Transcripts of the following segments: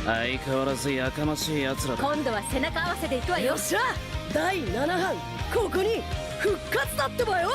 相変わらずやかましい奴らだ。今度は背中合わせで行くわよ。よっしゃ、第7班ここに復活だってばよ。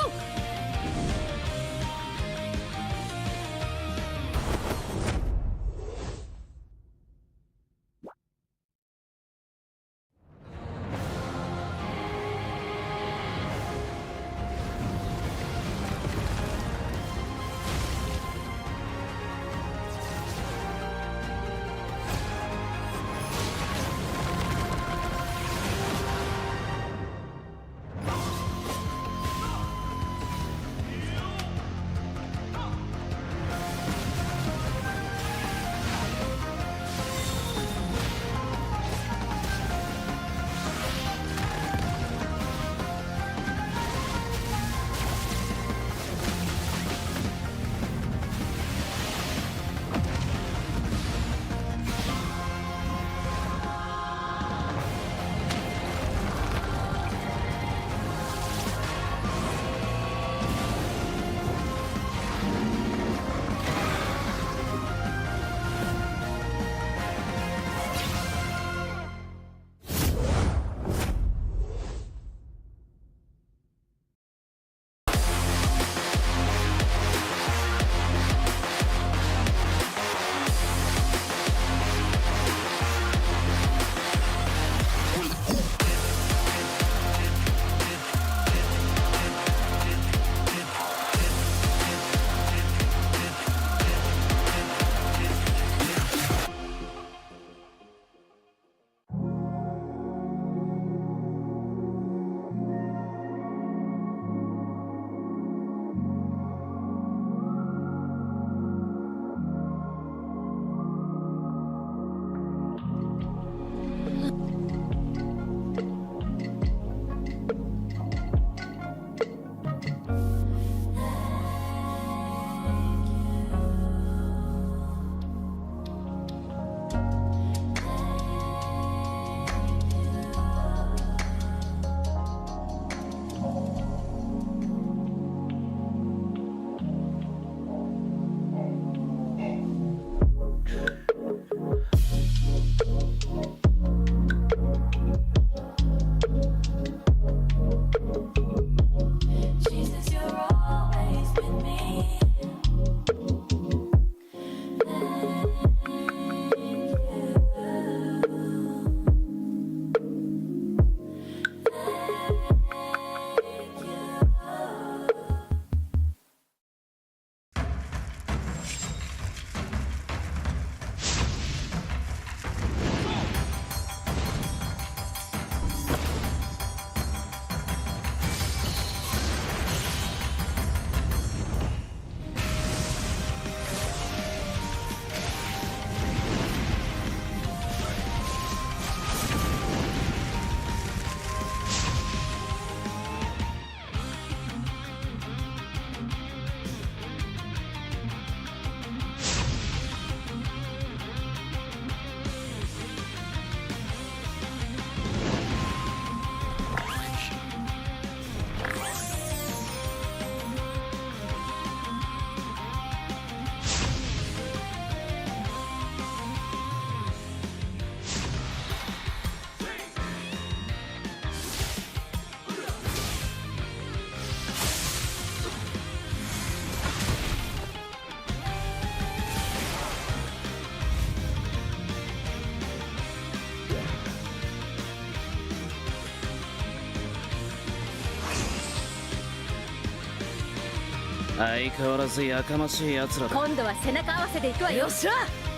相変わらずやかましい奴らだ。今度は背中合わせで行くわよ。よっしゃ、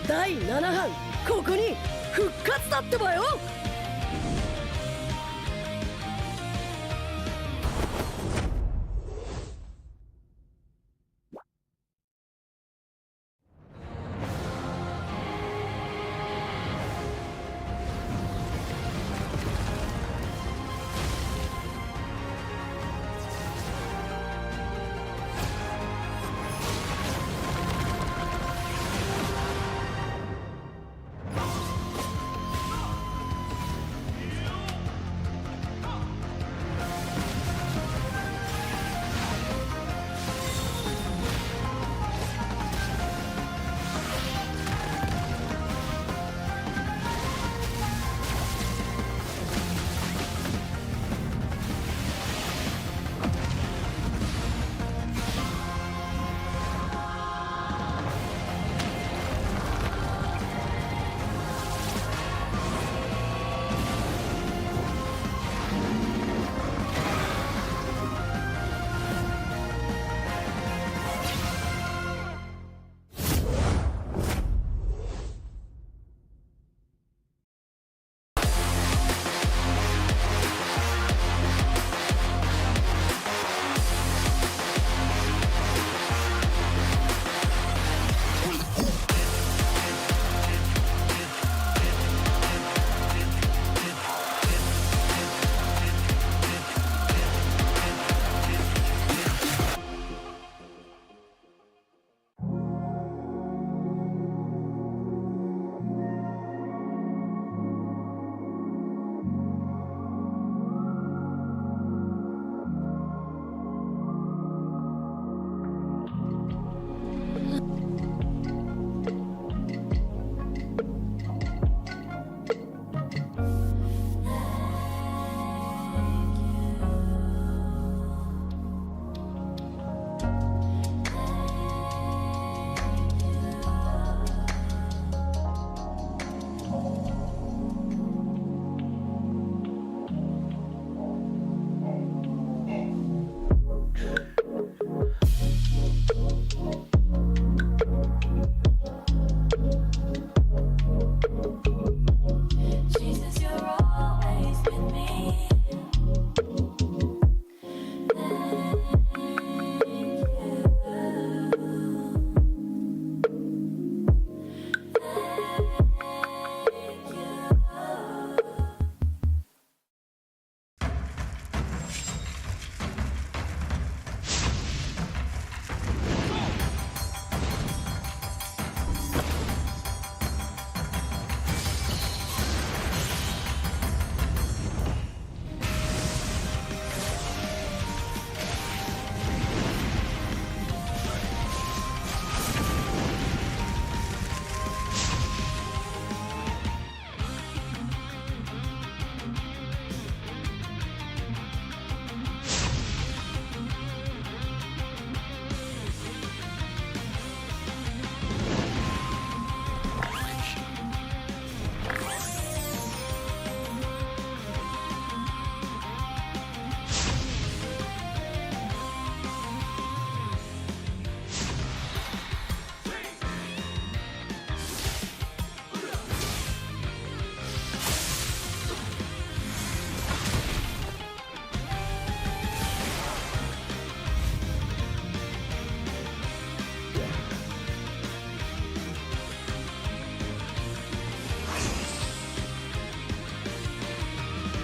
第7班ここに復活だってばよ。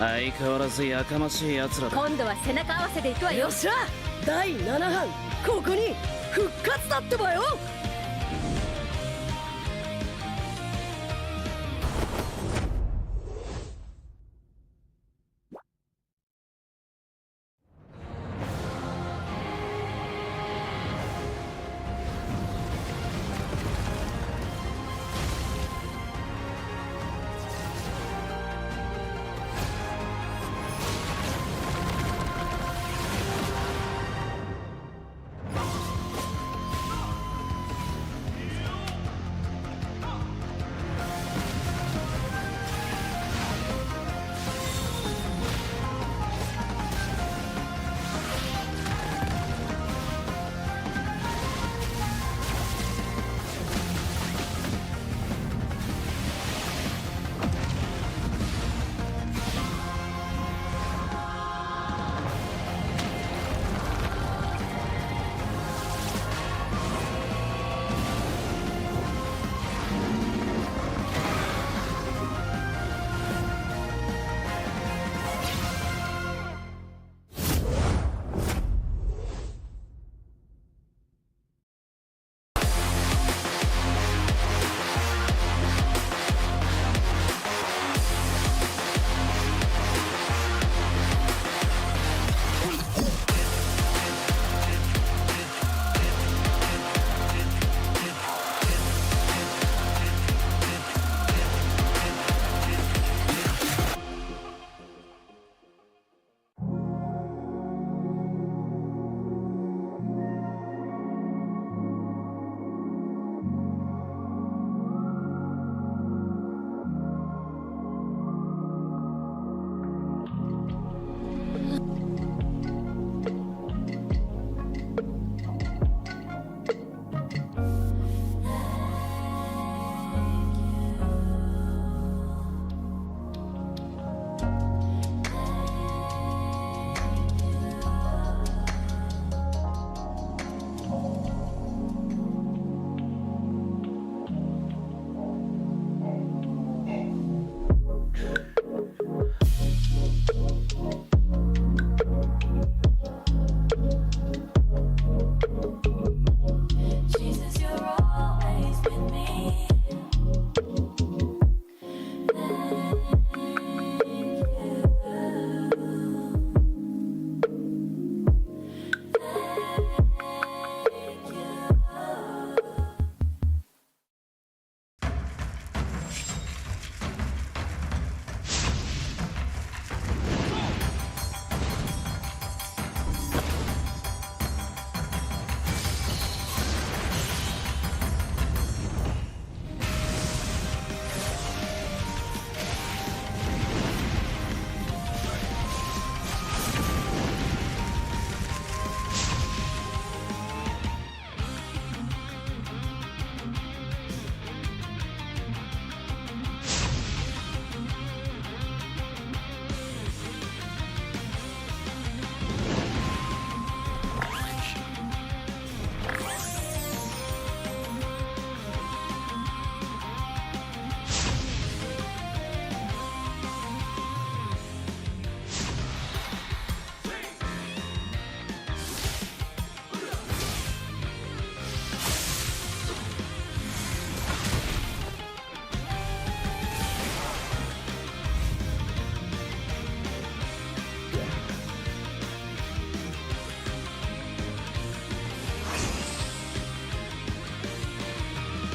相変わらずやかましい奴らだ。今度は背中合わせで行くわよ。よっしゃ第7班ここに復活だってばよ。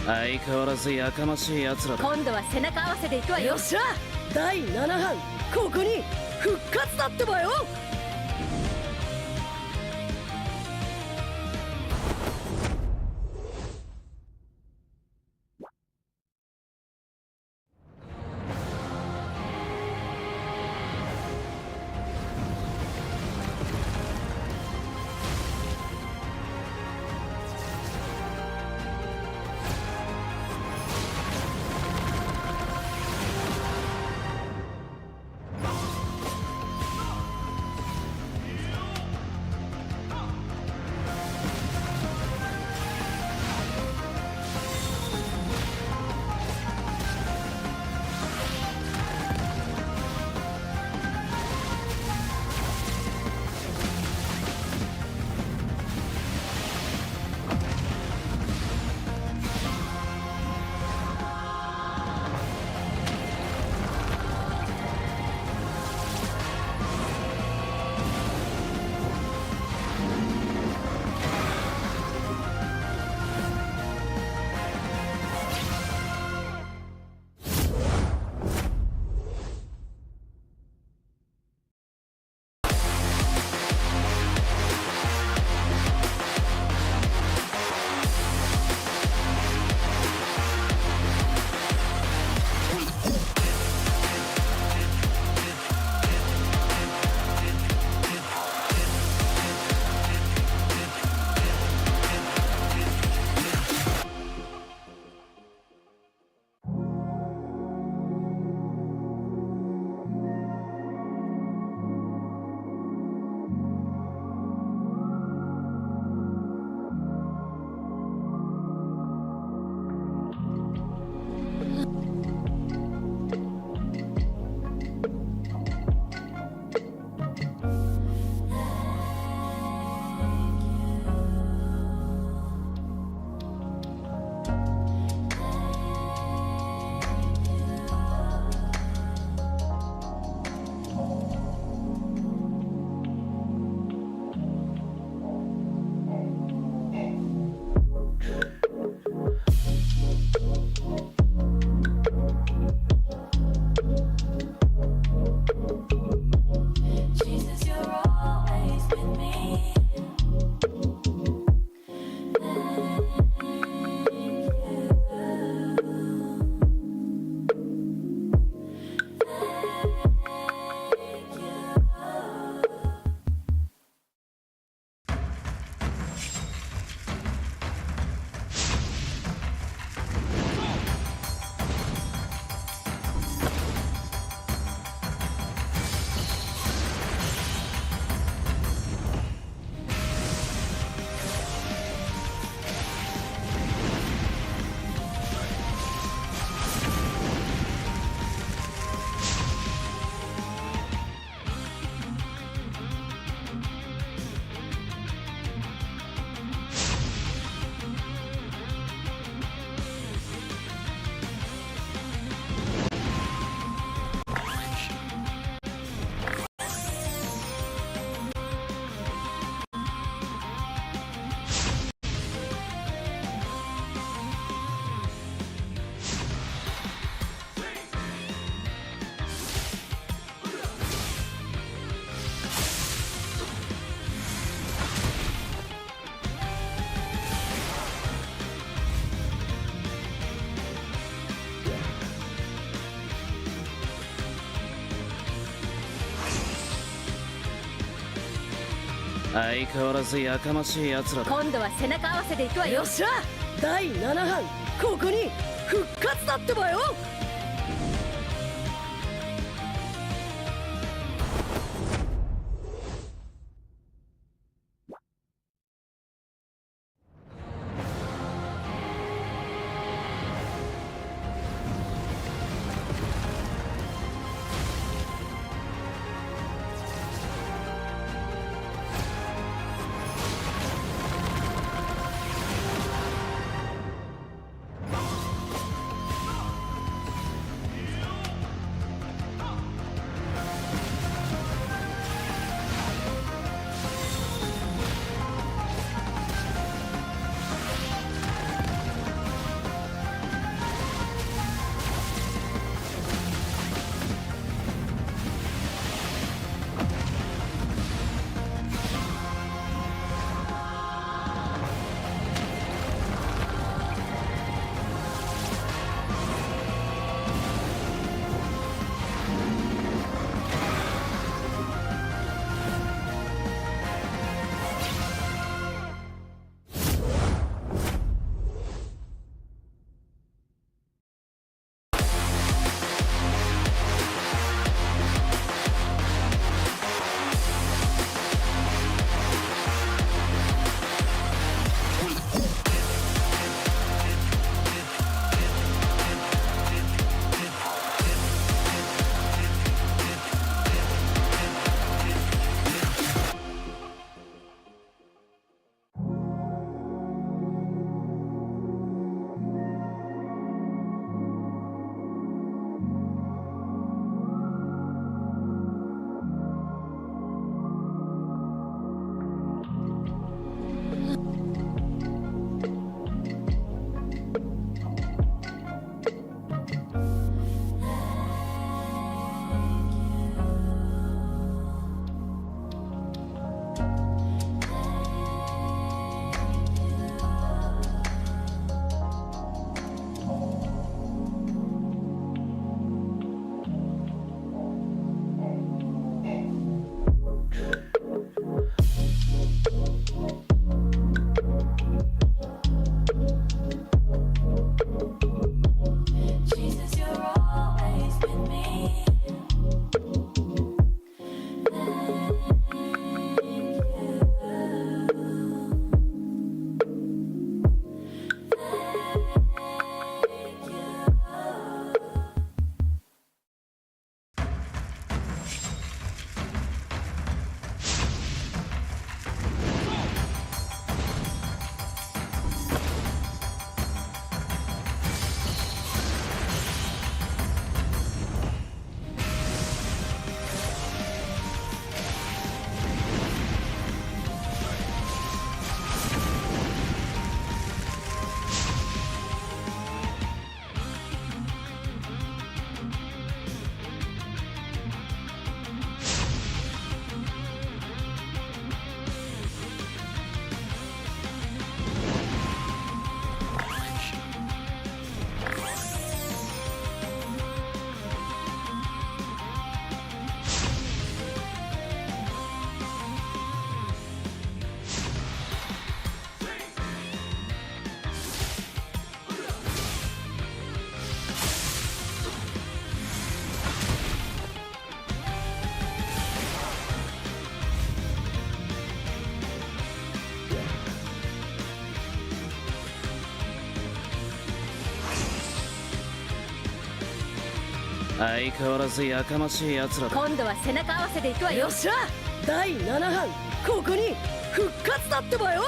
相変わらずやかましい奴らだ。今度は背中合わせで行くわよ。よっしゃ第7班ここに復活だってばよ。相変わらずやかましい奴らだ。今度は背中合わせで行くわよ。よっしゃ第7班ここに復活だってばよ。相変わらずやかましい奴らだ。今度は背中合わせで行くわよ。よっしゃ第7班ここに復活だってばよ。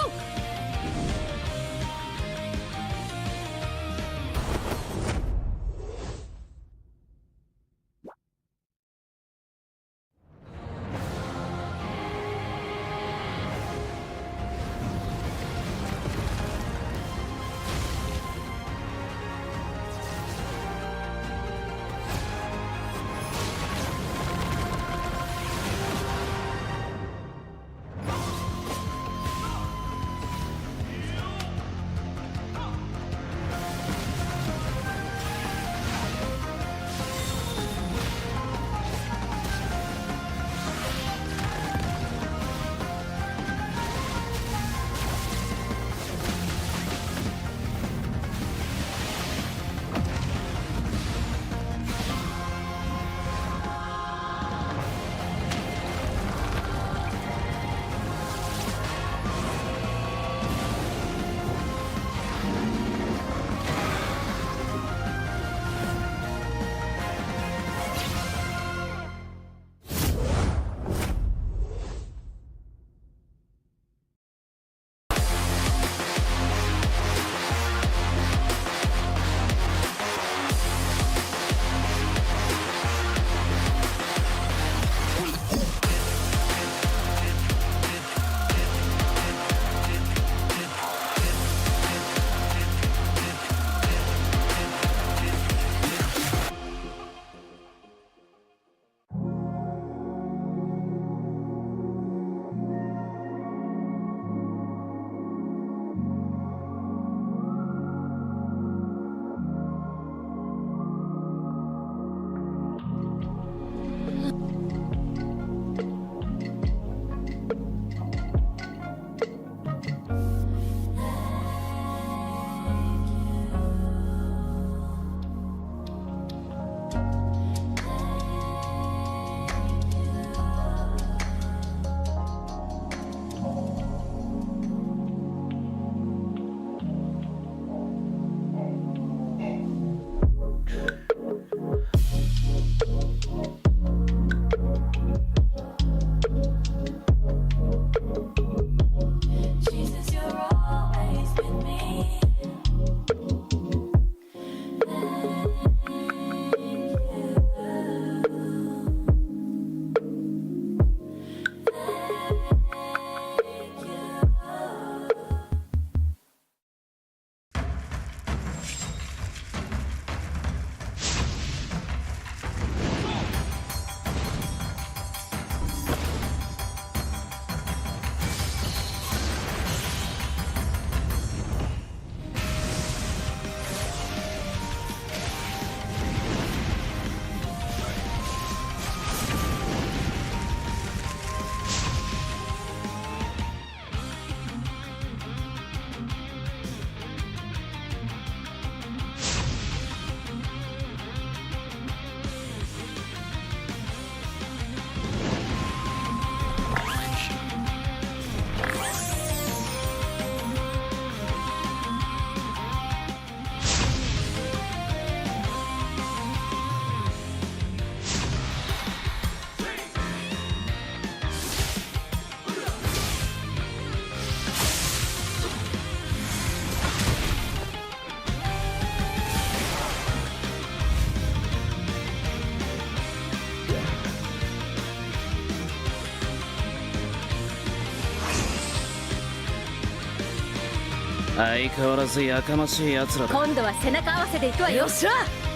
相変わらずやかましい奴らだ。今度は背中合わせでいくわよ。よっしゃ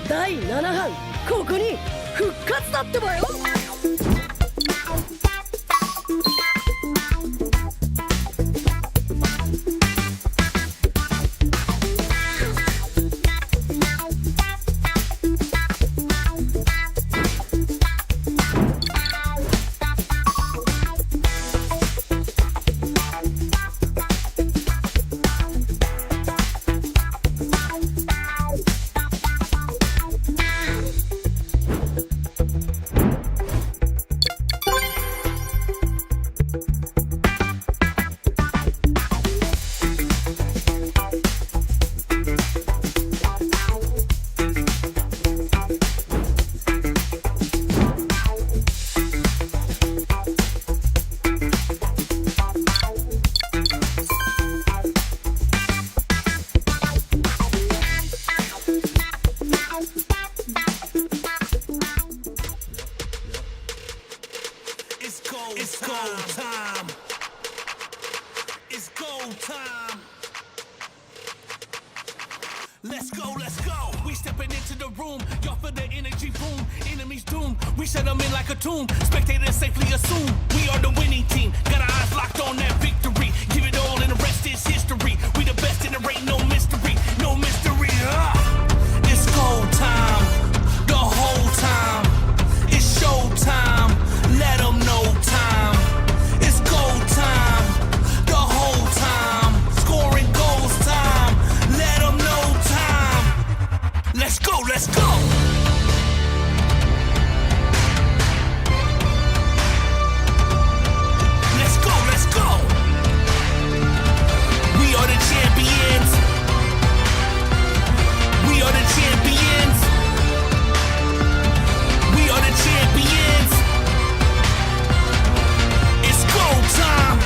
第7班ここに復活だってばよ。It's go time. It's go time. Let's go, let's go. We stepping into the room. Y'all feel the energy boom. Enemies doom. We set them in like a tomb. Spectators safely assume we are the winning team. Got our eyes locked on that victory. Give it all and the rest is history. We the best and there ain't no mystery. No mystery. It's go time. The whole time. It's show time. Let them know time. It's go time. The whole time. Scoring goals time. Let them know time. Let's go, let's go. Let's go, let's go. We are the champions. We are the champions. We are the champions. It's go time.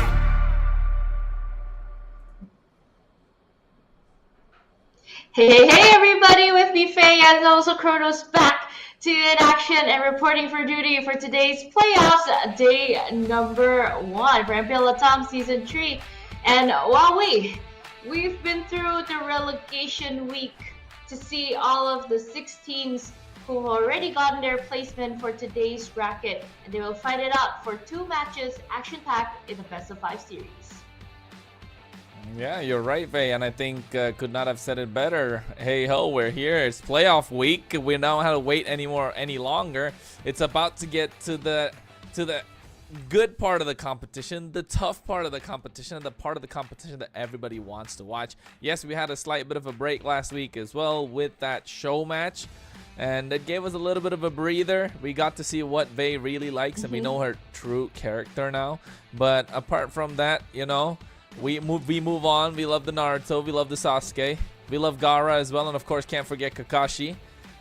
Hey everybody, with me Faye and also Kronos back to in action and reporting for duty for today's playoffs, day number 1 for MPL LATAM Season 3. And while we've been through the relegation week to see all of the 6 teams who have already gotten their placement for today's bracket, and they will fight it out for 2 matches action-packed in the best of 5 series. Yeah, you're right, Vay, and I think could not have said it better. Hey ho, we're here. It's playoff week. We don't have to wait any longer. It's about to get to the good part of the competition, the tough part of the competition, the part of the competition that everybody wants to watch. Yes, we had a slight bit of a break last week as well with that show match, and it gave us a little bit of a breather. We got to see what Vay really likes, and we know her true character now. But apart from that, you know, we move on. We love the Naruto, we love the Sasuke, we love Gaara as well, and of course can't forget Kakashi,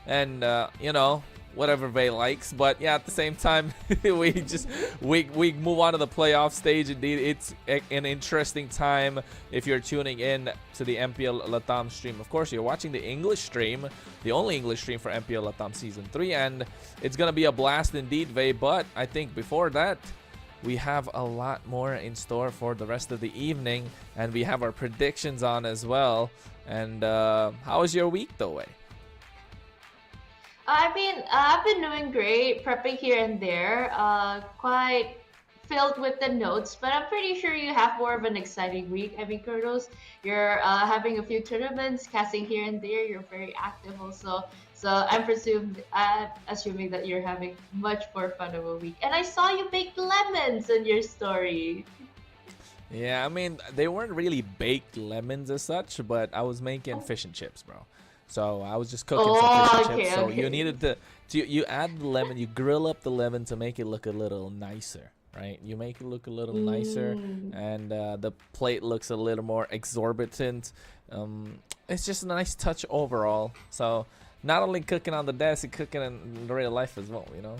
and you know, whatever Vay likes. But yeah, at the same time, we move on to the playoff stage. Indeed, it's an interesting time if you're tuning in to the MPL LATAM stream. Of course, you're watching the English stream, the only English stream for MPL LATAM Season 3, and it's gonna be a blast indeed, Vay. But I think before that, we have a lot more in store for the rest of the evening, and we have our predictions on as well. And how was your week though, Wei? I've been doing great, prepping here and there, quite filled with the notes, but I'm pretty sure you have more of an exciting week. I mean, Kurdos, you're having a few tournaments, casting here and there, you're very active also. So I'm assuming that you're having much more fun of a week. And I saw you bake lemons in your story. Yeah, I mean, they weren't really baked lemons as such, but I was making fish and chips, bro. So I was just cooking some fish and chips. So you needed to you add the lemon, you grill up the lemon to make it look a little nicer, right? You make it look a little nicer, and the plate looks a little more exorbitant. It's just a nice touch overall. So not only cooking on the desk, cooking in real life as well, you know.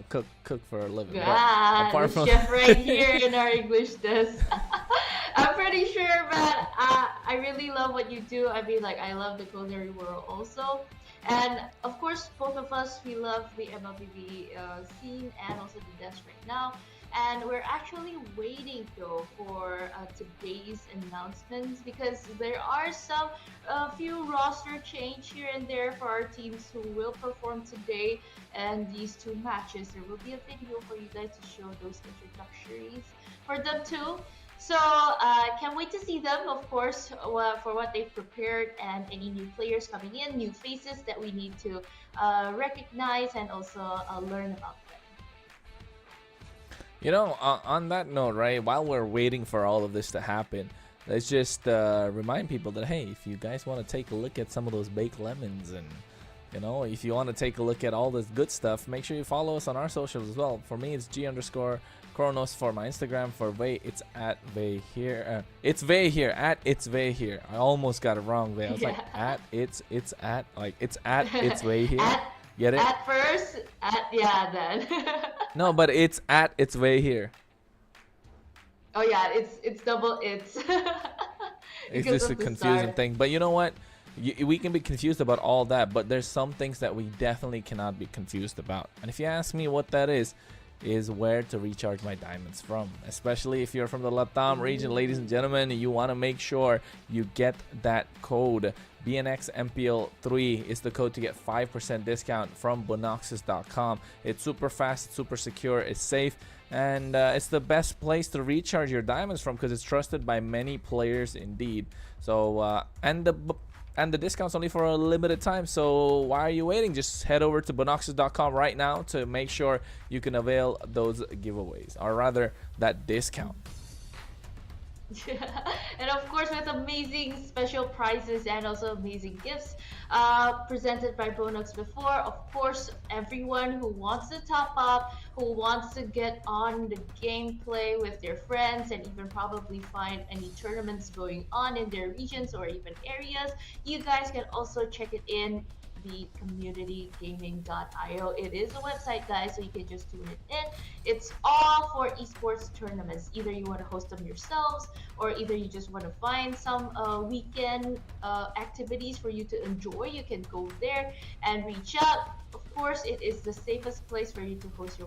Cook for a living. Yeah, the chef right here in our English desk. I'm pretty sure, man. I really love what you do. I mean, like, I love the culinary world also. And of course, both of us, we love the MLBB scene and also the desk right now. And we're actually waiting though for today's announcements because there are some few roster change here and there for our teams who will perform today and these two matches. There will be a video for you guys to show those introductories for them too. So can't wait to see them, of course, for what they've prepared and any new players coming in, new faces that we need to recognize and also learn about them. You know, on that note, right, while we're waiting for all of this to happen, let's just remind people that, hey, if you guys want to take a look at some of those baked lemons and, you know, if you want to take a look at all this good stuff, make sure you follow us on our socials as well. For me, it's G_Kronos. For my Instagram, for Vay, it's at Vay here. It's Vay here, at it's Vay here. I almost got it wrong, Vay. I was like, at it's at it's Vay here. Get it? At first, yeah, then. No, but it's at it's Vay here. Oh yeah, it's double it's. It's just a confusing thing. But you know what? We can be confused about all that, but there's some things that we definitely cannot be confused about. And if you ask me what that is where to recharge my diamonds from. Especially if you're from the LATAM region, ladies and gentlemen, you want to make sure you get that code. BNX MPL 3 is the code to get 5% discount from bonoxus.com. It's super fast, super secure, it's safe, and it's the best place to recharge your diamonds from because it's trusted by many players indeed. So and the discount's only for a limited time, so why are you waiting? Just head over to bonoxus.com right now to make sure you can avail those giveaways, or rather that discount. And of course, with amazing special prizes and also amazing gifts presented by Bonox before. Of course, everyone who wants to top up, who wants to get on the gameplay with their friends and even probably find any tournaments going on in their regions or even areas, you guys can also check it in the communitygaming.io. It is a website, guys, so you can just tune it in. It's all for esports tournaments. Either you want to host them yourselves, or either you just want to find some weekend activities for you to enjoy. You can go there and reach out. Of course, it is the safest place for you to host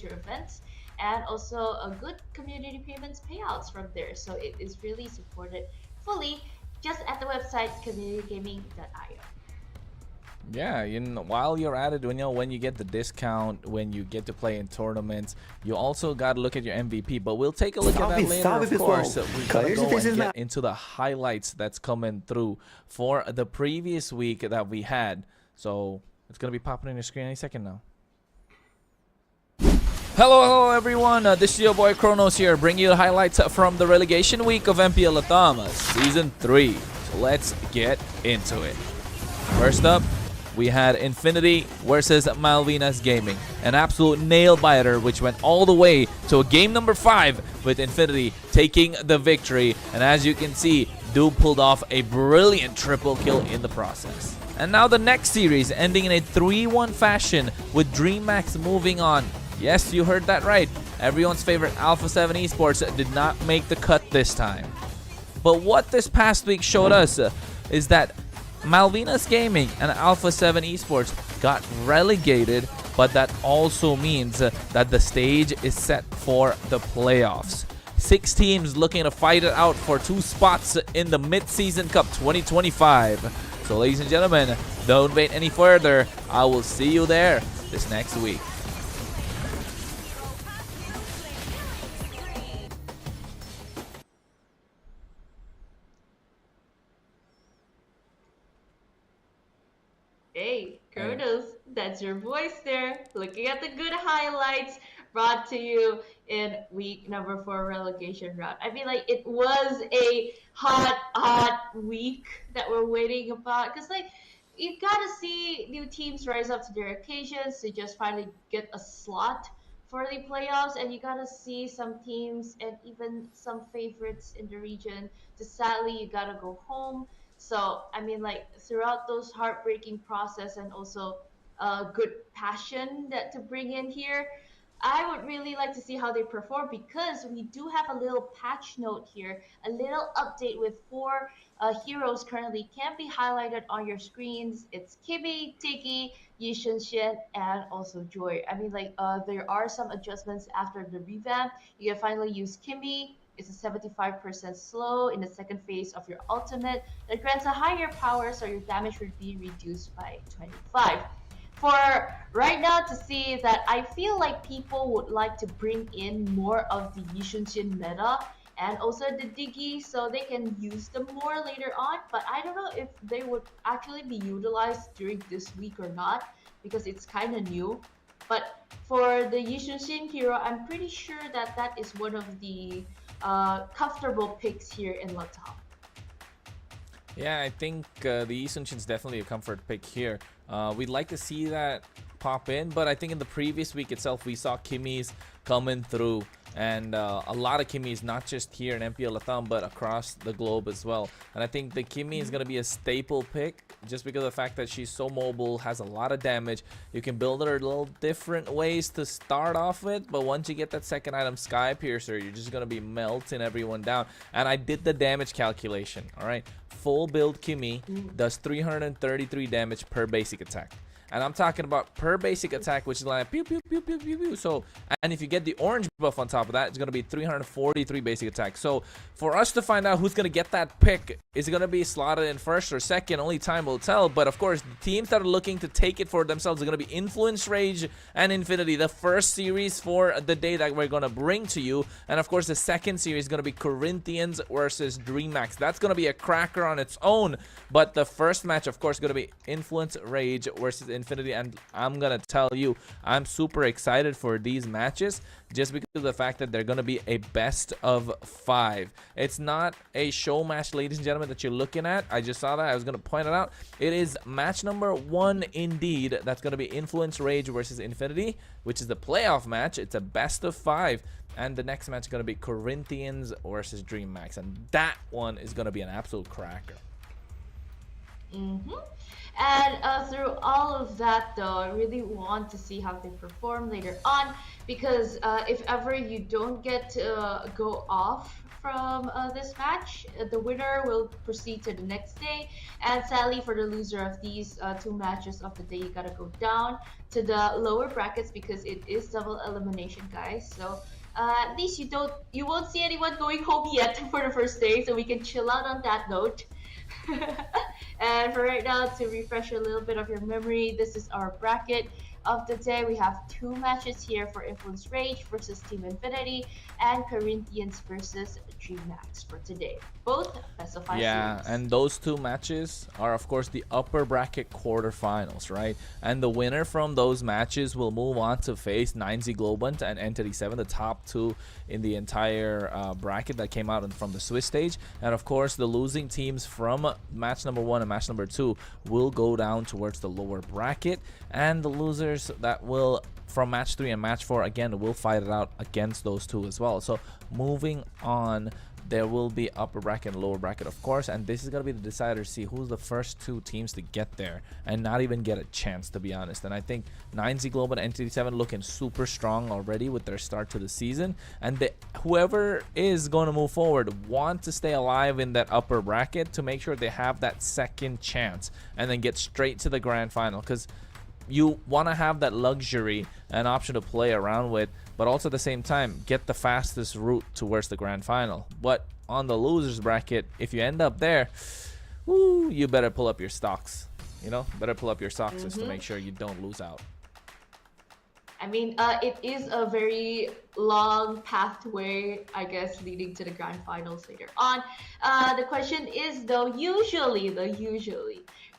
your events, and also a good community payments payouts from there. So it is really supported fully just at the website communitygaming.io. Yeah, you know, while you're at it, when you get the discount, when you get to play in tournaments, you also got to look at your MVP. But we'll take a look at that later, of course. We're going to go and get into the highlights that's coming through for the previous week that we had. So it's going to be popping on your screen any second now. Hello everyone, this is your boy Kronos here, bringing you the highlights from the relegation week of MPL LATAM Season 3. So let's get into it. First up, we had Infinity versus Malvinas Gaming, an absolute nail-biter which went all the way to game number 5 with Infinity taking the victory. And as you can see, Dude pulled off a brilliant triple kill in the process. And now the next series ending in a 3-1 fashion with DreamMax moving on. Yes, you heard that right. Everyone's favorite Alpha 7 Esports did not make the cut this time. But what this past week showed us is that Malvinas Gaming and Alpha 7 Esports got relegated, but that also means that the stage is set for the playoffs. 6 teams looking to fight it out for 2 spots in the Mid-Season Cup 2025. So ladies and gentlemen, don't wait any further. I will see you there this next week. Hey, Kronos, that's your voice there. Looking at the good highlights brought to you in week number 4 relegation round. I feel like it was a hot week that we're waiting about. Because, like, you've got to see new teams rise up to their occasions to just finally get a slot for the playoffs. And you got to see some teams and even some favorites in the region. Just sadly, you got to go home. So, I mean, like, throughout those heartbreaking process and also good passion that to bring in here, I would really like to see how they perform because we do have a little patch note here, a little update with 4 heroes currently can be highlighted on your screens. It's Kimi, Tiki, Yi Shen, and also Joy. I mean, like, there are some adjustments after the revamp. You can finally use Kimi. It's a 75% slow in the second phase of your ultimate that grants a higher power, so your damage would be reduced by 25. For right now to see that I feel like people would like to bring in more of the Yishunshin meta and also the Diggy so they can use them more later on, but I don't know if they would actually be utilized during this week or not because it's kind of new. But for the Yishunshin hero, I'm pretty sure that that is one of the comfortable picks here in Latam. Yeah, I think the Yi Sun-shin is definitely a comfort pick here. We'd like to see that pop in, but I think in the previous week itself, we saw Kimmy's coming through. And a lot of Kimmy's, not just here in MPL LATAM, but across the globe as well. And I think the Kimmy is going to be a staple pick just because of the fact that she's so mobile, has a lot of damage. You can build her a little different ways to start off with, but once you get that second item, Sky Piercer, you're just going to be melting everyone down. And I did the damage calculation, all right? Full build Kimmy does 333 damage per basic attack. And I'm talking about per basic attack, which is like pew, pew, pew, pew, pew, pew. So, and if you get the orange buff on top of that, it's going to be 343 basic attack. So, for us to find out who's going to get that pick, is it going to be slotted in first or second? Only time will tell. But, of course, the teams that are looking to take it for themselves are going to be Influence, Rage, and Infinity. The first series for the day that we're going to bring to you. And, of course, the second series is going to be Corinthians versus DreamHack. That's going to be a cracker on its own. But the first match, of course, is going to be Influence, Rage versus Infinity, and I'm gonna tell you, I'm super excited for these matches just because of the fact that they're gonna be a best of 5. It's not a show match, ladies and gentlemen, that you're looking at. I just saw that. I was gonna point it out. It is match number 1 indeed. That's gonna be Influence Rage versus Infinity, which is the playoff match. It's a best of 5. And the next match is gonna be Corinthians versus DreamHack, and that one is gonna be an absolute cracker. And through all of that, though, I really want to see how they perform later on because if ever you don't get to go off from this match, the winner will proceed to the next day. And sadly, for the loser of these 2 matches of the day, you gotta go down to the lower brackets because it is double elimination, guys. So at least you won't see anyone going home yet for the first day, so we can chill out on that note. And for right now, to refresh a little bit of your memory, this is our bracket of the day. We have 2 matches here for Influence Rage versus Team Infinity and Corinthians versus DreamHack for today. Both best of 5 Yeah, series. and those 2 matches are, of course, the upper bracket quarterfinals, right? And the winner from those matches will move on to face 9Z Globant and Entity 7, the top 2 in the entire bracket that came out from the Swiss stage. And, of course, the losing teams from match number 1 and match number 2 will go down towards the lower bracket. And the losers that will from match 3 and match 4 again will fight it out against those 2 as well. So moving on, there will be upper bracket and lower bracket, of course, and this is going to be the decider to see who's the first 2 teams to get there and not even get a chance, to be honest. And I think 9Z Global and Entity 7 looking super strong already with their start to the season, and whoever is going to move forward want to stay alive in that upper bracket to make sure they have that second chance and then get straight to the grand final, because you want to have that luxury and option to play around with, but also at the same time get the fastest route towards the grand final. But on the losers bracket, if you end up there, woo, you better pull up your stocks, better pull up your socks just to make sure you don't lose out. I mean, it is a very long pathway, I guess, leading to the grand finals later on. The question is, though, usually,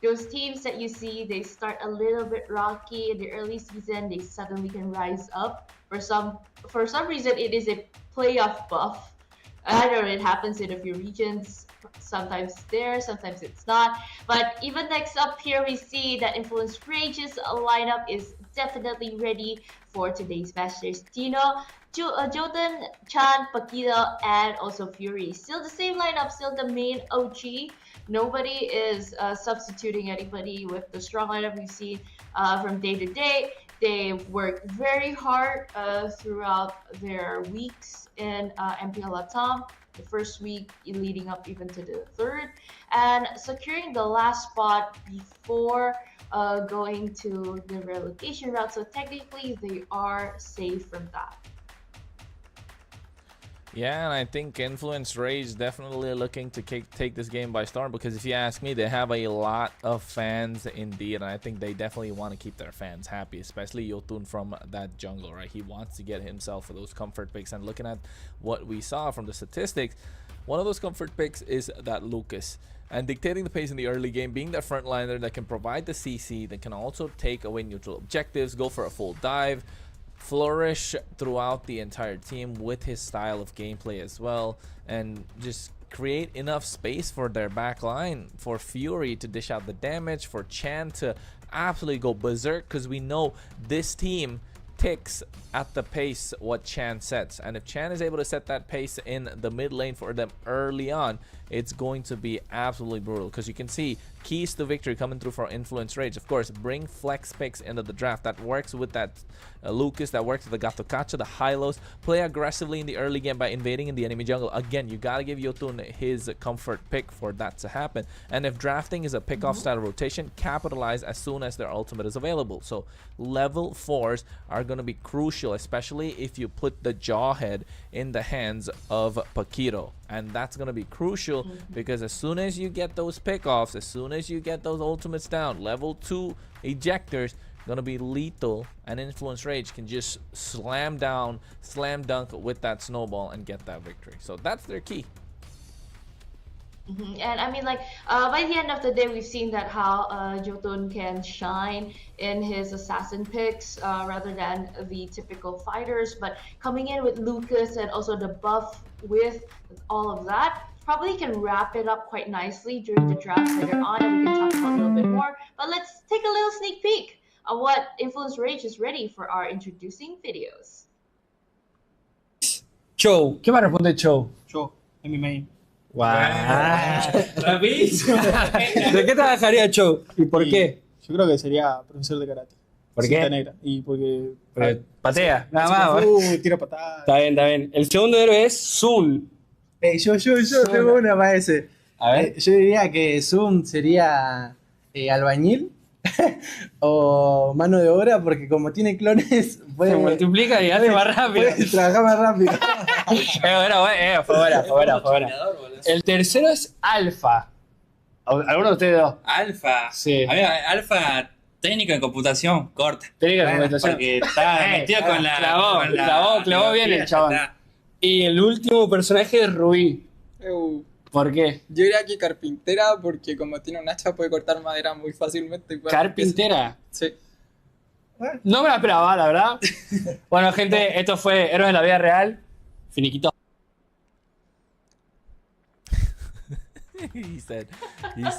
those teams that you see, they start a little bit rocky in the early season, they suddenly can rise up. For some reason, it is a playoff buff. I don't know, it happens in a few regions. Sometimes it's there, sometimes it's not. But even next up here, we see that Influence Rage's lineup is definitely ready for today's match. There's Dino, Jotun, Chan, Paquito, and also Fury. Still the same lineup, still the main OG. Nobody is substituting anybody with the strong lineup we see from day to day. They've worked very hard throughout their weeks in MPL LATAM. The first week leading up even to the third, and securing the last spot before going to the relegation route. So technically, they are safe from that. Yeah, and I think Influence Rage definitely looking to take this game by storm, because if you ask me, they have a lot of fans indeed, and I think they definitely want to keep their fans happy, especially Yotun from that jungle, right? He wants to get himself for those comfort picks, and looking at what we saw from the statistics, one of those comfort picks is that Lucas. And dictating the pace in the early game, being that frontliner that can provide the CC, that can also take away neutral objectives, go for a full dive, flourish throughout the entire team with his style of gameplay as well, and just create enough space for their back line, for Fury to dish out the damage, for Chan to absolutely go berserk, because we know this team ticks at the pace what Chan sets, and if Chan is able to set that pace in the mid lane for them early on, it's going to be absolutely brutal, because you can see keys to victory coming through for Influence Rage. Of course, bring flex picks into the draft. That works with that Lucas, that works with the Gatokacha, the Hylos. Play aggressively in the early game by invading in the enemy jungle. Again, you gotta give Yotun his comfort pick for that to happen. And if drafting is a pick-off style rotation, capitalize as soon as their ultimate is available. So level 4s are gonna be crucial, especially if you put the Jawhead in the hands of Paquito. And that's going to be crucial, because as soon as you get those pickoffs, as soon as you get those ultimates down, level 2 ejectors going to be lethal, and Influence Rage can just slam down, slam dunk with that snowball and get that victory. So that's their key. And I mean, like, by the end of the day, we've seen that how Jotun can shine in his assassin picks rather than the typical fighters. But coming in with Lucas and also the buff with all of that, probably can wrap it up quite nicely during the draft later on, and we can talk about a little bit more. But let's take a little sneak peek of what Influence Rage is ready for our introducing videos. Show. ¿Qué va a responder Show? Yo, en mi main. Wow. ¿De qué trabajaría Show? ¿Y por qué? Yo creo que sería profesor de karate. ¿Por Cinta qué? negra. Y porque... Patea, nada más. Tira patadas. Está bien, está bien. El segundo héroe es Sun. Yo tengo una para ese. A ver. Yo diría que Zoom sería albañil o mano de obra, porque como tiene clones Se multiplica y hace más rápido. puede trabajar más rápido. Fue buena. El tercero es Alfa. ¿Alguno de ustedes dos? Alfa. Sí. A ver, Alfa, técnico en computación, corta. Técnica de computación. Porque está metido con la. Clavó bien el chabón. Y el último personaje es Rubí. ¿Por qué? Yo diría que carpintera, porque como tiene un hacha puede cortar madera muy fácilmente. ¿Carpintera? Sí. No me la esperaba, la verdad. Bueno, gente, esto fue Héroes de la Vida Real. Finiquito. he said They his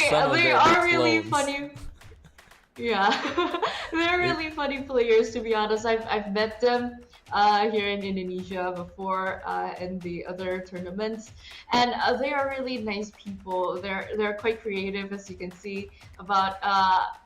son was they there are with really clones. funny. Yeah, they're really funny players, to be honest. I've met them here in Indonesia before in the other tournaments, and they are really nice people. They're quite creative, as you can see, about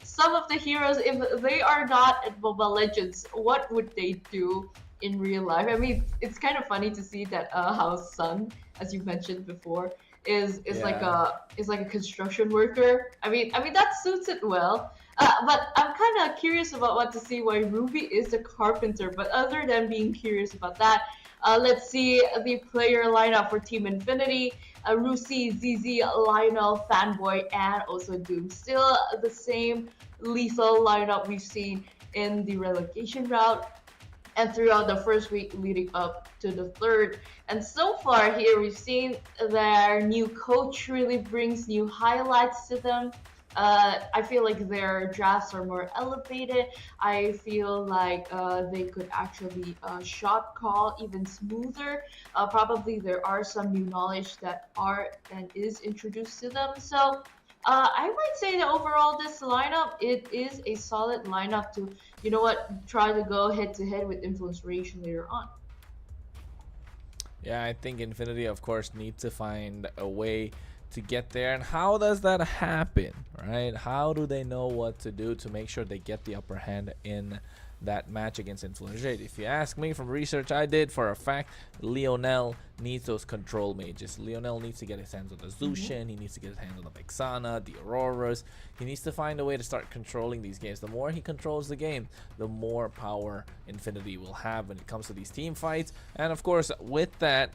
some of the heroes. If they are not at Mobile Legends, what would they do in real life? I mean, it's kind of funny to see that how Sun, as you mentioned before, is like a construction worker. I mean that suits it well. But I'm kind of curious about what to see why Ruby is a carpenter. But other than being curious about that, let's see the player lineup for Team Infinity. Rusi, ZZ, Lionel, Fanboy, and also Doom. Still the same lethal lineup we've seen in the relegation route and throughout the first week leading up to the third. And so far here, we've seen their new coach really brings new highlights to them. I feel like their drafts are more elevated. I feel like they could actually shot call even smoother. Probably there are some new knowledge that are and is introduced to them. So I might say that overall this lineup, it is a solid lineup to, you know what, try to go head to head with Influence Rage later on. Yeah, I think Infinity, of course, needs to find a way to get there. And how does that happen, right? How do they know what to do to make sure they get the upper hand in that match against Influence Rage? If you ask me, from research I did, for a fact, Lionel needs those control mages. Lionel needs to get his hands on the Zushin. He needs to get his hands on the Vexana, the Auroras. He needs to find a way to start controlling these games. The more he controls the game, the more power Infinity will have when it comes to these team fights. And of course, with that,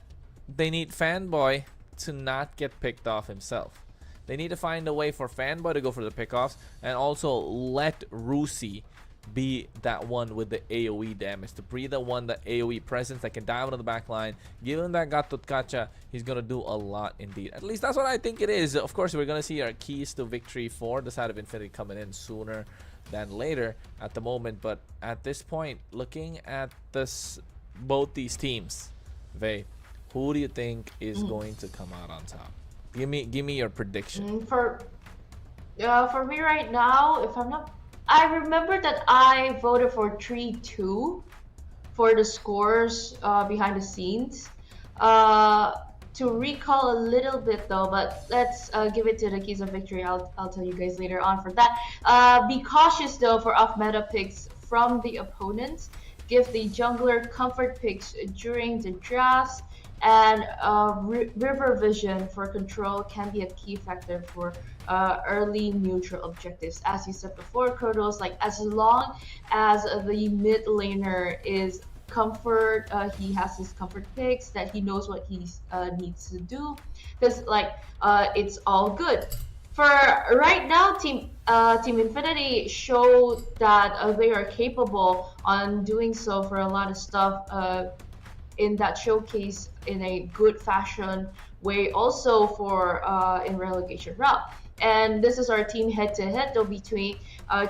they need Fanboy to not get picked off himself. They need to find a way for Fanboy to go for the pickoffs, and also let Rusi be that one with the AoE damage, to be the one, that AoE presence that can dive into the back line. Give him that Gatot Kacha. He's gonna do a lot indeed. At least that's what I think it is. Of course, we're gonna see our keys to victory for the side of Infinity coming in sooner than later at the moment. But at this point, looking at this, both these teams, Vey, who do you think is going to come out on top? Give me your prediction. For me right now, if I'm not, I remember that I voted for 3-2 for the scores behind the scenes. To recall a little bit though, but let's give it to the keys of victory. I'll tell you guys later on for that. Be cautious though for off-meta picks from the opponents. Give the jungler comfort picks during the drafts. And river vision for control can be a key factor for early neutral objectives. As you said before, Kronos, like as long as the mid laner is comfort, he has his comfort picks that he knows what he needs to do, because like it's all good. For right now, Team Infinity showed that they are capable on doing so for a lot of stuff in that showcase in a good fashion way, also for in relegation route. And this is our team head-to-head though between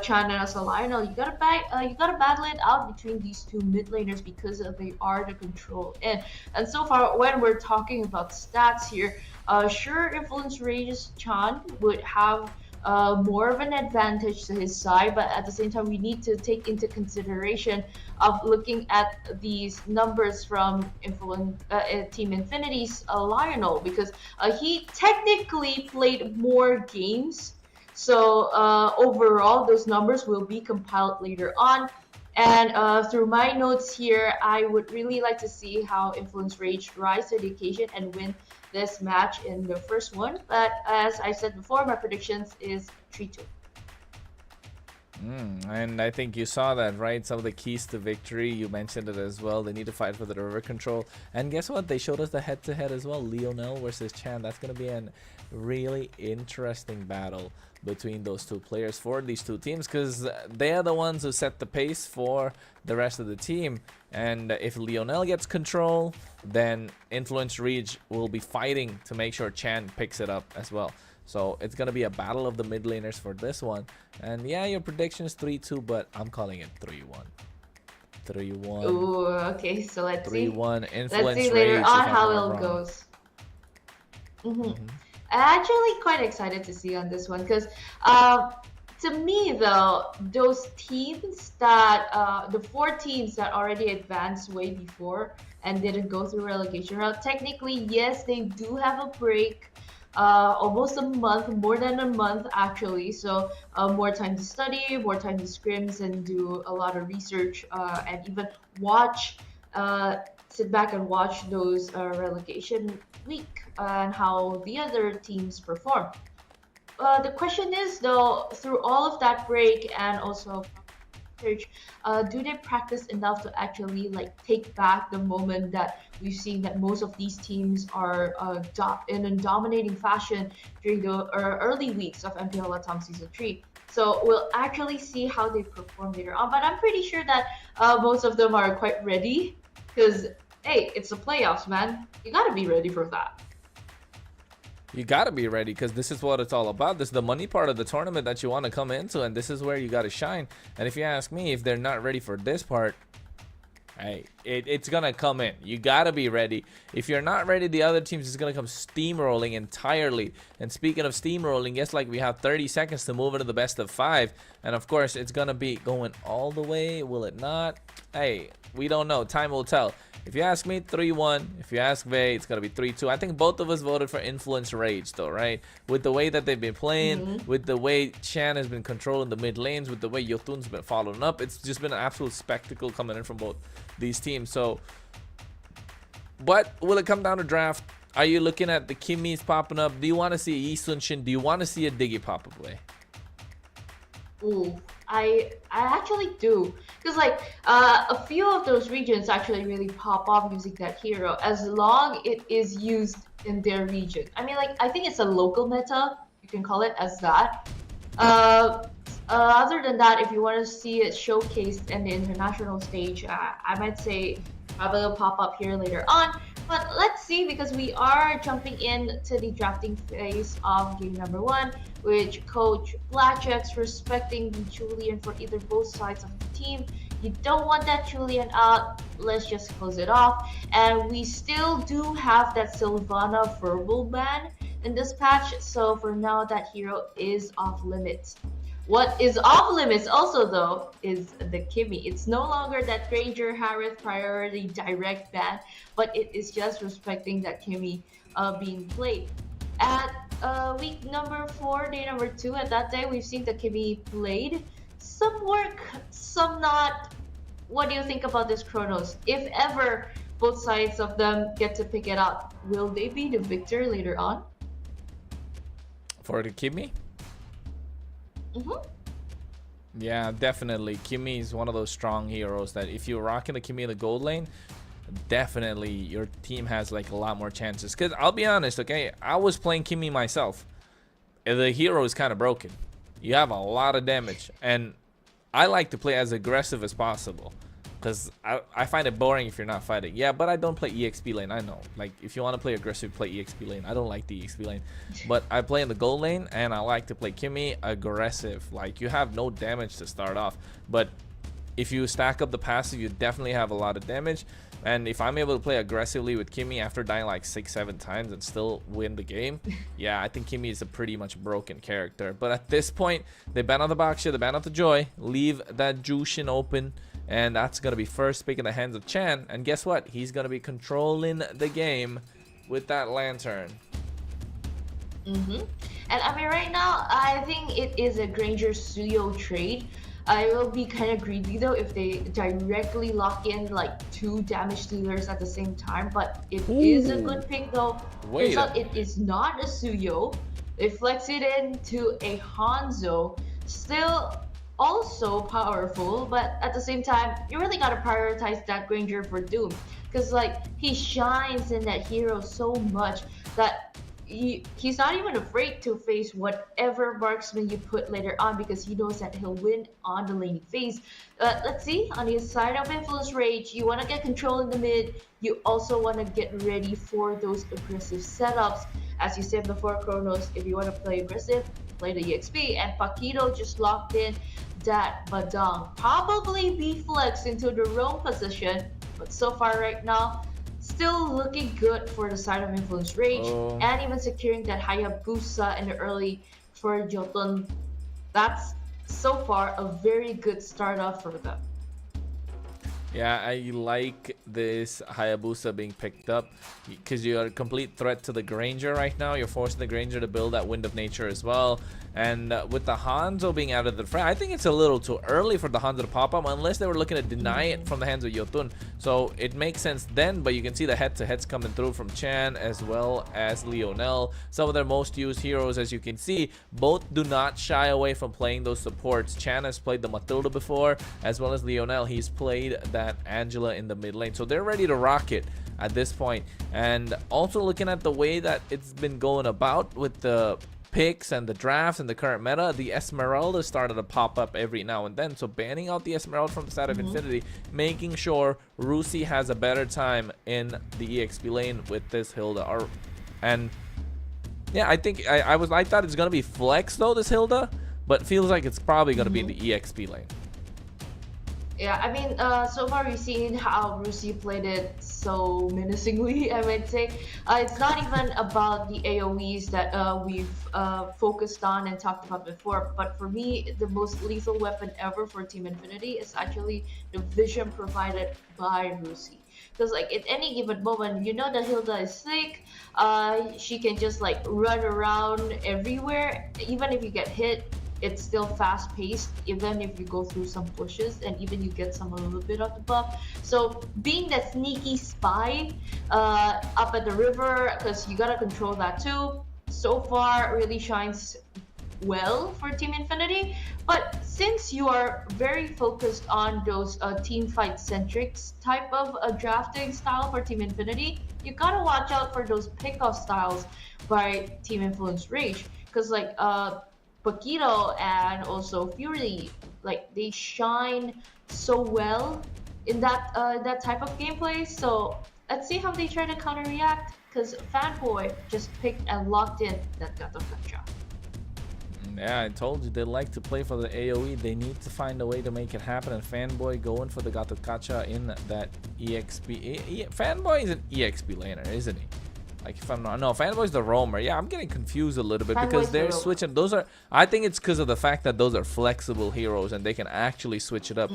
Chan and Lionel. You gotta battle it out between these two mid laners because they are the control end. And so far, when we're talking about stats here, sure, Influence Rage's Chan would have more of an advantage to his side, but at the same time we need to take into consideration of looking at these numbers from Team Infinity's Lionel, because he technically played more games, so overall those numbers will be compiled later on. And through my notes here, I would really like to see how Influence Rage rise to the occasion and win this match in the first one. But as I said before, my predictions is 3-2. And I think you saw that, right? Some of the keys to victory, you mentioned it as well. They need to fight for the river control. And guess what? They showed us the head-to-head as well. Lionel versus Chan. That's going to be a really interesting battle between those two players for these two teams, because they are the ones who set the pace for the rest of the team. And if Lionel gets control, then Influence Rage will be fighting to make sure Chan picks it up as well. So it's going to be a battle of the mid laners for this one. And yeah, your prediction is 3-2, but I'm calling it 3-1. 3-1. Ooh, okay, so let's see. 3-1. Influence Let's see later Rage, on how it goes. I'm actually quite excited to see on this one, because to me though, those teams that the 4 teams that already advanced way before and didn't go through relegation route, technically yes, they do have a break, almost a month, more than a month actually, so more time to study, more time to scrims and do a lot of research, and even watch, sit back and watch those relegation week and how the other teams perform. The question is though, through all of that break and also research, do they practice enough to actually like take back the moment that we've seen that most of these teams are in a dominating fashion during the early weeks of MPL LATAM Season 3? So we'll actually see how they perform later on, but I'm pretty sure that most of them are quite ready, because hey, it's the playoffs, man. You gotta be ready for that. You gotta be ready, because this is what it's all about. This is the money part of the tournament that you want to come into, and this is where you gotta shine. And if you ask me, if they're not ready for this part, hey, it's gonna come in. You gotta be ready. If you're not ready, the other teams is gonna come steamrolling entirely. And speaking of steamrolling, guess like we have 30 seconds to move into the best of 5, and of course it's gonna be going all the way. Will it not? Hey, we don't know. Time will tell. If you ask me, 3-1. If you ask Vey, it's gonna be 3-2. I think both of us voted for Influence Rage, though, right? With the way that they've been playing, with the way Chan has been controlling the mid lanes, with the way Yotun's been following up, it's just been an absolute spectacle coming in from both these teams. So, what will it come down to draft? Are you looking at the Kimmies popping up? Do you want to see a Yi Sun-shin? Do you want to see a Diggy pop up play? Ooh, I actually do, because like a few of those regions actually really pop off using that hero as long it is used in their region. I mean, like, I think it's a local meta, you can call it as that. Other than that, if you want to see it showcased in the international stage, I might say probably will pop up here later on. But let's see, because we are jumping into the drafting phase of game number 1, which Coach Blackjack's respecting Julian for either both sides of the team. You don't want that Julian out. Let's just close it off. And we still do have that Sylvana verbal ban in this patch. So for now, that hero is off limits. What is off limits also, though, is the Kimmy. It's no longer that Granger Harith priority direct ban, but it is just respecting that Kimmy being played. At week number 4, day number 2, at that day, we've seen the Kimmy played. Some work, some not. What do you think about this Chronos? If ever both sides of them get to pick it up, will they be the victor later on? For the Kimmy? Yeah, definitely. Kimmy is one of those strong heroes that if you're rocking the Kimmy in the gold lane, definitely your team has like a lot more chances. Because I'll be honest, okay, I was playing Kimmy myself. The hero is kind of broken. You have a lot of damage, and I like to play as aggressive as possible. Because I find it boring if you're not fighting. Yeah, but I don't play EXP lane, I know. Like, if you want to play aggressive, play EXP lane. I don't like the EXP lane. But I play in the gold lane, and I like to play Kimmy aggressive. Like, you have no damage to start off. But if you stack up the passive, you definitely have a lot of damage. And if I'm able to play aggressively with Kimmy after dying like 6-7 times and still win the game, yeah, I think Kimmy is a pretty much broken character. But at this point, they ban out the Baksha, they ban out the Joy, leave that Jushin open. And that's going to be first pick in the hands of Chan. And guess what? He's going to be controlling the game with that Lantern. And I mean, right now, I think it is a Granger Suyo trade. I will be kind of greedy though if they directly lock in like 2 damage dealers at the same time. But it is a good pick though. It is not a Suyo. They flex it into a Hanzo. Still also powerful, but at the same time, you really gotta prioritize that Granger for Doom, because like he shines in that hero so much that he's not even afraid to face whatever marksman you put later on, because he knows that he'll win on the laning phase. Let's see, on the side of Influence Rage, you want to get control in the mid, you also want to get ready for those aggressive setups. As you said before, Chronos, if you want to play aggressive, play the EXP, and Paquito just locked in that Badang. Probably be flexed into the roam position, but so far right now, still looking good for the side of Influence Rage, and even securing that Hayabusa in the early for Jotun. That's so far a very good start off for them. Yeah, I like this Hayabusa being picked up because you're a complete threat to the Granger right now. You're forcing the Granger to build that Wind of Nature as well. And with the Hanzo being out of the front, I think it's a little too early for the Hanzo to pop up unless they were looking to deny it from the hands of Jotun. So it makes sense then, but you can see the head-to-heads coming through from Chan as well as Leonel. Some of their most used heroes, as you can see, both do not shy away from playing those supports. Chan has played the Matilda before, as well as Leonel. He's played that Angela in the mid lane. So they're ready to rock it at this point. And also looking at the way that it's been going about with the picks and the drafts and the current meta, the Esmeralda started to pop up every now and then. So banning out the Esmeralda from the side of Infinity, making sure Rusi has a better time in the EXP lane with this Hilda. And yeah, I think I thought it's gonna be flex though, this Hilda, but feels like it's probably gonna be in the EXP lane. Yeah, I mean, so far we've seen how Rusi played it so menacingly, I might say. It's not even about the AoEs that we've focused on and talked about before, but for me, the most lethal weapon ever for Team Infinity is actually the vision provided by Rusi. because like at any given moment, you know that Hilda is sick. She can just like run around everywhere. Even if you get hit, it's still fast paced. Even if you go through some pushes, and even you get some a little bit of the buff. So being that sneaky spy up at the river, because you gotta control that too. So far, really shines well for Team Infinity. But since you are very focused on those team fight centric type of drafting style for Team Infinity, you gotta watch out for those pickoff styles by Team Influence Rage, because like Paquito and also Fury, like they shine so well in that type of gameplay. So let's see how they try to counter react, because Fanboy just picked and locked in that Gato Gacha. Yeah, I told you they like to play for the AoE. They need to find a way to make it happen. And Fanboy going for the Gato Gacha in that EXP. Fanboy is an EXP laner, isn't he? Like if I'm not, no, Fanboy's the roamer. Yeah, I'm getting confused a little bit because they're switching. Those are, I think it's because of the fact that those are flexible heroes and they can actually switch it up.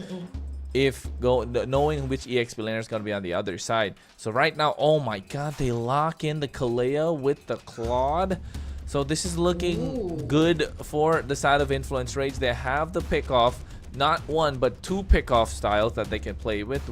If knowing which EXP laner is gonna be on the other side. So right now, oh my god, they lock in the Kalea with the Claude. So this is looking good for the side of Influence Rage. They have the pickoff, not one but two pickoff styles that they can play with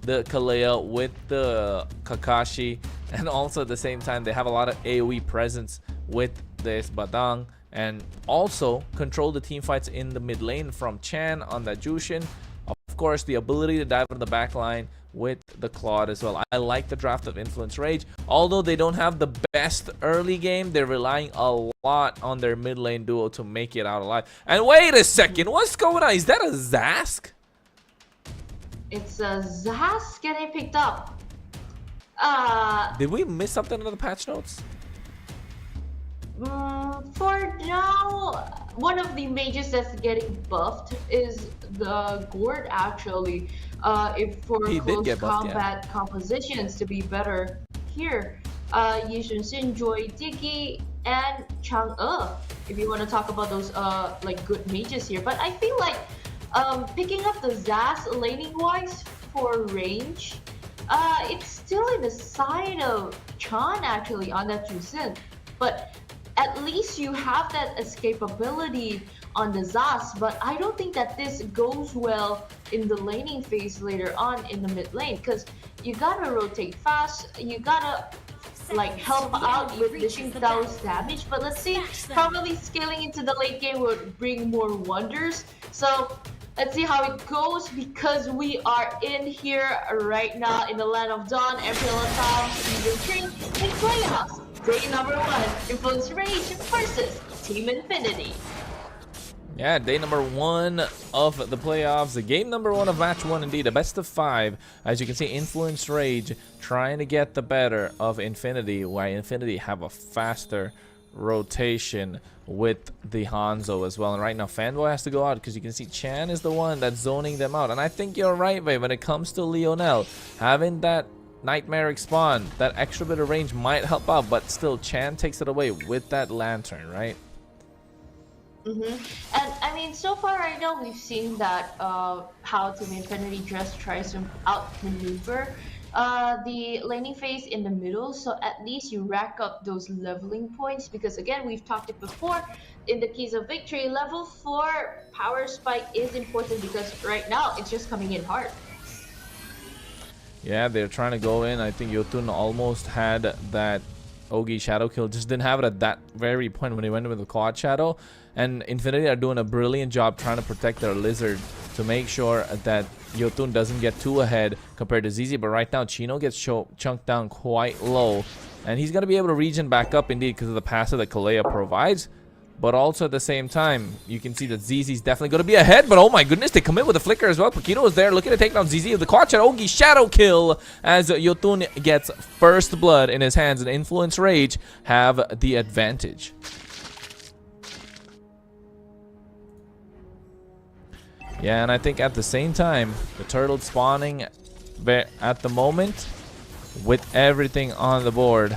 the Kalea, with the Kakashi, and also at the same time they have a lot of AoE presence with this Badang, and also control the team fights in the mid lane from Chan on that Jushin. Of course, the ability to dive into the back line with the Claude as well. I like the draft of Influence Rage. Although they don't have the best early game, they're relying a lot on their mid lane duo to make it out alive. And wait a second, what's going on? Is that a Zask? It's a Zask getting picked up. Did we miss something in the patch notes? For now, one of the mages that's getting buffed is the Gord actually. If for close combat compositions to be better here, Yishun Sin, Joy Diggy, and Chang'e. If you want to talk about those like good mages here, but I feel like picking up the Zaz laning wise for range, it's still in the side of Chan actually on that Jusin, but at least you have that escapability on the Zaz, but I don't think that this goes well in the laning phase later on in the mid lane, because you gotta rotate fast, you gotta like help out with dishing those damage, but let's see, probably scaling into the late game would bring more wonders. So let's see how it goes, because we are in here right now in the land of Dawn, MPL LATAM Season 3 in playoffs. Day number 1, Influence Rage versus Team Infinity. Yeah, day number 1 of the playoffs. The game number 1 of match 1, indeed. A best of 5. As you can see, Influence Rage trying to get the better of Infinity, while Infinity have a faster rotation with the Hanzo as well. And right now, Fanboy has to go out because you can see Chan is the one that's zoning them out. And I think you're right, babe. When it comes to Lionel, having that Nightmare Spawn, that extra bit of range might help out, but still Chan takes it away with that lantern, right? And I mean, so far I know we've seen that how Team Infinity just tries to outmaneuver the laning phase in the middle, so at least you rack up those leveling points, because again, we've talked it before in the keys of victory, level 4 power spike is important, because right now it's just coming in hard. Yeah, they're trying to go in. I think Yotun almost had that Ogi shadow kill, just didn't have it at that very point when he went with the quad shadow. And Infinity are doing a brilliant job trying to protect their lizard to make sure that Yotun doesn't get too ahead compared to ZZ. But right now, Chino gets chunked down quite low, and he's going to be able to regen back up indeed because of the passive that Kalea provides. But also at the same time, you can see that ZZ's definitely going to be ahead. But oh my goodness, they come in with a flicker as well. Paquito is there looking to take down ZZ with the quad shadow. Ogi shadow kill as Yotun gets first blood in his hands, and Influence Rage have the advantage. Yeah, and I think at the same time, the turtle spawning at the moment with everything on the board.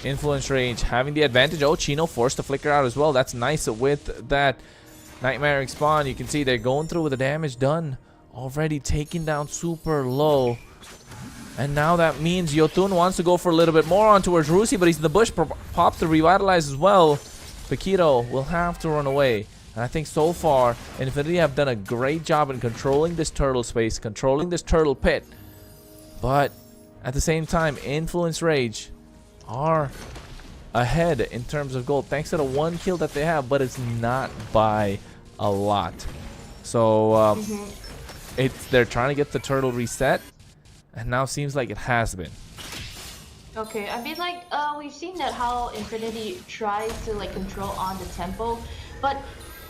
Influence Rage having the advantage. Oh, Chino forced to flicker out as well. That's nice with that Nightmare Spawn. You can see they're going through with the damage done. Already taken down super low And now that means Yotun wants to go for a little bit more on towards Rusi, but he's in the bush. Pops to revitalize as well. Paquito will have to run away. And I think so far, Infinity have done a great job in controlling this turtle space, controlling this turtle pit. But at the same time, Influence Rage are ahead in terms of gold, thanks to the 1 kill that they have, but it's not by a lot. So they're trying to get the turtle reset, and now seems like it has been. Okay, I mean, like, we've seen that how Infinity tries to, like, control on the tempo, but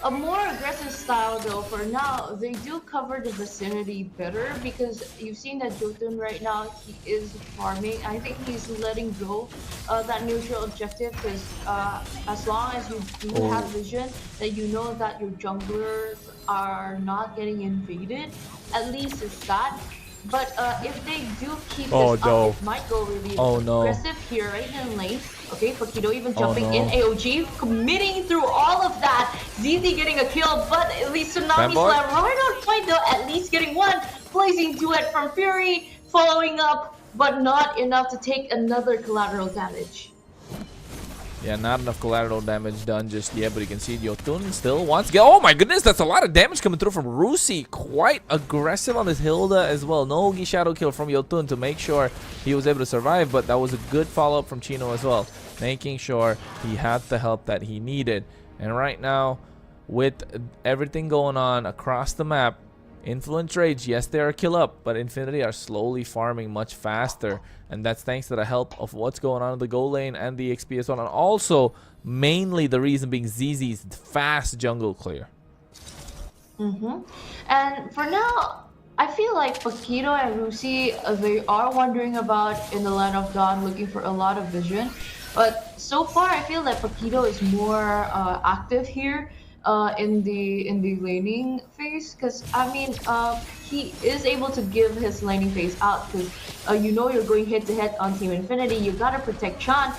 a more aggressive style, though, for now, they do cover the vicinity better, because you've seen that Jotun right now, he is farming. I think he's letting go that neutral objective, because as long as you do have vision, that you know that your junglers are not getting invaded, at least it's that. But if they do keep this up, it might go really aggressive here, right in lane. Okay, Paquito even jumping in, AOG committing through all of that. ZZ getting a kill, but at least Tsunami Slam right on point though, at least getting 1. Blazing duet from Fury, following up, but not enough to take another collateral damage. Yeah, not enough collateral damage done just yet, but you can see Yotun still wants to get... Oh my goodness, that's a lot of damage coming through from Rusi. Quite aggressive on this Hilda as well. No Ogi Shadow kill from Yotun to make sure he was able to survive, but that was a good follow-up from Chino as well, making sure he had the help that he needed. And right now, with everything going on across the map, Influence Rage, yes, they are kill up, but Infinity are slowly farming much faster, and that's thanks to the help of what's going on in the goal lane and the XP as well, and also mainly the reason being ZZ's fast jungle clear. And for now, I feel like Paquito and Rusi, they are wandering about in the land of Dawn looking for a lot of vision, but so far I feel that Paquito is more active here. In the laning phase, because I mean he is able to give his laning phase out, because you know you're going head to head on Team Infinity, you gotta protect Chan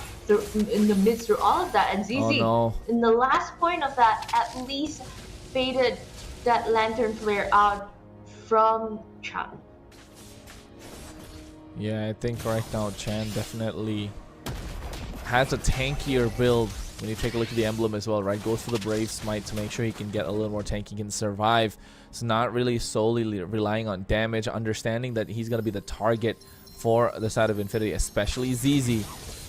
in the midst through all of that, and ZZ in the last point of that at least faded that lantern flare out from Chan. Yeah, I think right now Chan definitely has a tankier build. When you take a look at the emblem as well, right? Goes for the Brave Smite to make sure he can get a little more tanky, can survive. It's not really solely relying on damage, understanding that he's going to be the target for the side of Infinity, especially ZZ.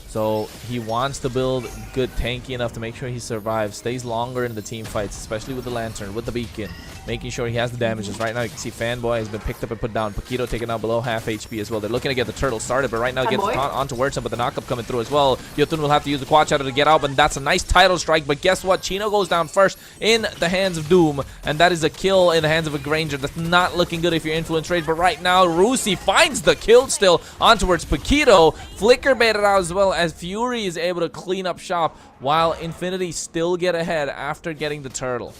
So he wants to build good tanky enough to make sure he survives, stays longer in the team fights, especially with the Lantern, with the Beacon, making sure he has the damages. Right now you can see Fanboy has been picked up and put down. Paquito taken out below half HP as well. They're looking to get the turtle started, but right now gets on towards him, but the knockup coming through as well. Yotun will have to use the quad shadow to get out, but that's a nice title strike. But guess what? Chino goes down first in the hands of Doom, and that is a kill in the hands of a Granger. That's not looking good if you're Influence Rage, but right now Rusi finds the kill still on towards Paquito. Flicker baited out as well as Fury is able to clean up shop, while Infinity still get ahead after getting the turtle.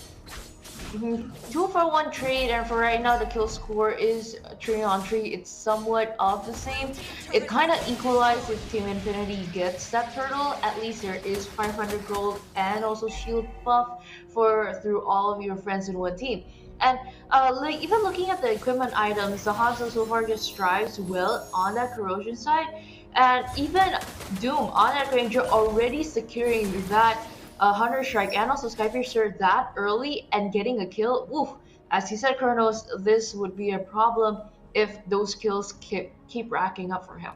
2-for-1 trade, and for right now the kill score is 3-on-3. It's somewhat of the same. It kind of equalizes if Team Infinity gets that turtle. At least there is 500 gold and also shield buff through all of your friends in one team. And like, even looking at the equipment items, the Hanzo so far just strives well on that corrosion side. And even Doom on that Ranger already securing that Hunter Strike and also Skypiercer that early and getting a kill. Oof, as you said, Kronos, this would be a problem if those kills keep racking up for him.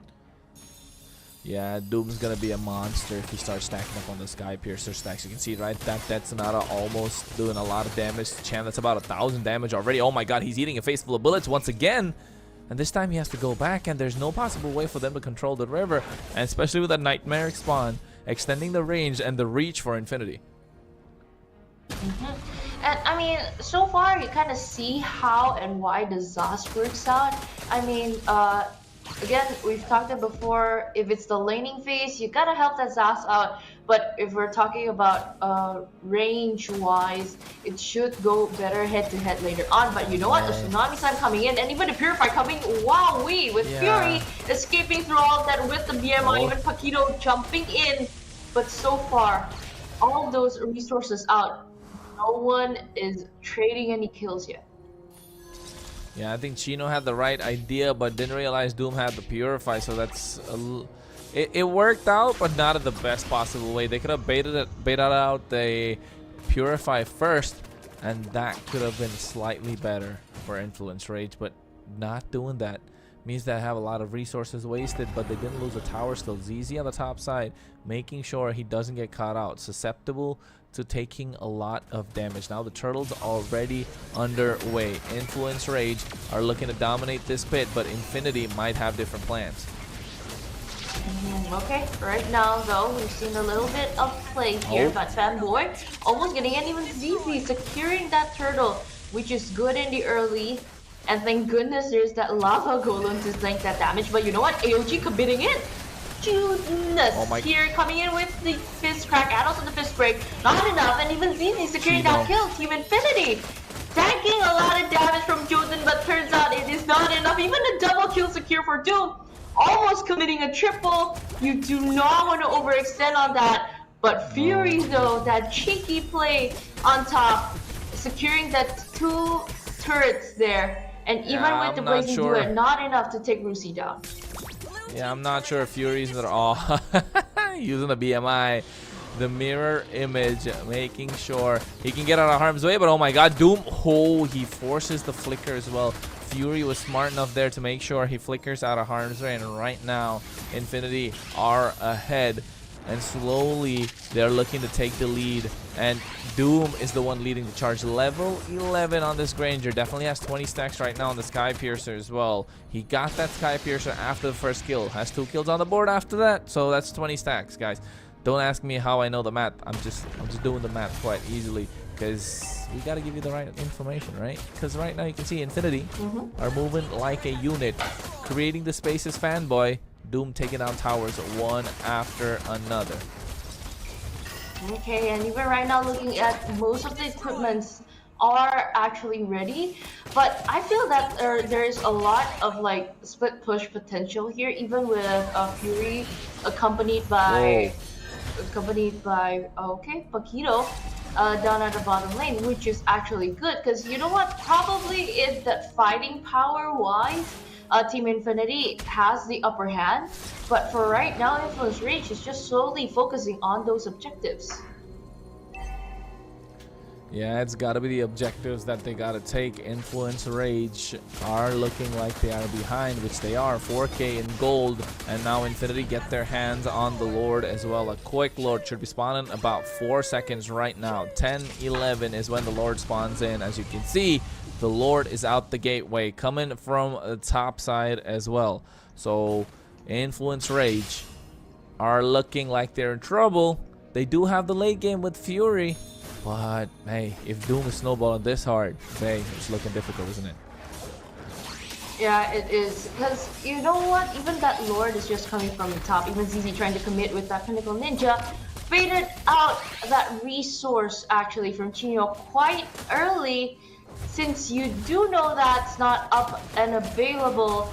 Yeah, Doom's gonna be a monster if he starts stacking up on the Skypiercer stacks. You can see, right, that Sonata almost doing a lot of damage. Chan, that's about 1,000 damage already. Oh my god, he's eating a face full of bullets once again. And this time he has to go back, and there's no possible way for them to control the river, and especially with a Nightmare spawn, extending the range and the reach for Infinity. And I mean, so far you kind of see how and why the Zas works out. I mean, again, we've talked about before, if it's the laning phase, you gotta help that Zas out. But if we're talking about range-wise, it should go better head-to-head later on. But you know what? The Tsunami Slam coming in, and even the Purify coming, wow-wee, with Fury escaping through all of that with the BMI, even Paquito jumping in. But so far, all those resources out, no one is trading any kills yet. Yeah, I think Chino had the right idea, but didn't realize Doom had the Purify, so that's it worked out, but not in the best possible way. They could have baited out the Purify first, and that could have been slightly better for Influence Rage, but not doing that means they have a lot of resources wasted, but they didn't lose a tower still. ZZ on the top side, making sure he doesn't get caught out. Susceptible to taking a lot of damage. Now the Turtles already underway. Influence Rage are looking to dominate this pit, but Infinity might have different plans. Okay, right now though, we've seen a little bit of play here, but Fanboy almost getting in, even ZZ securing that turtle, which is good in the early. And thank goodness there's that lava golem to tank that damage. But you know what? AOG committing in. Goodness. Here coming in with the fist crack add-ons and the fist break. Not enough. And even ZZ securing that kill. Team Infinity tanking a lot of damage from Jotun, but turns out it is not enough. Even a double kill secure for Doom. Almost committing a triple. You do not want to overextend on that. But Fury though, that cheeky play on top, securing that 2 turrets there. And even with the Blazing Duet, not enough to take Rusi down. Yeah, I'm not sure if Fury's at all using the BMI, the mirror image, making sure he can get out of harm's way. But oh my god, Doom, he forces the flicker as well. Fury was smart enough there to make sure he flickers out of harm's way. And right now, Infinity are ahead. And slowly, they're looking to take the lead. And Doom is the one leading the charge. Level 11 on this Granger. Definitely has 20 stacks right now on the Sky Piercer as well. He got that Sky Piercer after the first kill. Has 2 kills on the board after that. So that's 20 stacks, guys. Don't ask me how I know the math. I'm just doing the math quite easily. Because we got to give you the right information, right? Because right now you can see Infinity are moving like a unit. Creating the spaces, Fanboy. Doom taking down towers one after another. Okay, and even right now looking at most of the equipments are actually ready, but I feel that there's a lot of like split push potential here, even with Fury accompanied by Paquito down at the bottom lane, which is actually good because you know what, probably is that fighting power wise Team Infinity has the upper hand, but for right now, Influence Rage is just slowly focusing on those objectives. Yeah, it's got to be the objectives that they got to take. Influence Rage are looking like they are behind, which they are. 4K in gold, and now Infinity get their hands on the Lord as well. A quick Lord should be spawning about 4 seconds right now. 10-11 is when the Lord spawns in. As you can see, the Lord is out the gateway, coming from the top side as well. So Influence Rage are looking like they're in trouble. They do have the late game with Fury, but hey, if Doom is snowballing this hard, hey, it's looking difficult, isn't it? Yeah, it is. Because you know what? Even that Lord is just coming from the top. Even ZZ trying to commit with that Pinnacle Ninja. Faded out that resource actually from Chino quite early. Since you do know that's not up and available,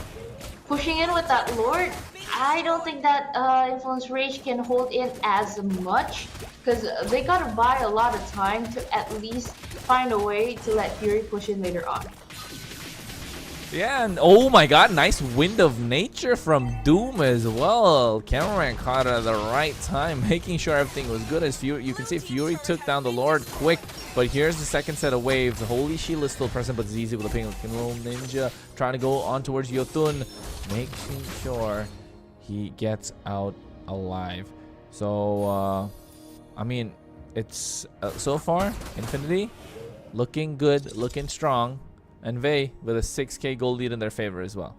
pushing in with that Lord, I don't think that Influence Rage can hold in as much because they gotta buy a lot of time to at least find a way to let Fury push in later on. Yeah, and oh my god, nice Wind of Nature from Doom as well. Cameraman caught it at the right time, making sure everything was good. As Fury, you can see Fury took down the Lord quick, but here's the second set of waves. The Holy Shield is still present, but ZZ with a Pinnacle Ninja trying to go on towards Jotun, making sure he gets out alive. So, I mean, it's so far, Infinity looking good, looking strong. And Vey with a 6K gold lead in their favor as well.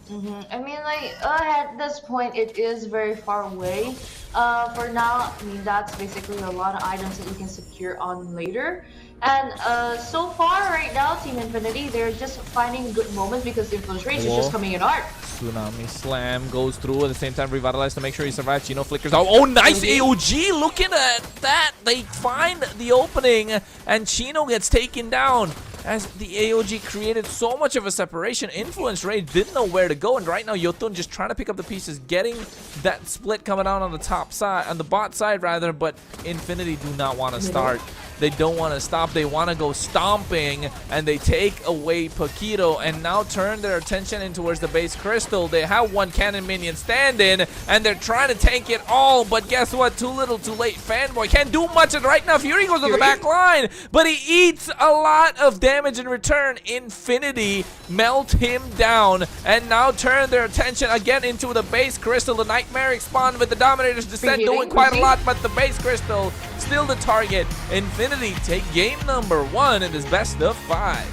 I mean, like, at this point, it is very far away. For now, I mean, that's basically a lot of items that you can secure on later. And so far, right now, Team Infinity, they're just finding good moments because Influence Rage is just coming in hard. Tsunami Slam goes through at the same time, Revitalize to make sure he survives. Chino flickers out. Oh, nice AOG! Looking at that! They find the opening, and Chino gets taken down. As the AOG created so much of a separation, Influence Rage didn't know where to go, and right now Jotun just trying to pick up the pieces, getting that split coming out on the top side, on the bot side rather, but Infinity do not want to start They don't want to stop. They want to go stomping, and they take away Paquito and now turn their attention in towards the base crystal. They have one cannon minion standing, and they're trying to tank it all, but guess what? Too little, too late. Fanboy can't do much right now. Fury goes to the back line, but he eats a lot of damage in return. Infinity melt him down, and now turn their attention again into the base crystal. The Nightmare spawn with the Dominator's Descent doing quite a lot, but the base crystal still the target. Infinity take game number 1 in this best of 5.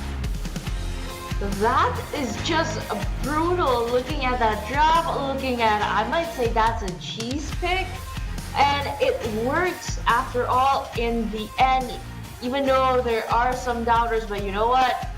That is just brutal. Looking at that drop, looking at, I might say that's a cheese pick, and it works after all in the end, even though there are some doubters. But you know what?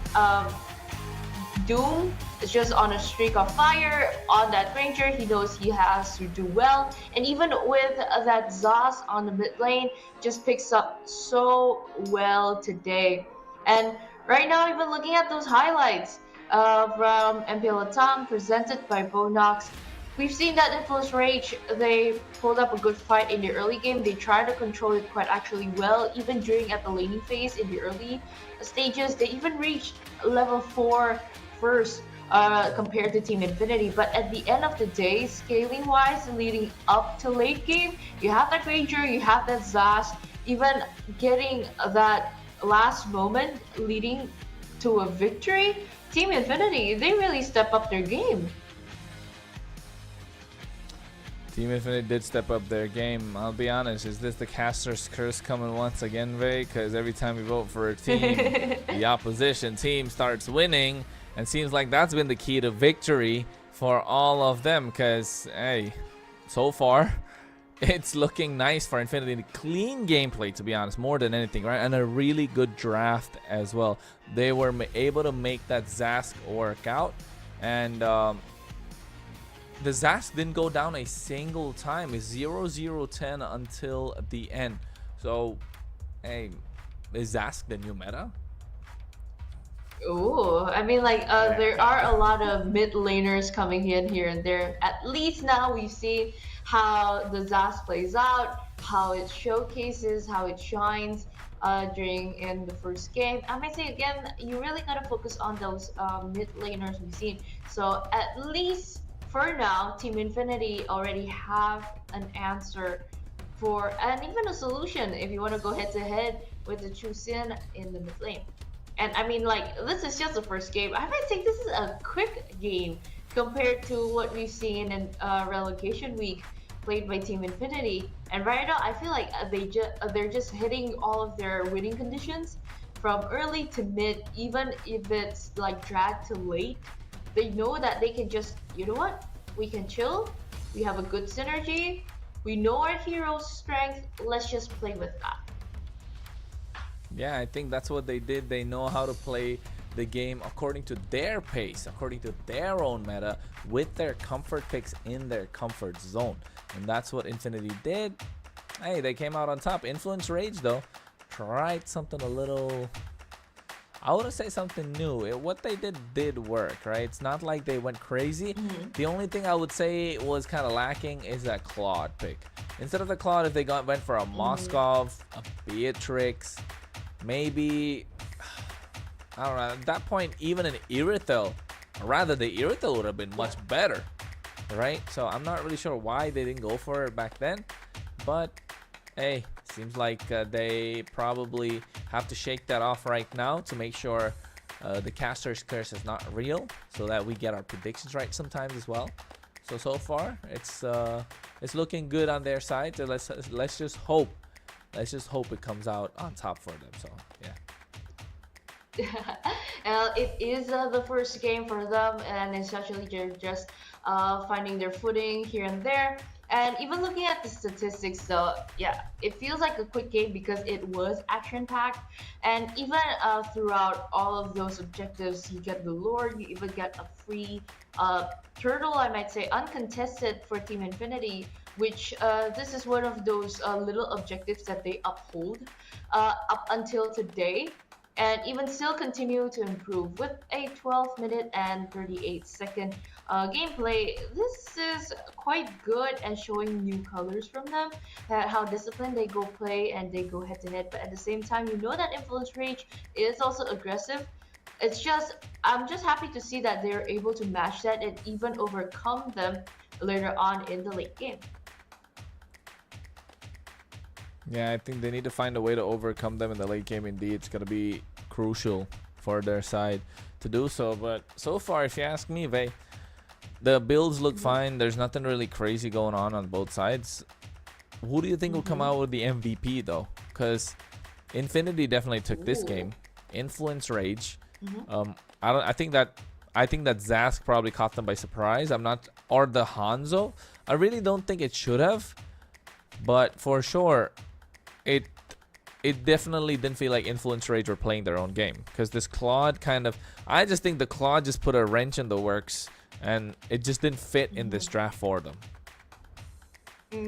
Doom is just on a streak of fire on that Ranger. He knows he has to do well, and even with that Zos on the mid lane, just picks up so well today. And right now, even looking at those highlights from MPL LATAM presented by Bonox, we've seen that Influence Rage, they pulled up a good fight in the early game. They tried to control it quite actually well, even during at the laning phase in the early stages. They even reached level 4 first compared to Team Infinity. But at the end of the day, scaling wise, leading up to late game, you have that Ranger, you have that Zas, even getting that last moment leading to a victory. Team Infinity, they really step up their game. Team Infinity did step up their game. I'll be honest, is this the caster's curse coming once again, Vey? Because every time we vote for a team, the opposition team starts winning, and seems like that's been the key to victory for all of them. Because, hey, so far, it's looking nice for Infinity. Clean gameplay, to be honest, more than anything, right? And a really good draft as well. They were able to make that Zask work out, and the Zask didn't go down a single time. It's 0-0-10 until the end. So, hey, is Zask the new meta? Ooh, I mean, like, there are a lot of mid laners coming in here and there. At least now we've seen how the Zas plays out, how it showcases, how it shines in the first game. I might say again, you really gotta focus on those mid laners we've seen. So at least for now, Team Infinity already have an answer for, and even a solution if you want to go head to head with the Chusin in the mid lane. And I mean, like, this is just the first game. I might say this is a quick game compared to what we've seen in Relegation Week played by Team Infinity. And right now, I feel like they're just hitting all of their winning conditions from early to mid. Even if it's like dragged to late, they know that they can just, you know what? We can chill. We have a good synergy. We know our hero's strength. Let's just play with that. Yeah, I think that's what they did. They know how to play the game according to their pace, according to their own meta, with their comfort picks in their comfort zone. And that's what Infinity did. Hey, they came out on top. Influence Rage, though, tried something a little, I wouldn't say something new. What they did work, right? It's not like they went crazy. The only thing I would say was kind of lacking is that Claude pick. Instead of the Claude, if they went for a Moskov, a Beatrix, maybe, I don't know, at that point, even an Irithel, rather the Irithel would have been much better, right? So I'm not really sure why they didn't go for it back then, but hey, seems like they probably have to shake that off right now to make sure the caster's curse is not real, so that we get our predictions right sometimes as well. So far, it's looking good on their side. So let's just hope. Let's just hope it comes out on top for them. So yeah. It is the first game for them, and essentially they're just finding their footing here and there. And even looking at the statistics, though, yeah, it feels like a quick game because it was action-packed. And even throughout all of those objectives, you get the lore, you even get a free turtle, I might say, uncontested for Team Infinity, which this is one of those little objectives that they uphold up until today. and even still continue to improve. With a 12 minute and 38-second gameplay, this is quite good and showing new colors from them, that how disciplined they go play and they go head to head, but at the same time you know that Influence Rage is also aggressive. It's just, I'm just happy to see that they're able to match that and even overcome them later on in the late game. Yeah, I think they need to find a way to overcome them in the late game. Indeed, it's going to be crucial for their side to do so. But so far, if you ask me, the builds look fine. There's nothing really crazy going on both sides. Who do you think will come out with the MVP though? Because Infinity definitely took this game. Influence Rage. I think that Zask probably caught them by surprise. Or the Hanzo. I really don't think it should have, but for sure, it definitely didn't feel like Influence Rage were playing their own game, because this Claude I just think the Claude just put a wrench in the works, and it just didn't fit in this draft for them.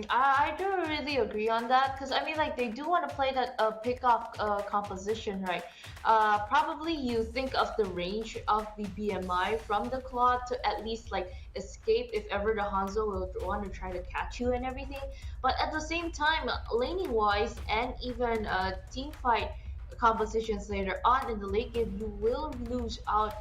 I don't really agree on that, because I mean, like, they do want to play that pick-off composition, right? Probably you think of the range of the BMI from the Claude to at least like escape if ever the Hanzo will want to try to catch you and everything. But at the same time, laning wise and even team fight compositions later on in the late game, you will lose out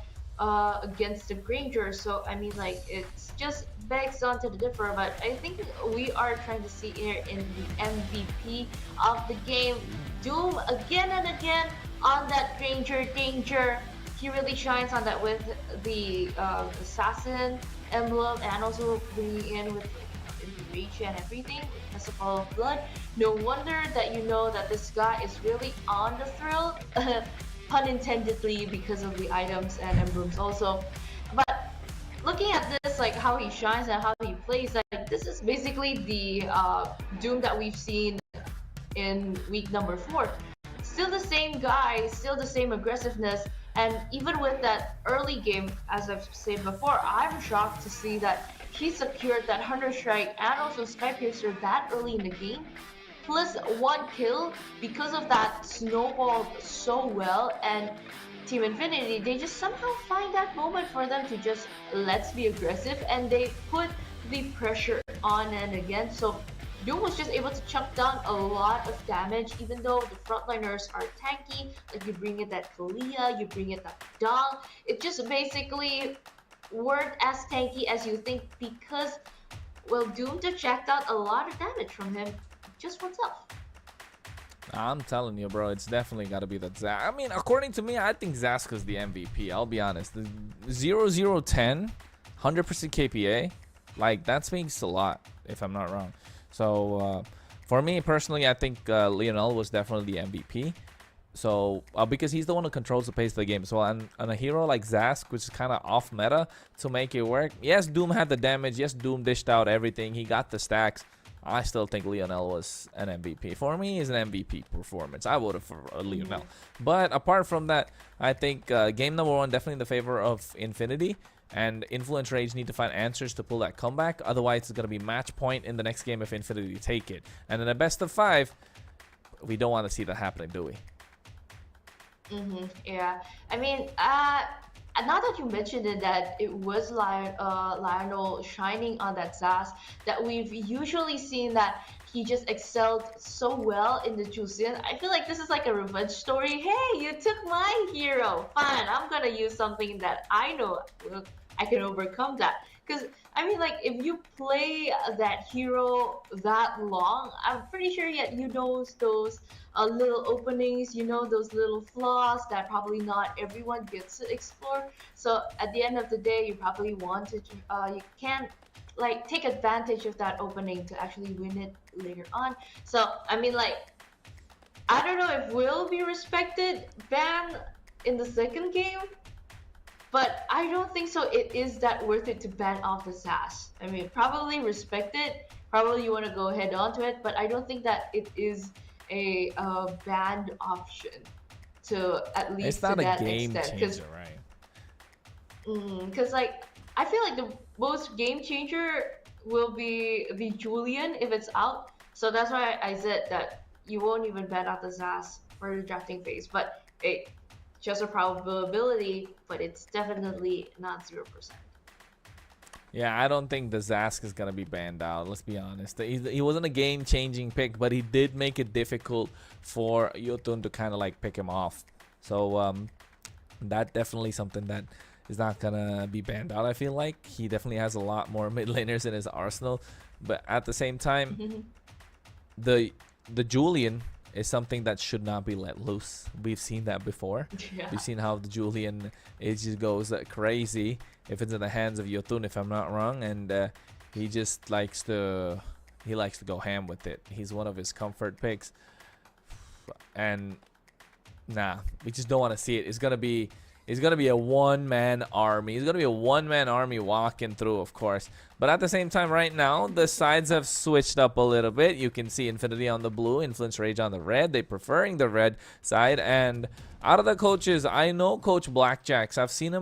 against the Granger. So I mean, like, it's just begs on to the differ, but I think we are trying to see here in the MVP of the game, Doom, again and again on that Granger danger. He really shines on that with the assassin emblem, and also bringing in with reach and everything, Festival of Blood. No wonder that you know that this guy is really on the thrill, pun intendedly, because of the items and emblems also. But looking at this, like how he shines and how he plays, like this is basically the Doom that we've seen in week number 4. Still the same guy, still the same aggressiveness, and even with that early game, as I've said before, I'm shocked to see that he secured that Hunter Strike and also Sky Piercer that early in the game, plus 1 kill, because of that snowballed so well. And Team Infinity, they just somehow find that moment for them to just let's be aggressive, and they put the pressure on and again. So Doom was just able to chunk down a lot of damage, even though the frontliners are tanky. Like, you bring it that Kalia, you bring it that Dong. It just basically weren't as tanky as you think, because, well, Doom just jacked out a lot of damage from him just oneself. I'm telling you, bro, it's definitely got to be that Zask. I mean, according to me, I think Zask is the MVP. I'll be honest. The 0-0-10, 100% KPA, like, that speaks a lot, if I'm not wrong. So, for me personally, I think Lionel was definitely the MVP. So, because he's the one who controls the pace of the game. So, on a hero like Zask, which is kind of off meta, to make it work. Yes, Doom had the damage. Yes, Doom dished out everything. He got the stacks. I still think Lionel was an MVP. For me, it's an MVP performance. I voted for Lionel. But apart from that, I think game number 1 definitely in the favor of Infinity. And Influence Rage need to find answers to pull that comeback. Otherwise, it's going to be match point in the next game if Infinity take it. And in a best of 5, we don't want to see that happening, do we? Yeah. I mean, now that you mentioned it, that it was Lionel shining on that Zask, that we've usually seen that he just excelled so well in the Jusian. I feel like this is like a revenge story. Hey, you took my hero. Fine, I'm gonna use something that I know I can overcome that. Because, I mean, like, if you play that hero that long, I'm pretty sure you know those little openings, you know those little flaws that probably not everyone gets to explore. So at the end of the day, you probably want to, you can like take advantage of that opening to actually win it later on. So I mean, like, I don't know if we'll be respected ban in the second game, but I don't think so. It is that worth it to ban off the Zask. I mean, probably respect it. Probably you want to go head on to it, but I don't think that it is a banned option to at least it's not to a that game extent. changer, right? Because like I feel like the most game changer will be the Julian if it's out. So that's why I said that you won't even ban out the Zask for the drafting phase. But hey, just a probability, but it's definitely not 0%. Yeah, I don't think the Zask is going to be banned out, let's be honest. He wasn't a game-changing pick, but he did make it difficult for Yotun to kind of like pick him off. So that definitely something that is not going to be banned out, I feel like. He definitely has a lot more mid laners in his arsenal. But at the same time, the Julian is something that should not be let loose. We've seen that before. Yeah. We've seen how the Julian, it just goes crazy if it's in the hands of Yotun, if I'm not wrong, and he just likes to go ham with it. He's one of his comfort picks, and nah, we just don't want to see it. It's gonna be a one-man army. It's gonna be a one-man army walking through, of course. But at the same time, right now, the sides have switched up a little bit. You can see Infinity on the blue, Influence Rage on the red. They're preferring the red side. And out of the coaches, I know Coach Blackjacks. I've seen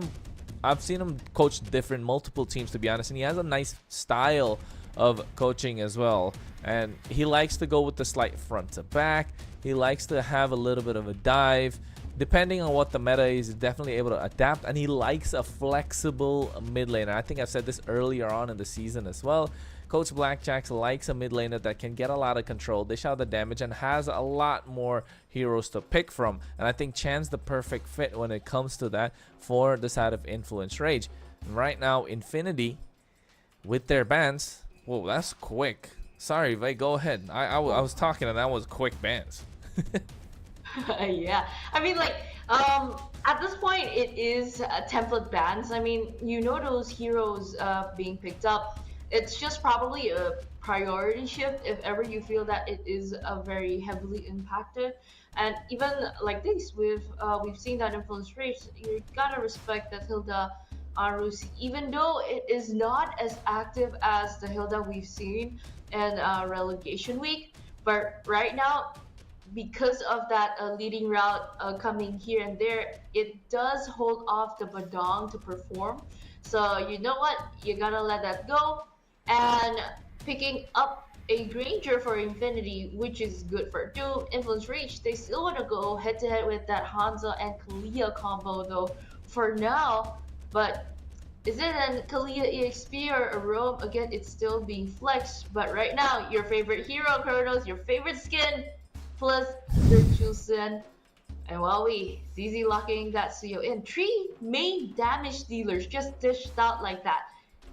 him coach multiple teams, to be honest, and he has a nice style of coaching as well. And he likes to go with the slight front to back. He likes to have a little bit of a dive. Depending on what the meta is, he's definitely able to adapt, and he likes a flexible mid laner. I think I've said this earlier on in the season as well. Coach Blackjacks likes a mid laner that can get a lot of control, dish out the damage, and has a lot more heroes to pick from. And I think Chan's the perfect fit when it comes to that for the side of Influence Rage. And right now, Infinity, with their bans, whoa, that's quick. Sorry, Vay, go ahead. I was talking, and that was quick bans. Yeah, I mean, like, at this point, it is template bans. I mean, you know, those heroes being picked up. It's just probably a priority shift if ever you feel that it is very heavily impacted. And even like this, we've seen that Influence Rage. You gotta respect that Hilda Arusi, even though it is not as active as the Hilda we've seen in Relegation Week. But right now, because of that leading route coming here and there, it does hold off the Badong to perform. So you know what? You gotta let that go. And picking up a Granger for Infinity, which is good for Doom, Influence Reach, they still want to go head-to-head with that Hanzo and Kalia combo though for now. But is it an Kalia EXP or a Roam? Again, it's still being flexed. But right now, your favorite hero, Kronos, your favorite skin, plus the Jusen, and Wowie, ZZ locking that Suyo in. 3 main damage dealers just dished out like that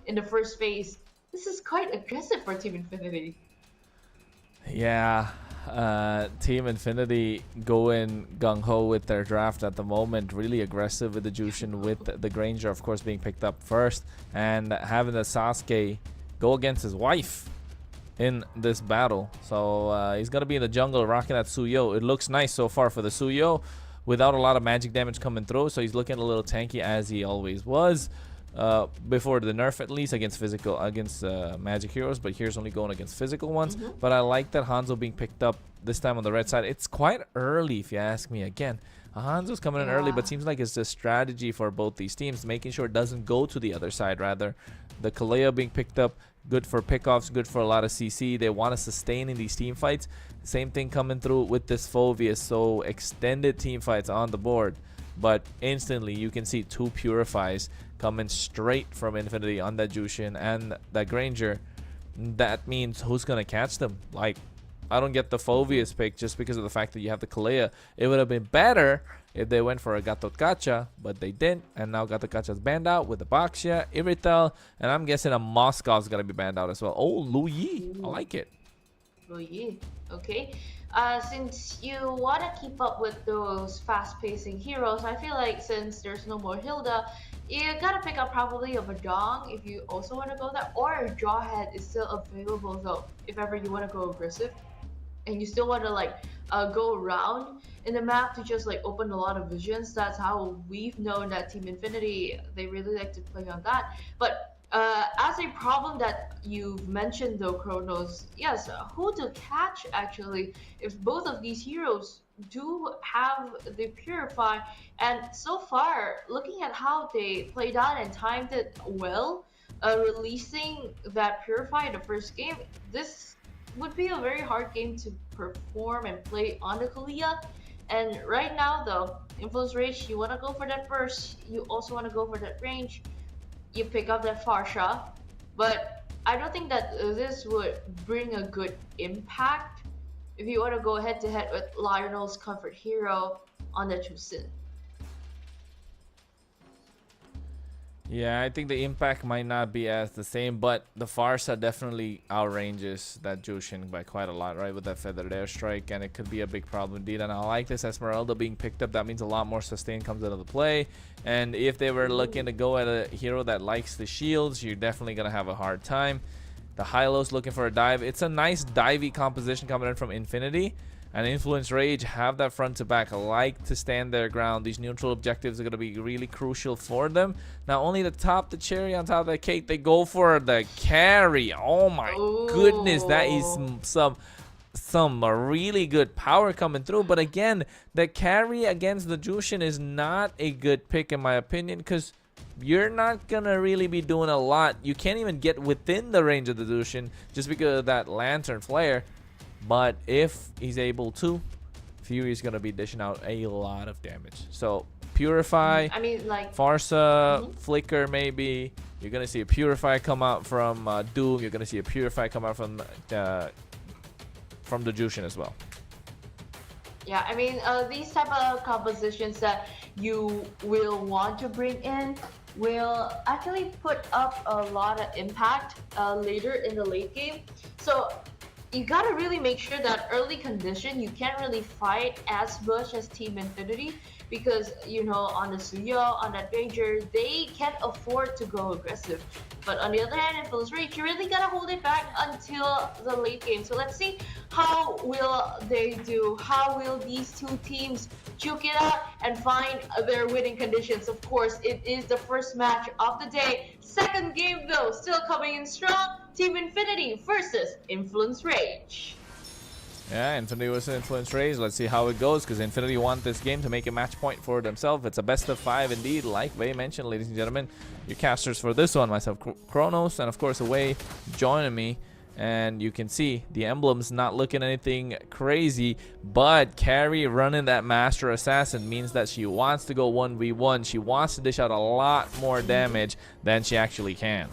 in the first phase. This is quite aggressive for Team Infinity. Yeah, Team Infinity going gung-ho with their draft at the moment. Really aggressive with the Jushin, with the Granger, of course, being picked up first. And having the Sasuke go against his wife in this battle. So he's going to be in the jungle rocking that Suyo. It looks nice so far for the Suyo without a lot of magic damage coming through. So he's looking a little tanky, as he always was. Before the nerf, at least against magic heroes, but here's only going against physical ones. But I like that Hanzo being picked up this time on the red side. It's quite early, if you ask me. Again, Hanzo's coming in early, but seems like it's a strategy for both these teams, making sure it doesn't go to the other side. Rather, the Kaleo being picked up, good for pickoffs, good for a lot of CC. They want to sustain in these team fights. Same thing coming through with this Phoveus. So extended team fights on the board, but instantly you can see 2 Purifies coming straight from Infinity on that Jushin and that Granger. That means who's gonna catch them? Like, I don't get the Phoveus pick just because of the fact that you have the Kalea. It would have been better if they went for a Gatotkacha, but they didn't. And now Gatotkacha's banned out with the Baxia, Iritel, and I'm guessing a Moscow's gonna be banned out as well. Oh, Lu Yi, I like it. Lu Yi, okay. Since you want to keep up with those fast-pacing heroes, I feel like since there's no more Hilda, you gotta pick up probably a Badong if you also want to go there, or a Jawhead is still available though, if ever you want to go aggressive and you still want to like go around in the map to just like open a lot of visions. That's how we've known that Team Infinity, they really like to play on that. But as a problem that you've mentioned though, Kronos, yes, who to catch actually if both of these heroes do have the Purify. And so far, looking at how they played out and timed it well, releasing that Purify in the first game, this would be a very hard game to perform and play on the Kalia. And right now though, Influence Rage, you want to go for that burst, you also want to go for that range, you pick up that Farsha, but I don't think that this would bring a good impact if you want to go head to head with Lionel's Comfort Hero on the Chusin. Yeah, I think the impact might not be as the same, but the Farsa definitely outranges that Jushin by quite a lot, right? With that feathered airstrike, and it could be a big problem indeed. And I like this Esmeralda being picked up. That means a lot more sustain comes out of the play. And if they were looking to go at a hero that likes the shields, you're definitely gonna have a hard time. The Hylos looking for a dive. It's a nice divey composition coming in from Infinity. And Influence Rage have that front to back, like to stand their ground. These neutral objectives are going to be really crucial for them. Not only to top the cherry on top of the cake, they go for the carry. Oh my goodness, that is some really good power coming through. But again, the carry against the Jushin is not a good pick in my opinion, because you're not going to really be doing a lot. You can't even get within the range of the Jushin just because of that Lantern Flare. But if he's able to, Fury is going to be dishing out a lot of damage. So Purify, I mean, like Farsa, Flicker maybe. You're going to see a Purify come out from Doom. You're going to see a Purify come out from the Jushin as well. Yeah, I mean, these type of compositions that you will want to bring in will actually put up a lot of impact later in the late game. So you gotta really make sure that early condition you can't really fight as much as Team Infinity, because you know, on the Suyo, on that Ranger, they can't afford to go aggressive. But on the other hand, in Influence Rage, you really gotta hold it back until the late game. So let's see, how will they do? How will these two teams juke it out and find their winning conditions? Of course, it is the first match of the day. Second game though, still coming in strong. Team Infinity versus Influence Rage. Yeah, Infinity versus Influence Rage. Let's see how it goes, because Infinity want this game to make a match point for themselves. It's a best of 5 indeed, like Wei mentioned, ladies and gentlemen. Your casters for this one, myself, Kronos, and of course Wei joining me. And you can see the emblems not looking anything crazy, but Carrie running that Master Assassin means that she wants to go 1v1. She wants to dish out a lot more damage than she actually can.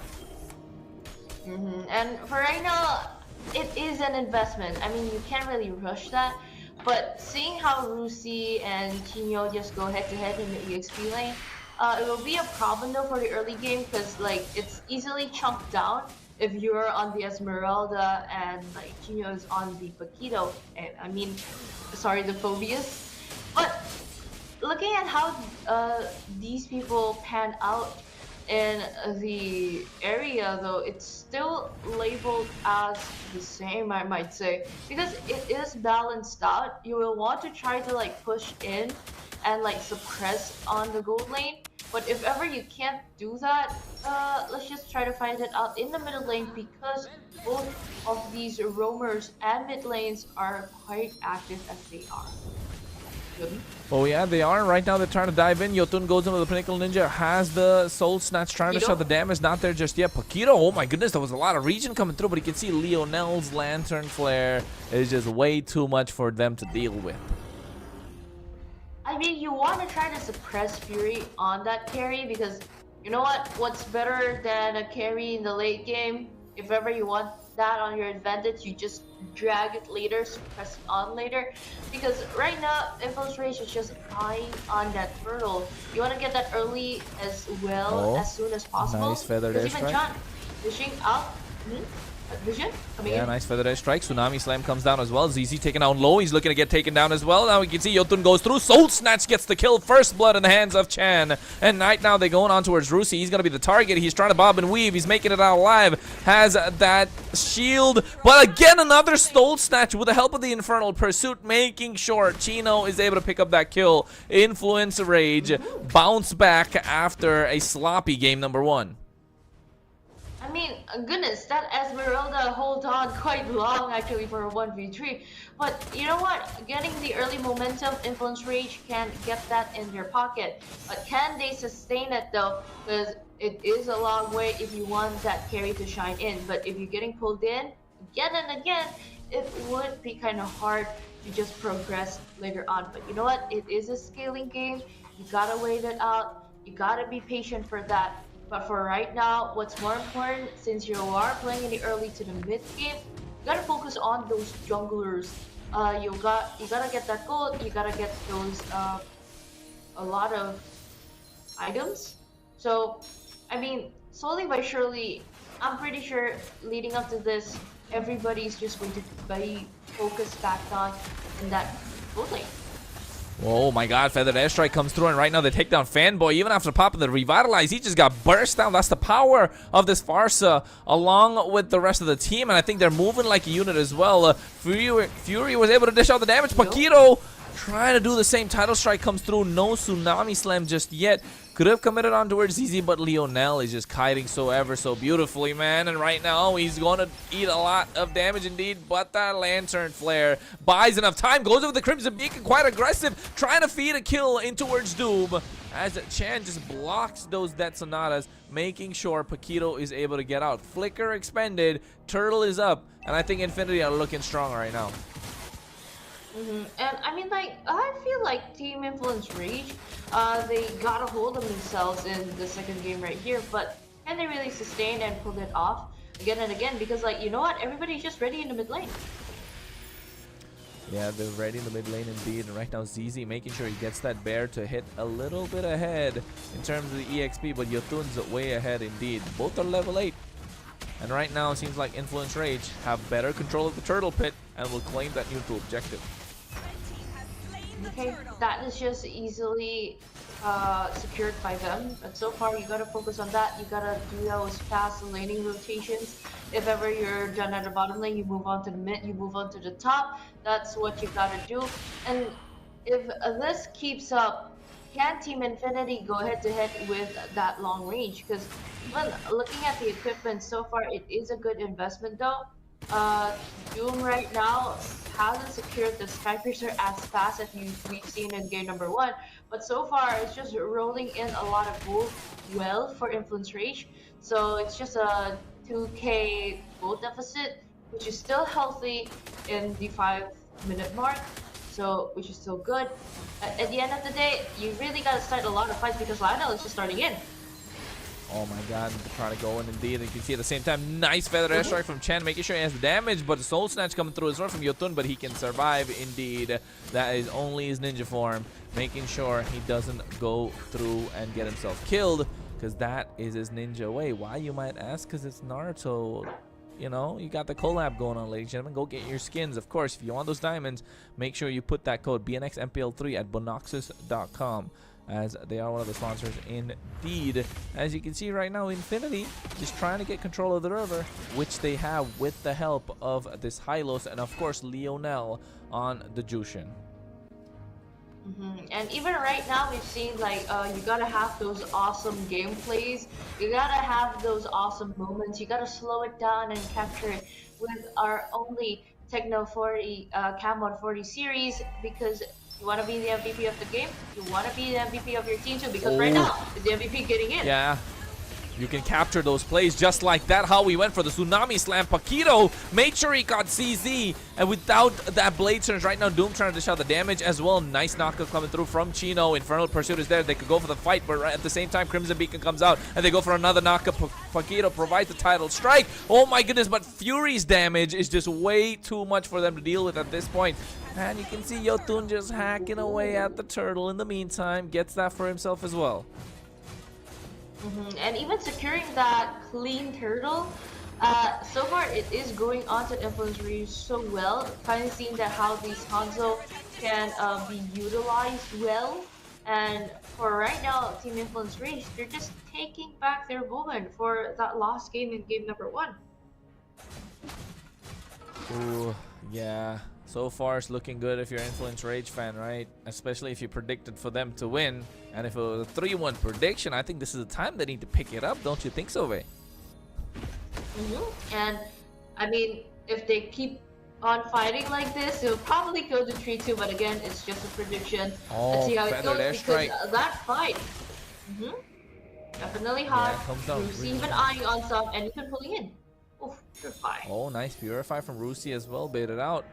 And for right now, it is an investment. I mean, you can't really rush that. But seeing how Rusi and Chino just go head to head in the EXP lane, it will be a problem though for the early game, because like it's easily chunked down if you're on the Esmeralda and like Chino is on the Paquito, and I mean, sorry, the Phobias. But looking at how these people pan out in the area though, it's still labeled as the same, I might say, because it is balanced out. You will want to try to like push in and like suppress on the gold lane, but if ever you can't do that, let's just try to find it out in the middle lane, because both of these roamers and mid lanes are quite active as they are. Oh yeah, they are. Right now they're trying to dive in. Yotun goes into the Pinnacle Ninja, has the Soul Snatch, trying to shut the damage. Not there just yet. Paquito, oh my goodness, there was a lot of region coming through, but you can see Leonel's Lantern Flare is just way too much for them to deal with. I mean, you want to try to suppress Fury on that carry, because you know what? What's better than a carry in the late game? If ever you want that on your advantage, you just drag it later, suppress it on later. Because right now, Influence Rage is just eyeing on that turtle. You want to get that early as well, as soon as possible. Nice feathered airstrike. Dishing out. Vision coming in. Nice feathered strike. Tsunami Slam comes down as well. ZZ taken down low. He's looking to get taken down as well. Now we can see Yotun goes through. Soul Snatch gets the kill. First blood in the hands of Chan. And right now they're going on towards Rusi. He's going to be the target. He's trying to bob and weave. He's making it out alive. Has that shield. But again, another Soul Snatch with the help of the Infernal Pursuit, making sure Chino is able to pick up that kill. Influence Rage bounce back after a sloppy game number 1. I mean, goodness, that Esmeralda holds on quite long actually for a 1v3. But you know what? Getting the early momentum, Influence Rage can get that in their pocket. But can they sustain it though? Because it is a long way if you want that carry to shine in. But if you're getting pulled in again and again, it would be kind of hard to just progress later on. But you know what? It is a scaling game. You gotta wait it out. You gotta be patient for that. But for right now, what's more important, since you are playing in the early to the mid game, you gotta focus on those junglers. You gotta get that gold. You gotta get those a lot of items. So, I mean, slowly but surely, I'm pretty sure leading up to this, everybody's just going to be focused back on in that gold lane. Oh my god, Feathered Airstrike comes through, and right now they take down Fanboy. Even after popping the Revitalize, he just got burst down. That's the power of this Farsa, along with the rest of the team, and I think they're moving like a unit as well. Fury was able to dish out the damage. Paquito trying to do the same. Tidal Strike comes through. No Tsunami Slam just yet. Could have committed on towards ZZ, but Lionel is just kiting so ever so beautifully, man. And right now, he's going to eat a lot of damage indeed. But that Lantern Flare buys enough time. Goes over the Crimson Beacon, quite aggressive. Trying to feed a kill in towards Doom. As Chan just blocks those Death Sonatas, making sure Paquito is able to get out. Flicker expended. Turtle is up. And I think Infinity are looking strong right now. And I mean, like, I feel like Team Influence Rage, they got a hold of themselves in the second game right here, but can they really sustain and pull it off again and again? Because, like, you know what? Everybody's just ready in the mid lane. Yeah, they're ready in the mid lane indeed. And right now, ZZ making sure he gets that bear to hit a little bit ahead in terms of the EXP, but Yotun's way ahead indeed. Both are level 8. And right now, it seems like Influence Rage have better control of the Turtle Pit and will claim that neutral objective. Okay, that is just easily secured by them. But so far, you gotta focus on that. You gotta do those fast laning rotations. If ever you're done at the bottom lane, you move on to the mid, you move on to the top. That's what you gotta do. And if this keeps up, can Team Infinity go head to head with that long range? Because when looking at the equipment so far, it is a good investment though. Doom right now hasn't secured the Skypiercer as fast as we've seen in game number 1, but so far it's just rolling in a lot of gold well for Influence Rage. So it's just a 2k gold deficit, which is still healthy in the 5-minute mark, so which is still good. At the end of the day, you really gotta start a lot of fights because Lionel is just starting in. Oh my god, trying to go in indeed. And you can see at the same time, nice Feather Airstrike from Chen, making sure he has the damage, but the Soul Snatch coming through as well from Yotun, but he can survive indeed. That is only his ninja form, making sure he doesn't go through and get himself killed, because that is his ninja way. Why, you might ask? Because it's Naruto. You know, you got the collab going on, ladies and gentlemen. Go get your skins. Of course, if you want those diamonds, make sure you put that code BNX MPL3 at bonoxus.com. as they are one of the sponsors indeed. As you can see right now, Infinity is trying to get control of the river, which they have with the help of this Hylos and of course Lionel on the Jushin. And even right now, we've seen like you gotta have those awesome gameplays. You gotta have those awesome moments. You gotta slow it down and capture it with our only Techno 40 Cam 40 series, because you want to be the MVP of the game. You want to be the MVP of your team too, because right now is the MVP getting in. Yeah. You can capture those plays just like that. How we went for the Tsunami Slam. Paquito made sure he got CZ. And without that Blade Surge right now, Doom trying to dish out the damage as well. Nice knockup coming through from Chino. Infernal Pursuit is there. They could go for the fight, but right at the same time, Crimson Beacon comes out and they go for another knockup. Paquito provides the title strike. Oh my goodness, but Fury's damage is just way too much for them to deal with at this point. And you can see Yotun just hacking away at the turtle in the meantime. Gets that for himself as well. And even securing that clean turtle, so far it is going on to Influence Rage so well. Kind of seeing that how these Hanzo can be utilized well. And for right now, Team Influence Rage, they're just taking back their moment for that lost game in game number 1. Ooh, yeah. So far, it's looking good if you're an Influence Rage fan, right? Especially if you predicted for them to win. And if it was a 3-1 prediction, I think this is the time they need to pick it up. Don't you think so, Vay? And, I mean, if they keep on fighting like this, it'll probably go to 3-2. But again, it's just a prediction. Let's see how it goes, because that fight, definitely hot. Yeah, Rusi even eyeing on some, and even pulling in. Oof, Purify. Oh, nice Purify from Rusi as well. Baited out.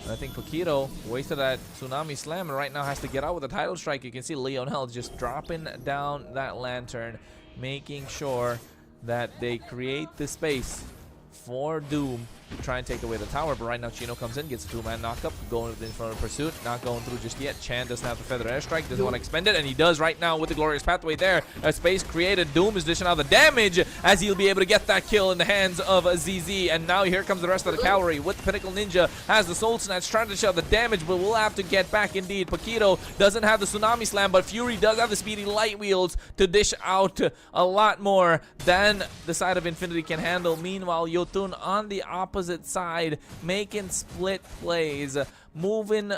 And I think Paquito wasted that Tsunami Slam and right now has to get out with a title strike. You can see Lionel just dropping down that lantern, making sure that they create the space for Doom to try and take away the tower. But right now Chino comes in, gets a 2-man knockup, going with the infernal pursuit, not going through just yet. Chan doesn't have the feather airstrike, doesn't want to expend it, and he does right now with the glorious pathway there. A space created. Doom is dishing out the damage as he'll be able to get that kill in the hands of ZZ. And now here comes the rest of the cavalry with Pinnacle Ninja, has the Soul Snatch, trying to show the damage, but we'll have to get back indeed. Paquito doesn't have the Tsunami Slam, but Fury does have the speedy light wheels to dish out a lot more than the side of Infinity can handle. Meanwhile, Yotun on the opposite side, making split plays, moving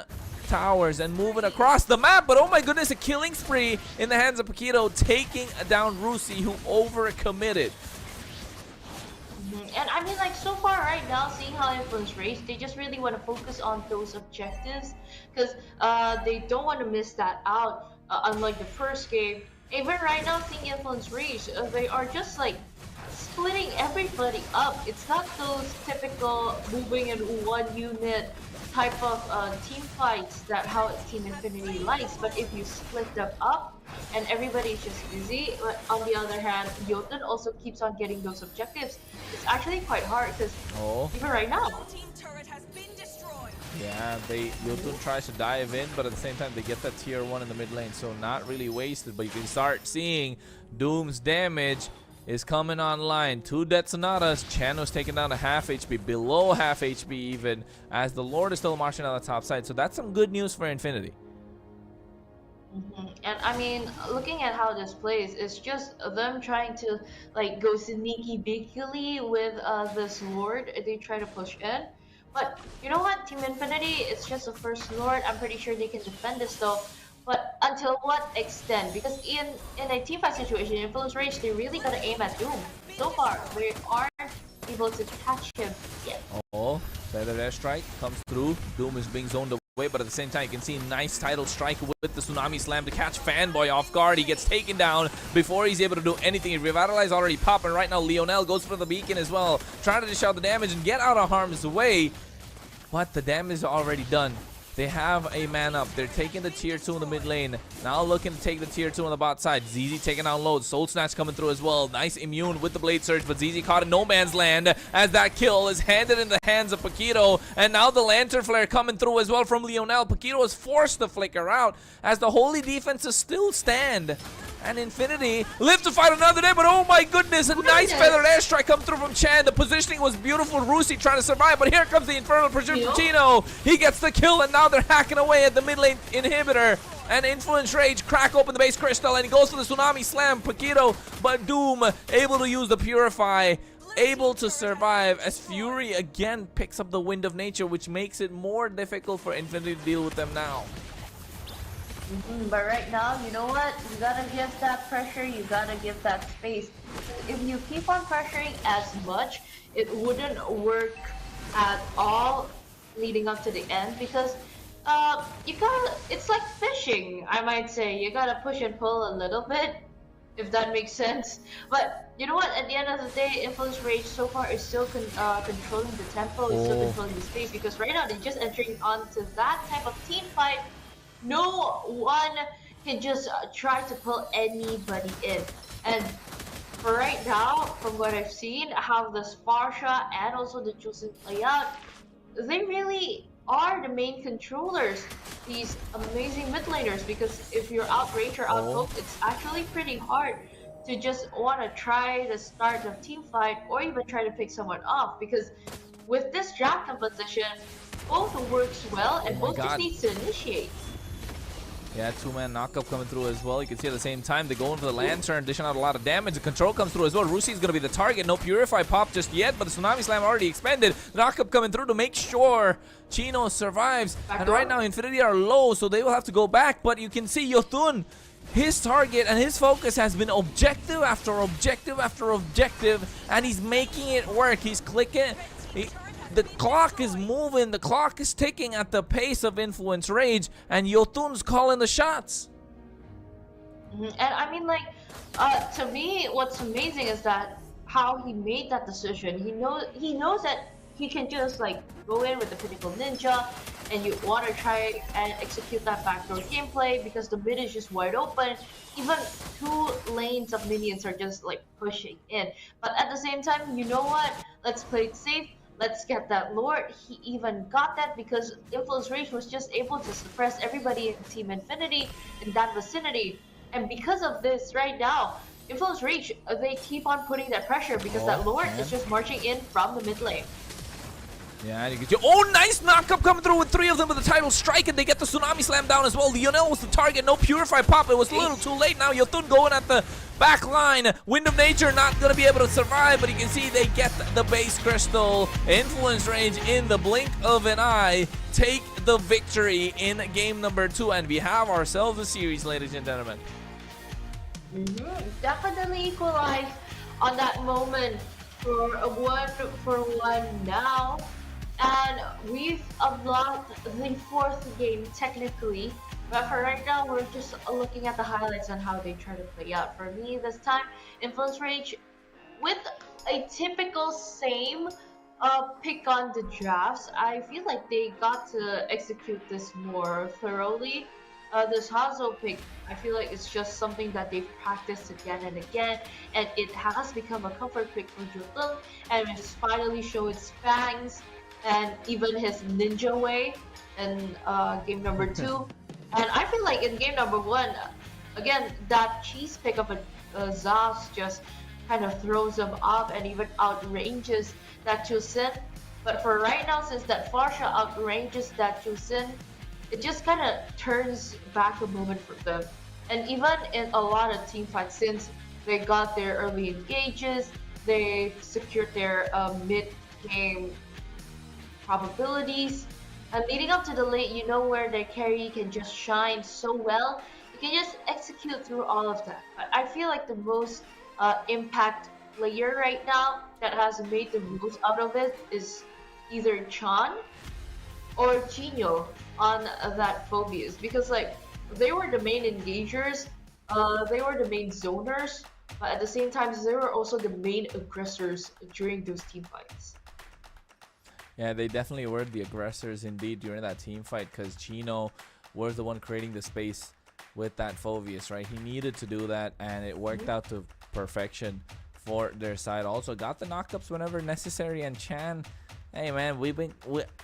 towers and moving across the map. But oh my goodness, a killing spree in the hands of Paquito, taking down Rusi, who overcommitted. And I mean, like, so far right now, seeing how Influence Rage, they just really want to focus on those objectives, because they don't want to miss that out. Unlike the first game, even right now, seeing Influence Rage, they are just like splitting everybody up. It's not those typical moving in one unit type of team fights that how Team Infinity likes, but if you split them up and everybody's just busy, but on the other hand, Jotun also keeps on getting those objectives, it's actually quite hard because even right now. Yeah, Jotun tries to dive in, but at the same time they get that tier 1 in the mid lane, so not really wasted, but you can start seeing Doom's damage is coming online. 2 Death Sonatas. Chano's taken down to half HP, below half HP even, as the Lord is still marching on the top side. So that's some good news for Infinity. And I mean, looking at how this plays, it's just them trying to like go sneaky beakily with this Lord. They try to push in. But you know what? Team Infinity, it's just a first Lord. I'm pretty sure they can defend this though. But until what extent? Because in a teamfight situation, Influence Rage, they really gotta aim at Doom. So far, they aren't able to catch him yet. Feather airstrike comes through. Doom is being zoned away, but at the same time, you can see nice title strike with the Tsunami Slam to catch Fanboy off guard. He gets taken down before he's able to do anything. Revitalize already popping right now. Lionel goes for the beacon as well, trying to dish out the damage and get out of harm's way. But the damage is already done. They have a man up. They're taking the tier 2 in the mid lane. Now looking to take the tier 2 on the bot side. ZZ taking out loads. Soul Snatch coming through as well. Nice immune with the Blade Surge, but ZZ caught in no man's land as that kill is handed in the hands of Paquito. And now the Lantern Flare coming through as well from Lionel. Paquito is forced to flicker out as the holy defenses still stand. And Infinity live to fight another day, but oh my goodness, a nice feathered airstrike come through from Chan. The positioning was beautiful. Rusi trying to survive, but here comes the Infernal Pursuit from Chino. He gets the kill, and now they're hacking away at the mid lane inhibitor. And Influence Rage crack open the base crystal, and he goes for the Tsunami Slam. Paquito, but Doom able to use the Purify, able to survive as Fury again picks up the Wind of Nature, which makes it more difficult for Infinity to deal with them now. But right now, you know what? You gotta give that pressure, you gotta give that space. If you keep on pressuring as much, it wouldn't work at all leading up to the end, because you gotta, it's like fishing, I might say. You gotta push and pull a little bit, if that makes sense. But you know what? At the end of the day, Influence Rage so far is still controlling the tempo, is still controlling the space, because right now they're just entering onto that type of team fight. No one can just try to pull anybody in. And for right now, from what I've seen, how the Sparsha and also the Juicing play out, they really are the main controllers, these amazing mid laners, because if you're outrange or outpoked, it's actually pretty hard to just want to try to start the team fight or even try to pick someone off, because with this draft composition, both works well and both just needs to initiate. Yeah, 2-man knockup coming through as well. You can see at the same time they're going for the Lantern, dishing out a lot of damage. The control comes through as well. Rusi is going to be the target. No Purify pop just yet, but the Tsunami Slam already expended. The knockup coming through to make sure Chino survives. And right now Infinity are low, so they will have to go back. But you can see Yotun, his target and his focus has been objective after objective after objective, and he's making it work. He's clicking. The clock is moving, the clock is ticking at the pace of Influence Rage, and Yotun's calling the shots. And I mean, like, to me, what's amazing is that how he made that decision. He knows that he can just like go in with the Pinnacle Ninja, and you want to try and execute that backdoor gameplay because the mid is just wide open. Even 2 lanes of minions are just like pushing in. But at the same time, you know what? Let's play it safe. Let's get that lord. He even got that because Influence Rage was just able to suppress everybody in Team Infinity in that vicinity. And because of this, right now, Influence Rage, they keep on putting that pressure because that lord is just marching in from the mid lane. Yeah, you get your oh, nice knockup coming through with 3 of them with the title strike, and they get the tsunami slam down as well. Lionel was the target, no purify pop. It was a little too late now. Yotun going at the back line. Wind of Nature not going to be able to survive, but you can see they get the base crystal. Influence Range in the blink of an eye take the victory in game number 2, and we have ourselves a series, ladies and gentlemen. Definitely equalized on that moment for a 1-for-1 now. And we've unlocked the 4th game technically, but for right now we're just looking at the highlights on how they try to play out. For me this time, Influence Rage with a typical same pick on the drafts, I feel like they got to execute this more thoroughly. This Hanzo pick, I feel like it's just something that they've practiced again and again, and it has become a comfort pick for Jotun, and it's finally shown its fangs and even his ninja way in game number 2. And I feel like in game number 1, again, that cheese pick of a Zaz just kind of throws him up and even outranges that Chusin. But for right now, since that Farsha outranges that Chusin, it just kind of turns back a moment for them. And even in a lot of team fights, since they got their early engages, they secured their mid-game probabilities, and leading up to the late, you know where their carry can just shine so well. You can just execute through all of that. But I feel like the most impact player right now that has made the most out of it is either Chan or Chino on that Phobius, because like they were the main engagers, they were the main zoners, but at the same time they were also the main aggressors during those team fights. Yeah, they definitely were the aggressors indeed during that team fight, because Chino was the one creating the space with that Phobius, right? He needed to do that, and it worked out to perfection for their side. Also got the knockups whenever necessary, and Chan, hey man,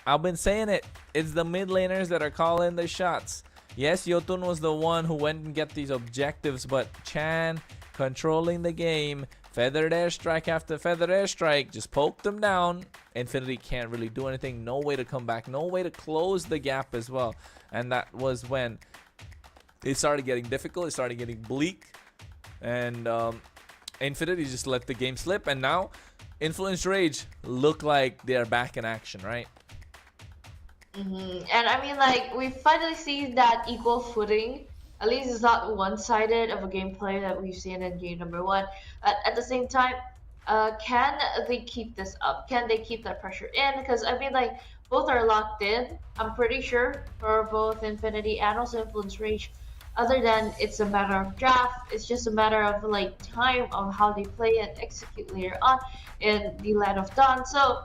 I've been saying it. It's the mid laners that are calling the shots. Yes, Yotun was the one who went and get these objectives, but Chan controlling the game, feathered airstrike after feathered airstrike, just poked them down. Infinity can't really do anything. No way to come back. No way to close the gap as well. And that was when it started getting difficult. It started getting bleak. And Infinity just let the game slip. And now Influence Rage look like they're back in action, right? And I mean, like, we finally see that equal footing. At least it's not one-sided of a gameplay that we've seen in game number 1. But at the same time, can they keep this up? Can they keep that pressure in? Because I mean, like, both are locked in, I'm pretty sure, for both Infinity and also Influence Rage. Other than it's a matter of draft, it's just a matter of like time of how they play and execute later on in the Land of Dawn. So,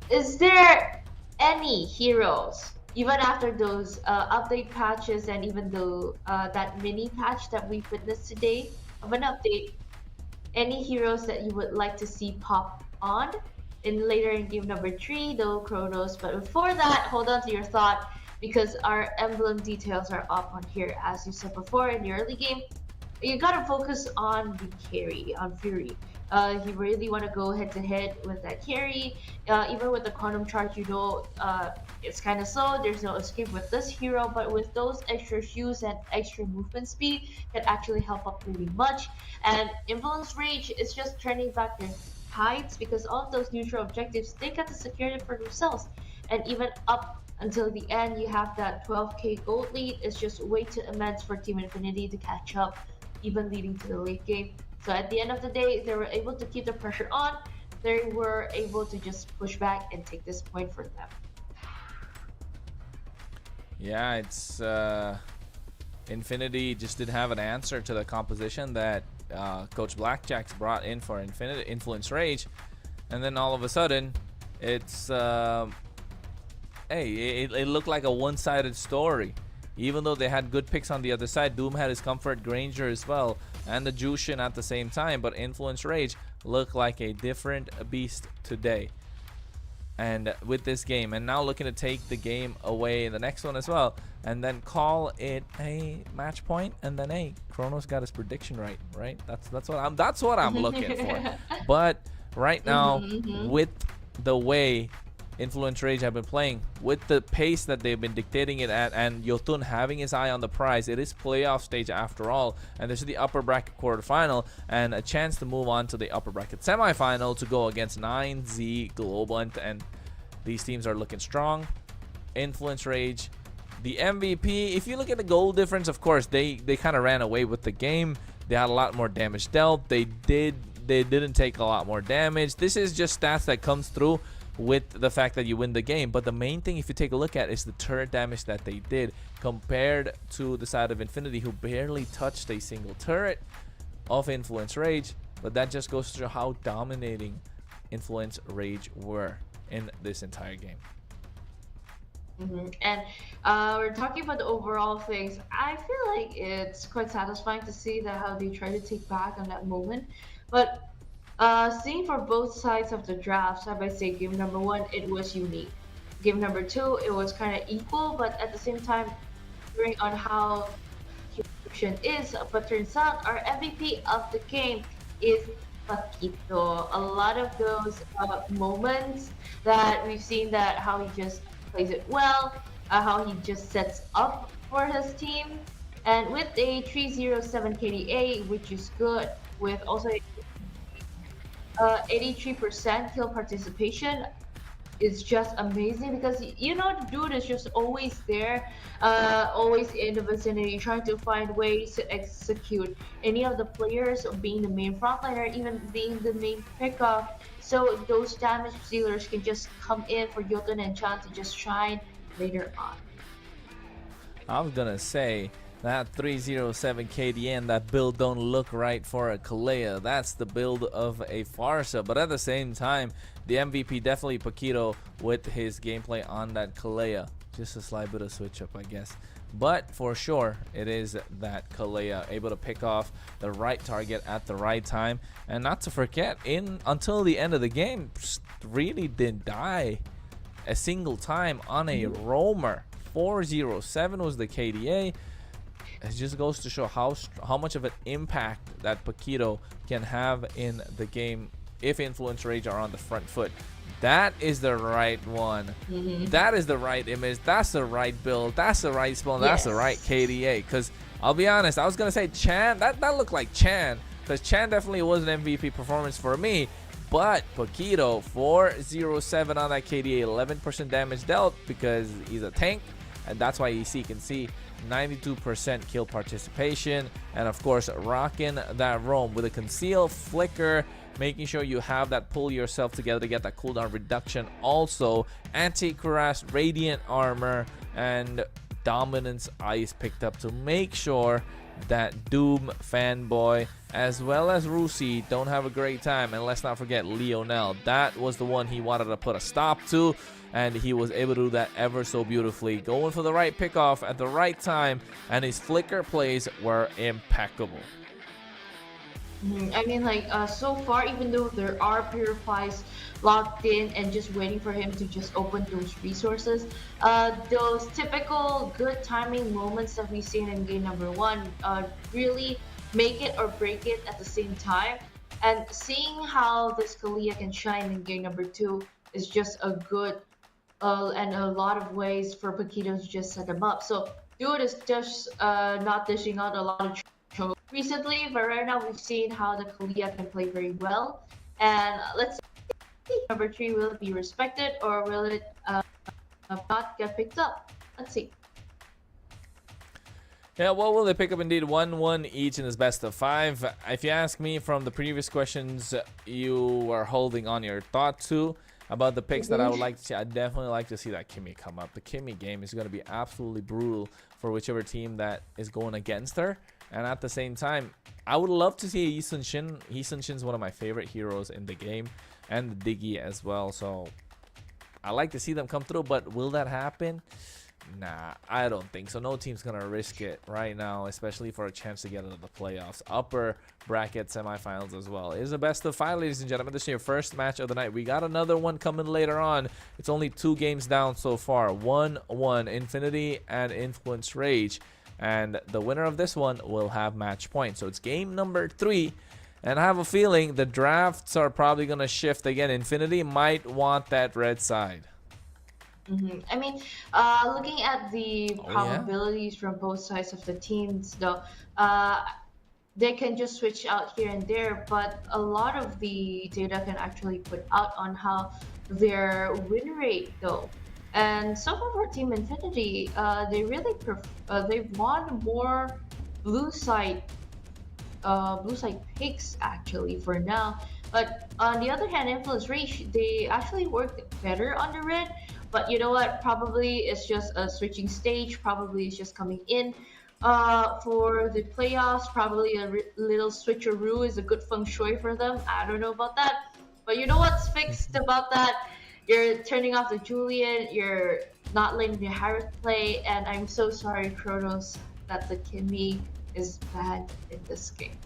is there any heroes, even after those update patches and even though that mini patch that we've witnessed today of an update, any heroes that you would like to see pop on later in game number 3, though Kronos? But before that, hold on to your thought, because our emblem details are up on here. As you said before in the early game, you gotta focus on the carry, on Fury. You really want to go head to head with that carry. Even with the quantum charge, you know, it's kind of slow. There's no escape with this hero, but with those extra shoes and extra movement speed, can actually help up really much. And Influence Rage is just turning back their tides, because all of those neutral objectives, they got to secure it for themselves. And even up until the end, you have that 12k gold lead. It's just way too immense for Team Infinity to catch up, even leading to the late game. So at the end of the day, they were able to keep the pressure on. They were able to just push back and take this point for them. Yeah, it's Infinity just didn't have an answer to the composition that Coach Blackjack's brought in for Influence Rage, and then all of a sudden it's hey, it looked like a one-sided story. Even though they had good picks on the other side, Doom had his Comfort Granger as well, and the Jushin at the same time, but Influence Rage looked like a different beast today. And with this game, and now looking to take the game away in the next one as well, and then call it a match point, and then hey, Kronos got his prediction right? That's what I'm looking for. But right now, with the way Influence Rage have been playing, with the pace that they've been dictating it at, and Yotun having his eye on the prize, it is playoff stage after all, and this is the upper bracket quarterfinal and a chance to move on to the upper bracket semifinal to go against 9Z Global, and these teams are looking strong. Influence Rage, the MVP, if you look at the goal difference, of course they kind of ran away with the game. They had a lot more damage dealt. They didn't take a lot more damage. This is just stats that comes through with the fact that you win the game. But the main thing, if you take a look at, is the turret damage that they did compared to the side of Infinity, who barely touched a single turret of Influence Rage. But that just goes to show how dominating Influence Rage were in this entire game. And we're talking about the overall things. I feel like it's quite satisfying to see that how they try to take back on that moment. But seeing for both sides of the draft, I might say game number 1, it was unique. Game number 2, it was kind of equal, but at the same time, considering on how situation is, but turns out our MVP of the game is Paquito. A lot of those moments that we've seen, that how he just plays it well, how he just sets up for his team, and with a 307 KDA, which is good, with also 83% kill participation, is just amazing, because you know the dude is just always there, always in the vicinity, trying to find ways to execute any of the players, being the main frontliner, even being the main pickoff, so those damage dealers can just come in for Jotun and Chan to just shine later on. I was gonna say that 307 KDN, that build don't look right for a Kalea. That's the build of a Farsa, but at the same time, the MVP definitely Paquito with his gameplay on that Kalea. Just a slight bit of switch up, I guess. But for sure, it is that Kalea able to pick off the right target at the right time. And not to forget, until the end of the game, really didn't die a single time on a roamer. 407 was the KDA. It just goes to show how much of an impact that Paquito can have in the game if Influence Rage are on the front foot. That is the right one. That is the right image. That's the right build. That's the right spawn. That's the right KDA. Because I'll be honest, I was going to say Chan. That looked like Chan. Because Chan definitely was an MVP performance for me. But Paquito, 407 on that KDA, 11% damage dealt because he's a tank. And that's why you can see 92% kill participation, and of course rocking that roam with a conceal, flicker, making sure you have that pull yourself together to get that cooldown reduction. Also anti-cuirass, radiant armor, and dominance ice picked up to make sure that Doom fanboy as well as Rusi don't have a great time. And let's not forget Lionel. That was the one he wanted to put a stop to, and he was able to do that ever so beautifully, going for the right pickoff at the right time, and his flicker plays were impeccable. I mean, like, so far, even though there are purifies locked in and just waiting for him to just open those resources, those typical good timing moments that we've seen in game number 1 really make it or break it at the same time. And seeing how this Kalea can shine in game number 2 is just a good and a lot of ways for Paquito to just set them up. So dude is just not dishing out a lot of recently, but right now we've seen how the Kalea can play very well. And let's see, number 3, will it be respected or will it not get picked up? Let's see. Yeah, well, will they pick up indeed 1-1 each in this best of 5? If you ask me, from the previous questions you were holding on your thought to about the picks that I would like to see, I'd definitely like to see that Kimmy come up. The Kimmy game is going to be absolutely brutal for whichever team that is going against her. And at the same time, I would love to see Yi Sun-shin. Yi Sun-shin's one of my favorite heroes in the game, and the Diggy as well. So I like to see them come through, but will that happen? Nah, I don't think so. No team's gonna risk it right now, especially for a chance to get into the playoffs. Upper bracket semifinals as well. It is a best of 5, ladies and gentlemen. This is your first match of the night. We got another one coming later on. It's only 2 games down so far. 1-1, Infinity and Influence Rage. And the winner of this one will have match point. So it's game number 3. And I have a feeling the drafts are probably gonna shift again. Infinity might want that red side. I mean, looking at the probabilities from both sides of the teams, though, they can just switch out here and there, but a lot of the data can actually put out on how their win rate go. And some of our Team Infinity, they really they've won more blue side picks actually for now. But on the other hand, Influence Rage, they actually worked better on the red. But you know what? Probably it's just a switching stage. Probably it's just coming in for the playoffs. Probably a little switcheroo is a good feng shui for them. I don't know about that. But you know what's fixed about that? You're turning off the Julian. You're not letting the Harith play. And I'm so sorry, Kronos, that the Kimmy is bad in this game.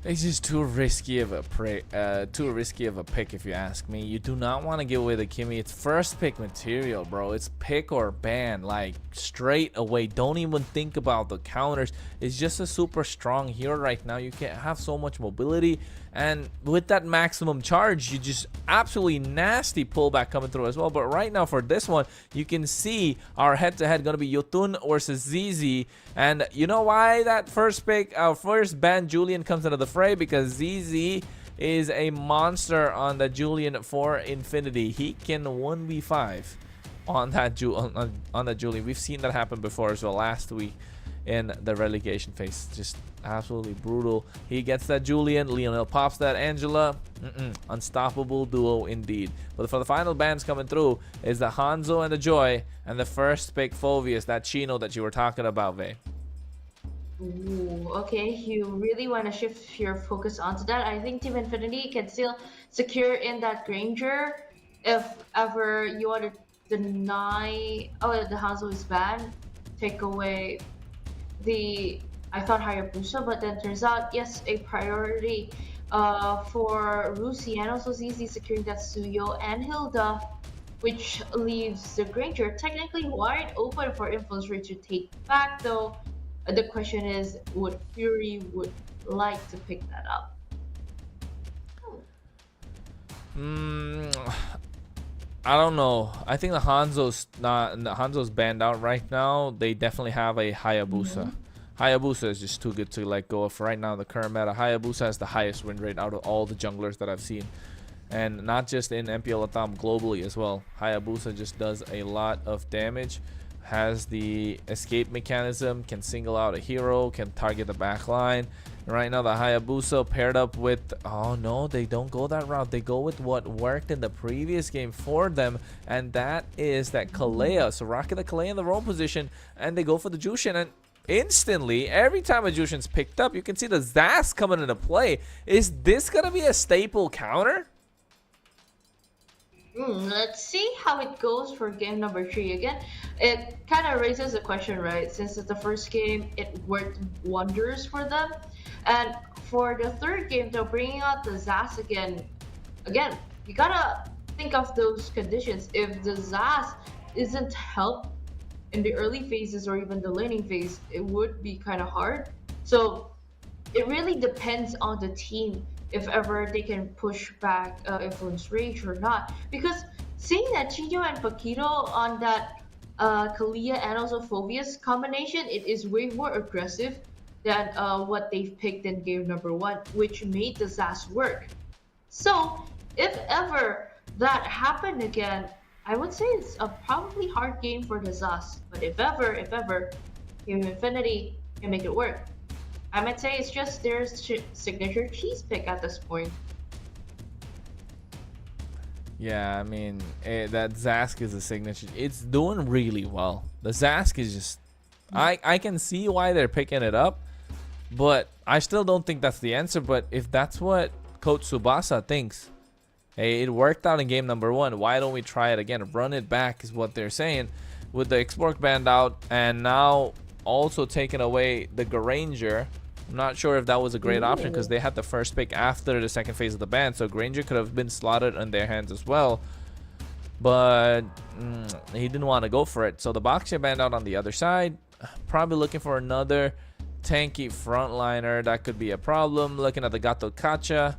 It's just too risky of a pick, if you ask me. You do not want to give away the Kimmy. It's first pick material, bro. It's pick or ban, like straight away. Don't even think about the counters. It's just a super strong hero right now. You can have so much mobility, and with that maximum charge, you just absolutely nasty pullback coming through as well. But right now for this one, you can see our head-to-head gonna be Yotun versus ZZ, and you know why that first pick, our first ban Julian comes into the fray? Because ZZ is a monster on the Julian for Infinity. He can 1v5 on that Julian. We've seen that happen before as well last week in the relegation phase. Just absolutely brutal. He gets that Julian, Lionel pops that Angela. Unstoppable duo indeed. But for the final bans coming through is the Hanzo and the Joy, and the first pick Phoveus, that Chino that you were talking about, Vey. Ooh, okay, you really want to shift your focus onto that. I think Team Infinity can still secure in that Granger if ever you want to deny. Oh, the Hanzo is banned. Take away the, I thought Hayabusa, but then turns out yes, a priority for Rusi and also ZZ securing that Suyo and Hilda, which leaves the Granger technically wide open for Influence Rate to take back, though. The question is, would Fury would like to pick that up? I don't know. I think the Hanzo's banned out right now. They definitely have a Hayabusa. Hayabusa is just too good to let go of right now. The current meta, Hayabusa has the highest win rate out of all the junglers that I've seen, and not just in MPL LATAM, globally as well. Hayabusa just does a lot of damage. Has the escape mechanism, can single out a hero, can target the back line. Right now the Hayabusa paired up with, oh no, they don't go that route. They go with what worked in the previous game for them, and that is that Kalea. So rocket the Kalea in the roam position, and they go for the Jushin, and instantly, every time a Jushin's picked up, you can see the Zas coming into play. Is this gonna be a staple counter? Let's see how it goes for game number 3 again. It kind of raises a question, right? Since it's the first game, it worked wonders for them. And for the third game, they're bringing out the Zas again, you gotta think of those conditions. If the Zas isn't helped in the early phases or even the laning phase, it would be kind of hard. So it really depends on the team if ever they can push back Influence Rage or not. Because seeing that Chiyo and Paquito on that Kalea and also Phoveus combination, it is way more aggressive than what they've picked in game number 1, which made the Zas work. So if ever that happened again, I would say it's a probably hard game for the Zas. But if ever, Team Infinity can make it work. I might say it's just their signature cheese pick at this point. Yeah, I mean, that Zask is a signature. It's doing really well. The Zask is just, I can see why they're picking it up, but I still don't think that's the answer. But if that's what Coach Tsubasa thinks, Hey, it worked out in game number 1. Why don't we try it again? Run it back is what they're saying. With the Xborg banned out and now also taking away the Granger. I'm not sure if that was a great option because they had the first pick after the second phase of the ban. So Granger could have been slotted in their hands as well. But he didn't want to go for it. So the Boxer banned out on the other side. Probably looking for another tanky frontliner. That could be a problem. Looking at the Gato Kacha.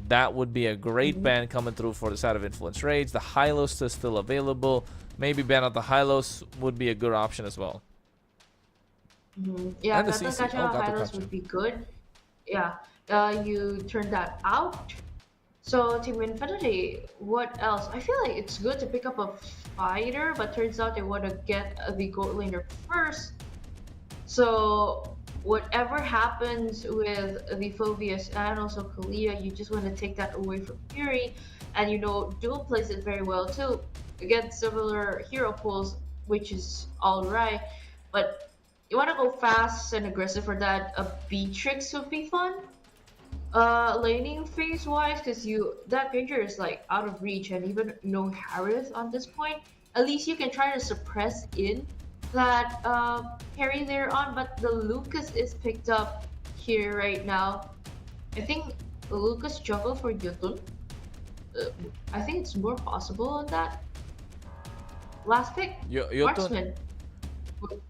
That would be a great ban coming through for the side of Influence Rage. The Hylos is still available. Maybe ban out the Hylos would be a good option as well. Yeah, And the Gato CC. Kacha Gato Hylos Kacha. would be good. Yeah, you turn that out. So Team Infinity, what else? I feel like it's good to pick up a fighter, but turns out they want to get the gold laner first. So whatever happens with the Phobius and also Kalia, you just want to take that away from Fury. And you know, Duel plays it very well too against similar hero pools, which is alright. But you want to go fast and aggressive for that. A Beatrix would be fun. Laning phase wise, because that Granger is like out of reach, and even no Harith on this point. At least you can try to suppress in that carry there on, but the Lucas is picked up here right now. I think Lucas jungle for Yotun. I think it's more possible on that. Last pick, Marksman.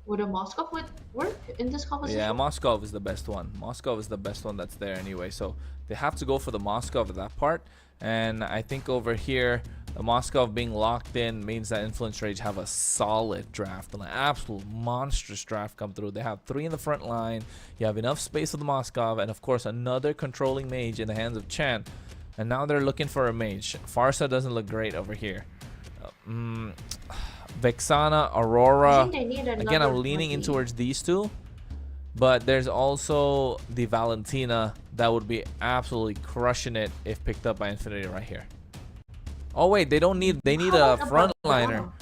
Would a Moskov work in this composition? Yeah, Moskov is the best one. Moskov is the best one that's there anyway. So they have to go for the Moskov at that part. And I think over here, the Moskov being locked in means that Influence Rage have a solid draft, an absolute monstrous draft come through. They have 3 in the front line. You have enough space for the Moskov, and of course another controlling mage in the hands of Chan. And now they're looking for a mage. Farsa doesn't look great over here. Vexana, Aurora. Again, I'm leaning in towards these two. But there's also the Valentina that would be absolutely crushing it if picked up by Infinity right here. Oh wait, they don't need. They need a frontliner.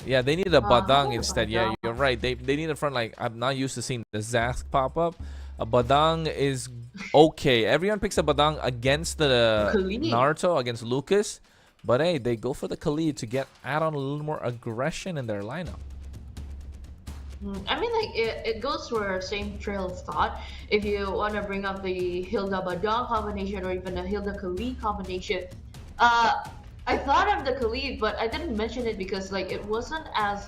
Yeah, they need a Badang instead. Yeah, you're right. They need a front. Like, I'm not used to seeing the Zask pop up. A Badang is okay. Everyone picks a Badang against the Naruto, against Lucas. But hey, they go for the Khalid to add on a little more aggression in their lineup. I mean, like, it goes for the same trail of thought. If you want to bring up the Hilda Badang combination or even the Hilda Khalid combination, I thought of the Khalid, but I didn't mention it because like it wasn't as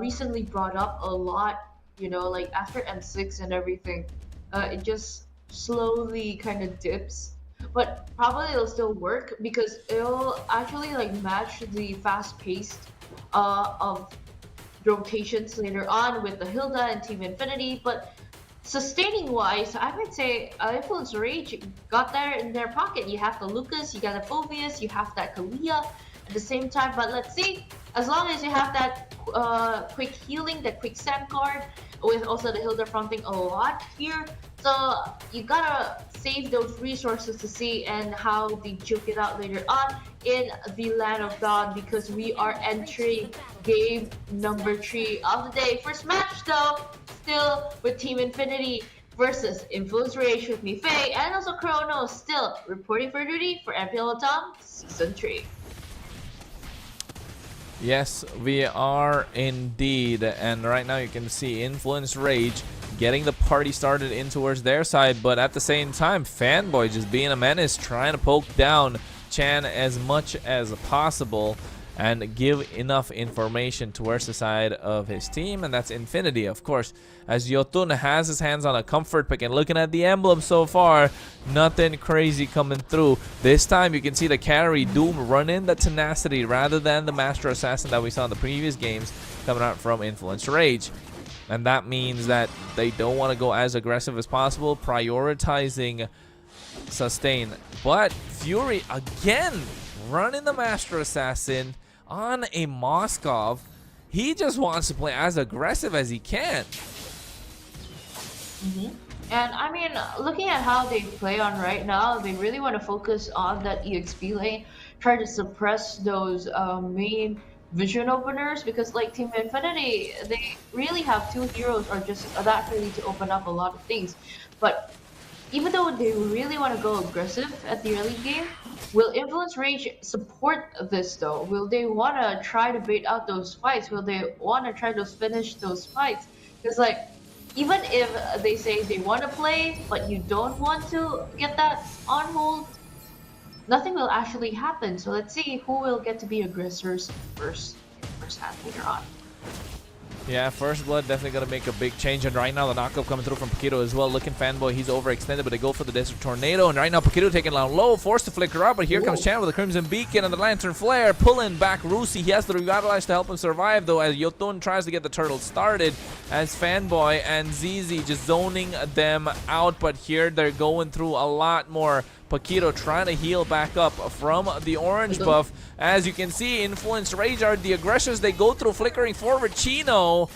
recently brought up a lot. You know, like after M6 and everything, it just slowly kind of dips. But probably it'll still work because it'll actually like match the fast pace of rotations later on with the Hilda and Team Infinity. But sustaining wise, I would say Influence Rage got there in their pocket. You have the Lucas, you got the Phobius, you have that Kalia at the same time. But let's see, as long as you have that quick healing, that quick Sam card, with also the Hilda fronting a lot here. So you gotta save those resources to see and how they juke it out later on in the Land of Dawn, because we are entering game number 3 of the day. First match though, still with Team Infinity versus Influence Rage with me, Faye, and also Chrono, still reporting for duty for MPL LATAM Season 3. Yes, we are indeed. And right now you can see Influence Rage getting the party started in towards their side, but at the same time, Fanboy just being a menace, trying to poke down Chan as much as possible and give enough information towards the side of his team, and that's Infinity, of course, as Yotun has his hands on a comfort pick. And looking at the emblem so far, nothing crazy coming through. This time you can see the carry Doom run in the tenacity rather than the Master Assassin that we saw in the previous games coming out from Influence Rage. And that means that they don't want to go as aggressive as possible, prioritizing sustain. But Fury again running the Master Assassin on a Moskov. He just wants to play as aggressive as he can. And I mean, looking at how they play on right now, they really want to focus on that EXP lane, try to suppress those main vision openers, because like Team Infinity, they really have 2 heroes or just that really to open up a lot of things. But even though they really want to go aggressive at the early game, will Influence Rage support this though? Will they want to try to bait out those fights? Will they want to try to finish those fights? Because like, even if they say they want to play, but you don't want to get that on hold, nothing will actually happen. So let's see who will get to be aggressors first half later on. Yeah, First Blood definitely gonna make a big change, and right now the knockup coming through from Paquito as well. Looking Fanboy, he's overextended, but they go for the Desert Tornado, and right now Paquito taking down low, forced to flicker out, but here comes Chan with the Crimson Beacon and the Lantern Flare, pulling back Rusi. He has to revitalize to help him survive, though, as Yotun tries to get the turtle started, as Fanboy and ZZ just zoning them out, but here they're going through a lot more. Paquito trying to heal back up from the orange buff. As you can see, Influence Rage are the aggressors. They go through flickering forward Chino,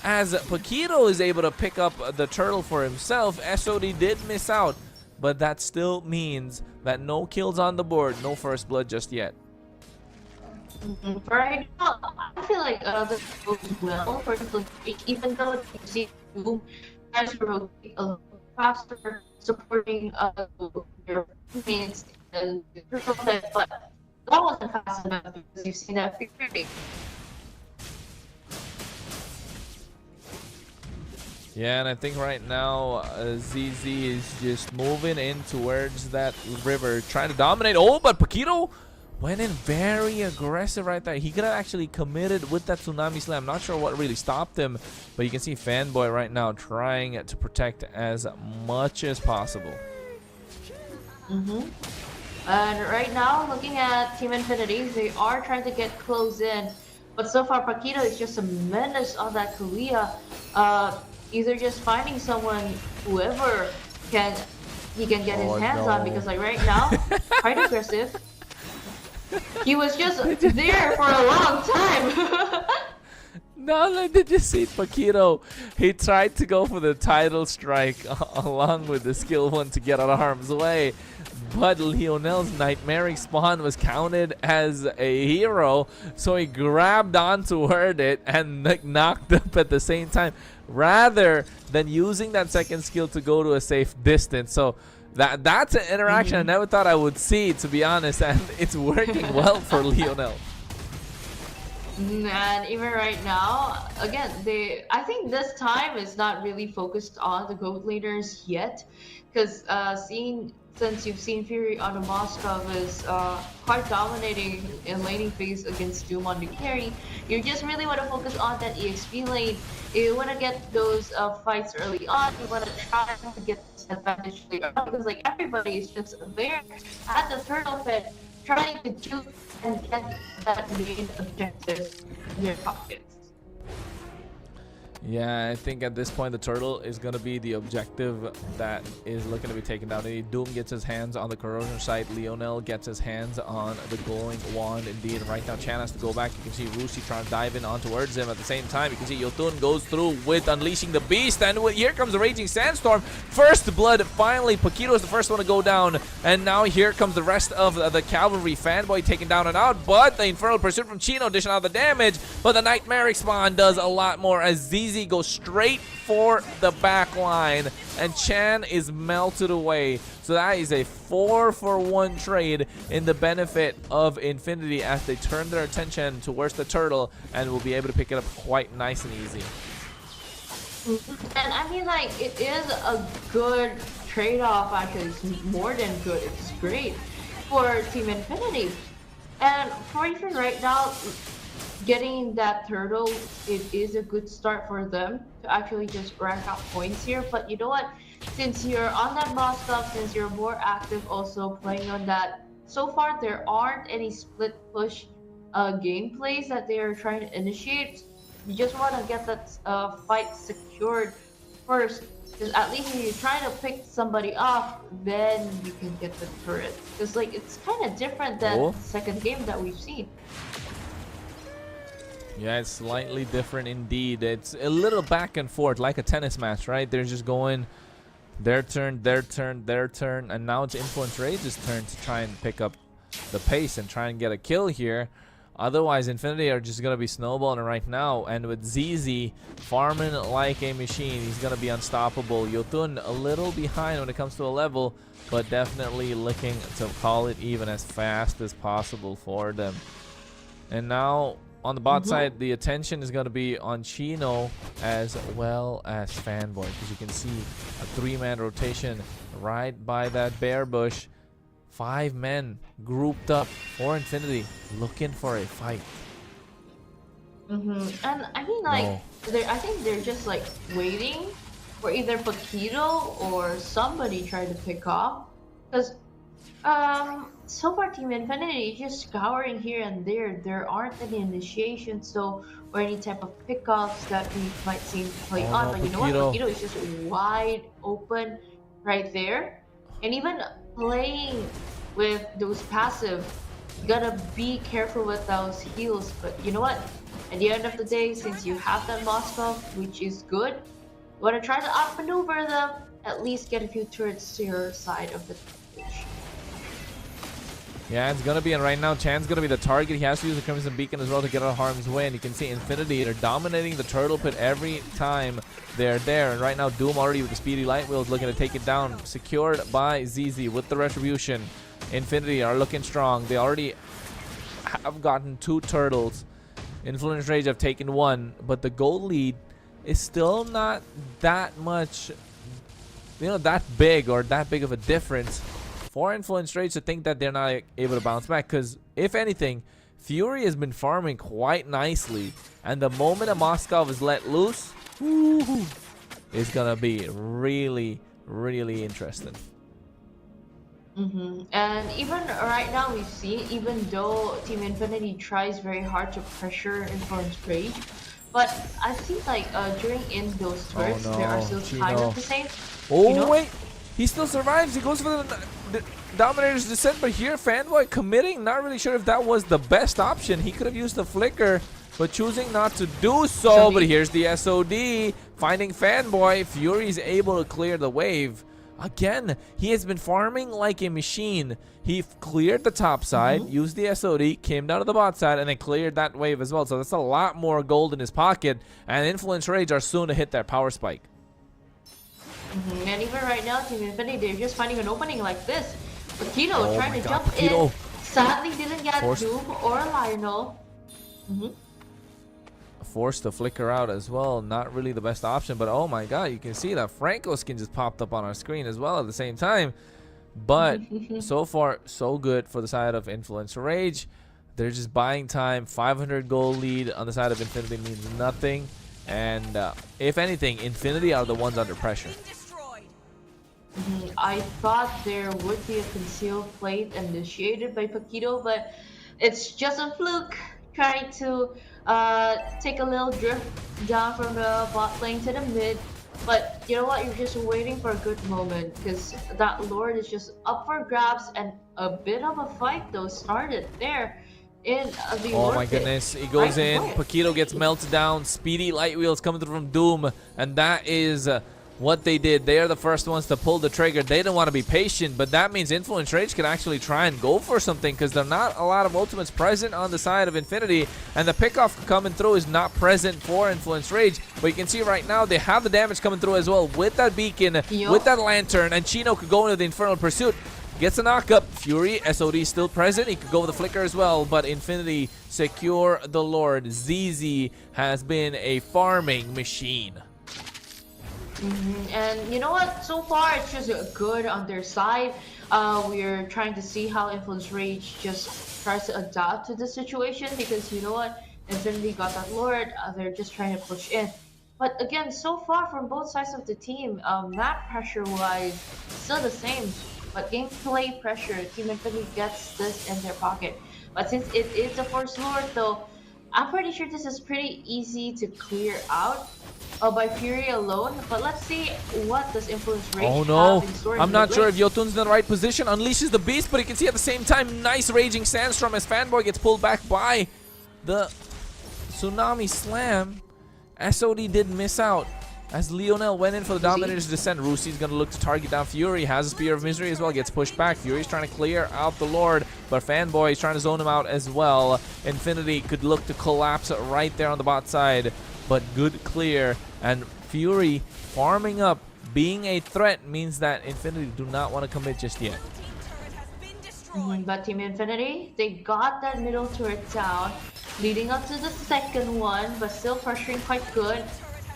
as Paquito is able to pick up the turtle for himself. SOD did miss out, but that still means that no kills on the board, no First Blood just yet. Right now, I feel like this goes well for the even though you see Doom tries to rotate a little faster, supporting your teammates and but that wasn't fast enough because you've seen that figure. Yeah, and I think right now ZZ is just moving in towards that river, trying to dominate. Oh, but Paquito went in very aggressive right there. He could have actually committed with that Tsunami Slam. Not sure what really stopped him, but you can see Fanboy right now trying to protect as much as possible. And right now, looking at Team Infinity, they are trying to get close in, but so far Paquito is just a menace on that Kuya. Either just finding someone, whoever he can get his hands on, because like right now, quite aggressive. He was just there for a long time. No, did you see Paquito? He tried to go for the title strike along with the skill one to get out of harm's way, but Lionel's Nightmaric Spawn was counted as a hero, so he grabbed onto it and knocked up at the same time, rather than using that second skill to go to a safe distance. So that's an interaction I never thought I would see, to be honest, and it's working well for Lionel. And even right now, again, I think this time is not really focused on the GOAT leaders yet, because since you've seen Fury on the Moscow is quite dominating in laning phase against Doom on the carry, you just really want to focus on that EXP lane. You want to get those fights early on. You want to try to get this advantage later on, because like everybody is just there at the turtle pit trying to juke and get that main objective in your pockets. Yeah, I think at this point the turtle is going to be the objective that is looking to be taken down. Doom gets his hands on the corrosion site. Lionel gets his hands on the glowing wand. Indeed, right now Chan has to go back. You can see Rusi trying to dive in on towards him. At the same time, you can see Yotun goes through with Unleashing the Beast. And here comes the Raging Sandstorm. First Blood, finally. Paquito is the first one to go down. And now here comes the rest of the Cavalry. Fanboy taken down and out. But the Infernal Pursuit from Chino dishing out the damage. But the Nightmaric Spawn does a lot more as ZZ goes straight for the back line, and Chan is melted away. So that is a 4-for-1 trade in the benefit of Infinity as they turn their attention towards the turtle and will be able to pick it up quite nice and easy. And I mean, like, it is a good trade-off, actually. It's more than good, it's great for Team Infinity. And for even right now, getting that turtle, it is a good start for them to actually just rack up points here. But you know what? Since you're on that boss stuff, since you're more active also playing on that, so far there aren't any split push gameplays that they are trying to initiate. You just want to get that fight secured first, because at least when you're trying to pick somebody off, then you can get the turret. Because like, it's kind of different than the second game that we've seen. Yeah, it's slightly different indeed. It's a little back and forth, like a tennis match, right? They're just going their turn, their turn, their turn, and now it's Influence Rage's turn to try and pick up the pace and try and get a kill here. Otherwise, Infinity are just going to be snowballing right now. And with ZZ farming like a machine, he's going to be unstoppable. Yotun a little behind when it comes to a level, but definitely looking to call it even as fast as possible for them. And now on the bot side, the attention is going to be on Chino as well as Fanboy, because you can see a 3-man rotation right by that bear bush. 5 men grouped up for Infinity, looking for a fight. And I mean, like, I think they're just like waiting for either Paquito or somebody trying to pick off. Because so far Team Infinity is just scouring here and there. There aren't any initiations, or any type of pickoffs that we might see play on. But you know what? Paquito is just wide open right there, and even playing with those passive, you gotta be careful with those heals. But you know what? At the end of the day, since you have that Moscow, which is good, you wanna try to outmaneuver them. At least get a few turrets to your side of the pitch. Yeah, it's gonna be, and right now Chan's gonna be the target. He has to use the Crimson Beacon as well to get out of harm's way, and you can see Infinity, they're dominating the turtle pit every time they're there. And right now Doom already with the speedy light wheels looking to take it down, secured by ZZ with the retribution. Infinity are looking strong. They already have gotten 2 turtles. Influence Rage have taken 1, but the gold lead is still not that much, that big or that big of a difference for Influence Rage to think that they're not able to bounce back. Because if anything, Fury has been farming quite nicely, and the moment a Moscow is let loose, it's gonna be really, really interesting. And even right now we see, even though Team Infinity tries very hard to pressure Influence Rage, but I think like during in those turrets, there are still kind of the same. Wait, he still survives. He goes for the Dominator's Descent, but here Fanboy committing. Not really sure if that was the best option. He could have used the flicker, but choosing not to do so. But here's the SOD finding Fanboy. Fury is able to clear the wave. Again, he has been farming like a machine. He cleared the top side, used the SOD, came down to the bot side, and then cleared that wave as well. So that's a lot more gold in his pocket. And Influence Rage are soon to hit that power spike. And even right now, Team Infinity, they're just finding an opening like this. Paquito trying to jump in. Sadly didn't get Doom or Lionel. Forced to flicker out as well. Not really the best option, but oh my god, you can see that Franco skin just popped up on our screen as well at the same time. But so far, so good for the side of Influence Rage. They're just buying time. 500 gold lead on the side of Infinity means nothing. And if anything, Infinity are the ones under pressure. I thought there would be a concealed plate initiated by Paquito, but it's just a fluke trying to take a little drift down from the bot lane to the mid. But you know what? You're just waiting for a good moment, because that Lord is just up for grabs, and a bit of a fight though started there in the Oh my goodness, he goes in, Paquito gets melted down, speedy light wheels coming through from Doom, and that is what they did. They are the first ones to pull the trigger. They didn't want to be patient, but that means Influence Rage can actually try and go for something, because there are not a lot of ultimates present on the side of Infinity, and the pickoff coming through is not present for Influence Rage. But you can see right now they have the damage coming through as well with that beacon, with that lantern, and Chino could go into the Infernal Pursuit. Gets a knockup. Fury, SOD still present. He could go with the flicker as well, but Infinity secure the Lord. ZZ has been a farming machine. And you know what? So far, it's just good on their side. We're trying to see how Influence Rage just tries to adapt to the situation, because you know what? Infinity got that Lord. They're just trying to push in. But again, so far from both sides of the team, map pressure-wise, still the same. But gameplay pressure, Team Infinity gets this in their pocket. But since it is a Force Lord, though, I'm pretty sure this is pretty easy to clear out by Fury alone. But let's see what does Influence Rage have in store. I'm not sure if Yotun's in the right position. Unleashes the beast, but you can see at the same time, nice Raging Sandstorm as Fanboy gets pulled back by the Tsunami Slam. SOD did miss out. as Lionel went in for the Dominator's Descent. Rusi's going to look to target down Fury. Has a Spear of Misery as well. Gets pushed back. Fury's trying to clear out the Lord, but Fanboy is trying to zone him out as well. Infinity could look to collapse right there on the bot side, but good clear. And Fury farming up, being a threat, means that Infinity do not want to commit just yet. But Team Infinity, they got that middle turret down, leading up to the second one, but still pressuring quite good.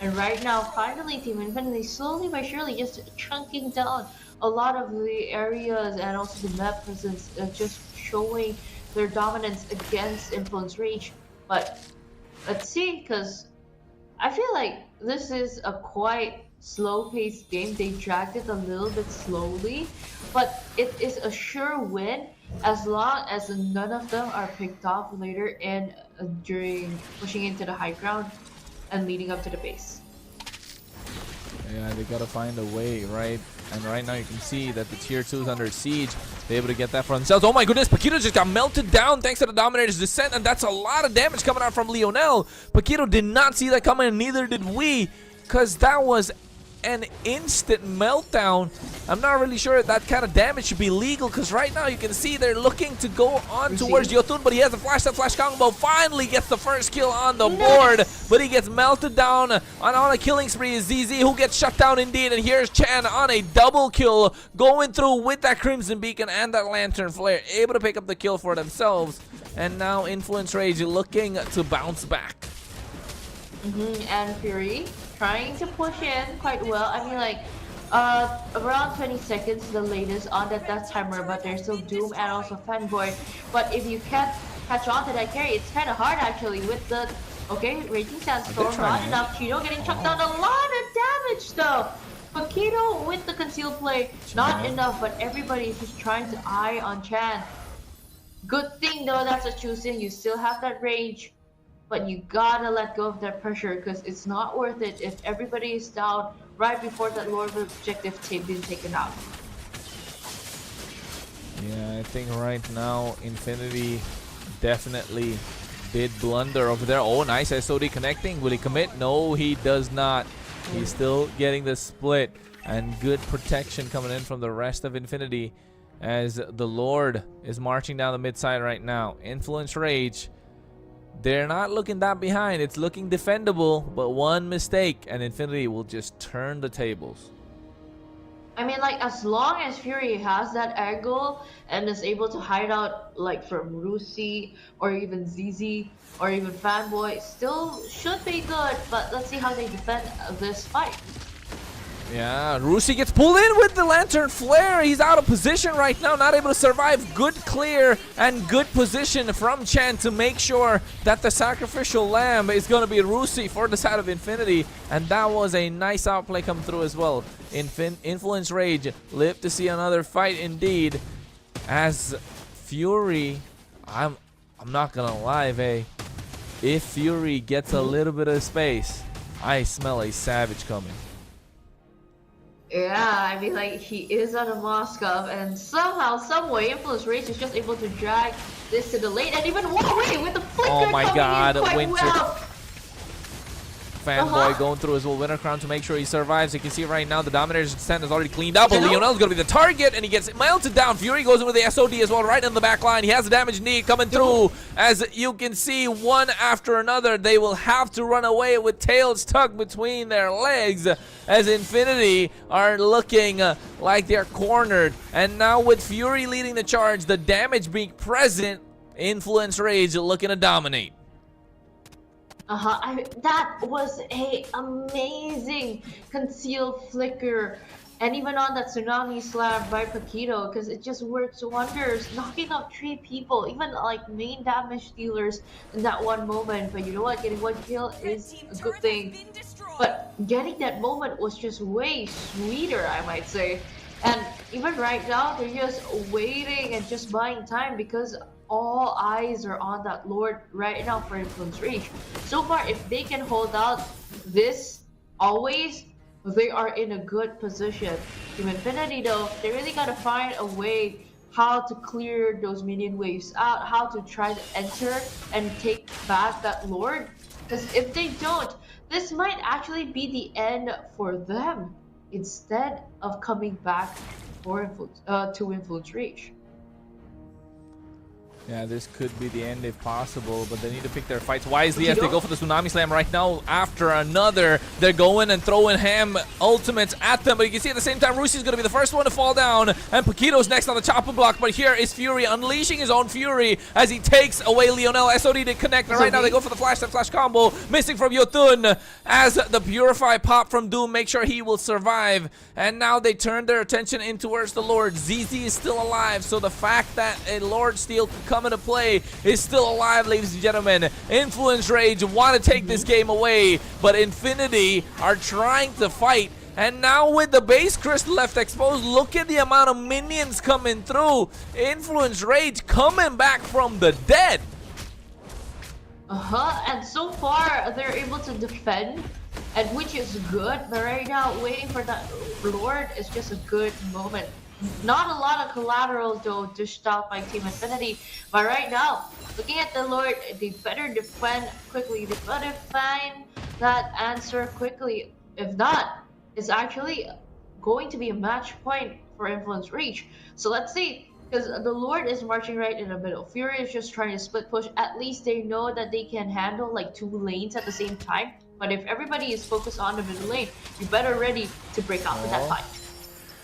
And right now, finally, Team Infinity slowly but surely just chunking down a lot of the areas and also the map presence, just showing their dominance against Influence Rage. But let's see, because I feel like this is a quite slow-paced game. They dragged it a little bit slowly, but it is a sure win as long as none of them are picked off later and during pushing into the high ground and leading up to the base. Yeah, they gotta find a way, right? And right now you can see that the tier 2 is under siege. They're able to get that for themselves. Oh my goodness, Paquito just got melted down thanks to the Dominator's Descent, and that's a lot of damage coming out from Lionel. Paquito did not see that coming, and neither did we, because that was an instant meltdown. I'm not really sure if that kind of damage should be legal, because right now you can see they're looking to go on towards Yotun, but he has a flash. That flash combo finally gets the first kill on the board, but he gets melted down. On a killing spree is ZZ, who gets shut down indeed, and here's Chan on a double kill, going through with that Crimson Beacon and that Lantern Flare, able to pick up the kill for themselves. And now Influence Rage looking to bounce back. And Fury trying to push in quite well. I mean, like, around 20 seconds the latest on that death timer, but there's still Doom and also Fanboy. But if you can't catch on to that carry, it's kind of hard actually with the, Raging Sandstorm, not enough. Cheeto getting chucked down, a lot of damage though. Paquito with the concealed play, not enough, but everybody is just trying to eye on Chan. Good thing though, that's a choosing. You still have that range, but you gotta let go of that pressure, because it's not worth it if everybody is down right before that Lord objective tape being taken out. Yeah, I think right now Infinity definitely did blunder over there. Oh, nice SOD connecting. Will he commit? No, he does not. He's still getting the split, and good protection coming in from the rest of Infinity as the Lord is marching down the mid side right now. Influence Rage, they're not looking that behind. It's looking defendable, but one mistake and Infinity will just turn the tables. I mean, like, as long as Fury has that angle and is able to hide out, like, from Rusi or even ZZ or even Fanboy, still should be good, but let's see how they defend this fight. Yeah, Rusi gets pulled in with the Lantern Flare. He's out of position right now, not able to survive. Good clear and good position from Chan to make sure that the sacrificial lamb is going to be Rusi for the side of Infinity. And that was a nice outplay come through as well. Influence Rage live to see another fight indeed. As Fury, I'm not going to lie, Vay. If Fury gets a little bit of space, I smell a savage coming. Yeah, I mean, like, he is on a Moskov, and somehow, someway, Influence Rage is just able to drag this to the lane, and even Huawei with the flicker coming in quite Winter. well. Fanboy going through his Winter Crown to make sure he survives. You can see right now the Dominator's Descent is already cleaned up, but Lionel's going to be the target, and he gets melted down. Fury goes in with the SOD as well, right in the back line. He has the damage need coming through. As you can see, one after another, they will have to run away with tails tucked between their legs, as Infinity are looking like they're cornered. And now with Fury leading the charge, the damage being present, Influence Rage looking to dominate. That was a amazing concealed flicker, and even on that tsunami slam by Paquito, because it just works wonders, knocking out 3 people, even like main damage dealers in that one moment. But you know what, getting 1 kill is a good thing, but getting that moment was just way sweeter, I might say. And even right now, they're just waiting and just buying time, because all eyes are on that Lord right now for Influence Rage. So far, if they can hold out this always, they are in a good position. Team Infinity though, they really gotta find a way how to clear those minion waves out, how to try to enter and take back that Lord. Because if they don't, this might actually be the end for them instead of coming back to Influence Reach. Yeah, this could be the end if possible, but they need to pick their fights wisely as they go for the Tsunami Slam right now after another. They're going and throwing ham ultimates at them, but you can see at the same time Rusi's going to be the first one to fall down, and Paquito's next on the chopping block, but here is Fury unleashing his own fury as he takes away Lionel. SOD to connect, and right now they go for the flash combo, missing from Yotun as the Purify pop from Doom makes sure he will survive, and now they turn their attention in towards the Lord. ZZ is still alive, so the fact that a Lord Steel could come into play is still alive, ladies and gentlemen. Influence Rage want to take this game away, but Infinity are trying to fight. And now with the base crystal left exposed, look at the amount of minions coming through. Influence Rage coming back from the dead. And so far they're able to defend, and which is good, but right now waiting for that Lord is just a good moment. Not a lot of collateral though dished out by Team Infinity, but right now, looking at the Lord, they better defend quickly. They better find that answer quickly. If not, it's actually going to be a match point for Influence Reach. So let's see, because the Lord is marching right in the middle. Fury is just trying to split push. At least they know that they can handle like 2 lanes at the same time. But if everybody is focused on the middle lane, you better ready to break out with that fight.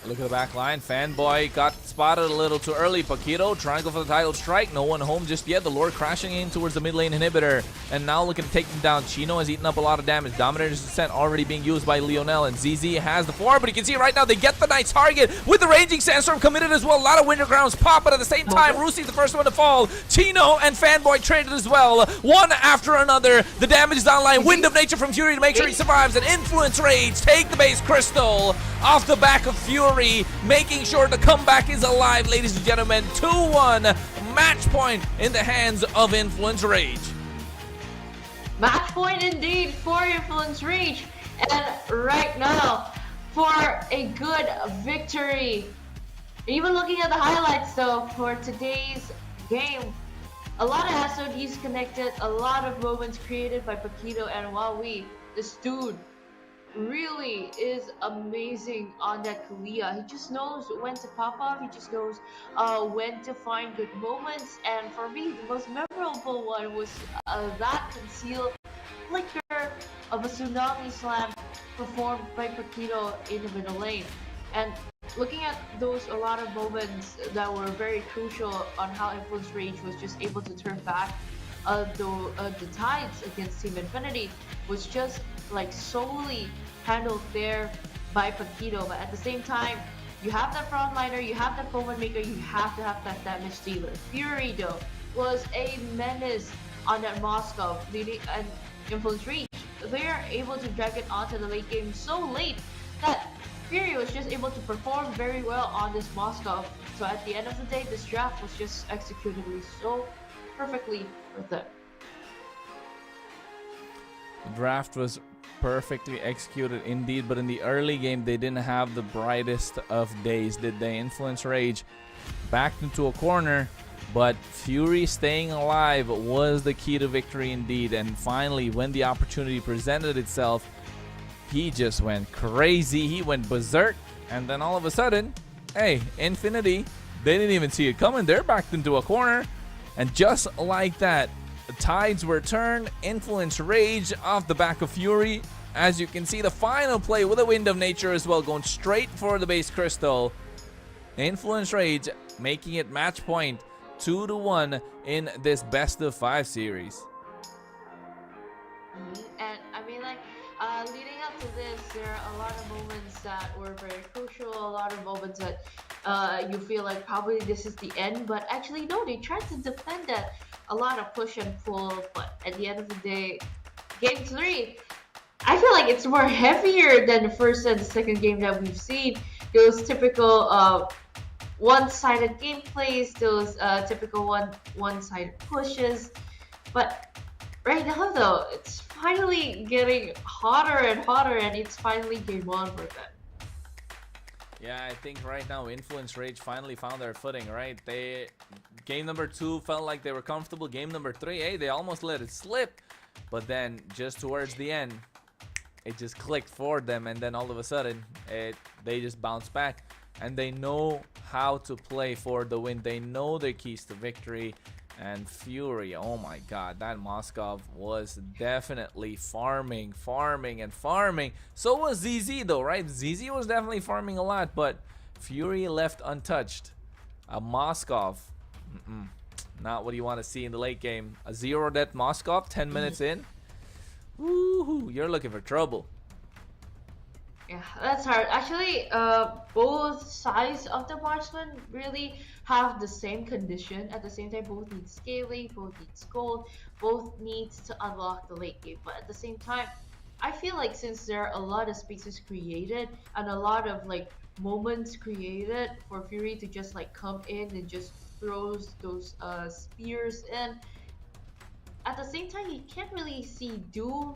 Look at the back line. Fanboy got spotted a little too early. Paquito trying to go for the title strike. No one home just yet. The Lord crashing in towards the mid lane inhibitor. And now looking to take him down. Chino has eaten up a lot of damage. Dominator's Descent already being used by Lionel. And ZZ has the 4. But you can see right now they get the nice target with the Raging Sandstorm committed as well. A lot of Winter Grounds pop. But at the same time, Rusi's the first one to fall. Chino and Fanboy traded as well. One after another. The damage is online. Wind of Nature from Fury to make sure he survives. And Influence Rage take the base crystal off the back of Fury, making sure the comeback is alive, ladies and gentlemen. 2-1 match point in the hands of Influence Rage. Match point indeed for Influence Reach. And right now, for a good victory. Even looking at the highlights though, for today's game, a lot of SODs connected, a lot of moments created by Paquito, and Huawei, this dude really is amazing on that Kalia. He just knows when to pop off, he just knows when to find good moments, and for me the most memorable one was that concealed flicker of a Tsunami Slam performed by Paquito in the middle lane. And looking at those, a lot of moments that were very crucial on how Influence Rage was just able to turn back the tides against Team Infinity was just like solely handled there by Paquito. But at the same time, you have that frontliner, you have that moment maker, you have to have that damage dealer. Fury though was a menace on that Moscow, leading and Influence Reach. They are able to drag it onto the late game so late that Fury was just able to perform very well on this Moscow. So at the end of the day, this draft was just executed so perfectly for them. The draft was perfectly executed indeed, but in the early game they didn't have the brightest of days, did they? Influence Rage backed into a corner, but Fury staying alive was the key to victory indeed. And finally, when the opportunity presented itself, he just went crazy, he went berserk, and then all of a sudden, hey, Infinity, they didn't even see it coming. They're backed into a corner, and just like that, the tides were turned. Influence Rage off the back of Fury. As you can see, the final play with a Wind of Nature as well, going straight for the base crystal. Influence Rage making it match point 2-1 in this best of 5 series. And I mean, like, leading up to this, there are a lot of moments that were very crucial, a lot of moments that you feel like probably this is the end, but actually no, they tried to defend that. A lot of push and pull, but at the end of the day, game 3, I feel like it's more heavier than the first and the second game that we've seen. Those typical one-sided gameplays, those typical one-sided pushes, but right now though, it's finally getting hotter and hotter, and it's finally game 1 for them. Yeah, I think right now Influence Rage finally found their footing, right? Game number 2 felt like they were comfortable. Game number 3, hey, they almost let it slip. But then just towards the end, it just clicked for them, and then all of a sudden they just bounced back, and they know how to play for the win. They know their keys to victory. And Fury, oh my god, that Moskov was definitely farming. So was ZZ though, right? ZZ was definitely farming a lot, but Fury left untouched. A Moskov, not what you want to see in the late game. A 0-death Moskov 10 minutes in. Woohoo, you're looking for trouble. Yeah, that's hard. Actually, both sides of the marksman really have the same condition. At the same time, both need scaling, both need gold, both needs to unlock the late game. But at the same time, I feel like since there are a lot of spaces created and a lot of like moments created for Fury to just like come in and just throws those spears in, at the same time, you can't really see Doom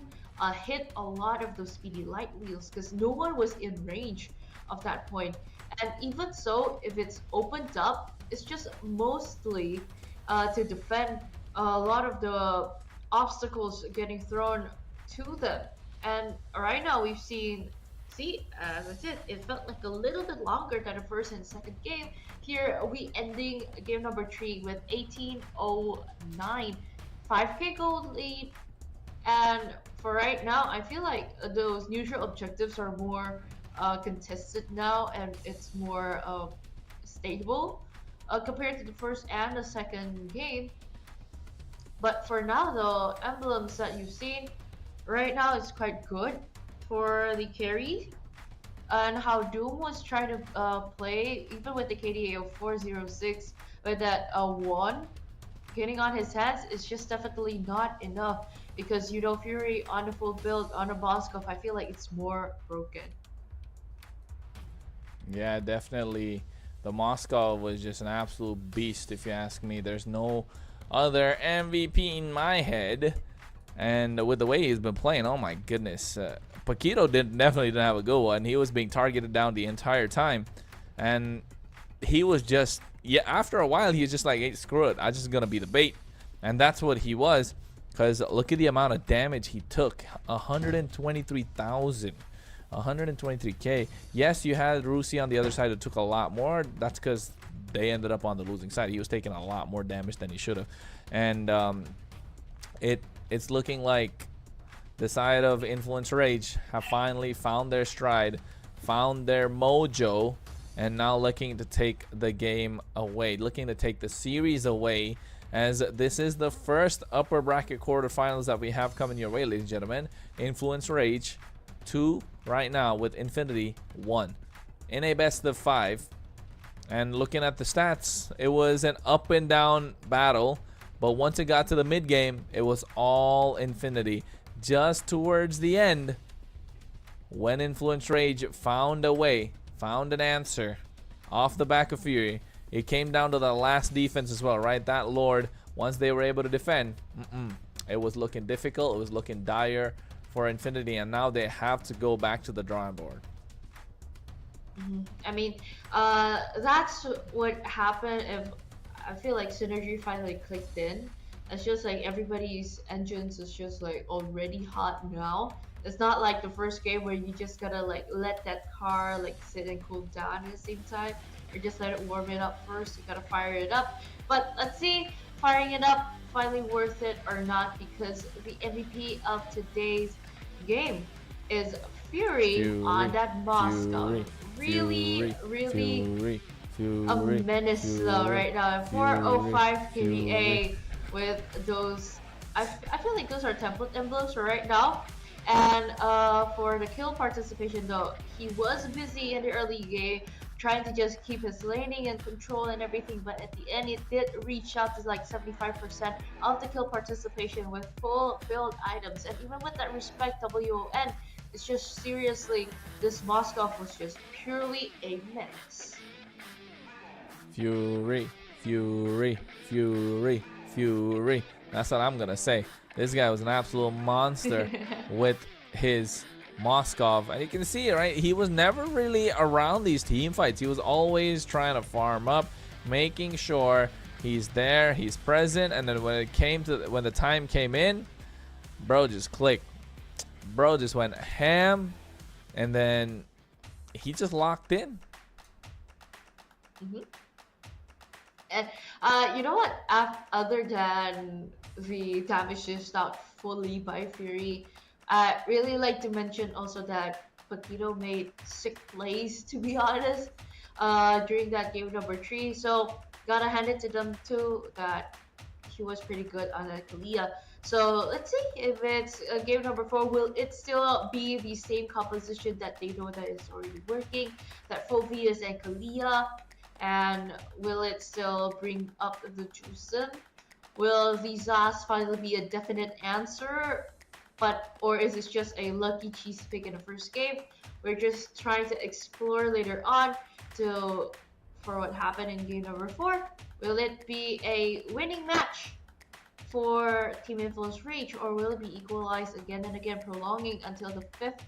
hit a lot of those speedy light wheels because no one was in range of that point. And even so, if it's opened up, it's just mostly to defend a lot of the obstacles getting thrown to them. And right now we've seen, as I said, it felt like a little bit longer than the first and second game. Here we ending game number 3 with 1809, 5k gold lead. And for right now, I feel like those neutral objectives are more contested now, and it's more stable compared to the first and the second game. But for now, the emblems that you've seen right now is quite good for the carry. And how Doom was trying to play, even with the KDA of 406, with that 1 getting on his heads, is just definitely not enough. Because you know, Fury on the full build on a Moskov, I feel like it's more broken. Yeah, definitely. The Moskov was just an absolute beast, if you ask me. There's no other MVP in my head. And with the way he's been playing, oh my goodness. Paquito definitely didn't have a good one. He was being targeted down the entire time. And he was just, after a while, he was just like, hey, screw it. I'm just going to be the bait. And that's what he was. Because look at the amount of damage he took. 123,000. 123k. Yes, you had Rusi on the other side who took a lot more. That's because they ended up on the losing side. He was taking a lot more damage than he should have. And it's looking like the side of Influence Rage have finally found their stride, found their mojo, and now looking to take the game away, looking to take the series away, as this is the first upper bracket quarterfinals that we have coming your way, ladies and gentlemen. Influence Rage 2 right now with Infinity 1 in a best of 5. And looking at the stats, it was an up and down battle, but once it got to the mid game, it was all Infinity. Just towards the end, when Influence Rage found a way, found an answer off the back of Fury, it came down to the last defense as well, right? That Lord, once they were able to defend, it was looking difficult. It was looking dire for Infinity, and now they have to go back to the drawing board. I mean, that's what happened if I feel like Synergy finally clicked in. It's just like everybody's engines is just like already hot now. It's not like the first game where you just gotta like let that car like sit and cool down at the same time, or just let it warm it up first. You gotta fire it up. But let's see, firing it up finally worth it or not, because the MVP of today's game is Fury on that Moscow. Really a menace though right now. 405 KDA with those. I feel like those are template emblems for right now. And for the kill participation though, he was busy in the early game trying to just keep his laning and control and everything, but at the end it did reach out to like 75% of the kill participation with full build items. And even with that respect WON, it's just seriously, this Moskov was just purely a menace. Fury. That's what I'm gonna say. This guy was an absolute monster with his Moskov. And you can see it, right? He was never really around these team fights. He was always trying to farm up, making sure he's there, he's present, and then when the time came in, bro just clicked. bro just went ham, and then he just locked in. And you know what? Other than the damage dished out fully by Fury, I really like to mention also that Paquito made sick plays, to be honest, during that game number 3. So gotta hand it to them too that he was pretty good on that Kalia. So let's see if it's game number 4. Will it still be the same composition that they know that is already working? That Phobius and Kalia? And will it still bring up the Juicen? Will the Zas finally be a definite answer? Or is this just a lucky cheese pick in the first game? We're just trying to explore later on for what happened in game number 4. Will it be a winning match for Team Influence Reach, or will it be equalized again and again, prolonging until the 5th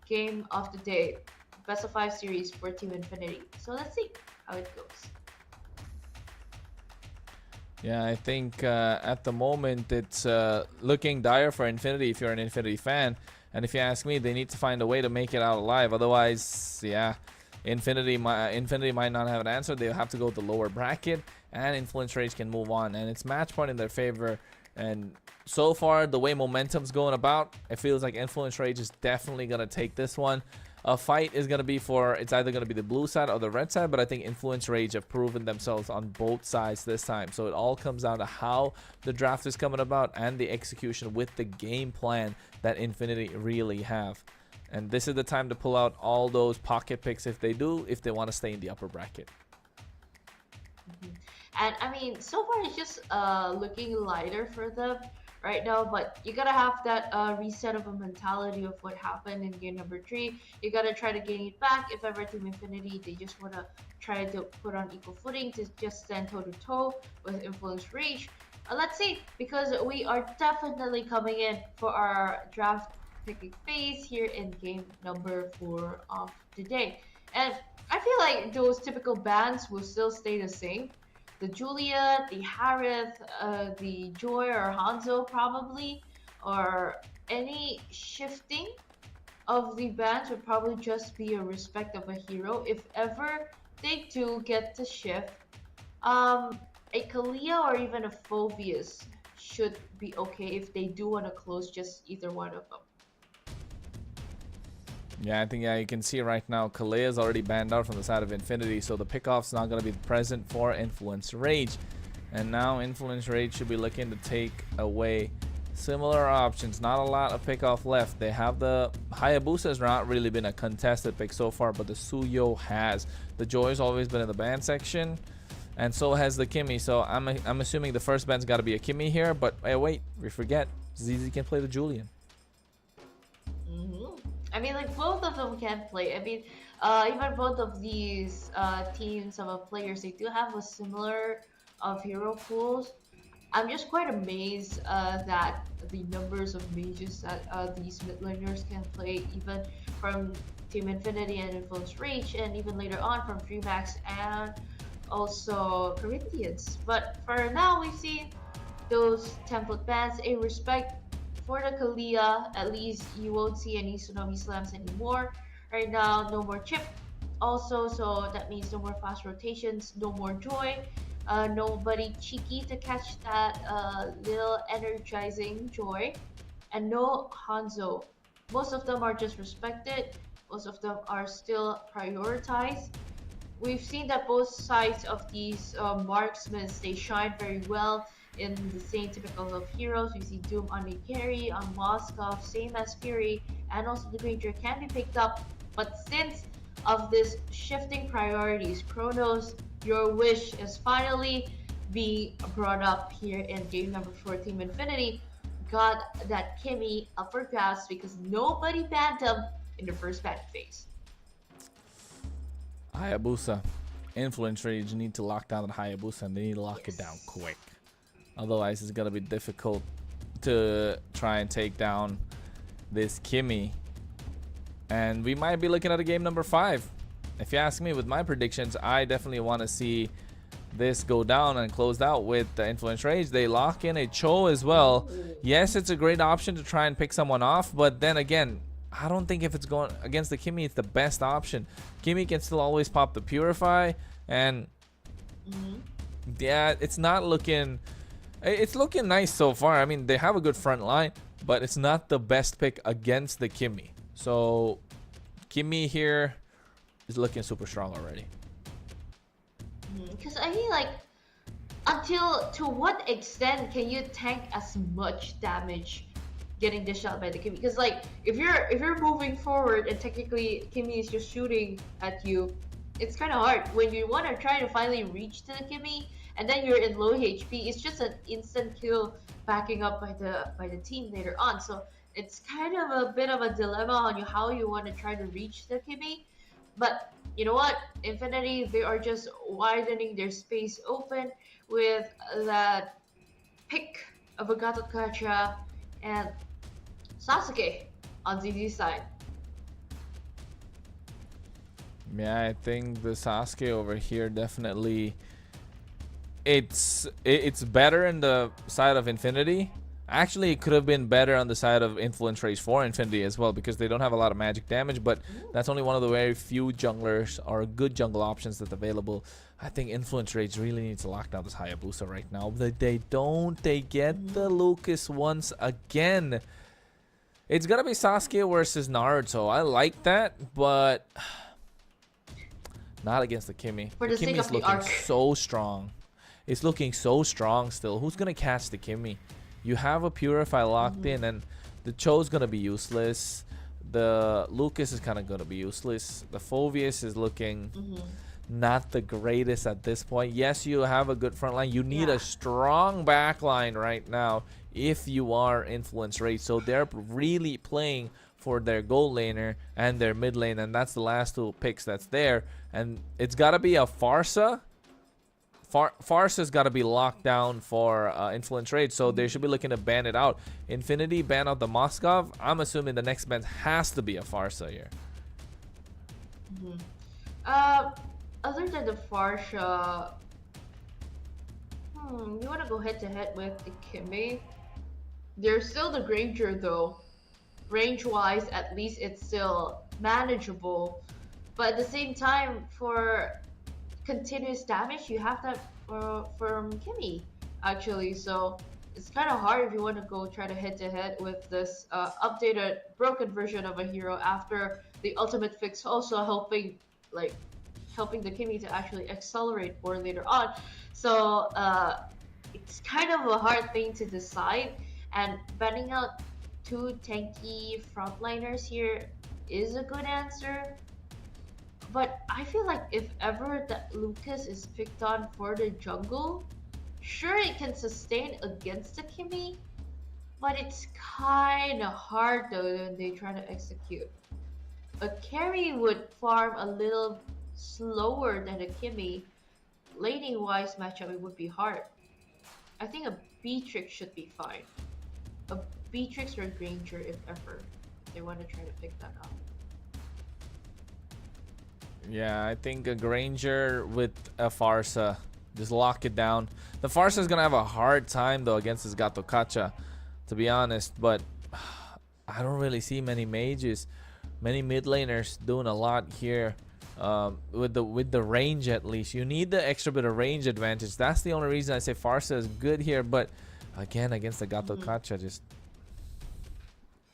game of the day? Best of 5 series for Team Infinity. So let's see how it goes. Yeah, I think at the moment it's looking dire for Infinity if you're an Infinity fan. And if you ask me, they need to find a way to make it out alive. Otherwise, yeah, Infinity might not have an answer. They'll have to go to the lower bracket, and Influence Rage can move on. And it's match point in their favor. And so far, the way momentum's going about, it feels like Influence Rage is definitely going to take this one. A fight is going to be it's either going to be the blue side or the red side, but I think Influence Rage have proven themselves on both sides this time. So it all comes down to how the draft is coming about and the execution with the game plan that Infinity really have. And this is the time to pull out all those pocket picks if they want to stay in the upper bracket. And I mean, so far it's just looking lighter for them right now, but you gotta have that reset of a mentality of what happened in game number 3. You gotta try to gain it back. If ever Team Infinity, they just wanna try to put on equal footing to just stand toe to toe with Influence Reach. Let's see, because we are definitely coming in for our draft picking phase here in game number 4 of the day. And I feel like those typical bans will still stay the same. The Julia, the Harith, the Joy or Hanzo probably, or any shifting of the bans would probably just be a respect of a hero. If ever they do get to shift, a Kalia or even a Phobius should be okay if they do want to close just either one of them. Yeah, I think you can see right now Kalea is already banned out from the side of Infinity, so the pickoff's not going to be present for Influence Rage. And now Influence Rage should be looking to take away similar options. Not a lot of pickoff left. They have the Hayabusa has not really been a contested pick so far, but the Suyo has. The Joy's always been in the ban section, and so has the Kimmy. So I'm assuming the first ban's got to be a Kimmy here, but hey, wait, we forget ZZ can play the Julian. I mean, like, both of them can play. I mean, even both of these teams of players, they do have a similar hero pools. I'm just quite amazed that the numbers of mages that these mid laners can play, even from Team Infinity and Influence Reach, and even later on from Freemax and also Corinthians. But for now, we've seen those template bans. A respect for the Kalia, at least you won't see any Tsunami Slams anymore. Right now, no more Chip also, so that means no more fast rotations, no more Joy, nobody cheeky to catch that little energizing Joy, and no Hanzo. Most of them are just respected, most of them are still prioritized. We've seen that both sides of these marksmen, they shine very well in the same typical of heroes. We see Doom on the carry, on Moskov, same as Fury, and also the Granger can be picked up. But since of this shifting priorities, Chronos, your wish is finally being brought up here in game number 4. Team Infinity got that Kimmy up for grabs because nobody banned him in the first ban phase. Hayabusa, Influence Rage need to lock down the Hayabusa, and they need to lock it down quick. Otherwise, it's gonna be difficult to try and take down this Kimmy. And we might be looking at a game number 5. If you ask me, with my predictions, I definitely want to see this go down and closed out with the Influence Rage. They lock in a Cho as well. Yes, it's a great option to try and pick someone off, but then again, I don't think if it's going against the Kimmy, it's the best option. Kimmy can still always pop the Purify, and yeah, it's not looking... It's looking nice so far. I mean, they have a good front line, but it's not the best pick against the Kimmy. So, Kimmy here is looking super strong already. Because I mean, like, to what extent can you tank as much damage getting dished out by the Kimmy? Because like, if you're moving forward and technically Kimmy is just shooting at you, it's kind of hard. When you want to try to finally reach to the Kimmy, and then you're in low HP, it's just an instant kill backing up by the team later on. So it's kind of a bit of a dilemma on how you want to try to reach the Kimmy. But you know what? Infinity, they are just widening their space open with that pick of Agato Kacha and Sasuke on ZZ's side. Yeah, I think the Sasuke over here definitely... It's better in the side of Infinity. Actually, it could have been better on the side of Influence Rage for Infinity as well, because they don't have a lot of magic damage, but that's only one of the very few junglers or good jungle options that's available. I think Influence Rage really needs to lock down this Hayabusa right now. They don't. They get the Lucas once again. It's gonna be Sasuke versus Naruto. I like that, but not against the Kimmy. For the The sake Kimmy's of the looking arc. so strong. It's looking so strong still. Who's gonna catch the Kimmy? You have a Purify locked in, and the Cho's gonna be useless. The Lucas is kind of gonna be useless. The Phoveus is looking not the greatest at this point. Yes, you have a good front line. You need a strong back line right now if you are Influence Rage. So they're really playing for their gold laner and their mid lane, and that's the last two picks that's there. And it's gotta be a Farsa. Farsa's got to be locked down for Influence Rage, so they should be looking to ban it out. Infinity ban out the Moskov. I'm assuming the next ban has to be a Farsa here. Other than the Farsha, you want to go head to head with the Kimmy? There's still the Granger though. Range wise, at least it's still manageable, but at the same time, for continuous damage, you have that from Kimmy actually. So it's kind of hard if you want to go try to head to head with this updated broken version of a hero after the ultimate fix also helping the Kimmy to actually accelerate more later on. So it's kind of a hard thing to decide, and banning out two tanky frontliners here is a good answer. But I feel like if ever that Lucas is picked on for the jungle, sure it can sustain against the Kimmy, but it's kind of hard though when they try to execute. A carry would farm a little slower than a Kimmy. Laning wise matchup, it would be hard. I think a Beatrix should be fine. A Beatrix or a Granger if ever they want to try to pick that up. Yeah, I think a Granger with a Farsa. Just lock it down. The Farsa is going to have a hard time, though, against this Gato Kacha, to be honest. But I don't really see many mages, many mid laners doing a lot here. With the range, at least. You need the extra bit of range advantage. That's the only reason I say Farsa is good here. But, again, against the Gato Kacha, just...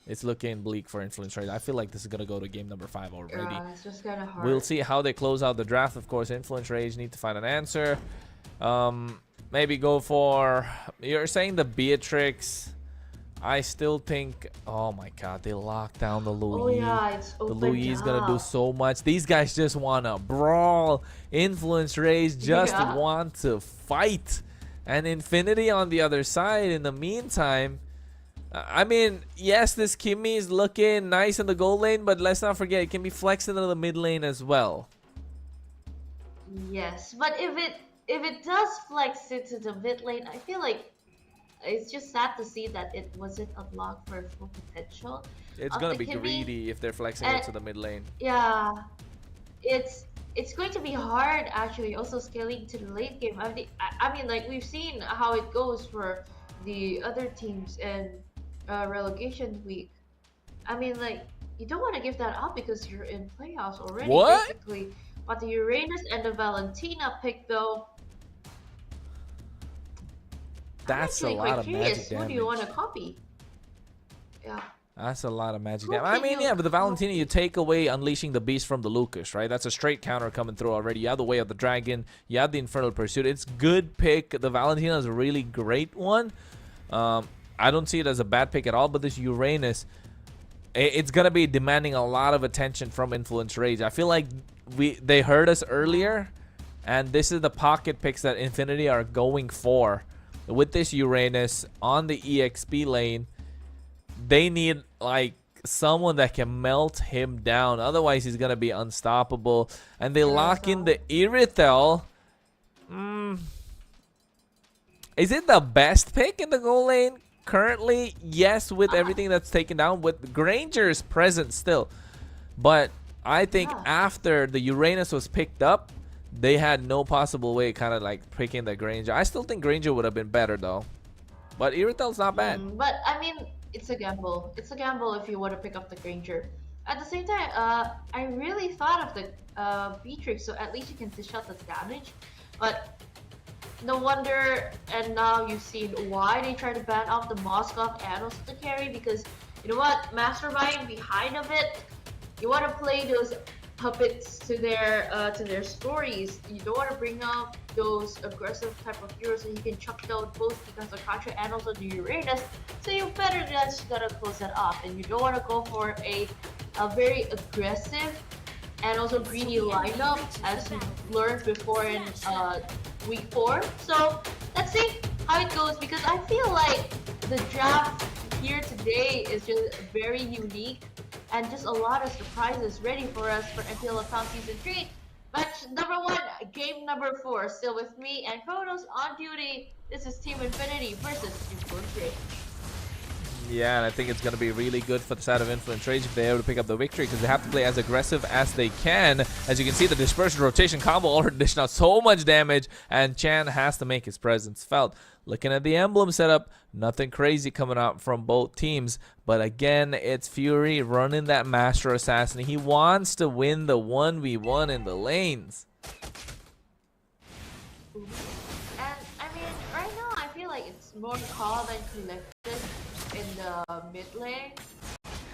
It's looking bleak for Influence Rage. I feel like this is going to go to game number 5 already. Yeah, it's just kind of hard. We'll see how they close out the draft. Of course, Influence Rage need to find an answer. Maybe go for... You're saying the Beatrix. I still think... Oh my god, they locked down the Louis. Oh yeah, it's the opened Louis is going to do up. so much. These guys just want to brawl. Influence Rage just want to fight. And Infinity on the other side, in the meantime... I mean, yes, this Kimmy is looking nice in the gold lane, but let's not forget, it can be flexed into the mid lane as well. Yes, but if it does flex into the mid lane, I feel like it's just sad to see that it wasn't unlocked for full potential. It's gonna be greedy if they're flexing it to the mid lane. Yeah, it's it's going to be hard actually also scaling to the late game. I mean, like we've seen how it goes for the other teams in relegation week. I mean, like you don't want to give that up because you're in playoffs already, What? basically. But the Uranus and the Valentina pick though, That's a I'm actually lot quite of curious. magic Who damage. do you want to copy? Yeah. That's a lot of magic Who damage. I can mean, you- yeah, but the Valentina, you take away Unleashing the Beast from the Lucas, right? That's a straight counter coming through already. You have the Way of the Dragon. You have the Infernal Pursuit. It's good pick. The Valentina is a really great one. I don't see it as a bad pick at all, but this Uranus, it's going to be demanding a lot of attention from Influence Rage. I feel like they heard us earlier, and this is the pocket picks that Infinity are going for. With this Uranus on the EXP lane, they need like someone that can melt him down. Otherwise, he's gonna be unstoppable. And they lock in the Irithel. Is it the best pick in the goal lane currently? Yes, with everything that's taken down, with Granger's present still. But I think after the Uranus was picked up, they had no possible way kind of like picking the Granger. I still think Granger would have been better though. But Irithel's not bad. But I mean, it's a gamble. It's a gamble if you want to pick up the Granger. At the same time, I really thought of the Beatrix, so at least you can dish out the damage. But no wonder, and now you've seen why they try to ban off the Moskov and also the carry, because you know what, Mastermind behind of it, you want to play those puppets to their stories. You don't want to bring up those aggressive type of heroes so you can chuck down both because of Contra and also the Uranus. So you better just gotta close that off, and you don't want to go for a very aggressive and also greedy lineup as you learned before in week 4. So let's see how it goes, because I feel like the draft here today is just very unique and just a lot of surprises ready for us for MPL LATAM Season 3. Match number 1, game number 4. Still with me and Kronos on duty. This is Team Infinity versus Influence Rage. Yeah, and I think it's going to be really good for the side of Influence Rage if they're able to pick up the victory, because they have to play as aggressive as they can. As you can see, the dispersion rotation combo already dishing out so much damage, and Chan has to make his presence felt. Looking at the emblem setup, nothing crazy coming out from both teams. But again, it's Fury running that Master Assassin. He wants to win the 1v1 in the lanes. And I mean, right now I feel like it's more calm and collected in the mid lane.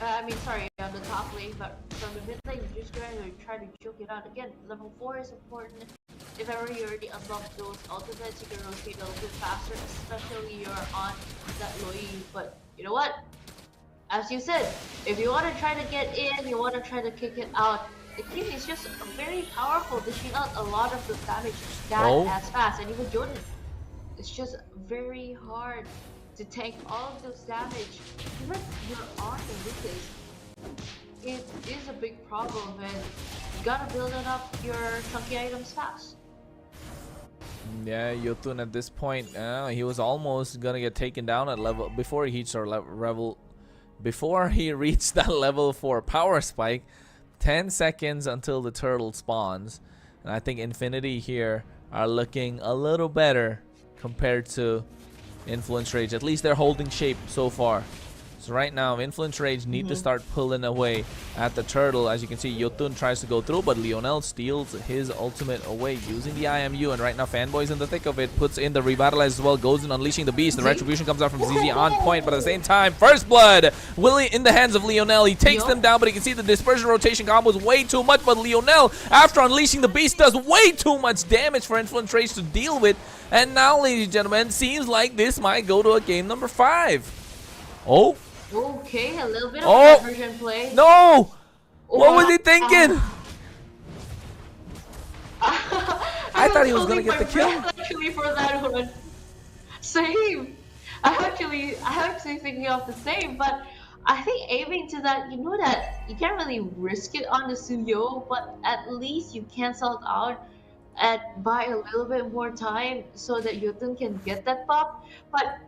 I mean, sorry, on the top lane, but from the mid lane, you're just going to try to choke it out. Again, level 4 is important. If ever you already unlock those ultimates, you can rotate a little bit faster, especially you're on that Loi. But you know what? As you said, if you want to try to get in, you want to try to kick it out, the team is just very powerful, dishing out a lot of the damage as fast. And even Jordan, it's just very hard to tank all of those damage. Even if you're on the Lucas, it is a big problem, and you gotta build up your chunky items fast. Yeah, Yotun at this point, he was almost gonna get taken down at level before he reached our level. Before he reached that level 4 power spike. 10 seconds until the turtle spawns, and I think Infinity here are looking a little better compared to Influence Rage. At least they're holding shape so far. So right now, Influence Rage need to start pulling away at the turtle. As you can see, Yotun tries to go through, but Lionel steals his ultimate away using the IMU. And right now, Fanboy's in the thick of it. Puts in the Revitalize as well. Goes in Unleashing the Beast. The Retribution comes out from ZZ on point. But at the same time, First Blood Willie in the hands of Lionel. He takes them down, but you can see the Dispersion Rotation combo is way too much. But Lionel, after Unleashing the Beast, does way too much damage for Influence Rage to deal with. And now, ladies and gentlemen, seems like this might go to a game number 5. Oh. Okay, a little bit of diversion play. No! What was he thinking? I thought he was gonna get the kill. Actually, for that one, same. I'm actually thinking of the same, but I think aiming to that, you know that you can't really risk it on the Suyo, but at least you cancel it out and buy a little bit more time so that Yotun can get that pop. But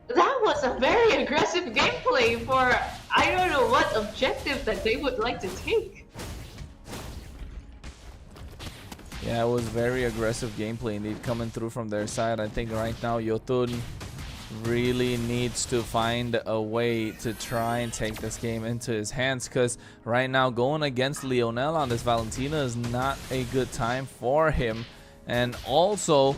that was a very aggressive gameplay for I don't know what objective that they would like to take. Yeah, it was very aggressive gameplay indeed coming through from their side. I think right now Yotun really needs to find a way to try and take this game into his hands, because right now going against Lionel on this Valentina is not a good time for him. And also,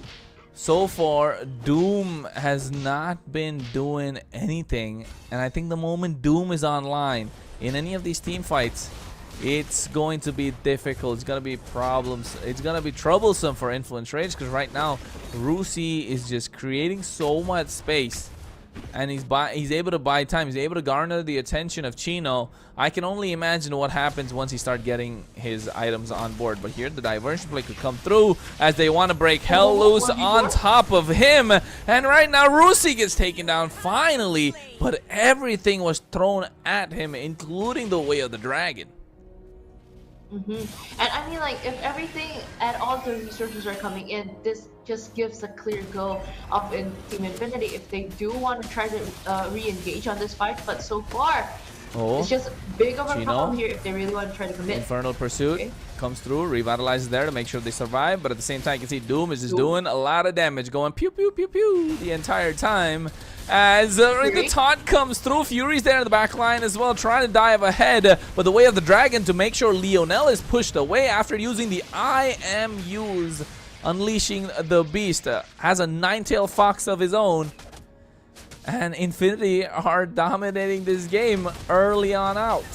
so far, Doom has not been doing anything, and I think the moment Doom is online in any of these team fights, it's going to be difficult. It's going to be problems. It's going to be troublesome for Influence Rage, because right now Rusi is just creating so much space, and he's able to buy time. He's able to garner the attention of Chino. I can only imagine what happens once he starts getting his items on board. But here the diversion play could come through as they want to break hell loose on top of him. And right now Rusi gets taken down finally, but everything was thrown at him, including the Way of the Dragon. And I mean, like, if everything and all the resources are coming in, this just gives a clear go of Team Infinity if they do want to try to re-engage on this fight. But so far, it's just big of a problem here if they really want to try to commit. Infernal Pursuit comes through, revitalizes there to make sure they survive. But at the same time, you can see Doom is just doing a lot of damage, going pew pew pew pew the entire time. As the taunt comes through, Fury's there in the back line as well, trying to dive ahead, but the Way of the Dragon to make sure Lionel is pushed away after using the IMUs, unleashing the beast. Has a 9-tailed fox of his own, and Infinity are dominating this game early on out.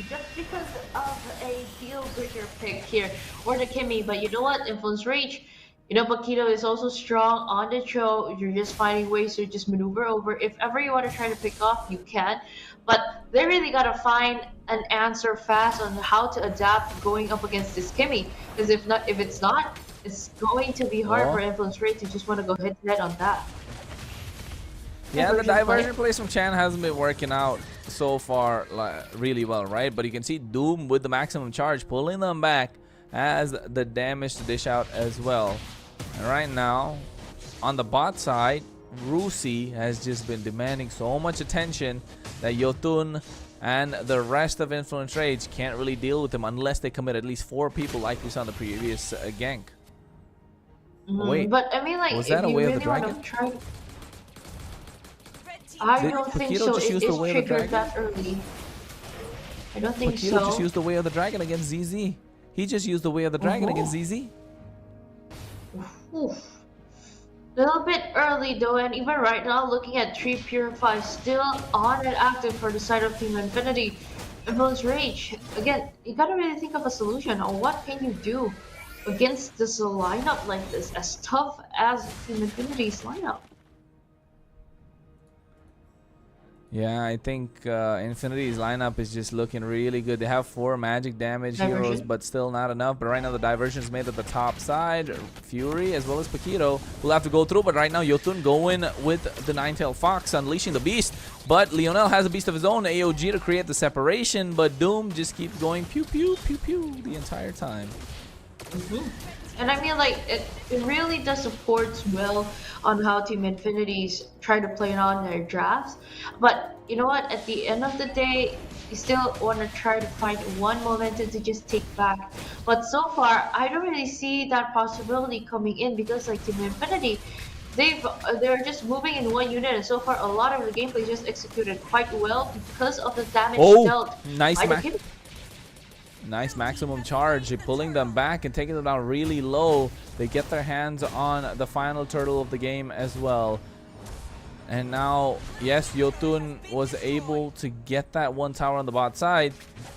Just because of a deal breaker pick here, or the Kimmy, but you know what, Influence Rage, you know, Paquito is also strong on the show. You're just finding ways to just maneuver over. If ever you want to try to pick off, you can. But they really got to find an answer fast on how to adapt going up against this Kimmy. Because if it's not, it's going to be hard for Influence Rage to just want to go head to head on that. Yeah, the diversion plays from Chan hasn't been working out so far really well, right? But you can see Doom with the maximum charge pulling them back as the damage to dish out as well. And right now, on the bot side, Rusi has just been demanding so much attention that Yotun and the rest of Influence Rage can't really deal with him unless they commit at least 4 people like we saw in the previous gank. Wait, but I mean, like, was that a Way of the Dragon? I don't think so. It is triggered that early. I don't think so. Just used the Way of the Dragon against ZZ. He just used the Way of the Dragon against ZZ. Oof. Little bit early though, and even right now, looking at 3 Purify still on and active for the side of Team Infinity. Influence Rage, again, you gotta really think of a solution on what can you do against this lineup like this, as tough as Team Infinity's lineup. Yeah, I think Infinity's lineup is just looking really good. They have 4 magic damage heroes, but still not enough. But right now the diversion is made at the top side. Fury as well as Paquito will have to go through. But right now Yotun going with the 9-tailed fox, unleashing the beast. But Lionel has a beast of his own, AOG, to create the separation. But Doom just keeps going pew pew pew pew the entire time. And I mean, like, it really does support well on how Team Infinity's try to play on their drafts. But you know what? At the end of the day, you still want to try to find one momentum to just take back. But so far, I don't really see that possibility coming in, because like Team Infinity, they're just moving in one unit, and so far a lot of the gameplay is just executed quite well because of the damage dealt. Nice maximum charge, pulling them back and taking them down really low. They get their hands on the final turtle of the game as well. And now, yes, Yotun was able to get that 1 tower on the bot side,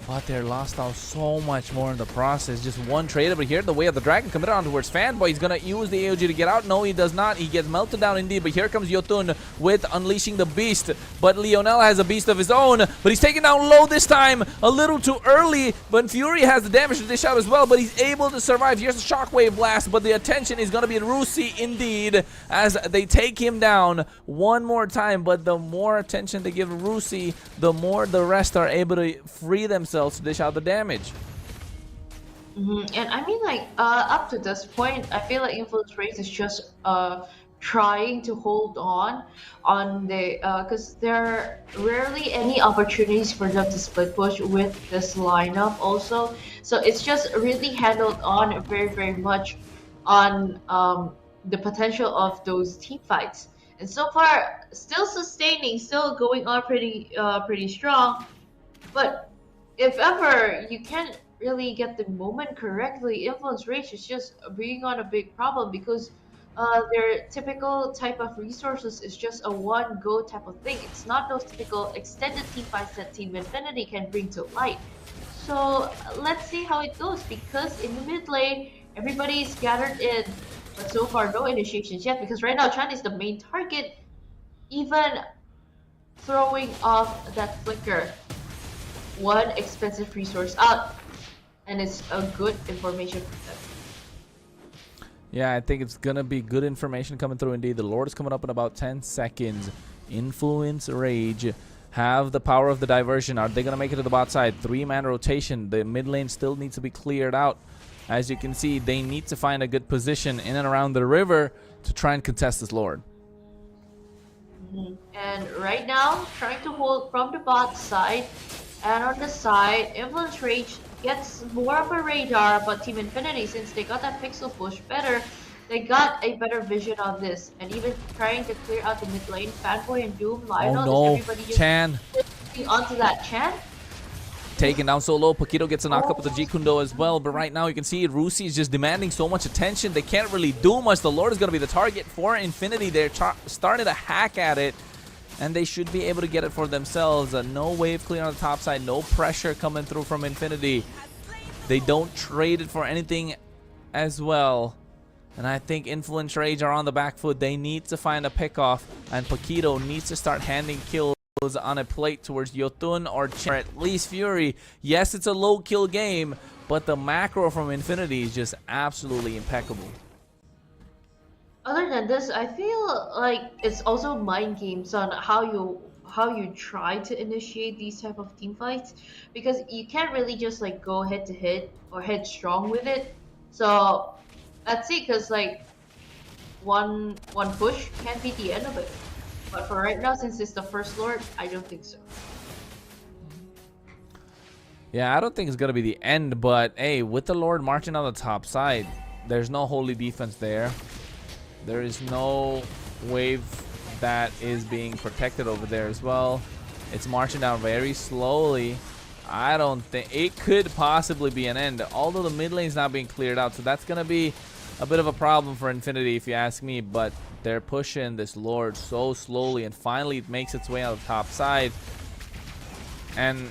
but they're lost out so much more in the process. Just 1 trade over here. The Way of the Dragon committed on towards Fanboy. He's going to use the AOG to get out. No, he does not. He gets melted down indeed, but here comes Yotun with unleashing the beast. But Lionel has a beast of his own, but he's taken down low this time. A little too early, but Fury has the damage to dish out as well, but he's able to survive. Here's a shockwave blast, but the attention is going to be Rusi indeed as they take him down one more time. But the more attention they give Rusi, the more the rest are able to free themselves to dish out the damage. And I mean, like, up to this point, I feel like Influence Rage is just trying to hold on the because there are rarely any opportunities for them to split push with this lineup also. So it's just really handled on very much on the potential of those team fights. And so far, still sustaining, still going on pretty strong. But if ever you can't really get the moment correctly, Influence Rage is just bringing on a big problem because their typical type of resources is just a one go type of thing. It's not those typical extended team fights that Team Infinity can bring to light. So let's see how it goes because in the mid lane, everybody's gathered in, but so far no initiations yet because right now Chan is the main target, even throwing off that flicker. One expensive resource out, and it's a good information for them. Yeah, I think it's gonna be good information coming through indeed. The Lord is coming up in about 10 seconds. Influence Rage have the power of the diversion. Are they gonna make it to the bot side? 3-man rotation. The mid lane still needs to be cleared out. As you can see, they need to find a good position in and around the river to try and contest this Lord. And right now, trying to hold from the bot side, and on the side, Influence Rage gets more of a radar, but Team Infinity, since they got that pixel push better, they got a better vision on this, and even trying to clear out the mid lane. Fanboy and Doom, Lionel, no, everybody just Chan onto that Chan. taken down so low. Paquito gets a knock up with the G Kundo as well, but right now you can see Rusi is just demanding so much attention. They can't really do much. The Lord is going to be the target for Infinity. They're starting to hack at it, and they should be able to get it for themselves. No wave clear on the top side, no pressure coming through from Infinity. They don't trade it for anything as well. And I think Influence Rage are on the back foot. They need to find a pickoff, and Paquito needs to start handing kills on a plate towards Yotun or at least Fury. Yes, it's a low kill game, but the macro from Infinity is just absolutely impeccable. Other than this, I feel like it's also mind games on how you try to initiate these type of team fights, because you can't really just like go head to head or headstrong with it. So let's see, because like one push can't be the end of it. But for right now, since it's the first Lord, I don't think so. Yeah, I don't think it's gonna be the end, but hey, with the Lord marching on the top side, there's no holy defense there. There is no wave that is being protected over there as well. It's marching down very slowly. I don't think it could possibly be an end, although the mid lane's not being cleared out, so that's gonna be a bit of a problem for Infinity if you ask me. But they're pushing this Lord so slowly, and finally it makes its way on the top side. And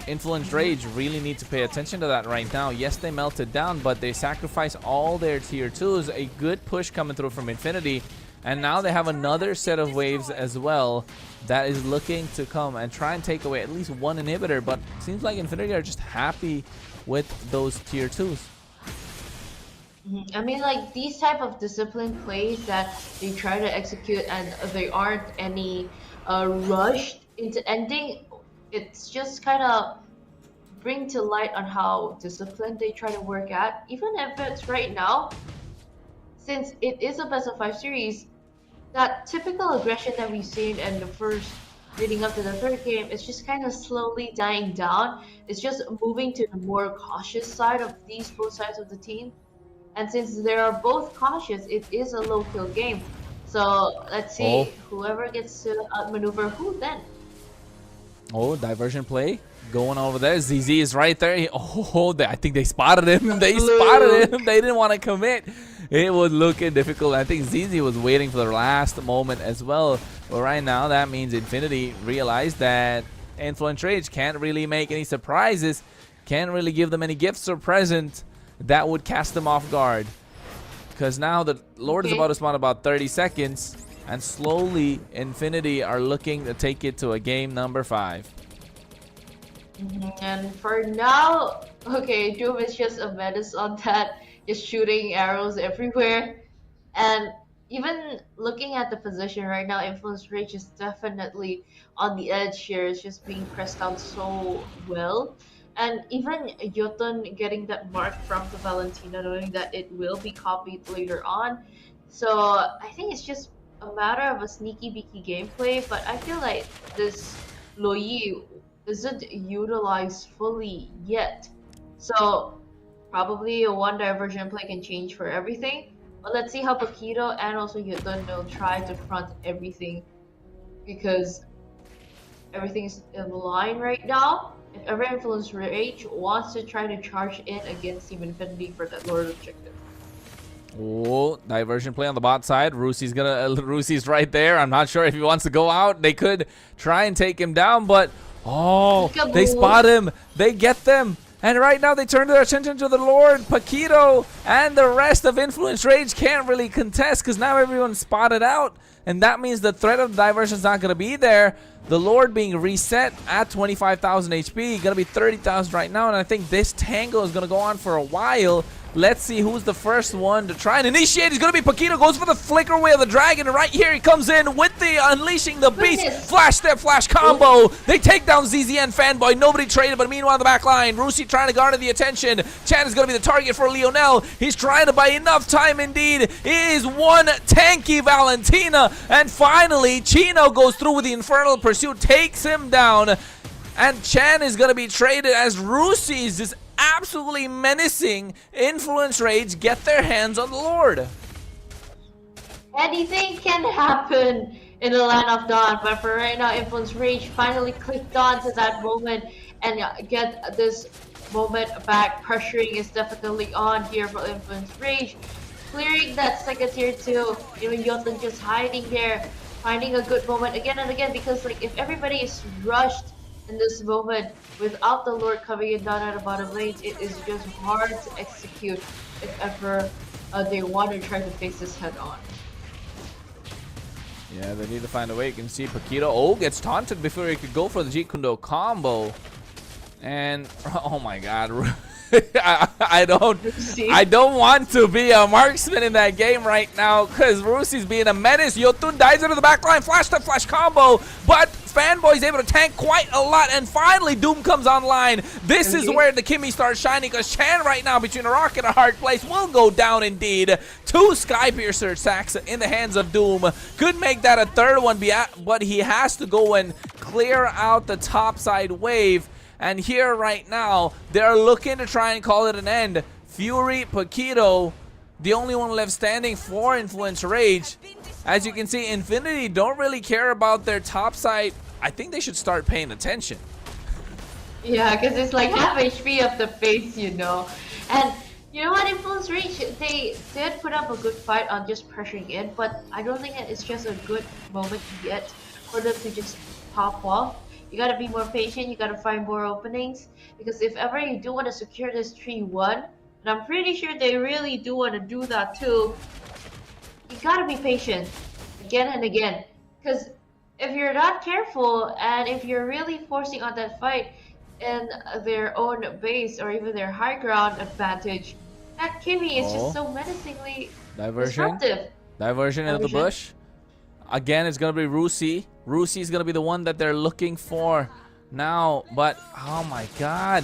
Influence Rage really need to pay attention to that right now. Yes, they melted down, but they sacrifice all their tier 2s. A good push coming through from Infinity, and now they have another set of waves as well that is looking to come and try and take away at least one inhibitor. But it seems like Infinity are just happy with those tier 2s. I mean, like these type of disciplined plays that they try to execute, and they aren't any rushed into ending. It's just kind of bring to light on how disciplined they try to work at. Even if it's right now, since it is a best of 5 series, that typical aggression that we've seen in the first leading up to the third game is just kind of slowly dying down. It's just moving to the more cautious side of these both sides of the team. And since they are both cautious, it is a low kill game. So let's see whoever gets to outmaneuver who then. Oh, diversion play going over there. ZZ is right there. I think they spotted him. They spotted him. They didn't want to commit. It was looking difficult. I think ZZ was waiting for the last moment as well. But right now, that means Infinity realized that Influence Rage can't really make any surprises. Can't really give them any gifts or presents that would cast them off guard. Because now the Lord is about to spawn about 30 seconds. And slowly, Infinity are looking to take it to a game number 5. And for now, okay, Doom is just a menace on that, just shooting arrows everywhere. And even looking at the position right now, Influence Rage is definitely on the edge here. It's just being pressed down so well. And even Jotun getting that mark from the Valentina, knowing that it will be copied later on. So I think it's just a matter of a sneaky beaky gameplay, but I feel like this Loyi isn't utilized fully yet. So probably a one diversion play can change for everything. But let's see how Paquito and also Yutun will try to front everything, because everything's in line right now. If ever Influence Rage wants to try to charge in against Team Infinity for that Lord objective. Oh, diversion play on the bot side. Rusi's right there. I'm not sure if he wants to go out. They could try and take him down, but oh, they spot him. They get them. And right now they turn their attention to the Lord. Paquito and the rest of Influence Rage can't really contest because now everyone's spotted out. And that means the threat of the diversion is not going to be there. The Lord being reset at 25,000 HP. Going to be 30,000 right now. And I think this tango is going to go on for a while. Let's see who's the first one to try and initiate. It's going to be Paquito. Goes for the flicker away of the dragon. And right here he comes in with the Unleashing the Beast. Flash step, flash combo. They take down ZZN Fanboy. Nobody traded, but meanwhile, the back line. Rusi trying to garner the attention. Chan is going to be the target for Lionel. He's trying to buy enough time indeed. It is one tanky Valentina. And finally, Chino goes through with the Infernal Pursuit. Takes him down. And Chan is going to be traded as Rusi is just absolutely menacing Influence Rage get their hands on the Lord. Anything can happen in the Land of Dawn, but for right now, Influence Rage finally clicked on to that moment and get this moment back. Pressuring is definitely on here for Influence Rage. Clearing that second tier 2, even Jotun just hiding here, finding a good moment again and again, because like if everybody is rushed in this moment without the Lord coming in down at the bottom lane, it is just hard to execute if ever they want to try to face this head on. Yeah, they need to find a way. You can see Paquito gets taunted before he could go for the Jeet Kune Do combo. And oh my god. I don't want to be a marksman in that game right now because Rusi's being a menace. Yotun dives into the backline, flash step, flash combo, but Fanboy's able to tank quite a lot, and finally Doom comes online. This is where the Kimmy starts shining, because Chan right now between a rock and a hard place will go down indeed. 2 Sky Piercer sacks in the hands of Doom. Could make that a third one, but he has to go and clear out the top side wave. And here right now, they're looking to try and call it an end. Fury, Paquito, the only one left standing for Influence Rage. As you can see, Infinity don't really care about their top side. I think they should start paying attention. Yeah, because it's like half HP of the face, you know. And you know what, Influence Rage, they did put up a good fight on just pressuring in, but I don't think it's just a good moment yet for them to just pop off. You gotta be more patient, you gotta find more openings, because if ever you do want to secure this 3-1, and I'm pretty sure they really do want to do that too, you gotta be patient again and again, because if you're not careful and if you're really forcing on that fight in their own base or even their high ground advantage, that Kimmy is just so menacingly disruptive. Diversion into the bush. Again, it's going to be Rusi. Rusi is going to be the one that they're looking for now. But, oh my god.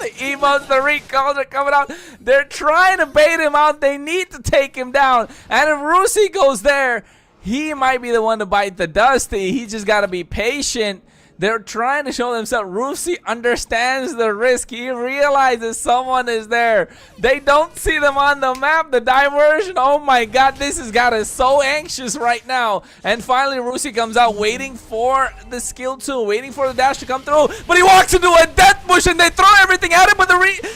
The emotes, the recalls are coming out. They're trying to bait him out. They need to take him down. And if Rusi goes there, he might be the one to bite the dust. He just got to be patient. They're trying to show themselves. Rusi understands the risk. He realizes someone is there. They don't see them on the map. The diversion. Oh my god, this has got us so anxious right now. And finally, Rusi comes out waiting for the skill 2, waiting for the dash to come through. But he walks into a death bush and they throw everything at him. But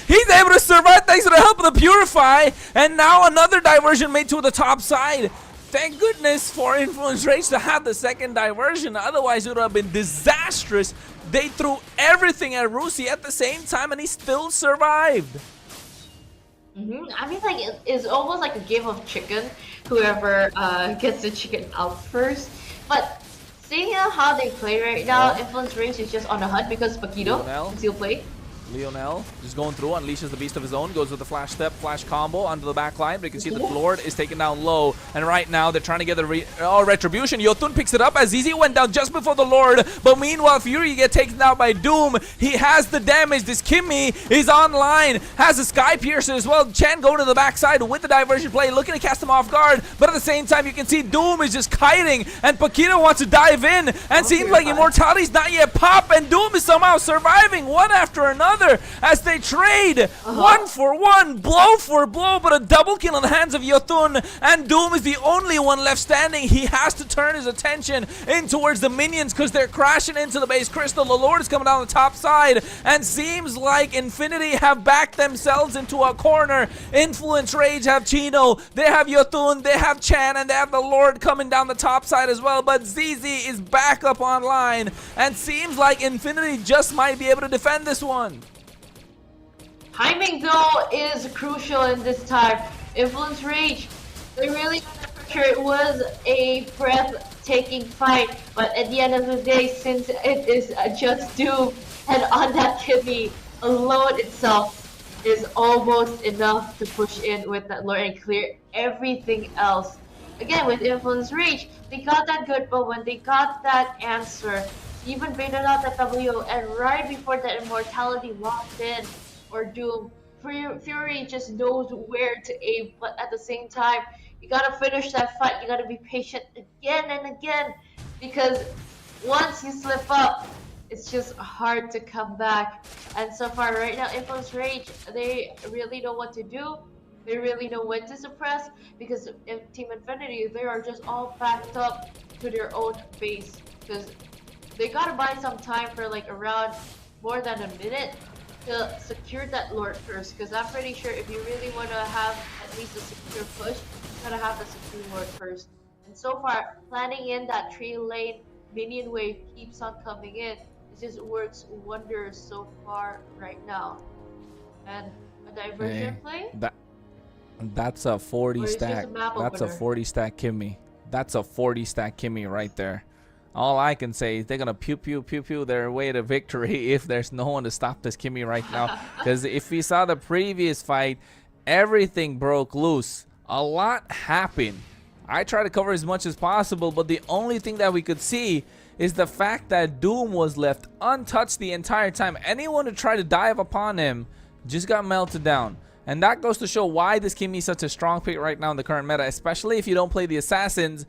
he's able to survive thanks to the help of the Purify. And now another diversion made to the top side. Thank goodness for Influence Rage to have the second diversion. Otherwise, it would have been disastrous. They threw everything at Rusi at the same time, and he still survived. I mean, like, it's almost like a game of chicken. Whoever gets the chicken out first. But seeing how they play right now, Influence Rage is just on the hunt because Paquito can still play. Lionel just going through, unleashes the beast of his own, goes with the flash step, flash combo onto the back line, but you can see the Lord is taken down low, and right now they're trying to get the retribution. Yotun picks it up as ZZ went down just before the Lord, but meanwhile Fury gets taken down by Doom. He has the damage. This Kimmy is online, has a Sky Piercer as well. Chan going to the backside with the diversion play, looking to cast him off guard, but at the same time you can see Doom is just kiting, and Paquito wants to dive in, and seems like Immortality's not yet pop, and Doom is somehow surviving one after another as they trade 1 for 1, blow for blow, but a double kill in the hands of Yotun, and Doom is the only one left standing. He has to turn his attention in towards the minions because they're crashing into the base. Crystal, the Lord is coming down the top side, and seems like Infinity have backed themselves into a corner. Influence Rage have Chino, they have Yotun, they have Chan, and they have the Lord coming down the top side as well, but ZZ is back up online, and seems like Infinity just might be able to defend this one. Timing though is crucial in this time. Influence Rage, they really sure it was a breathtaking fight, but at the end of the day, since it is just Doom, and on that Kimmy alone itself is almost enough to push in with that Lord and clear everything else. Again, with Influence Rage, they got that good, but when they got that answer, even baited out that W, and right before that Immortality locked in, or Doom, Fury just knows where to aim, but at the same time, you gotta finish that fight, you gotta be patient again and again, because once you slip up, it's just hard to come back. And so far right now, Influence Rage, they really know what to do, they really know when to suppress, because in Team Infinity, they are just all backed up to their own base, because they gotta buy some time for like around more than a minute to secure that Lord first, because I'm pretty sure if you really want to have at least a secure push, you gotta have the secure Lord first. And so far, planning in that 3-lane minion wave keeps on coming in. It just works wonders so far right now. And a diversion play? That's a 40 stack. That's a 40 stack Kimmy. That's a 40 stack Kimmy right there. All I can say is they're gonna pew pew pew pew their way to victory if there's no one to stop this Kimmy right now. Because if we saw the previous fight, everything broke loose. A lot happened. I try to cover as much as possible, but the only thing that we could see is the fact that Doom was left untouched the entire time. Anyone who tried to dive upon him just got melted down. And that goes to show why this Kimmy is such a strong pick right now in the current meta, especially if you don't play the assassins.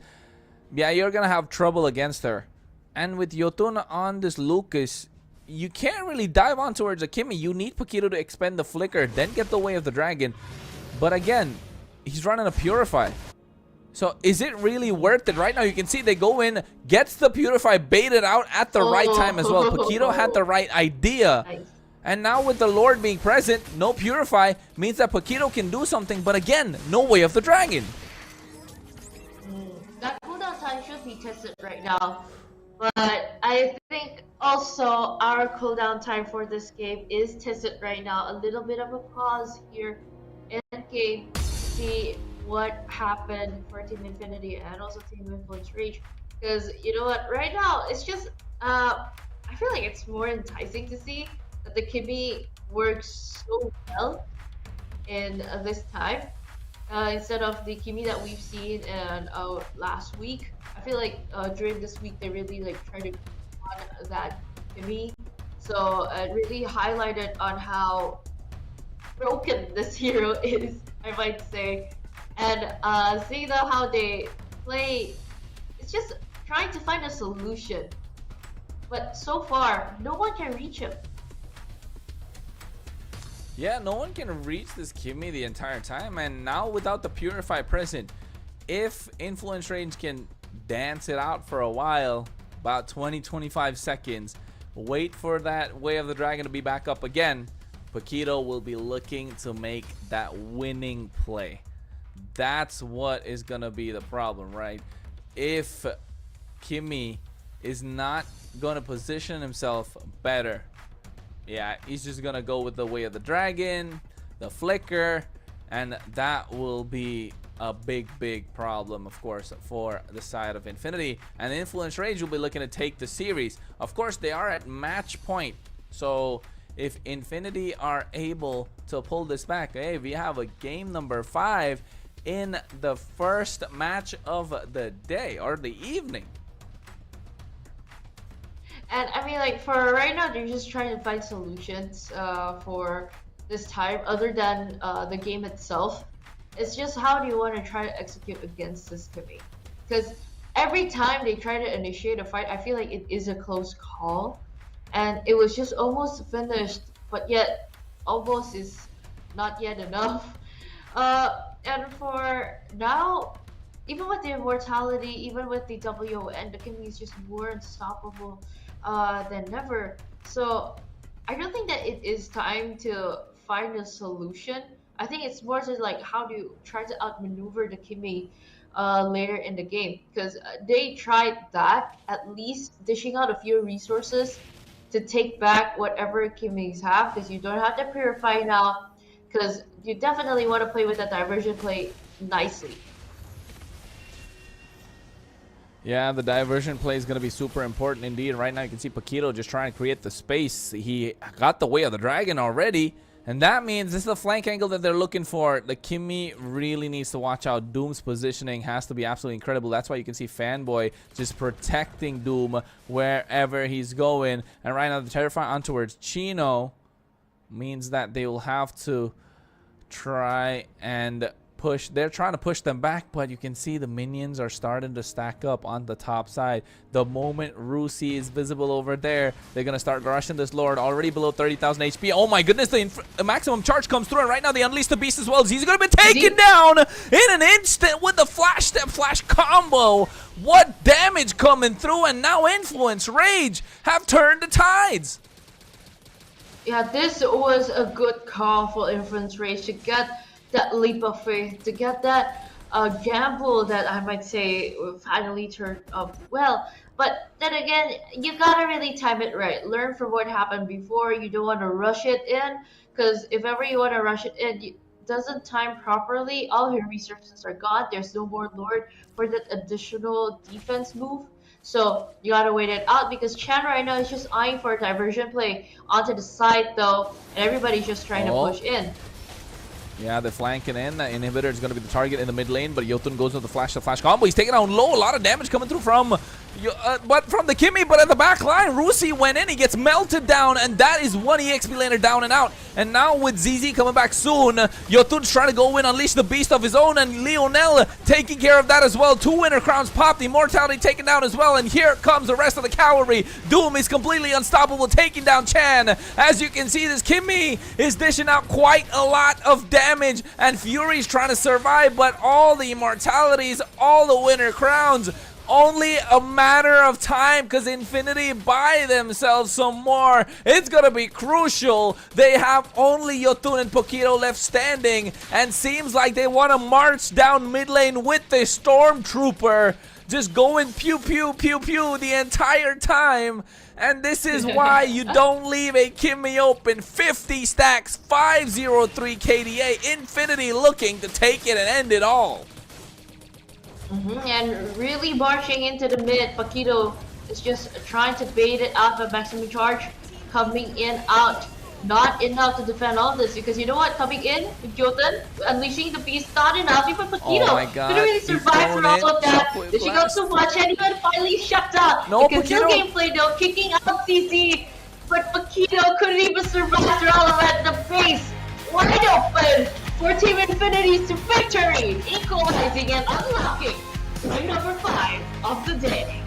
Yeah, you're gonna have trouble against her. And with Yotun on this Lucas, you can't really dive on towards a Kimmy. You need Paquito to expend the flicker, then get the way of the dragon. But again, he's running a Purify. So is it really worth it? Right now you can see they go in, gets the Purify baited out at the right time as well. Paquito had the right idea. And now with the Lord being present, no Purify means that Paquito can do something, but again, no way of the dragon. That cooldown time should be tested right now, but I think also our cooldown time for this game is tested right now. A little bit of a pause here in game to see what happened for Team Infinity and also Team Influence Rage, because you know what, right now it's just I feel like it's more enticing to see that the Kimmy works so well in this time. Instead of the Kimmy that we've seen in last week. I feel like during this week they really like tried to on that Kimmy, so it really highlighted on how broken this hero is, I might say. And seeing though how they play, it's just trying to find a solution, but so far no one can reach him. Yeah, no one can reach this Kimmy the entire time, and now without the Purify present, if Influence Range can dance it out for a while, about 20-25 seconds, wait for that Way of the Dragon to be back up again, Paquito will be looking to make that winning play. That's what is gonna be the problem, right? If Kimmy is not gonna position himself better, yeah, he's just gonna go with the Way of the Dragon, the flicker, and that will be a big problem, of course, for the side of Infinity. And Influence Rage will be looking to take the series. Of course, they are at match point, so if Infinity are able to pull this back, hey, we have a game number 5 in the first match of the day or the evening. And I mean, like, for right now, they're just trying to find solutions for this time, other than the game itself. It's just how do you want to try to execute against this Kimmy? Because every time they try to initiate a fight, I feel like it is a close call, and it was just almost finished, but yet almost is not yet enough. And for now, even with the immortality, even with the WON, the Kimmy is just more unstoppable than ever. So I don't think that it is time to find a solution. I think it's more just like how do you try to outmaneuver the Kimmy later in the game, because they tried that, at least dishing out a few resources to take back whatever Kimmys have, because you don't have to purify now, because you definitely want to play with that diversion play nicely. Yeah, the diversion play is going to be super important indeed. Right now you can see Paquito just trying to create the space. He got the way of the dragon already, and that means this is the flank angle that they're looking for. The Kimmy really needs to watch out. Doom's positioning has to be absolutely incredible. That's why you can see Fanboy just protecting Doom wherever he's going. And right now the Terrify on towards Chino means that they will have to try and push. They're trying to push them back, but you can see the minions are starting to stack up on the top side. The moment Rusi is visible over there, they're gonna start rushing this Lord, already below 30,000 HP. Oh my goodness, the maximum charge comes through, and right now they unleash the beast as well. He's gonna be taken down in an instant with the flash step flash combo. What damage coming through, and now Influence Rage have turned the tides. Yeah, this was a good call for Influence Rage to get that leap of faith, to get that gamble that I might say finally turned up well. But then again, you gotta really time it right. Learn from what happened before. You don't want to rush it in, because if ever you want to rush it in, it doesn't time properly. All your resources are gone. There's no more Lord for that additional defense move. So you gotta wait it out, because Chan right now is just eyeing for a diversion play onto the side though, and everybody's just trying to push in. Yeah, they're flanking in. The inhibitor is going to be the target in the mid lane, but Jotun goes into the flash combo. He's taking down low. A lot of damage coming through from the Kimmy, but at the back line, Rusi went in. He gets melted down, and that is one EXP laner down and out. And now with ZZ coming back soon, Jotun's trying to go in, unleash the beast of his own, and Lionel taking care of that as well. 2 winner crowns popped, Immortality taken down as well, and here comes the rest of the cavalry. Doom is completely unstoppable, taking down Chan. As you can see, this Kimmy is dishing out quite a lot of damage, and Fury's trying to survive, but all the immortalities, all the winner crowns, only a matter of time, because Infinity buy themselves some more. It's gonna be crucial. They have only Jotun and Paquito left standing, and seems like they want to march down mid lane with the Stormtrooper, just going pew pew pew pew the entire time. And this is why you don't leave a Kimmy open. 50 stacks, 503 KDA. Infinity looking to take it and end it all. And really marching into the mid, Paquito is just trying to bait it out of maximum charge, coming in out. Not enough to defend all this, because you know what? Coming in with Jotun, unleashing the beast, not enough. Even Paquito couldn't really survive through all of that. Dishing out so much, and even finally shut down. No, because Paquito. no gameplay though, kicking out CC, but Paquito couldn't even survive through all of that. The base wide open for Team Infinity to victory, equalizing and unlocking win number 5 of the day.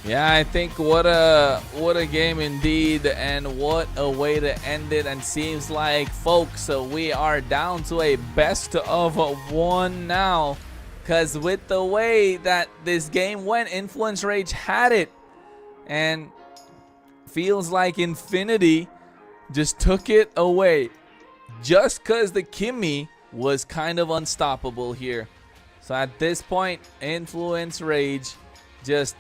Yeah, I think what a game indeed, and what a way to end it. And seems like, folks, we are down to a best of 1 now, because with the way that this game went, Influence Rage had it, and feels like Infinity just took it away, just because the Kimmy was kind of unstoppable here. So at this point, Influence Rage just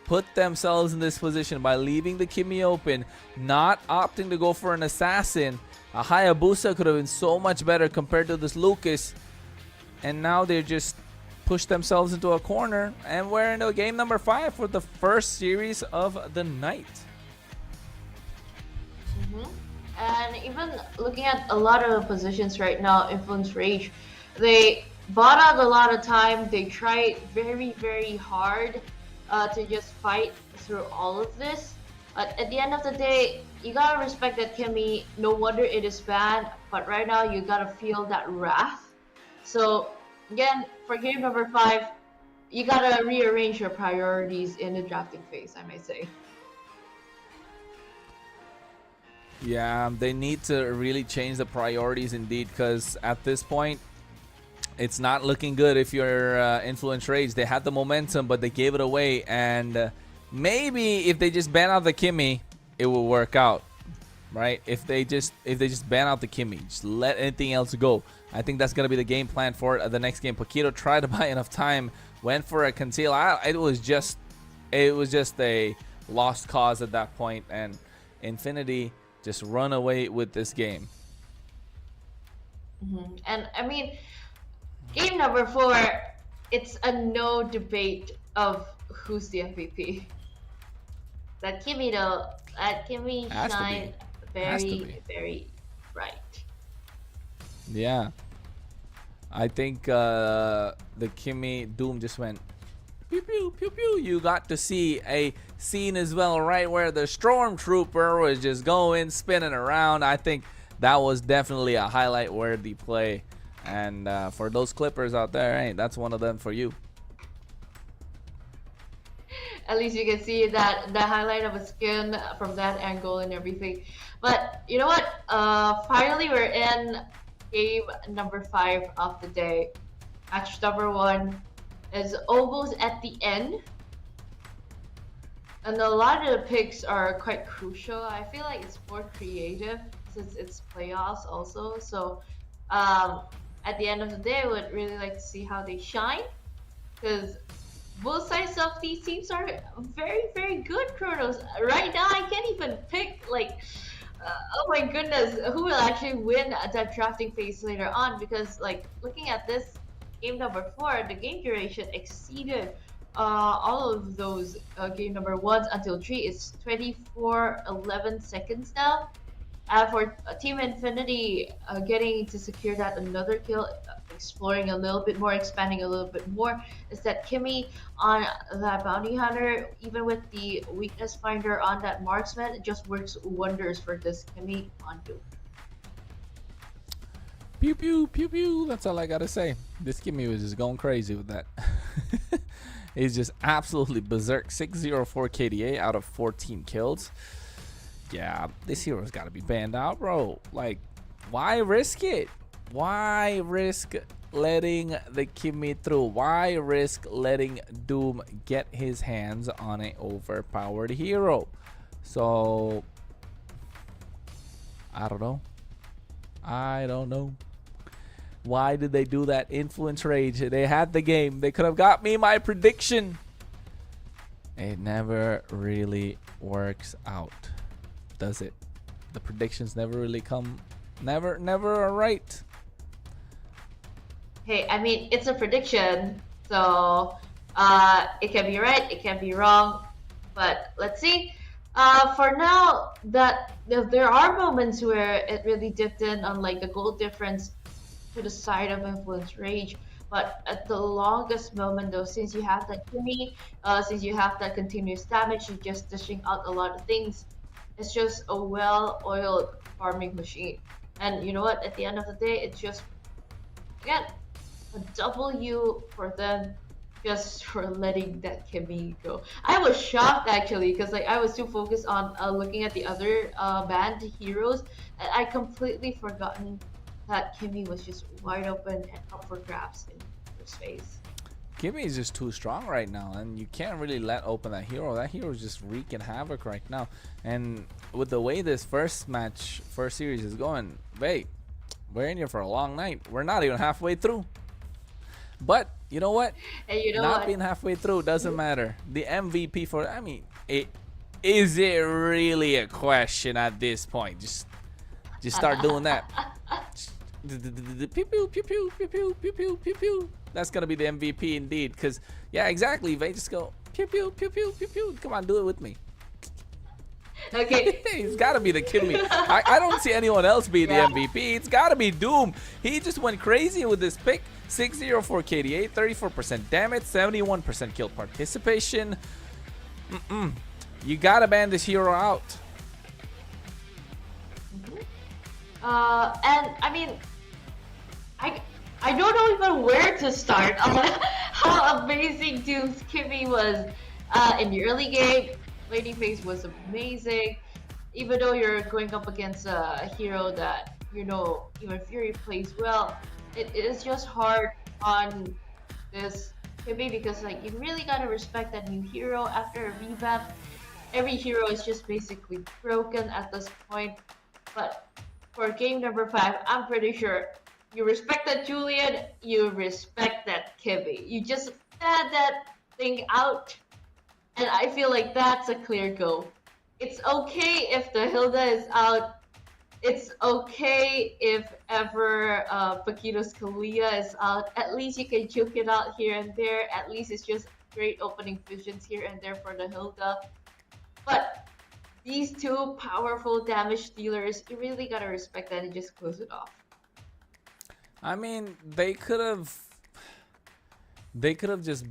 put themselves in this position by leaving the Kimmy open, not opting to go for an assassin. A Hayabusa could have been so much better compared to this Lucas, and now they just pushed themselves into a corner, and we're into game number 5 for the first series of the night. And even looking at a lot of positions right now, Influence Rage, they bought out a lot of time. They tried very, very hard to just fight through all of this. But at the end of the day, you gotta respect that Kimmy. No wonder it is banned, but right now you gotta feel that wrath. So again, for game number 5, you gotta rearrange your priorities in the drafting phase, I may say. Yeah, they need to really change the priorities indeed, because at this point, it's not looking good if you're Influence Rage. They had the momentum, but they gave it away, and maybe if they just ban out the Kimmy, it will work out, right? If they just ban out the Kimmy, just let anything else go. I think that's gonna be the game plan for the next game. Paquito tried to buy enough time, went for a conceal. It was just a lost cause at that point, and Infinity just run away with this game. And I mean, game number 4, it's a no debate of who's the MVP. That Kimmy though, that Kimmy shined very, very bright. Yeah, I think the Kimmy Doom just went pew pew pew pew. You got to see a scene as well, right, where the Stormtrooper was just going spinning around. I think that was definitely a highlight worthy play, and for those Clippers out there, hey, that's one of them for you. At least you can see that the highlight of a skin from that angle and everything. But you know what? Finally, we're in game number 5 of the day. Match number 1 is almost at the end, and a lot of the picks are quite crucial. I feel like it's more creative since it's playoffs also. So at the end of the day, I would really like to see how they shine, because both sides of these teams are very, very good, Kronos. Right now, I can't even pick, like, oh my goodness, who will actually win that drafting phase later on, because, like, looking at this game number 4, the game duration exceeded all of those game number 1s until 3. It's 24:11 seconds now. For Team Infinity getting to secure that another kill, exploring a little bit more, expanding a little bit more, is that Kimmy on that bounty hunter, even with the weakness finder on that marksman, it just works wonders for this Kimmy on Doom. Pew pew pew pew. That's all I gotta say. This Kimmy was just going crazy with that. He's just absolutely berserk. 604 KDA out of 14 kills. Yeah, this hero's got to be banned out, bro. Like, why risk it? Why risk letting the Kimmy through? Why risk letting Doom get his hands on an overpowered hero? So, I don't know. I don't know. Why did they do that? Influence Rage. They had the game. They could have got me my prediction. It never really works out, does it? The predictions never really come. Never are right. Hey, I mean, it's a prediction, so it can be right, it can be wrong, but let's see. For now, that there are moments where it really dipped in on, like, the goal difference to the side of Influence Rage, but at the longest moment though, since you have that Kimmy, since you have that continuous damage, you're just dishing out a lot of things. It's just a well-oiled farming machine. And you know what? At the end of the day, it's just, again, a W for them just for letting that Kimmy go. I was shocked actually, because, like, I was too focused on looking at the other banned heroes, and I completely forgotten that Kimmy was just wide open and up for grabs in first phase. Kimmy is just too strong right now, and you can't really let open that hero. That hero is just wreaking havoc right now. And with the way this first series is going, wait, we're in here for a long night. We're not even halfway through. But you know what? And you know not what? being halfway through doesn't matter. The MVP for, I mean, is it really a question at this point? Just start doing that. Pew pew pew pew pew pew pew pew pew pew. That's gonna be the MVP indeed. Cause yeah, exactly. They just go pew pew pew pew pew pew. Come on, do it with me. Okay. He's gotta be the Kimmy. I don't see anyone else be the MVP. It's gotta be Doom. He just went crazy with this pick. 604 KDA, 34% damage, 71% kill participation. You gotta ban this hero out. And I mean, I don't know even where to start on how amazing Doom's Kimmy was in the early game. Lady Phase was amazing. Even though you're going up against a hero that, you know, even Fury plays well, it is just hard on this Kimmy because, like, you really gotta respect that new hero after a revamp. Every hero is just basically broken at this point. But for game number 5, I'm pretty sure you respect that Julian, you respect that Kimmy. You just had that thing out, and I feel like that's a clear go. It's okay if the Hilda is out. It's okay if ever Paquito's Kalia is out. At least you can juke it out here and there. At least it's just great opening visions here and there for the Hilda. But these two powerful damage dealers, you really gotta respect that and just close it off. I mean, they could have just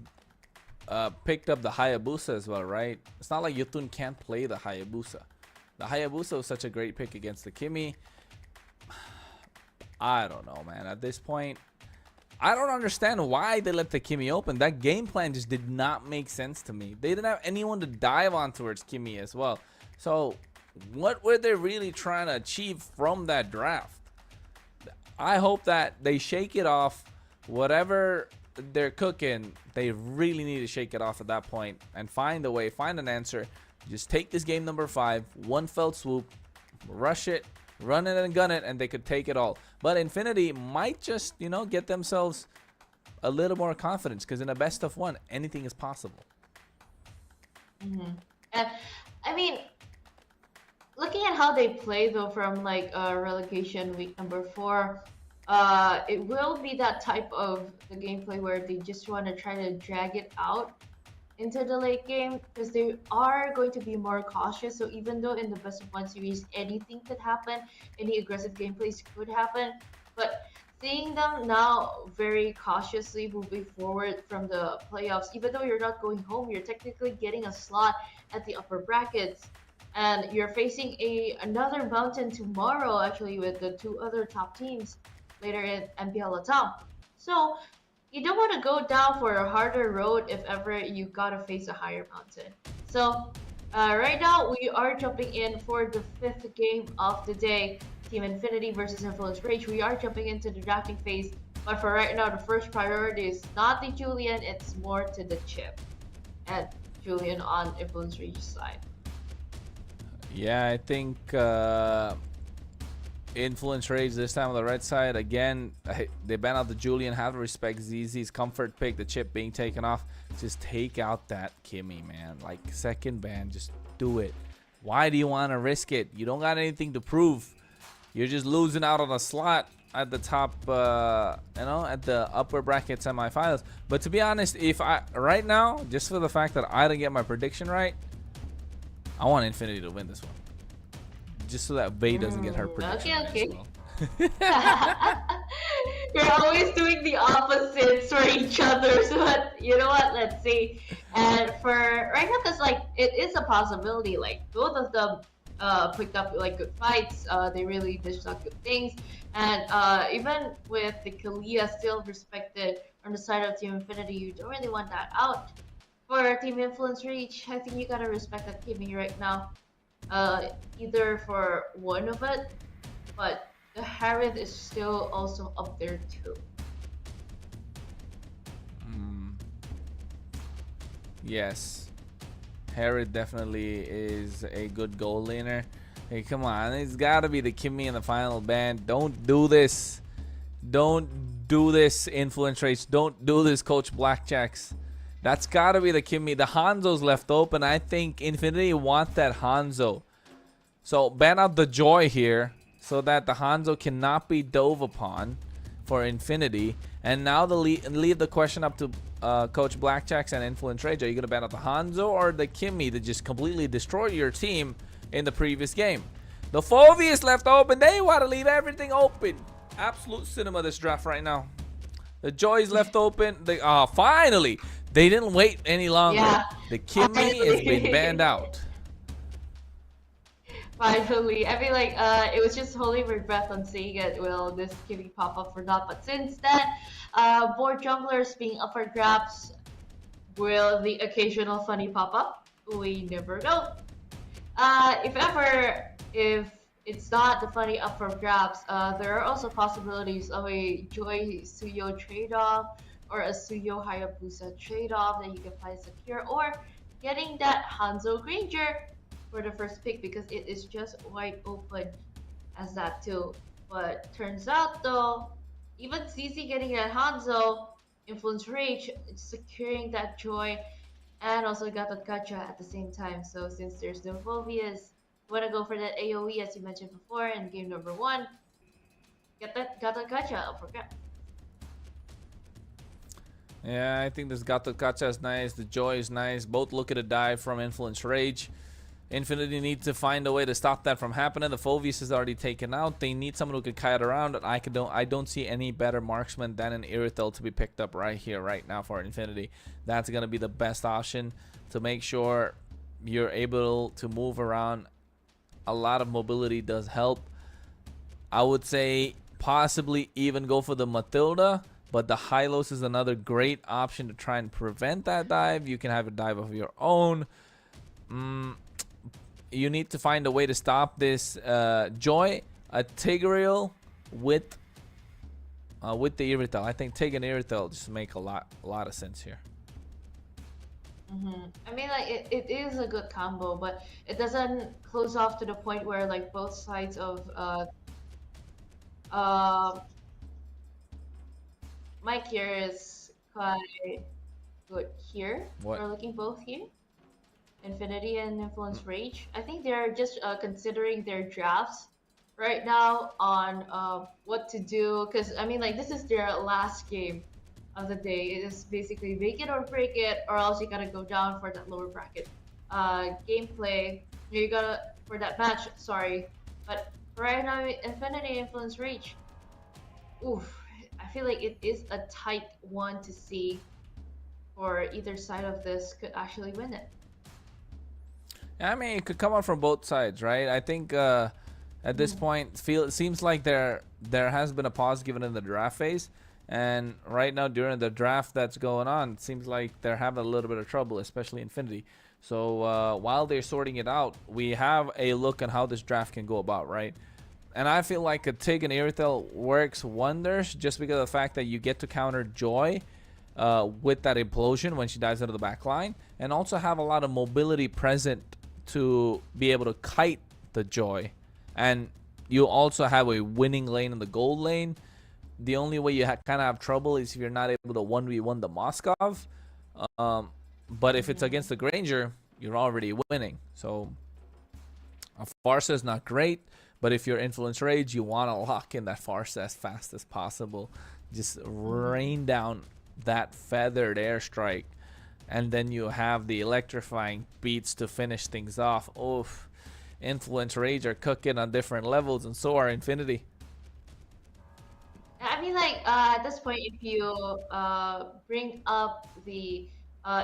picked up the Hayabusa as well, right? It's not like Yotun can't play the Hayabusa. The Hayabusa was such a great pick against the Kimmy. I don't know, man. At this point, I don't understand why they let the Kimmy open. That game plan just did not make sense to me. They didn't have anyone to dive on towards Kimmy as well. So what were they really trying to achieve from that draft? I hope that they shake it off. Whatever they're cooking, they really need to shake it off at that point and find a way, find an answer. Just take this game number 5, one fell swoop, rush it, run it and gun it, and they could take it all. But Infinity might just, you know, get themselves a little more confidence, because in a best of 1, anything is possible. I mean, looking at how they play though from like relegation week number 4, it will be that type of the gameplay where they just want to try to drag it out into the late game, because they are going to be more cautious. So even though in the best of 1 series anything could happen, any aggressive gameplays could happen, but seeing them now very cautiously moving forward from the playoffs, even though you're not going home, you're technically getting a slot at the upper brackets, and you're facing another mountain tomorrow actually with the 2 other top teams later in MPL LATAM. So you don't want to go down for a harder road if ever you gotta face a higher mountain. So right now we are jumping in for the 5th game of the day, Team Infinity versus Influence Rage. We are jumping into the drafting phase, but for right now the first priority is not the Julian, it's more to the chip and Julian on Influence Rage's side. Yeah, I think Influence Rage this time on the red side. Again, they ban out the Julian. Have to respect ZZ's comfort pick, the chip being taken off. Just take out that Kimmy, man. Like, second ban, just do it. Why do you want to risk it? You don't got anything to prove. You're just losing out on a slot at the top, you know, at the upper bracket semifinals. But to be honest, if I right now, just for the fact that I didn't get my prediction right, I want Infinity to win this one. Just so that Bay doesn't get her prediction. Okay. You're always doing the opposites for each other, so but you know what? Let's see. And for right now, because like it is a possibility, like both of them picked up like good fights. They really dished out good things, and even with the Kalia still respected on the side of Team Infinity, you don't really want that out. For Team Influence Reach, I think you gotta respect that Kimmy right now. Either for one of it, but the Harith is still also up there too. Yes, Harith definitely is a good goal laner. Hey, come on, it's gotta be the Kimmy in the final ban. Don't do this. Don't do this, Influence Rage. Don't do this, Coach Blackjacks. That's gotta be the Kimmy. The Hanzo's left open. I think Infinity want that Hanzo. So ban out the Joy here so that the Hanzo cannot be dove upon for Infinity. And now leave the question up to Coach Blackjacks and Influence Rage. Are you gonna ban out the Hanzo or the Kimmy to just completely destroy your team in the previous game? The Fovi is left open. They want to leave everything open. Absolute cinema this draft right now. The Joy is left open. Finally. They didn't wait any longer. Yeah. The Kimmy has been banned out. Finally, I feel like it was just holding my breath on seeing it. Will this kitty pop up or not? But since then, board junglers being up for grabs. Will the occasional funny pop up? We never know. If ever, if it's not the funny up for grabs, there are also possibilities of a Joy Suyo trade-off or a Suyo Hayabusa trade-off that you can find secure, or getting that Hanzo Granger for the first pick because it is just wide open as that too. But turns out though, even CC getting that Hanzo, Influence Rage, securing that Joy, and also got that gacha at the same time. So since there's no Volvius, wanna go for that AoE as you mentioned before in game number 1, got that gacha up for grabs. Yeah, I think this Gato Gacha is nice. The Joy is nice. Both look at a dive from Influence Rage. Infinity needs to find a way to stop that from happening. The Phoveus is already taken out. They need someone who can kite around. I don't see any better marksman than an Irithel to be picked up right here, right now for Infinity. That's going to be the best option to make sure you're able to move around. A lot of mobility does help. I would say possibly even go for the Matilda, but the Hylos is another great option to try and prevent that dive. You can have a dive of your own. You need to find a way to stop this Joy, a Tigreal with the Irithel. I think taking Irithel just make a lot of sense here. I mean, like it is a good combo, but it doesn't close off to the point where like both sides of Mike here is quite good here. What? We're looking both here. Infinity and Influence Rage. I think they're just considering their drafts right now on what to do. Because, I mean, like, this is their last game of the day. It is basically make it or break it, or else you gotta go down for that lower bracket gameplay. You gotta, for that match, sorry. But right now, Infinity Influence Rage. Oof. I feel like it is a tight one to see, or either side of this could actually win it. I mean, it could come out from both sides, right? I think at this point, it seems like there has been a pause given in the draft phase, and right now during the draft that's going on, it seems like they're having a little bit of trouble, especially Infinity. So while they're sorting it out, we have a look at how this draft can go about, right? And I feel like a Tig and Irithel works wonders just because of the fact that you get to counter Joy with that implosion when she dives into the back line, and also have a lot of mobility present to be able to kite the Joy. And you also have a winning lane in the gold lane. The only way you kind of have trouble is if you're not able to 1v1 the Moskov. But if it's against the Granger, you're already winning. So a Farsa is not great, but if you're Influence Rage, you want to lock in that Farsa as fast as possible. Just rain down that feathered airstrike, and then you have the electrifying beats to finish things off. Oof. Influence Rage are cooking on different levels, and so are Infinity. I mean, like, at this point, if you bring up the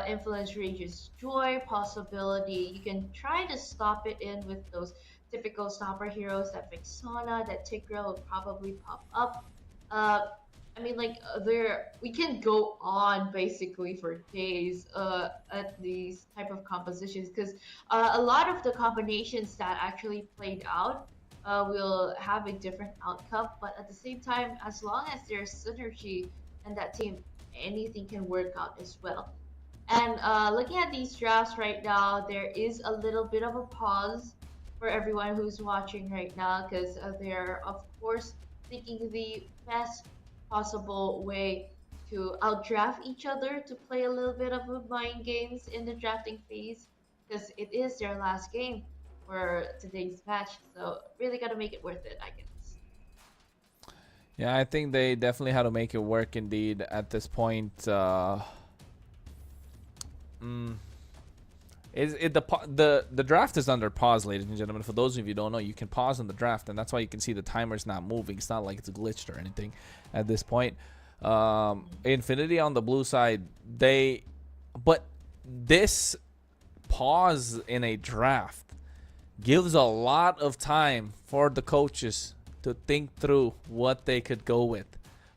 Influence Rage's Joy possibility, you can try to stop it in with those typical stopper heroes. That Vixana, that Tigreal will probably pop up. I mean, like, we can go on basically for days at these type of compositions, because a lot of the combinations that actually played out will have a different outcome, but at the same time, as long as there's synergy in that team, anything can work out as well. And looking at these drafts right now, there is a little bit of a pause for everyone who's watching right now, because they're of course thinking the best possible way to outdraft each other, to play a little bit of mind games in the drafting phase, because it is their last game for today's match. So really gotta make it worth it, I guess. Yeah, I think they definitely had to make it work indeed at this point. The draft is under pause, ladies and gentlemen. For those of you who don't know, you can pause on the draft, and that's why you can see the timer's not moving. It's not like it's glitched or anything at this point. Infinity on the blue side, but this pause in a draft gives a lot of time for the coaches to think through what they could go with,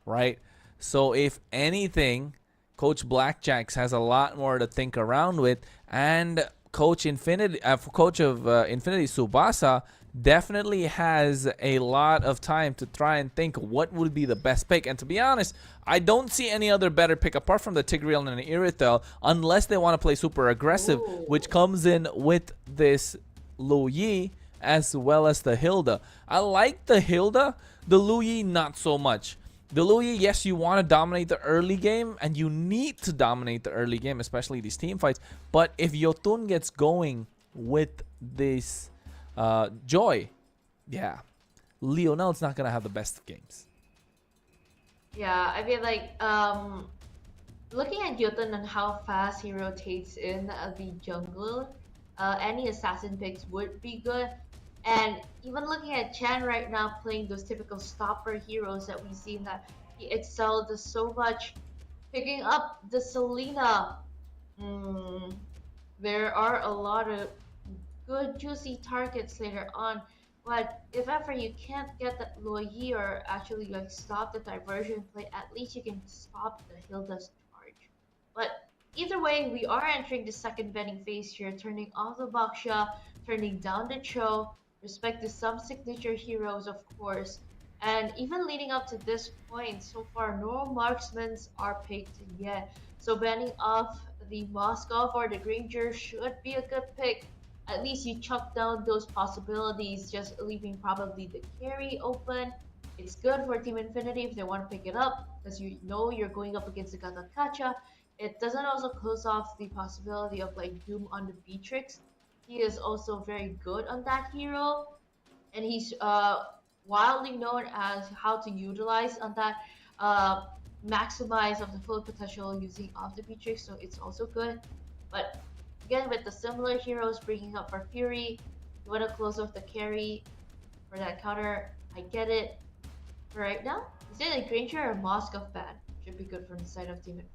right? So if anything, Coach Blackjacks has a lot more to think around with, and Coach of Infinity Tsubasa definitely has a lot of time to try and think what would be the best pick. And to be honest, I don't see any other better pick apart from the Tigreal and the Irithel, unless they want to play super aggressive, which comes in with this Lu Yi as well as the Hilda. I like the Hilda, the Lu Yi not so much. The Lu Yi, yes, you want to dominate the early game, and you need to dominate the early game, especially these team fights. But if Yotun gets going with this Joy, yeah, Lionel's not going to have the best of games. Yeah, I feel like looking at Jotun and how fast he rotates in the jungle, any assassin picks would be good. And even looking at Chan right now playing those typical stopper heroes that we've seen that he excelled so much, picking up the Selena. There are a lot of good juicy targets later on, but if ever you can't get that Lu Yi or actually like stop the diversion play, at least you can stop the Hilda's charge. But either way, we are entering the second betting phase here, turning off the Baksha, turning down the Cho, respect to some signature heroes, of course. And even leading up to this point, so far no marksmen are picked yet. So banning off the Moskov or the Granger should be a good pick. At least you chuck down those possibilities, just leaving probably the carry open. It's good for Team Infinity if they want to pick it up, because you know you're going up against the Gatakacha. It doesn't also close off the possibility of like Doom on the Beatrix. He is also very good on that hero, and he's wildly known as how to utilize on that maximize of the full potential using off the Beatrix, so it's also good. But again, with the similar heroes bringing up for Fury, you want to close off the carry for that counter. I get it. For right now, is it a Granger or a Moskov ban? Should be good from the side of Team Infinity.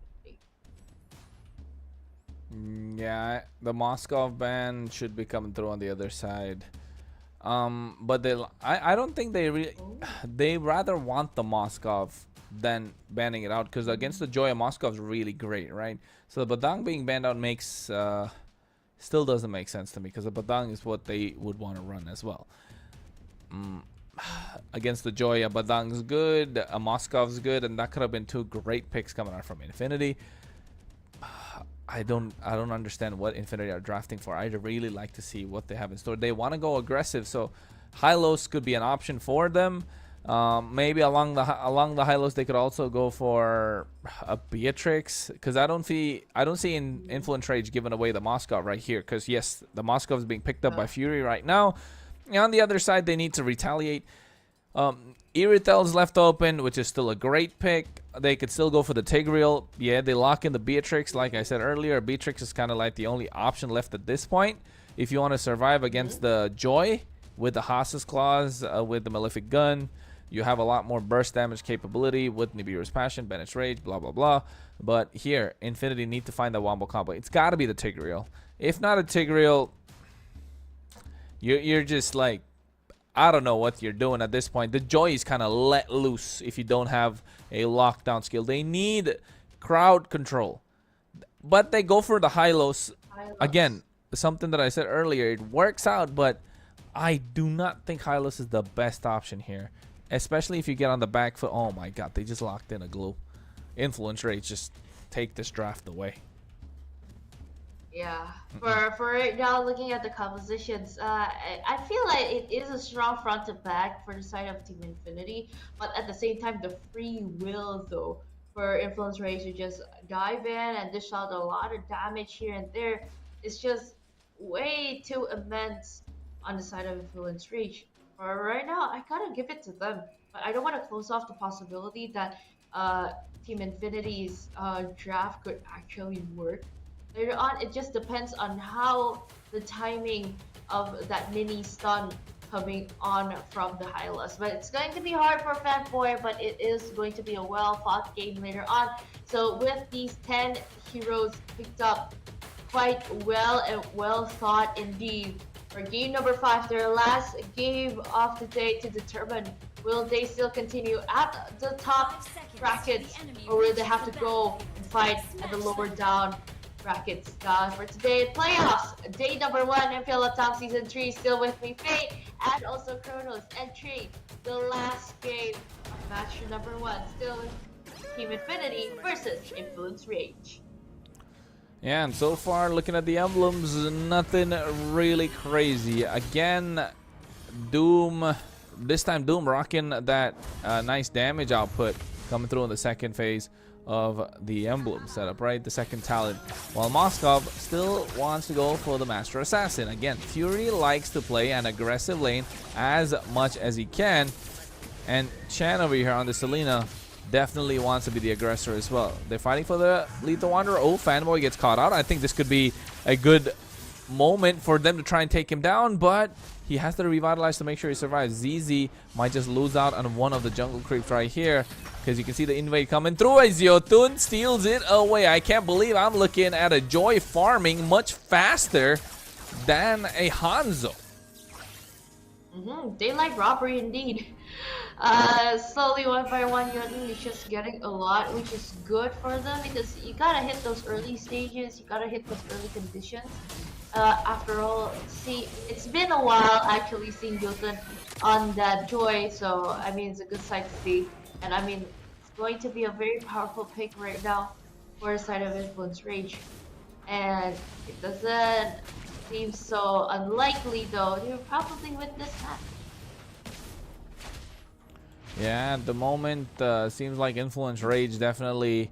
Yeah, the Moskov ban should be coming through on the other side. But I don't think they rather want the Moskov than banning it out, because against the Joya, Moskov is really great, right? So the Badang being banned out makes still doesn't make sense to me, because the Badang is what they would want to run as well. Against the Joya, Badang's good, Moskov's good, and that could have been two great picks coming out from Infinity. I don't understand what Infinity are drafting for. I'd really like to see what they have in store. They want to go aggressive, so Hylos could be an option for them. Maybe along the Hylos they could also go for a Beatrix, because I don't see in Influence Rage giving away the Moskov right here, because yes, the Moskov is being picked up by Fury right now. And on the other side, they need to retaliate. Irithel's left open, which is still a great pick. They could still go for the Tigreal. Yeah, they lock in the Beatrix. Like I said earlier, Beatrix is kind of like the only option left at this point. If you want to survive against the Joy with the Haas's Claws, with the Malefic Gun, you have a lot more burst damage capability with Nibiru's Passion, Bennett's Rage, blah, blah, blah. But here, Infinity need to find the wombo combo. It's got to be the Tigreal. If not a Tigreal, you're just like, I don't know what you're doing at this point. The Joy is kind of let loose if you don't have a lockdown skill. They need crowd control. But they go for the Hylos. Again, something that I said earlier, it works out, but I do not think Hylos is the best option here. Especially if you get on the back foot. Oh my god, they just locked in a glue. Influence Rage, just take this draft away. Yeah, for right now, looking at the compositions, I feel like it is a strong front to back for the side of Team Infinity, but at the same time, the free will though for Influence Rage to just dive in and dish out a lot of damage here and there is just way too immense on the side of Influence Rage. For right now, I gotta give it to them, but I don't want to close off the possibility that Team Infinity's draft could actually work. Later on, it just depends on how the timing of that mini stun coming on from the Hylos. But it's going to be hard for Fanboy, but it is going to be a well-fought game later on. So with these 10 heroes picked up quite well and well thought indeed, for game number 5, their last game of the day to determine will they still continue at the top brackets or will they have to go and fight at the lower down brackets. For today's playoffs, day number 1, MPL LATAM Season 3, still with me, Faye, and also Kronos. Entry, the last game of match number 1, still with Team Infinity versus Influence Rage. Yeah, and so far, looking at the emblems, nothing really crazy. Again, Doom, this time Doom rocking that nice damage output coming through in the second phase of the emblem setup, right? The second talent. While Moskov still wants to go for the Master Assassin. Again, Fury likes to play an aggressive lane as much as he can. And Chan over here on the Selena definitely wants to be the aggressor as well. They're fighting for the Lethal Wanderer. Oh, Fanboy gets caught out. I think this could be a good moment for them to try and take him down, but he has to revitalize to make sure he survives. ZZ might just lose out on one of the jungle creeps right here, because you can see the invade coming through as Yotun steals it away. I can't believe I'm looking at a Joy farming much faster than a Hanzo. Daylight robbery indeed. Slowly, one by one, Yotun is just getting a lot, which is good for them because you gotta hit those early stages, you gotta hit those early conditions. After all, see, it's been a while actually seeing Yotun on that Joy, so I mean, it's a good sight to see. And I mean, it's going to be a very powerful pick right now for the side of Influence Rage. And it doesn't seem so unlikely though. They'll probably win this match. Yeah, at the moment, seems like Influence Rage definitely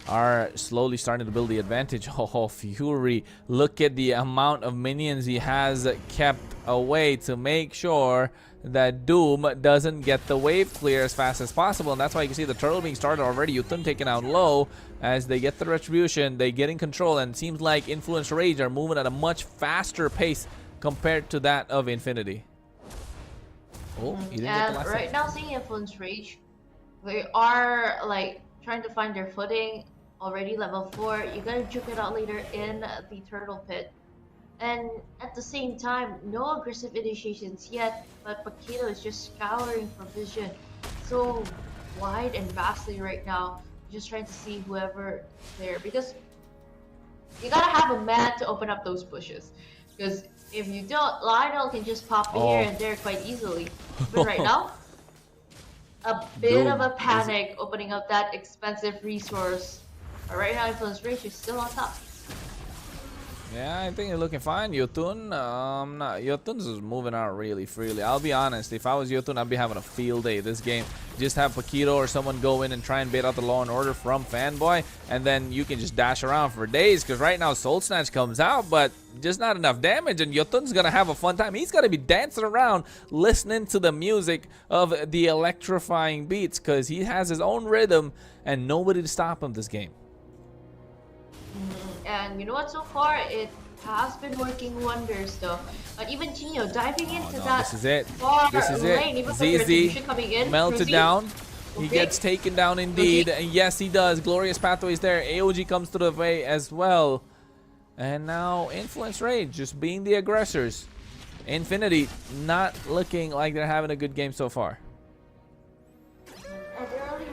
are slowly starting to build the advantage. Oh, Fury, look at the amount of minions he has kept away to make sure that Doom doesn't get the wave clear as fast as possible. And that's why you can see the turtle being started already. Yotun taken out low as they get the retribution. They get in control, and it seems like Influence Rage are moving at a much faster pace compared to that of Infinity. Oh, he didn't get the last right now, seeing Influence Rage, they are like trying to find their footing. Already level 4. You gotta juke it out later in the turtle pit. And at the same time, no aggressive initiations yet, but Paquito is just scouring for vision so wide and vastly right now, just trying to see whoever there, because you gotta have a man to open up those bushes, because if you don't, Lionel can just pop here and there quite easily. But right now, a bit of a panic opening up that expensive resource. But right now, Influence Rage is still on top. Yeah, I think you're looking fine. Yotun, Yotun's is moving out really freely. I'll be honest, if I was Yotun, I'd be having a field day this game. Just have Paquito or someone go in and try and bait out the Law and Order from Fanboy, and then you can just dash around for days, because right now Soul Snatch comes out, but just not enough damage, and Yotun's gonna have a fun time. He's gonna be dancing around, listening to the music of the electrifying beats, because he has his own rhythm, and nobody to stop him this game. And you know what, so far it has been working wonders though. But even Chino diving into that this is it. far This is lane, it. even ZZ coming in, melted down. He gets taken down indeed. Okay. And yes, he does. Glorious Pathways there. AOG comes to the way as well. And now Influence Rage just being the aggressors. Infinity not looking like they're having a good game so far. At the early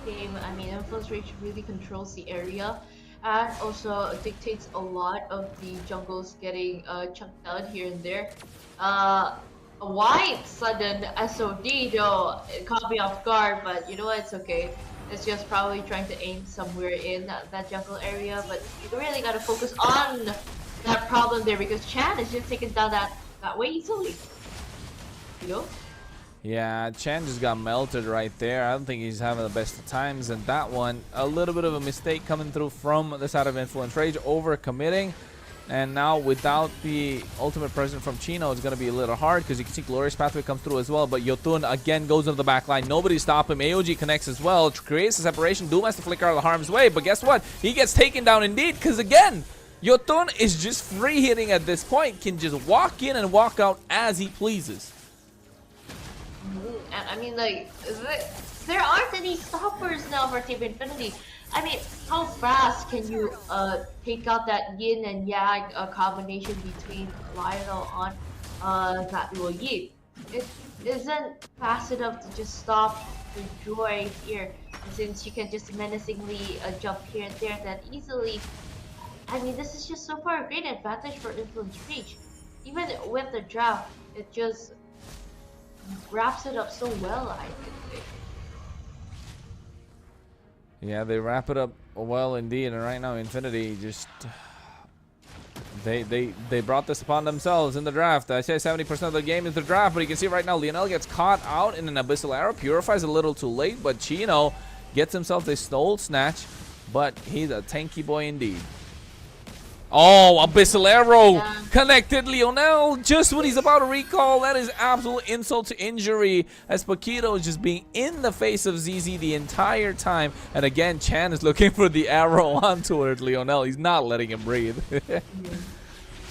game, I mean, Influence Rage really controls the area. And also dictates a lot of the jungles getting chunked out here and there. A wide sudden SOD though, it caught me off guard, but you know what, it's okay. It's just probably trying to aim somewhere in that jungle area, but you really gotta focus on that problem there, because Chan is just taken down that way easily. You know? Yeah, Chan just got melted right there. I don't think he's having the best of times. And that one, a little bit of a mistake coming through from the side of Influence Rage, over-committing. And now without the ultimate present from Chino, it's going to be a little hard, because you can see Glorious Pathway comes through as well. But Yotun again goes into the back line. Nobody stop him. AOG connects as well. Creates a separation. Doom has to flicker out of the harm's way. But guess what? He gets taken down indeed, because again, Yotun is just free hitting at this point. Can just walk in and walk out as he pleases. And I mean, like, there aren't any stoppers now for Team Infinity. I mean, how fast can you take out that yin and yang combination between Lionel on that Yi? It isn't fast enough to just stop the Joy here, since you can just menacingly jump here and there that easily. I mean, this is just so far a great advantage for Influence Reach. Even with the draft, it just wraps it up so well, I think. Yeah, they wrap it up well indeed, and right now Infinity just they brought this upon themselves in the draft. I say 70% of the game is the draft, but you can see right now Lionel gets caught out in an Abyssal Arrow. Purifies a little too late, but Chino gets himself a Stole Snatch, but he's a tanky boy indeed. Oh, Abyssal Arrow connected Lionel just when he's about to recall. That is absolute insult to injury, as Paquito is just being in the face of ZZ the entire time. And again, Chan is looking for the arrow on towards Lionel. He's not letting him breathe.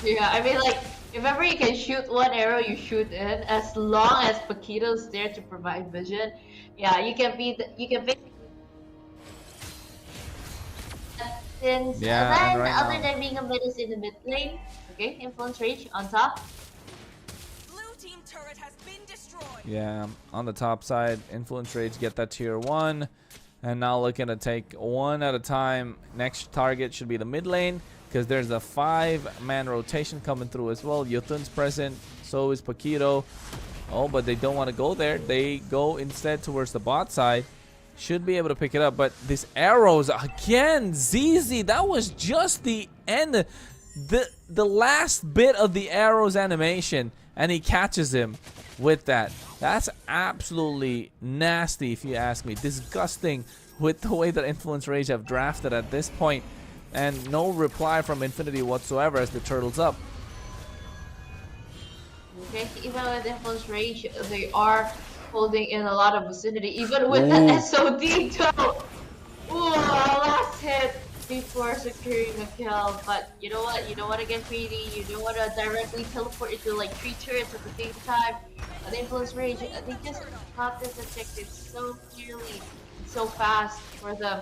Yeah, I mean, like, if ever you can shoot one arrow, you shoot in. As long as Paquito's there to provide vision, yeah, you can basically. Since then, right other than being a menace in the mid lane, okay, Influence Rage on top. Blue team turret has been destroyed. Yeah, on the top side, Influence Rage get that tier 1. And now looking to take one at a time. Next target should be the mid lane, because there's a 5-man rotation coming through as well. Yotun's present, so is Paquito. Oh, but they don't want to go there. They go instead towards the bot side. Should be able to pick it up, but these arrows again, ZZ, that was just the end, the last bit of the arrows animation, and he catches him with that. That's absolutely nasty, if you ask me. Disgusting with the way that Influence Rage have drafted at this point, and no reply from Infinity whatsoever as the turtle's up. Okay, even with Influence Rage, they are holding in a lot of vicinity, even with the SOD though. Ooh, last hit before securing the kill. But you know what? You don't want to get greedy. You don't want to directly teleport into like 3 turrets at the same time. The Influence Rage, they just caught this objective so clearly, so fast for them.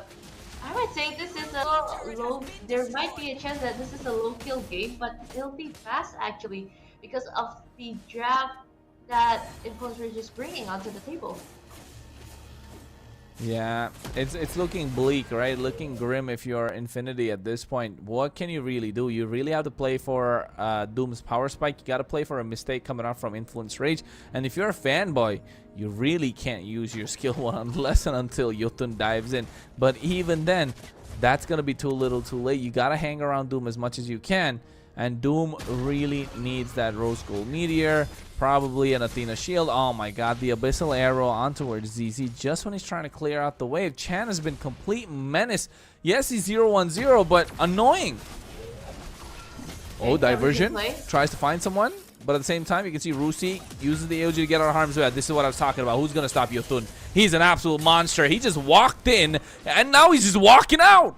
I would say this is a low. There might be a chance that this is a low kill game, but it'll be fast actually because of the draft that Influence Rage is bringing onto the table. Yeah, it's looking bleak, right? Looking grim if you're Infinity at this point. What can you really do? You really have to play for Doom's Power Spike. You got to play for a mistake coming out from Influence Rage. And if you're a fanboy, you really can't use your skill 1 unless and until Yotun dives in. But even then, that's going to be too little too late. You got to hang around Doom as much as you can. And Doom really needs that Rose Gold Meteor, probably an Athena Shield. Oh my god, the Abyssal Arrow on towards ZZ just when he's trying to clear out the wave. Chan has been complete menace. Yes, he's 0-1-0, but annoying. Oh, diversion. Tries to find someone, but at the same time, you can see Rusi uses the AOG to get out of harm's way. This is what I was talking about. Who's going to stop Yotun? He's an absolute monster. He just walked in, and now he's just walking out.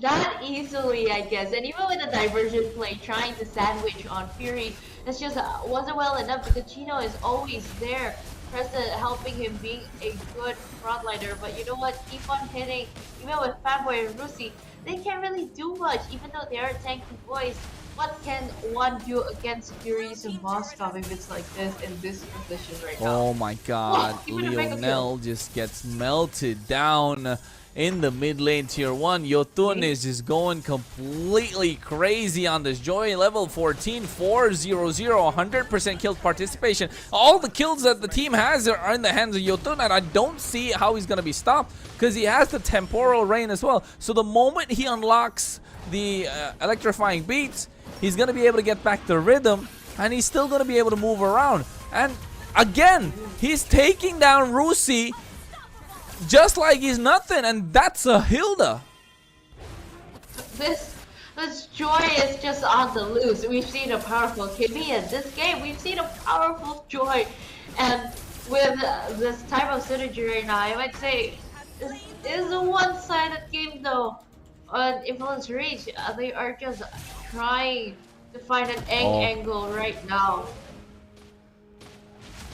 That easily, I guess. And even with the diversion play, trying to sandwich on Fury, that's just wasn't well enough because Chino is always there, present, helping him being a good frontliner. But you know what? Keep on hitting. Even with Fanboy and Rusi, they can't really do much, even though they are tanky boys. What can one do against Furies and Moskov if it's like this in this position right now? Oh my god, Lionel just gets melted down in the mid lane tier 1. Yotun is just going completely crazy on this Joy. Level 14, 400, 100% kill participation. All the kills that the team has are in the hands of Yotun, and I don't see how he's going to be stopped because he has the temporal rain as well. So the moment he unlocks the electrifying beats, he's going to be able to get back the rhythm, and he's still going to be able to move around. And again, he's taking down Rusi just like he's nothing, and that's a Hilda. This Joy is just on the loose. We've seen a powerful Kimmy in this game. We've seen a powerful Joy, and with this type of synergy right now, I might say this is a one-sided game though. On Influence Rage, they are just trying to find an angle right now.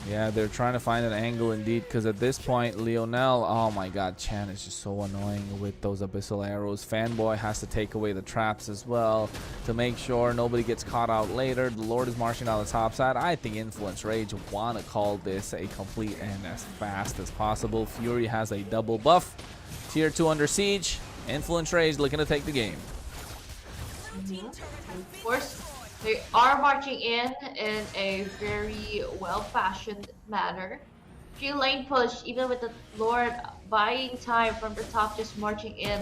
Yeah, they're trying to find an angle indeed, because at this point, Lionel, oh my god, Chan is just so annoying with those abyssal arrows. Fanboy has to take away the traps as well to make sure nobody gets caught out later. The Lord is marching down the top side. I think Influence Rage want to call this a complete end as fast as possible. Fury has a double buff. Tier 2 under siege. Influence Rage looking to take the game. Of course, they are marching in a very well-fashioned manner. 3-lane push, even with the Lord buying time from the top, just marching in.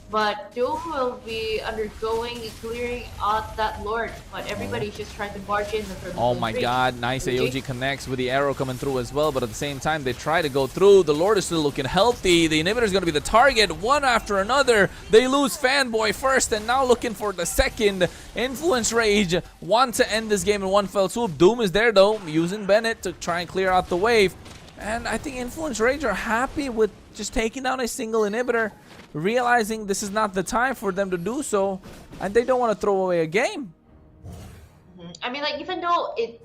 But Doom will be undergoing clearing out that Lord, but everybody's just trying to barge in. Oh my god, nice AOG connects with the arrow coming through as well, but at the same time they try to go through. The Lord is still looking healthy. The inhibitor is going to be the target, one after another. They lose Fanboy first and now looking for the second. Influence Rage want to end this game in one fell swoop. Doom is there though, using Bennett to try and clear out the wave. And I think Influence Rage are happy with just taking down a single inhibitor, realizing this is not the time for them to do so, and they don't want to throw away a game. I mean, like, even though it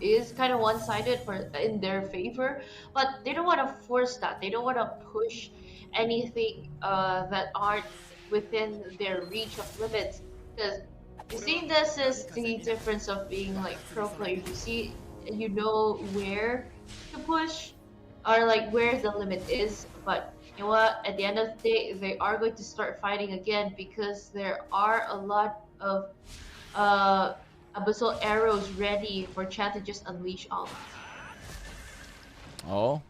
is kind of one-sided in their favor, but they don't want to force that. They don't want to push anything that aren't within their reach of limits. Because you see, this is the difference of being like pro players. You see, you know where to push, or like where the limit is, but you know what, at the end of the day they are going to start fighting again, because there are a lot of abyssal arrows ready for Chan to just unleash all of them. Oh,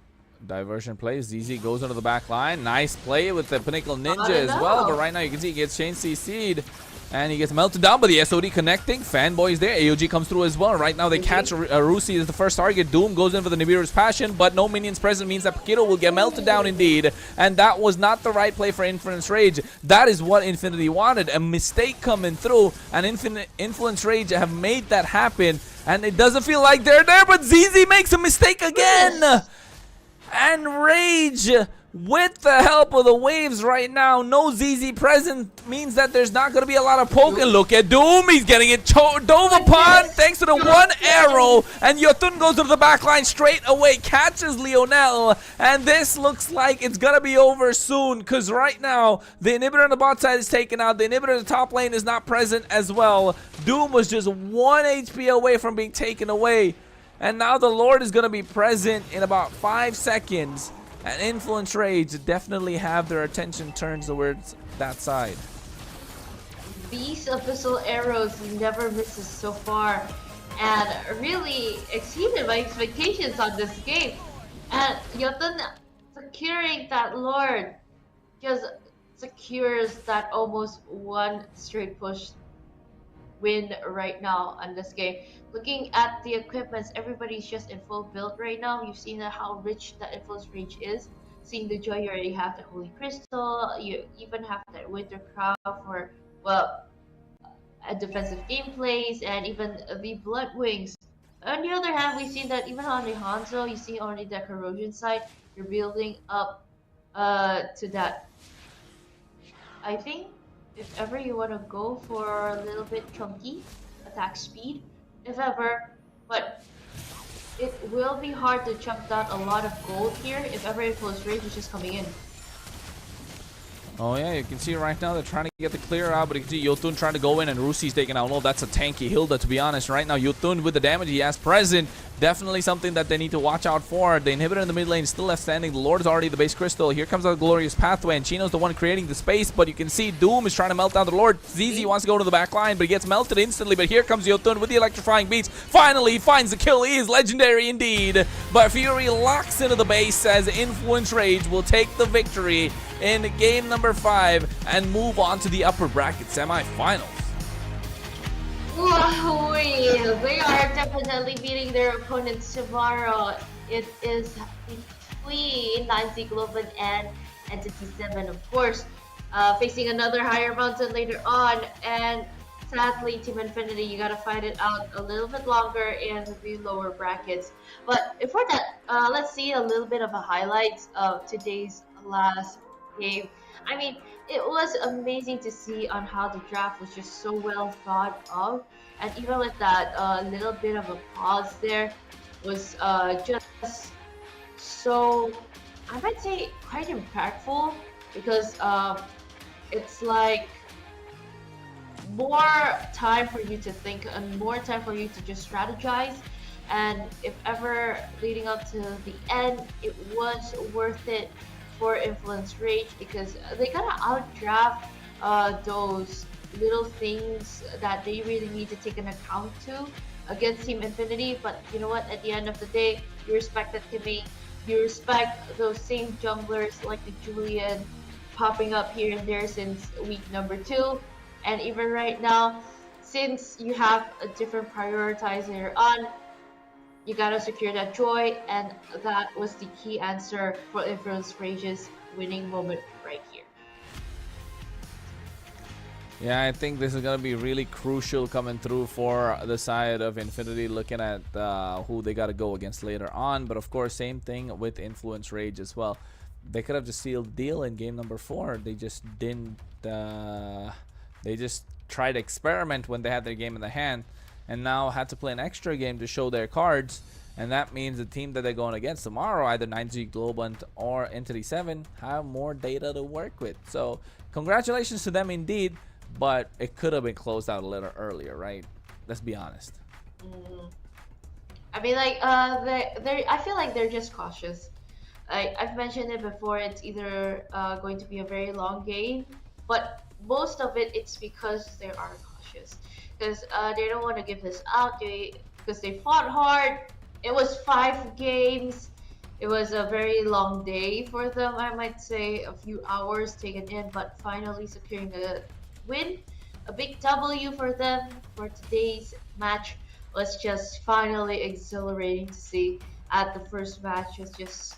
diversion play. ZZ goes into the back line. Nice play with the Pinnacle Ninja as well, but right now you can see he gets chain CC'd. And he gets melted down by the SOD connecting. Fanboy's there. AOG comes through as well. Right now they catch Rusi as the first target. Doom goes in for the Nibiru's Passion, but no minions present means that Paquito will get melted down indeed. And that was not the right play for Influence Rage. That is what Infinity wanted. A mistake coming through, and Influence Rage have made that happen. And it doesn't feel like they're there, but ZZ makes a mistake again. And Rage, with the help of the waves right now, no ZZ present means that there's not going to be a lot of poking. Look at Doom, he's getting it dove upon thanks to the one arrow, and Yotun goes to the back line straight away, catches Lionel, and this looks like it's going to be over soon, because right now the inhibitor on the bot side is taken out, the inhibitor in the top lane is not present as well. Doom was just 1 HP away from being taken away, and now the Lord is going to be present in about 5 seconds. And Influence Rage definitely have their attention turned towards that side. These abyssal arrows never misses so far, and really exceeded my expectations on this game. And Yotun securing that Lord just secures that almost one straight push win right now on this game. Looking at the equipments, everybody's just in full build right now. You've seen how rich that Influence Rage is. Seeing the joy, you already have the Holy Crystal. You even have that Winter Crown for, well, a defensive gameplays, and even the Blood Wings. On the other hand, we've seen that even on the Hanzo, you see only the corrosion side. You're building up to that. I think if ever you want to go for a little bit chunky attack speed, if ever, but it will be hard to chunk down a lot of gold here if ever Influence Rage is just coming in. Oh yeah, you can see right now they're trying to get the clear out, but you can see Yotun trying to go in and Rusi's taking out. No, that's a tanky Hilda, to be honest. Right now, Yotun with the damage he has present, definitely something that they need to watch out for. The inhibitor in the mid lane is still left standing. The Lord is already the base crystal. Here comes a glorious pathway, and Chino's the one creating the space, but you can see Doom is trying to melt down the Lord. ZZ wants to go to the back line, but he gets melted instantly. But here comes Yotun with the electrifying beats. Finally, he finds the kill. He is legendary indeed. But Fury locks into the base as Influence Rage will take the victory in game number 5 and move on to the upper bracket semifinals. Wow, they are definitely beating their opponents tomorrow. It is between 9Z Global and Entity 7, of course, facing another higher mountain later on. And sadly, Team Infinity, you gotta fight it out a little bit longer in the lower brackets. But before that, let's see a little bit of a highlights of today's last game. I mean, it was amazing to see on how the draft was just so well thought of, and even with that little bit of a pause there, was just so, I might say, quite impactful because it's like more time for you to think and more time for you to just strategize. And if ever leading up to the end, it was worth it for Influence Rage because they gotta outdraft those little things that they really need to take an account to against Team Infinity. But you know what? At the end of the day, you respect that Kimmy. You respect those same junglers like the Julian popping up here and there since week number 2. And even right now, since you have a different prioritizer on, you gotta secure that joy, and that was the key answer for Influence Rage's winning moment right here. Yeah, I think this is going to be really crucial coming through for the side of Infinity, looking at who they got to go against later on. But of course, same thing with Influence Rage as well. They could have just sealed deal in game number 4. They just didn't. They just tried to experiment when they had their game in the hand, and now had to play an extra game to show their cards. And that means the team that they're going against tomorrow, either 9G Globant or Entity 7, have more data to work with. So congratulations to them indeed. But it could have been closed out a little earlier, right? Let's be honest. I mean, like, I feel like they're just cautious. I've mentioned it before. It's either going to be a very long game, but most of it's because they are cautious, because they don't want to give this out. Because they fought hard. It was 5 games. It was a very long day for them. I might say a few hours taken in, but finally securing a win, a big W for them for today's match was just finally exhilarating to see. At the first match was just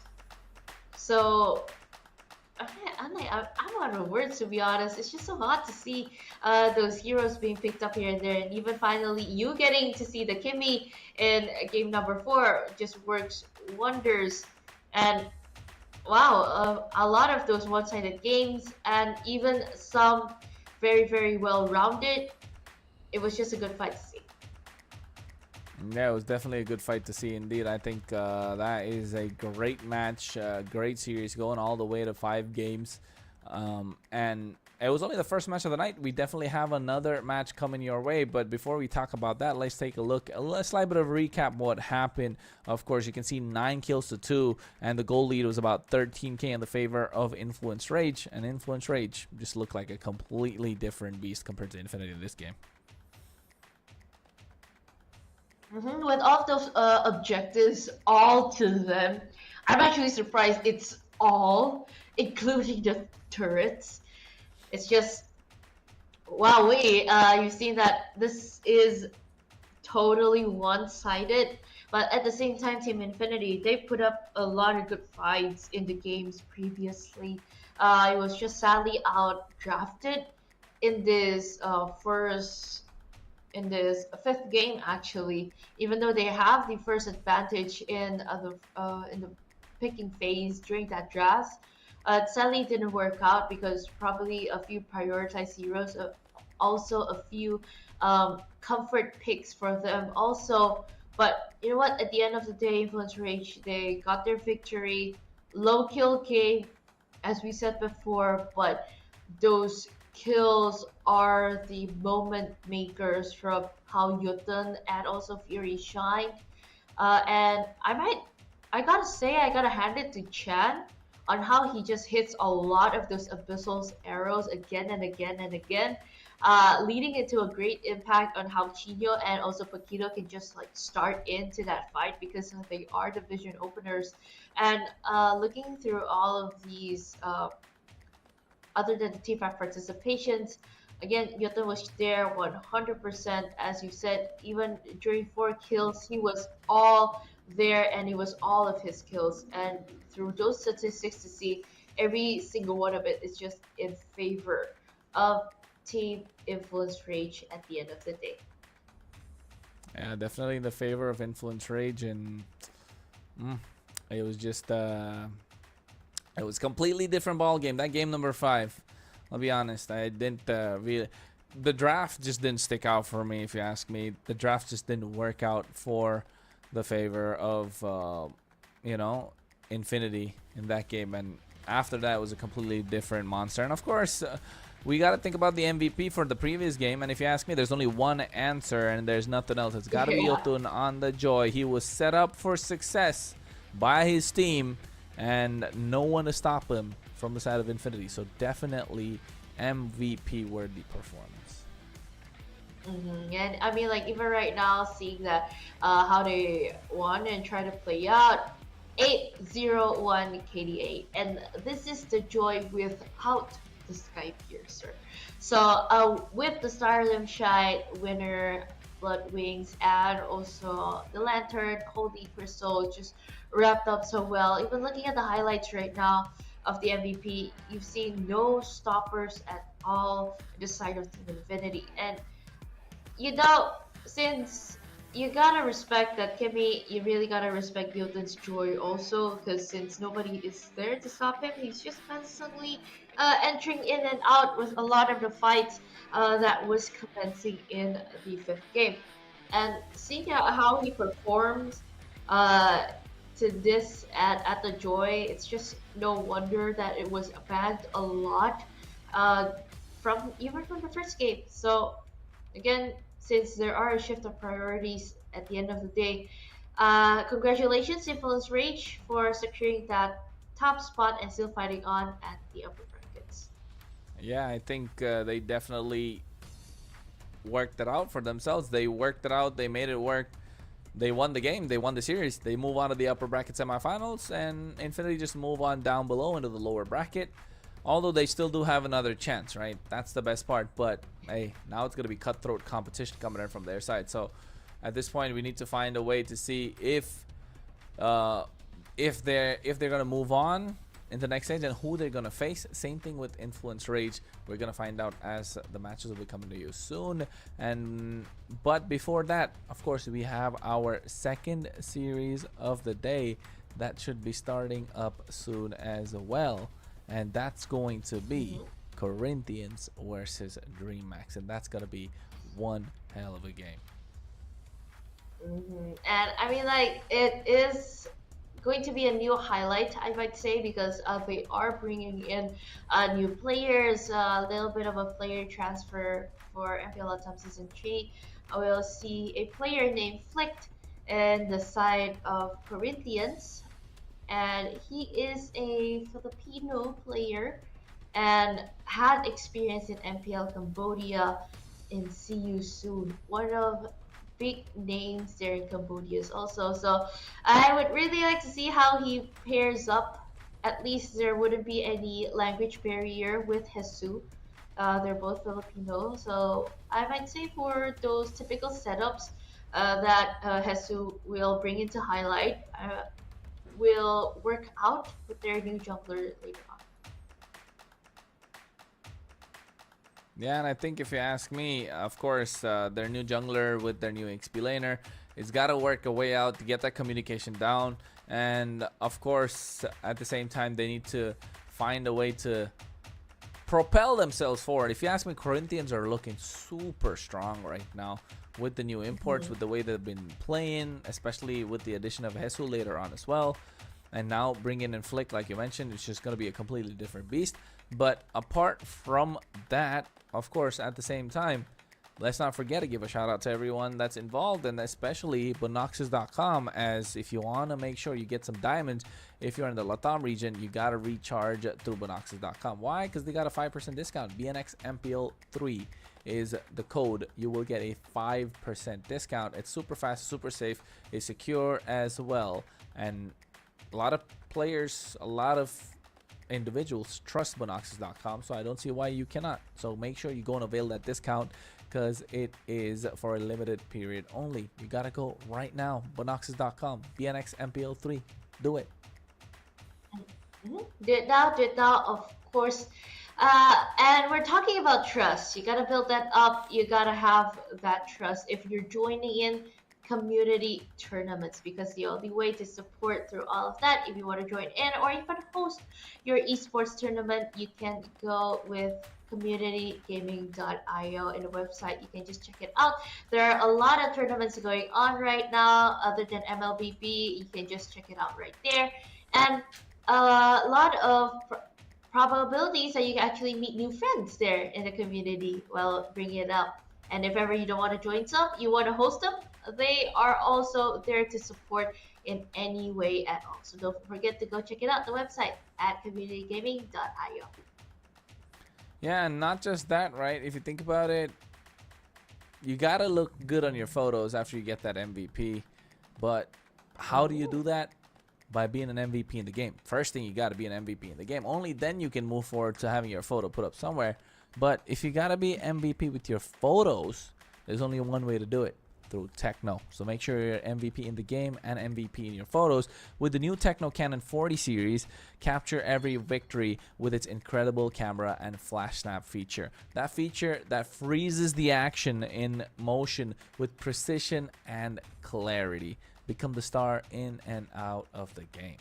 so. I'm out of words, to be honest. It's just so hot to see those heroes being picked up here and there, and even finally you getting to see the Kimmy in game number 4 just works wonders. And wow, a lot of those one-sided games and even some very, very well-rounded. It was just a good fight to see. Yeah, it was definitely a good fight to see indeed. I think that is a great match, great series going all the way to 5 games. And it was only the first match of the night. We definitely have another match coming your way. But before we talk about that, let's take a look, a slight bit of a recap what happened. Of course, you can see 9 kills to 2, and the goal lead was about 13k in the favor of Influence Rage. And Influence Rage just looked like a completely different beast compared to Infinity in this game. With all of those objectives all to them, I'm actually surprised it's all, including the turrets. It's just, wow, you've seen that this is totally one-sided, but at the same time, Team Infinity, they put up a lot of good fights in the games previously. It was just sadly out-drafted in this in this 5th game, actually, even though they have the first advantage in the picking phase during that draft. Sadly, it didn't work out because probably a few prioritized heroes, also a few comfort picks for them also. But you know what? At the end of the day, Influence Rage, they got their victory. Low kill game, as we said before, but those kills are the moment makers from how Yuten and also Fury shine. And I gotta hand it to Chan on how he just hits a lot of those Abyssal arrows again and again and again, leading into a great impact on how Chino and also Paquito can just like start into that fight because they are division openers. And looking through all of these, other than the team fight participations, again, Yuten was there 100%, as you said. Even during 4 kills, he was all there, and it was all of his kills. And through those statistics to see, every single one of it is just in favor of Team Influence Rage at the end of the day. Yeah, definitely in the favor of Influence Rage, and it was just it was completely different ball game. That game number 5, I'll be honest, I didn't really. The draft just didn't stick out for me, if you ask me. The draft just didn't work out for the favor of you know, Infinity in that game, and after that it was a completely different monster. And of course, we got to think about the MVP for the previous game, and if you ask me, there's only one answer and there's nothing else. It's got to be Yotun on the Joy. He was set up for success by his team, and no one to stop him from the side of Infinity. So definitely MVP worthy performance. And I mean, like, even right now, seeing that how they won and try to play out 8-0-1 KD8, and this is the Joy without the Sky Piercer. So with the Stardom Shite, Winner, Blood Wings, and also the Lantern, Holy Crystal just wrapped up so well. Even looking at the highlights right now of the MVP, you've seen no stoppers at all on the side of Team Infinity. And you know, since you gotta respect that Kimmy, you really gotta respect Yotun's Joy also, because since nobody is there to stop him, he's just constantly entering in and out with a lot of the fights that was commencing in the 5th game. And seeing how he performs to this at the Joy, it's just no wonder that it was bagged a lot from even from the 1st game. So again, since there are a shift of priorities at the end of the day, congratulations Infamous Rage for securing that top spot and still fighting on at the upper brackets. Yeah, I think they definitely worked it out for themselves. They worked it out. They made it work. They won the game. They won the series. They move on to the upper bracket semifinals, and Infinity just move on down below into the lower bracket. Although they still do have another chance, right? That's the best part. But hey, now it's gonna be cutthroat competition coming in from their side. So at this point, we need to find a way to see if they're gonna move on in the next stage and who they're gonna face. Same thing with Influence Rage. We're gonna find out as the matches will be coming to you soon. But before that, of course, we have our second series of the day that should be starting up soon as well. And that's going to be Corinthians versus DreamHack, and that's gonna be one hell of a game. And I mean, like, it is going to be a new highlight, I might say, because they are bringing in new players, a little bit of a player transfer for MPL LATAM Season 3. We'll see a player named Flicked in the side of Corinthians, and he is a Filipino player and had experience in MPL Cambodia in See You Soon, one of big names there in Cambodia also. So I would really like to see how he pairs up. At least there wouldn't be any language barrier with Jesus. They're both Filipino, so I might say for those typical setups that Jesus will bring into highlight, will work out with their new jungler later on. Yeah, and I think if you ask me, of course, their new jungler with their new XP laner, it's got to work a way out to get that communication down. And of course, at the same time, they need to find a way to propel themselves forward. If you ask me, Corinthians are looking super strong right now with the new imports, with the way they've been playing, especially with the addition of Jesus later on as well. And now bringing in Flick, like you mentioned, it's just going to be a completely different beast. But apart from that, of course, at the same time, let's not forget to give a shout out to everyone that's involved, and especially Bonoxes.com, as if you want to make sure you get some diamonds, if you're in the LATAM region, you got to recharge through Bonoxes.com. Why? Because they got a 5% discount. BNX MPL 3 is the code. You will get a 5% discount. It's super fast, super safe, it's secure as well, and a lot of players, a lot of individuals trust Bonoxes.com, so I don't see why you cannot. So make sure you go and avail that discount, because it is for a limited period only. You gotta go right now. Bonoxes.com, BNX MPL 3. Do it. Do it now, of course. And we're talking about trust. You gotta build that up. You gotta have that trust if you're joining in community tournaments, because the only way to support through all of that, if you want to join in or if you want to host your esports tournament, you can go with communitygaming.io in the website. You can just check it out. There are a lot of tournaments going on right now other than MLBB. You can just check it out right there. And a lot of probabilities that you can actually meet new friends there in the community while bringing it up. And if ever you don't want to join some, you want to host them, they are also there to support in any way at all. So don't forget to go check it out, the website at communitygaming.io. Yeah, and not just that, right? If you think about it, you gotta look good on your photos after you get that MVP. But how do you do that? By being an MVP in the game. First thing, you gotta be an MVP in the game. Only then you can move forward to having your photo put up somewhere. But if you gotta be MVP with your photos, there's only one way to do it, through Techno. So make sure you're MVP in the game and MVP in your photos. With the new Techno Canon 40 series, capture every victory with its incredible camera and flash snap feature. That feature that freezes the action in motion with precision and clarity. Become the star in and out of the game.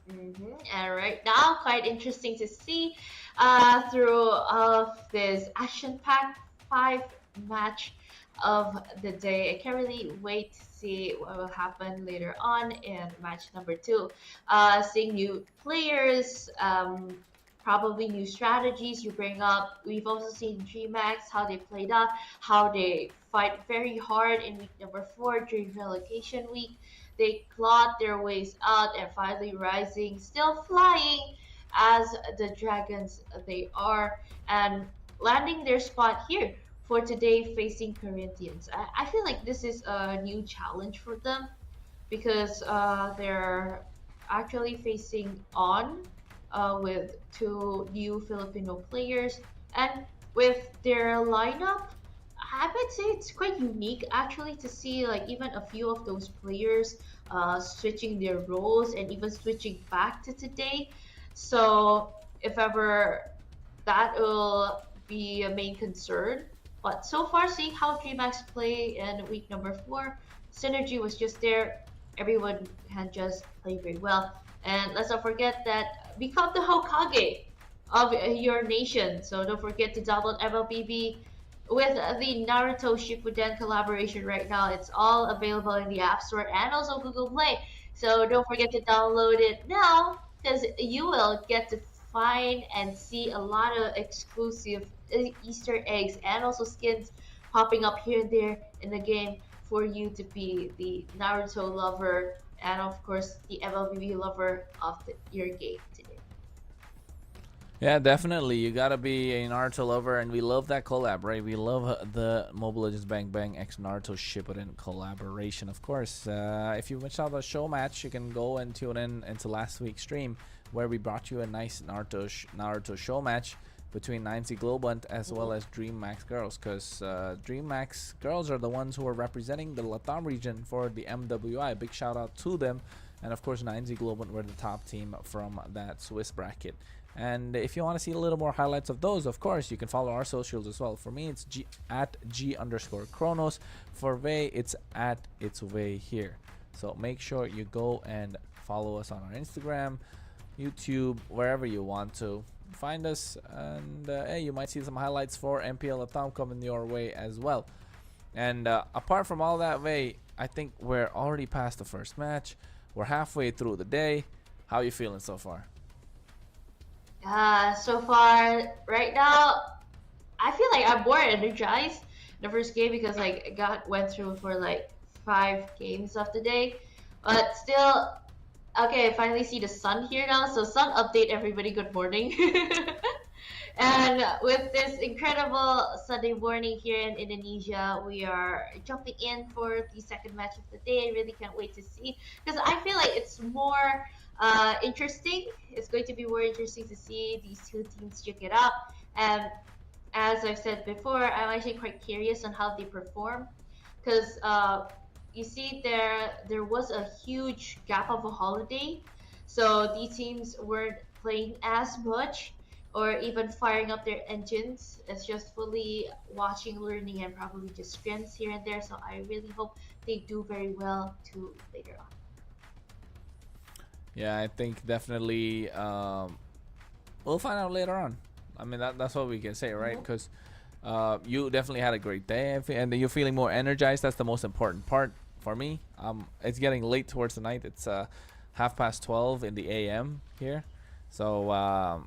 And right now, quite interesting to see through this action-packed 5-match of the day. I can't really wait to see what will happen later on in match number 2. Seeing new players, probably new strategies you bring up. We've also seen DreamHack, how they played out, how they fight very hard in week number 4 during relegation week. They clawed their ways out and finally rising, still flying as the dragons they are, and landing their spot here for today facing Corinthians. I feel like this is a new challenge for them because they're actually facing on with 2 new Filipino players, and with their lineup, I would say it's quite unique actually to see like even a few of those players switching their roles and even switching back to today. So if ever that will be a main concern. But so far, seeing how DreamHack play in week number 4, synergy was just there. Everyone can just play very well. And let's not forget that become the Hokage of your nation. So don't forget to download MLBB with the Naruto Shippuden collaboration right now. It's all available in the App Store and also Google Play. So don't forget to download it now because you will get to find and see a lot of exclusive Easter eggs and also skins popping up here and there in the game for you to be the Naruto lover and of course the MLBB lover of your game today. Yeah, definitely. You gotta be a Naruto lover, and we love that collab, right? We love the Mobile Legends Bang Bang X Naruto Shippuden collaboration, of course. If you missed out the show match, you can go and tune in into last week's stream, where we brought you a nice Naruto show match between 9Z Globant as well as DreamHack girls, because DreamHack girls are the ones who are representing the LATAM region for the MWI. Big shout out to them, and of course 9Z Globant were the top team from that Swiss bracket. And if you want to see a little more highlights of those, of course, you can follow our socials as well. For me, it's at G_Chronos. For Vey, it's at It's Vey here. So make sure you go and follow us on our Instagram, YouTube, wherever you want to. Find us, and hey, you might see some highlights for MPL LATAM coming your way as well. And apart from all that, Vey, I think we're already past the first match. We're halfway through the day. How are you feeling so far? So far, right now, I feel like I'm more energized the first game because like went through for like 5 games of the day, but still, okay, I finally see the sun here now. So sun update, everybody, good morning. And with this incredible Sunday morning here in Indonesia, we are jumping in for the second match of the day. I really can't wait to see because I feel like it's more interesting. It's going to be more interesting to see these 2 teams check it out. And as I've said before, I'm actually quite curious on how they perform because you see there was a huge gap of a holiday, so these teams weren't playing as much or even firing up their engines. It's just fully watching, learning, and probably just scrims here and there. So I really hope they do very well too later on. Yeah, I think definitely we'll find out later on. I mean, that's what we can say, right? Because you definitely had a great day, and you're feeling more energized. That's the most important part for me. It's getting late towards the night. It's 12:30 in the AM here. So,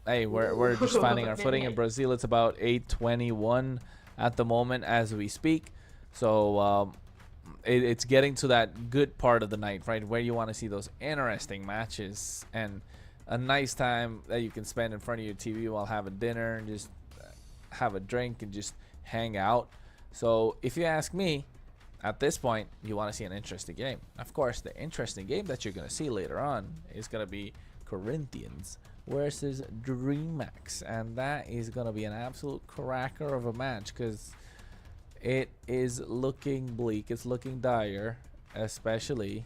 hey, we're just finding our footing. In Brazil, it's about 8:21 at the moment as we speak. So, it's getting to that good part of the night, right, where you want to see those interesting matches and a nice time that you can spend in front of your TV while having dinner and just have a drink and just hang out. So if you ask me, at this point, you want to see an interesting game. Of course, the interesting game that you're going to see later on is going to be Corinthians versus DreamHack, and that is going to be an absolute cracker of a match because it is looking bleak. It's looking dire, especially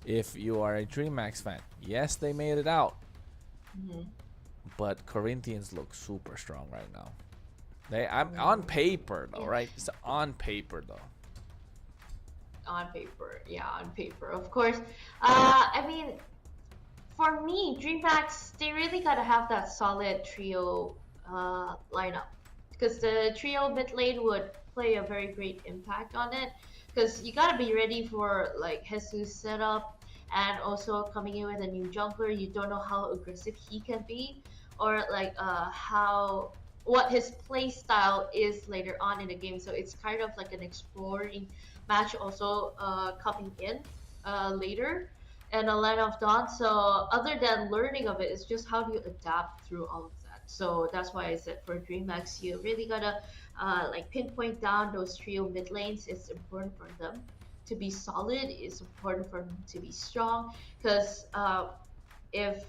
if you are a DreamHack fan. Yes, they made it out, but Corinthians look super strong right now. I'm on paper though, right? It's on paper though. On paper, yeah, on paper, of course. I mean, for me, DreamHack, they really gotta have that solid trio lineup, because the trio mid lane would play a very great impact on it, because you gotta be ready for like Jesus setup, and also coming in with a new jungler. You don't know how aggressive he can be, or like what his play style is later on in the game. So it's kind of like an exploring match also coming in later and a Land of Dawn. So other than learning of it, it's just how do you adapt through all of that. So that's why I said for DreamHack, you really gotta like pinpoint down those trio mid lanes. It's important for them to be solid. It's important for them to be strong, because if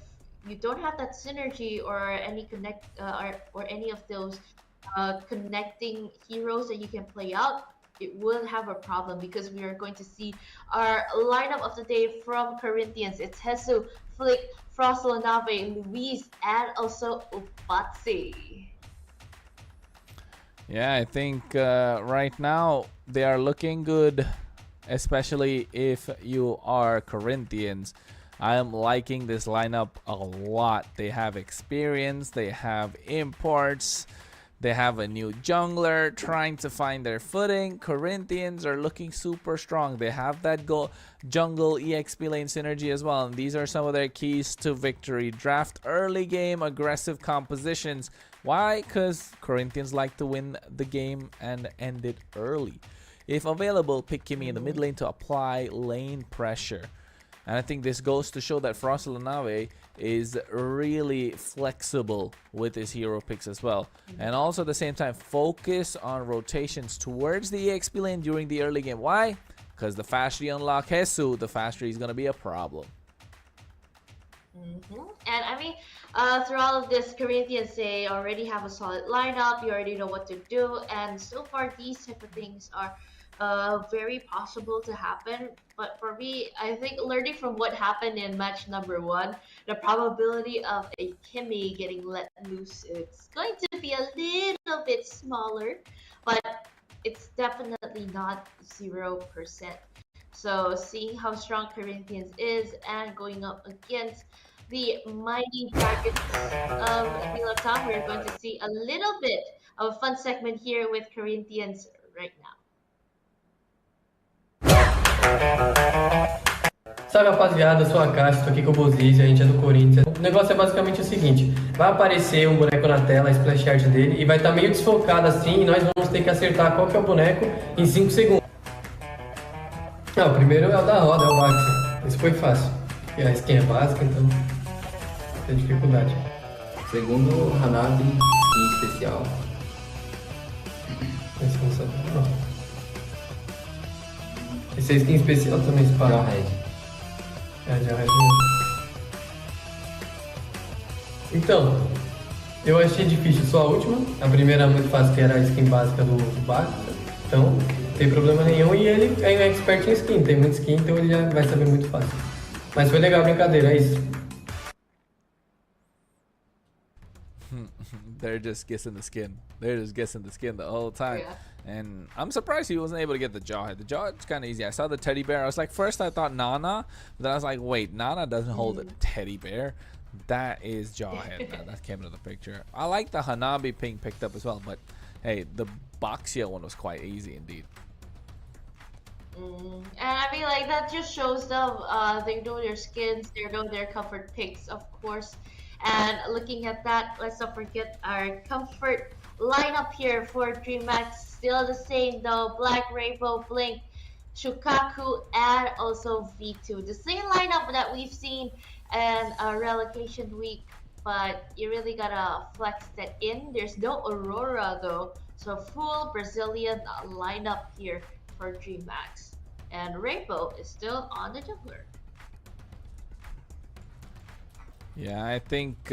you don't have that synergy or any or any of those connecting heroes that you can play out, it will have a problem, because we are going to see our lineup of the day from Corinthians. It's Jesus, Flick, Frostlanabe, Luis, and also Upatsi. Yeah, I think right now they are looking good, especially if you are Corinthians. I am liking this lineup a lot. They have experience, they have imports, they have a new jungler trying to find their footing. Corinthians are looking super strong. They have that jungle EXP lane synergy as well, and these are some of their keys to victory. Draft early game, aggressive compositions. Why? Because Corinthians like to win the game and end it early. If available, pick Kimi in the mid lane to apply lane pressure. And I think this goes to show that Frostlanabe is really flexible with his hero picks as well. And also at the same time, focus on rotations towards the EXP lane during the early game. Why? Because the faster you unlock Jesus, the faster he's going to be a problem. And I mean, through all of this, Corinthians, they already have a solid lineup. You already know what to do. And so far, these type of things are very possible to happen. But for me, I think learning from what happened in match number 1, the probability of a Kimi getting let loose, it's going to be a little bit smaller, but it's definitely not 0%. So seeing how strong Corinthians is and going up against the mighty Dragons of MPL LATAM, we're going to see a little bit of a fun segment here with Corinthians right now. Salve rapaziada, eu sou a Caixa, tô aqui com o Boziz, a gente é do Corinthians. O negócio é basicamente o seguinte: vai aparecer um boneco na tela, a splash art dele, e vai estar meio desfocado assim, e nós vamos ter que acertar qual que é o boneco em 5 segundos. O primeiro é o da roda, é o Vax. Esse foi fácil, porque a skin é básica, então não tem dificuldade. Segundo, Hanabi, skin especial. Esse não sabe, não. Esse é skin especial também, Spa. Red. Então, eu achei difícil só a última. A primeira é muito fácil, que era a skin básica do Basta. Então, não tem problema nenhum. E ele é um expert em skin, tem muita skin, então ele já vai saber muito fácil. Mas foi legal a brincadeira, é isso. They're just guessing the skin. They're just guessing the skin the whole time. Yeah. And I'm surprised he wasn't able to get the Jawhead. The Jawhead's kind of easy. I saw the teddy bear. I was like, first I thought Nana. But then I was like, wait, Nana doesn't hold a teddy bear. That is Jawhead. That came into the picture. I like the Hanabi ping picked up as well, but hey, the Boxia one was quite easy indeed. And I mean, like, that just shows them they know their skins, they know their comfort picks, of course. And looking at that, let's not forget our comfort lineup here for DreamHack. Still the same though: Black, Rainbow, Blink, Shukaku, and also V2. The same lineup that we've seen in Relegation Week, but you really gotta flex that in. There's no Aurora though, so full Brazilian lineup here for DreamHack. And Rainbow is still on the jungler. Yeah, I think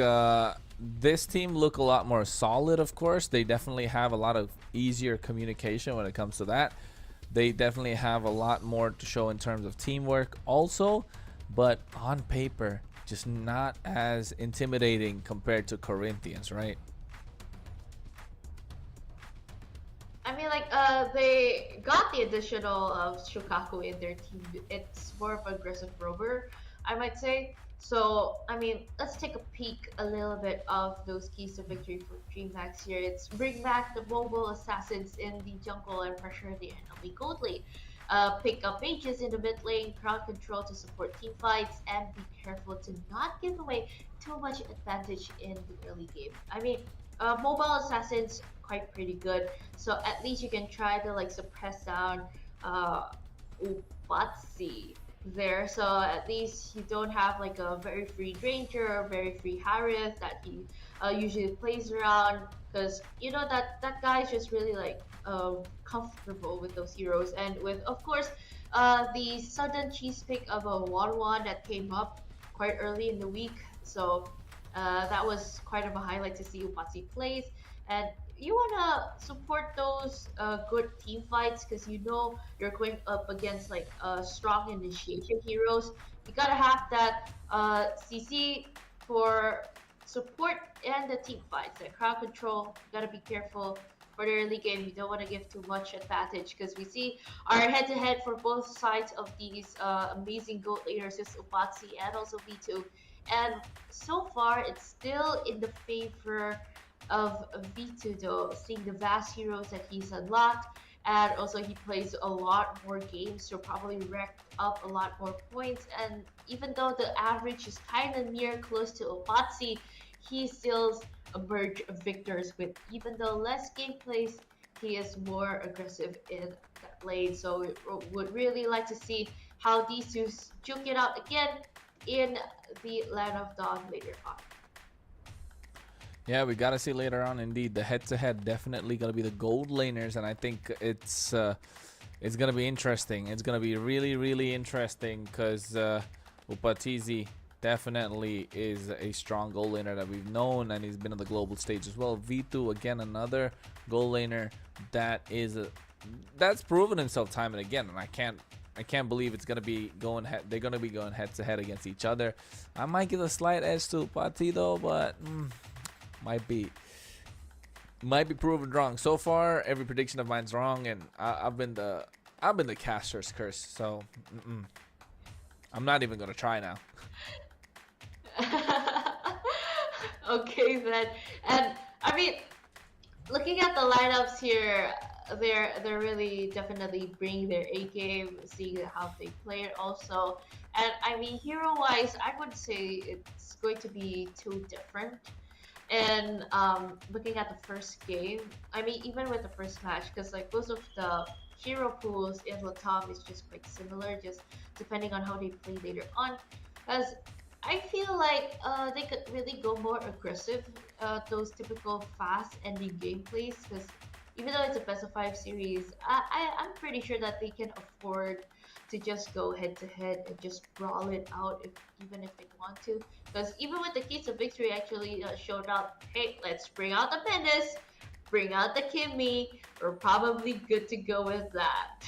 this team look a lot more solid, of course. They definitely have a lot of easier communication when it comes to that. They definitely have a lot more to show in terms of teamwork also, but on paper, just not as intimidating compared to Corinthians, right? I mean, like, they got the additional of Shukaku in their team. It's more of an aggressive rover, I might say. So, I mean, let's take a peek a little bit of those keys to victory for DreamHack here. It's bring back the mobile assassins in the jungle and pressure the enemy gold lane. Pick up mages in the mid lane, crowd control to support team fights, and be careful to not give away too much advantage in the early game. I mean, mobile assassins quite pretty good, so at least you can try to like suppress down Upatsi there, so at least you don't have like a very free Ranger or very free Harith that he usually plays around, because you know that guy's just really like comfortable with those heroes. And with, of course, the sudden cheese pick of a 1-1 that came up quite early in the week, so that was quite of a highlight to see Upatsi plays. And you want to support those good team fights, because you know you're going up against like strong initiation heroes. You gotta have that CC for support and the team fights. Like crowd control, you gotta be careful for the early game. You don't want to give too much advantage, because we see our head-to-head for both sides of these amazing gold laners, is Upatsi and also V2. And so far, it's still in the favor of V2 though, seeing the vast heroes that he's unlocked, and also he plays a lot more games, so probably racked up a lot more points. And even though the average is kind of near close to Upatsi, he still emerge victors with even though less gameplays. He is more aggressive in that lane, so we would really like to see how these two duke it out again in the Land of Dawn later on. Yeah, we gotta see later on. Indeed, the head-to-head definitely gonna be the gold laners, and I think it's gonna be interesting. It's gonna be really, really interesting, because Upatizi definitely is a strong gold laner that we've known, and he's been on the global stage as well. V2 again, another gold laner that's proven himself time and again, and I can't believe it's gonna be going they're gonna be going head-to-head against each other. I might give a slight edge to Upati though, but might be proven wrong. So far, every prediction of mine's wrong, and I've been the caster's curse. So I'm not even gonna try now. Okay then, and I mean, looking at the lineups here, they're really definitely bringing their A game, seeing how they play it also. And I mean, hero wise, I would say it's going to be too different. And looking at the first game, I mean, even with the first match, because like most of the hero pools in LATAM is just quite similar, just depending on how they play later on. Because I feel like they could really go more aggressive, those typical fast ending gameplays, because even though it's a best of 5 series, I'm pretty sure that they can afford to just go head to head and just brawl it out, even if they want to. Because even with the keys of victory actually showed out, hey, let's bring out the Menace, bring out the Kimmy, we're probably good to go with that.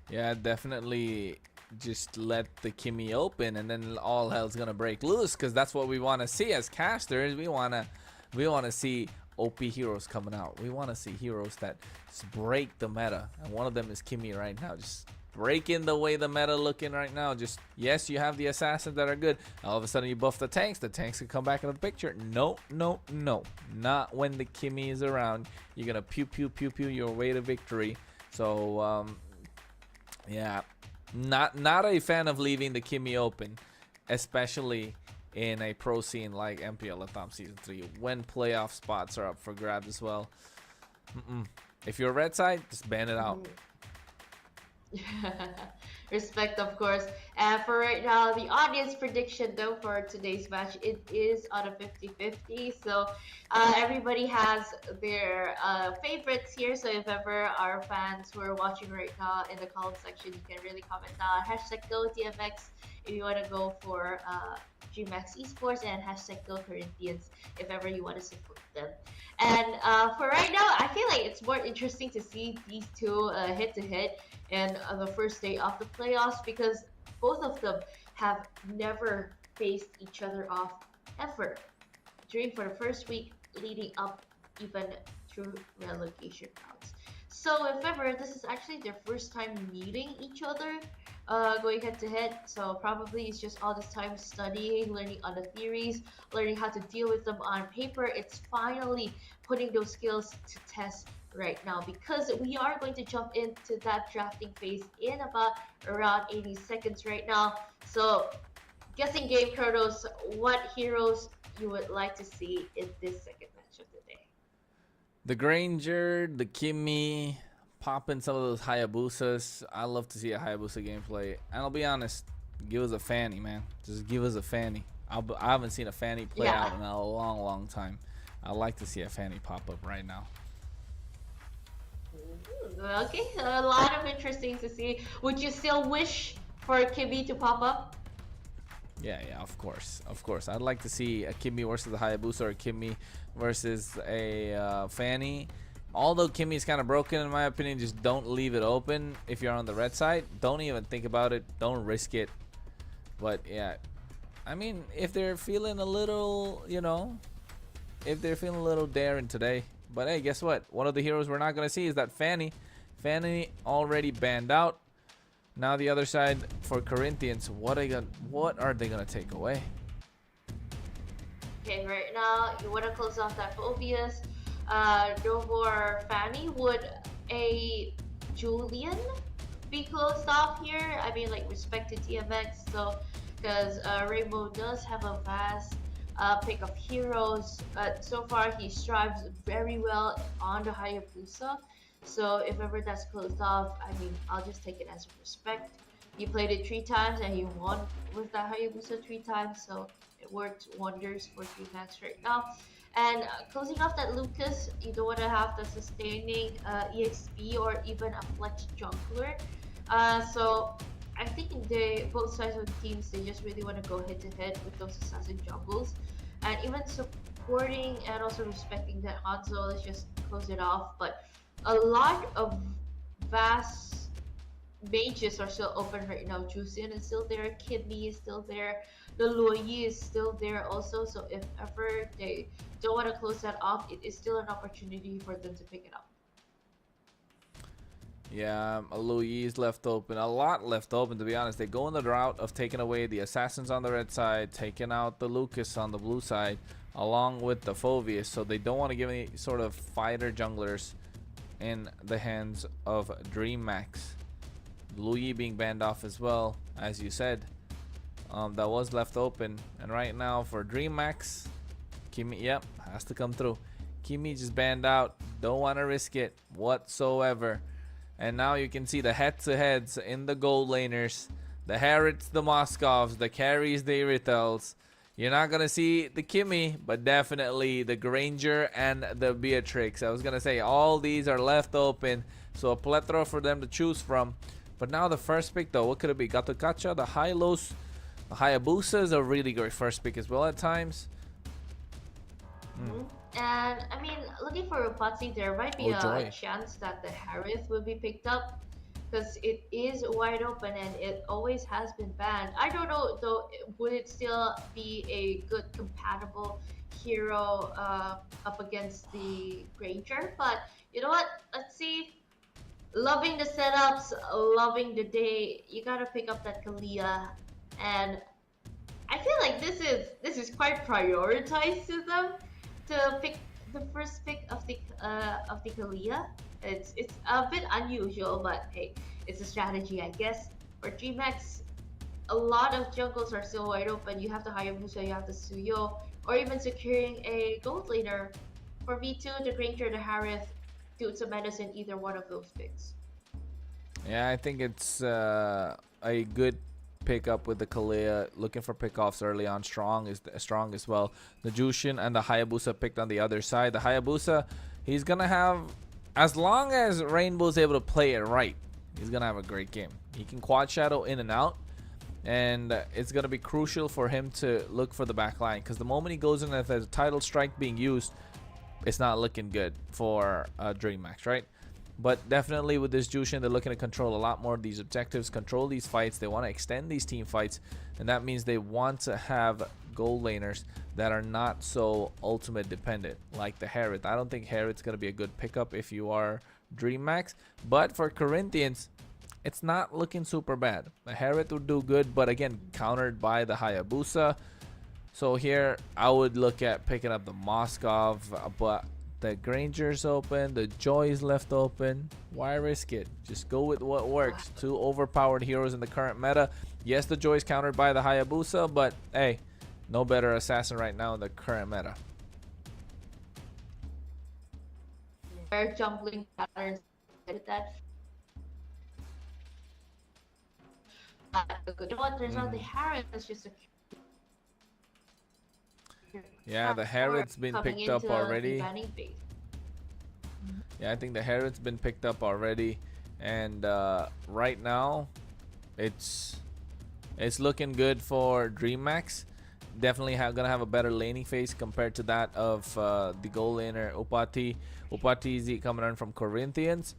Yeah, definitely just let the Kimmy open, and then all hell's gonna break loose, because that's what we want to see as casters. We wanna see OP heroes coming out. We want to see heroes that just break the meta, and one of them is Kimmy right now. Just breaking the way the meta looking right now. Just, yes, you have the assassins that are good. All of a sudden you buff the tanks can come back into the picture. No, no, no. Not when the Kimmy is around. You're gonna pew pew pew pew your way to victory. So yeah, not a fan of leaving the Kimmy open, especially in a pro scene like MPL LATAM Season 3 when playoff spots are up for grabs as well. If you're red side, just ban it out. Respect, of course. And for right now, the audience prediction though for today's match, it is on a 50-50. So everybody has their favorites here. So if ever our fans who are watching right now in the comment section, you can really comment down. #GoTMX if you want to go for GMAX Esports, and #GoCorinthians if ever you want to support them. And for right now, I feel like it's more interesting to see these two head to head in the first day of the playoffs, because both of them have never faced each other off ever during for the first week leading up even through relegation rounds. So if ever, this is actually their first time meeting each other, going head to head. So probably it's just all this time studying, learning on the theories, learning how to deal with them on paper. It's finally putting those skills to test right now, because we are going to jump into that drafting phase in about around 80 seconds right now. So guessing game, Kronos, what heroes you would like to see in this second match of the day? The Granger, the Kimmy, popping some of those Hayabusas. I love to see a Hayabusa gameplay. And I'll be honest, give us a Fanny, man. Just give us a Fanny. I haven't seen a Fanny play out in a long time. I'd like to see a Fanny pop up right now. Okay, a lot of interesting to see. Would you still wish for Kimmy to pop up? Yeah, of course. I'd like to see a Kimmy versus a Hayabusa, or a Kimmy versus a Fanny. Although Kimmy is kind of broken in my opinion, just don't leave it open. If you're on the red side, don't even think about it. Don't risk it. But yeah, I mean, if they're feeling a little, if they're feeling a little daring today. But hey, guess what? One of the heroes we're not going to see is that Fanny. Fanny already banned out. Now the other side for Corinthians, what are they gonna take away? Okay, right now you want to close off that Phobias. No more Fanny. Would a Julian be closed off here? I mean, like, respect to TMX, so because Rainbow does have a vast pick of heroes. So far he strives very well on the Hayabusa. So if ever that's closed off, I mean, I'll just take it as a respect. He played it 3 times and he won with that Hayabusa 3 times, so it worked wonders for DMAX right now. And closing off that Lucas, you don't want to have the sustaining EXP or even a flex jungler. So I think both sides of the teams, they just really want to go head to head with those assassin jungles. And even supporting and also respecting that Hanzo, let's just close it off. But a lot of vast mages are still open right now. Jusin is still there, Kidney is still there, the Luoyi is still there also. So if ever they don't want to close that off, it is still an opportunity for them to pick it up. Yeah, Luoyi is left open. A lot left open, to be honest. They go in the route of taking away the assassins on the red side, taking out the Lucas on the blue side, along with the Phobius. So they don't want to give any sort of fighter junglers in the hands of DreamMax. Luoyi being banned off as well, as you said. That was left open. And right now for DreamMax, Kimmy, yep, has to come through. Kimmy just banned out. Don't want to risk it whatsoever. And now you can see the head-to-heads in the gold laners. The Harrods, the Moscovs, the carries, the Iritels. You're not going to see the Kimmy, but definitely the Granger and the Beatrix. I was going to say all these are left open, so a plethora for them to choose from. But now the first pick, though, what could it be? Gatokacha, the Hylos, the Hayabusa is a really great first pick as well at times. And I mean, looking for Rapazzi, there might be a chance that the Harith will be picked up, because it is wide open and it always has been banned. I don't know though, would it still be a good compatible hero up against the Granger? But you know what? Let's see Loving the setups, loving the day. You gotta pick up that Kalia, and I feel like this is quite prioritized to them to pick the first pick of the Kalia. It's a bit unusual, but hey, it's a strategy, I guess. For GMAX, a lot of jungles are still wide open. You have the Hayabusa, you have the Suyo, or even securing a gold laner. For V2, the Granger, the Harith, Toots of Medicine, either one of those picks. Yeah, I think it's a good pickup with the Kalia. Looking for pickoffs early on. Strong as well. The Jushin and the Hayabusa picked on the other side. The Hayabusa, he's gonna have, as long as Rainbow's able to play it right, he's gonna have a great game. He can quad shadow in and out, and it's gonna be crucial for him to look for the back line, because the moment he goes in, if there's a tidal strike being used, it's not looking good for DreamHack, right? But definitely with this Jushin, they're looking to control a lot more of these objectives, control these fights. They want to extend these team fights, and that means they want to have gold laners that are not so ultimate dependent, like the Harith. I don't think Harith's going to be a good pickup if you are DreamHack, but for Corinthians, it's not looking super bad. The Harith would do good, but again, countered by the Hayabusa. So here, I would look at picking up the Moskov, but the Granger's open, the Joy's left open. Why risk it? Just go with what works. Two overpowered heroes in the current meta. Yes, the Joy's countered by the Hayabusa, but hey, no better assassin right now in the current meta. Their jumbling patterns with that. You know what? Turns out the Harith is just a. Yeah, the Harith's been picked up already. Yeah, I think the Harith's been picked up already, and right now, it's looking good for DreamHack. Definitely gonna have a better laning phase compared to that of the goal laner Upati. Upati is coming in from Corinthians,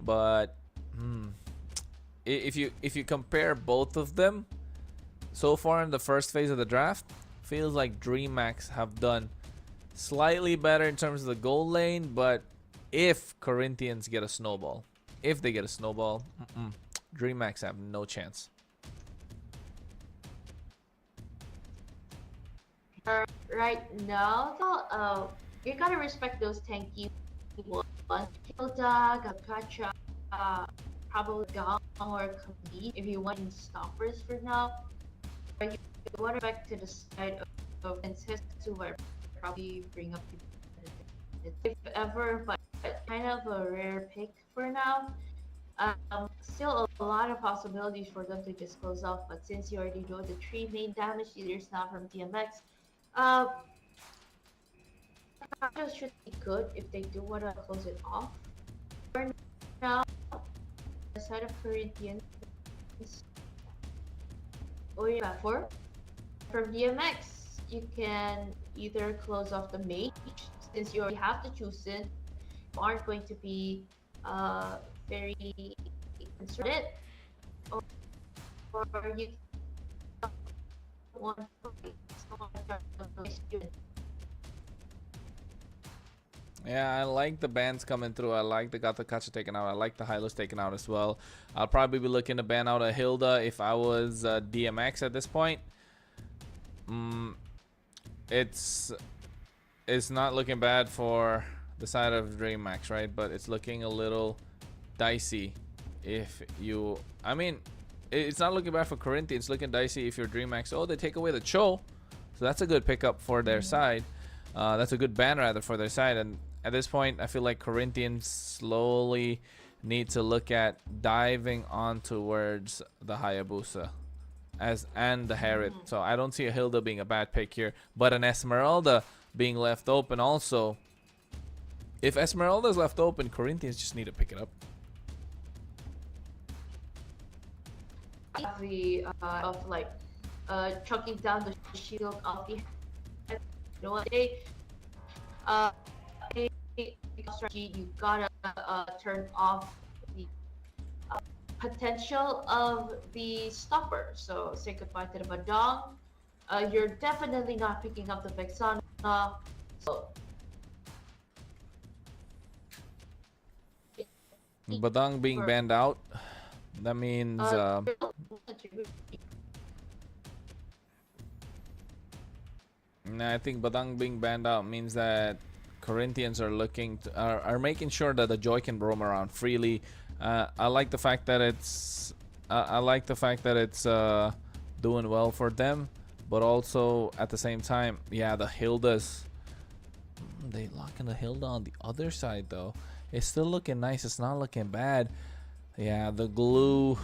but if you compare both of them so far in the first phase of the draft, feels like DreamHack have done slightly better in terms of the goal lane. But if Corinthians get a snowball, if they get a snowball, DreamHack have no chance. Right now, though, you gotta respect those tanky ones. Hilda, Gakacha, probably Gong or Khalid if you want stoppers for now. But you want to back to the side of Incestu, where probably bring up if ever, but kind of a rare pick for now. Still a lot of possibilities for them to just close off, but since you already know the three main damage dealers now from DMX, just should be good if they do want to close it off. For now, the side of Corinthians, for from DMX, you can either close off the mage, since you already have the Chusin, you aren't going to be very concerned, or you want Yeah, I like the bans coming through. I like the Gatakacha taken out. I like the Hylos taken out as well. I'll probably be looking to ban out a Hilda if I was DMX at this point. It's not looking bad for the side of DreamHack, right? But it's looking a little dicey if you... I mean, it's not looking bad for Corinthians. It's looking dicey if you're DreamHack. Oh, they take away the Cho. So that's a good pickup for their side. That's a good ban rather for their side. And at this point, I feel like Corinthians slowly need to look at diving on towards the Hayabusa and the Harith. So I don't see a Hilda being a bad pick here, but an Esmeralda being left open also. If Esmeralda is left open, Corinthians just need to pick it up. Of like chucking down the shield of the, you know what, strategy, you gotta turn off the potential of the stopper. So say goodbye to the Badong. You're definitely not picking up the Vexana. So Badang being banned out. That means I think Badang being banned out means that Corinthians are looking to, are making sure that the Joy can roam around freely. I like the fact that it's doing well for them, but also at the same time, yeah, the Hildas. They locking the Hilda on the other side though. It's still looking nice. It's not looking bad. Yeah, the glue,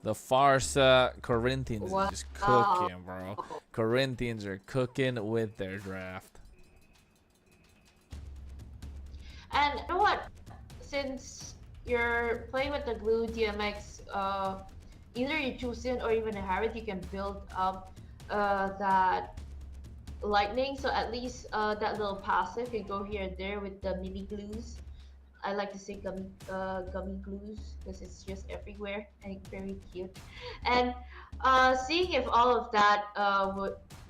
the Farsa. Corinthians are just cooking, bro. Corinthians are cooking with their draft. And you know what? Since you're playing with the glue DMX, either you choose in or even a Harriet, you can build up that lightning. So at least that little passive can go here and there with the mini glues. I like to say gummy glues because it's just everywhere and very cute. And seeing if all of that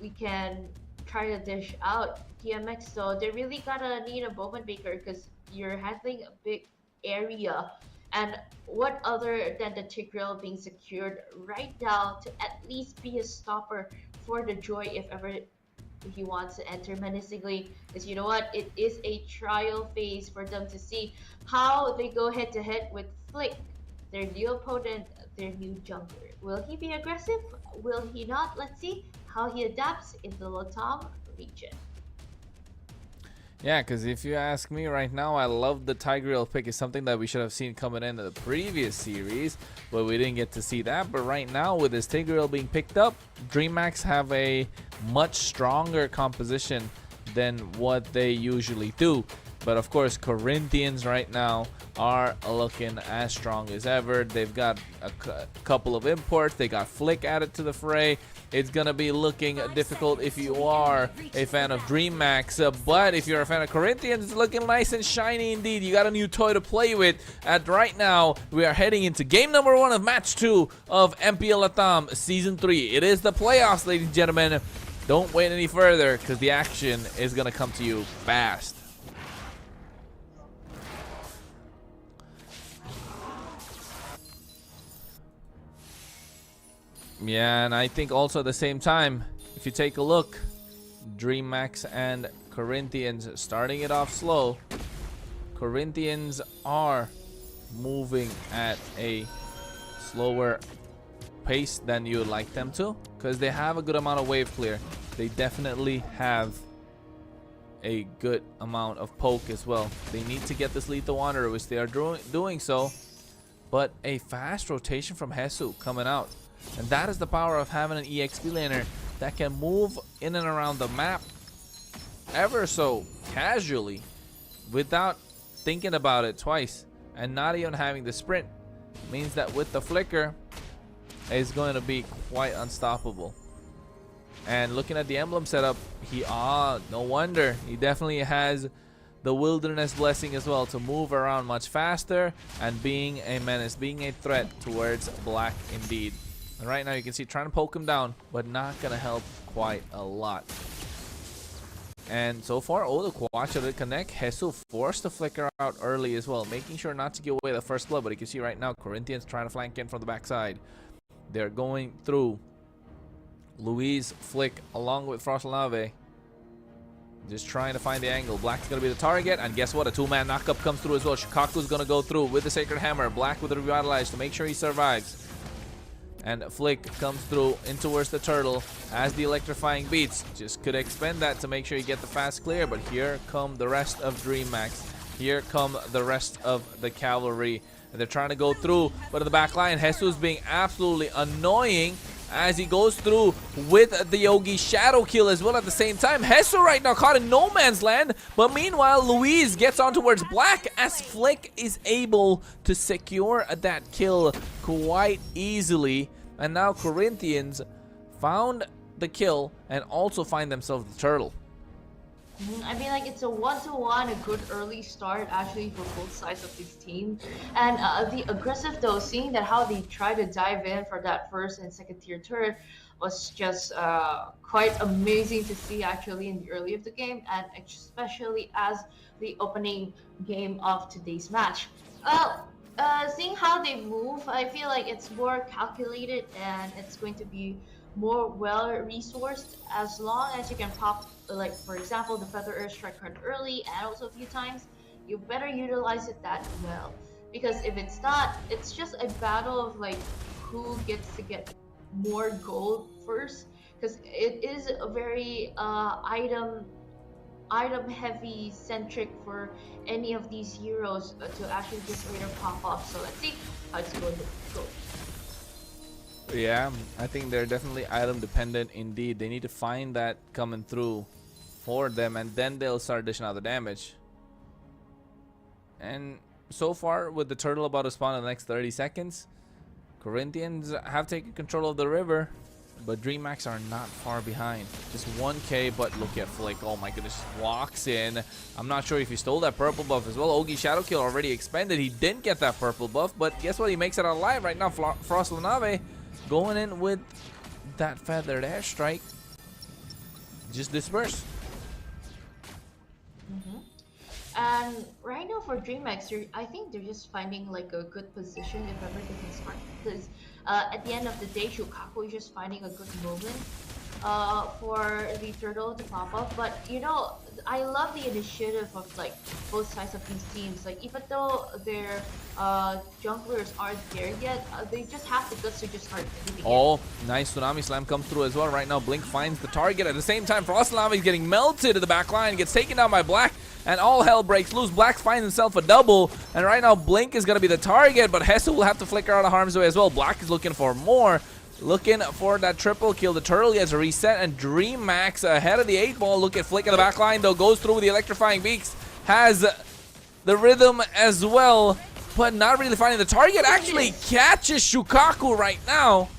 we can try to dish out DMX, so they really gotta need a moment maker because you're handling a big area. And what other than the Tigreal being secured right now to at least be a stopper for the Joy if ever he wants to enter menacingly, because you know what, it is a trial phase for them to see how they go head to head with Flick, their new opponent, their new jungler. Will he be aggressive? Will he not? Let's see how he adapts in the LATAM region. Yeah, because if you ask me right now, I love the Tigreal pick. It's something that we should have seen coming into the previous series, but we didn't get to see that. But right now, with this Tigreal being picked up, DreamHack have a much stronger composition than what they usually do. But of course, Corinthians right now are looking as strong as ever. They've got a couple of imports. They got Flick added to the fray. It's gonna be looking difficult if you are a fan of DreamHack, but if you're a fan of Corinthians, it's looking nice and shiny indeed. You got a new toy to play with. And right now, we are heading into game number 1 of match 2 of MPL LATAM Season 3. It is the playoffs, ladies and gentlemen. Don't wait any further, because the action is gonna come to you fast. Yeah, and I think also at the same time, if you take a look, DreamHack and Corinthians starting it off slow. Corinthians are moving at a slower pace than you would like them to, because they have a good amount of wave clear. They definitely have a good amount of poke as well. They need to get this lethal wanderer, which they are doing so, but a fast rotation from Hesu coming out. And that is the power of having an EXP laner that can move in and around the map ever so casually without thinking about it twice, and not even having the sprint means that with the flicker it's going to be quite unstoppable. And looking at the emblem setup, no wonder he definitely has the wilderness blessing as well to move around much faster and being a menace, being a threat towards black indeed. And right now you can see trying to poke him down, but not gonna help quite a lot. And so far, the Quacha did connect. Hesu forced the flicker out early as well, making sure not to give away the first blood. But you can see right now, Corinthians trying to flank in from the backside. They're going through Luis, Flick, along with Frostlave. Just trying to find the angle. Black's gonna be the target, and guess what? A 2-man knockup comes through as well. Shikaku's gonna go through with the Sacred Hammer. Black with the Revitalize to make sure he survives. And Flick comes through in towards the turtle as the electrifying beats. Just could expend that to make sure you get the fast clear, but here come the rest of DreamHack. Here come the rest of the cavalry. And they're trying to go through, but in the back line, Jesus being absolutely annoying as he goes through with the Yogi shadow kill as well at the same time. Jesus right now caught in no man's land, but meanwhile Luis gets on towards Black as Flick is able to secure that kill quite easily. And now Corinthians found the kill and also find themselves the turtle. I mean, like, it's a 1-to-1, a good early start actually for both sides of this team. And the aggressive though, seeing that how they try to dive in for that first and second tier turret was just quite amazing to see actually in the early of the game, and especially as the opening game of today's match. Well, seeing how they move, I feel like it's more calculated and it's going to be more well resourced as long as you can pop, like for example, the Feather Airstrike card early and also a few times. You better utilize it that well, because if it's not, it's just a battle of like who gets to get more gold first, because it is a very item heavy centric for any of these heroes to actually just later pop off. So let's see how it's going to go. Yeah, I think they're definitely item dependent indeed. They need to find that coming through for them, and then they'll start dishing out the damage. And so far, with the turtle about to spawn in the next 30 seconds, Corinthians have taken control of the river, but DreamHack are not far behind. Just 1k, but look at Flick. Oh my goodness, walks in. I'm not sure if he stole that purple buff as well. Ogi Shadow Kill already expended. He didn't get that purple buff, but guess what? He makes it out alive right now. Frost Lanave going in with that feathered airstrike. Just disperse. And right now for DreamHack, I think they're just finding like a good position if ever they can start. Because at the end of the day, Shukaku is just finding a good moment for the turtle to pop up. But you know, I love the initiative of like both sides of these teams. Like even though their junglers aren't there yet, they just have the guts to just start moving. Oh, nice Tsunami Slam comes through as well. Right now, Blink finds the target. At the same time, Frost Lava is getting melted to the back line, gets taken down by Black, and all hell breaks loose. Black finds himself a double, and right now Blink is going to be the target, but Hesu will have to flicker out of harm's way as well. Black is looking for more. Looking for that triple kill. The turtle gets a reset, and DreamHack ahead of the 8-ball. Look at Flick in the back line, though. Goes through with the electrifying beaks. Has the rhythm as well, but not really finding the target. Actually catches Shukaku right now,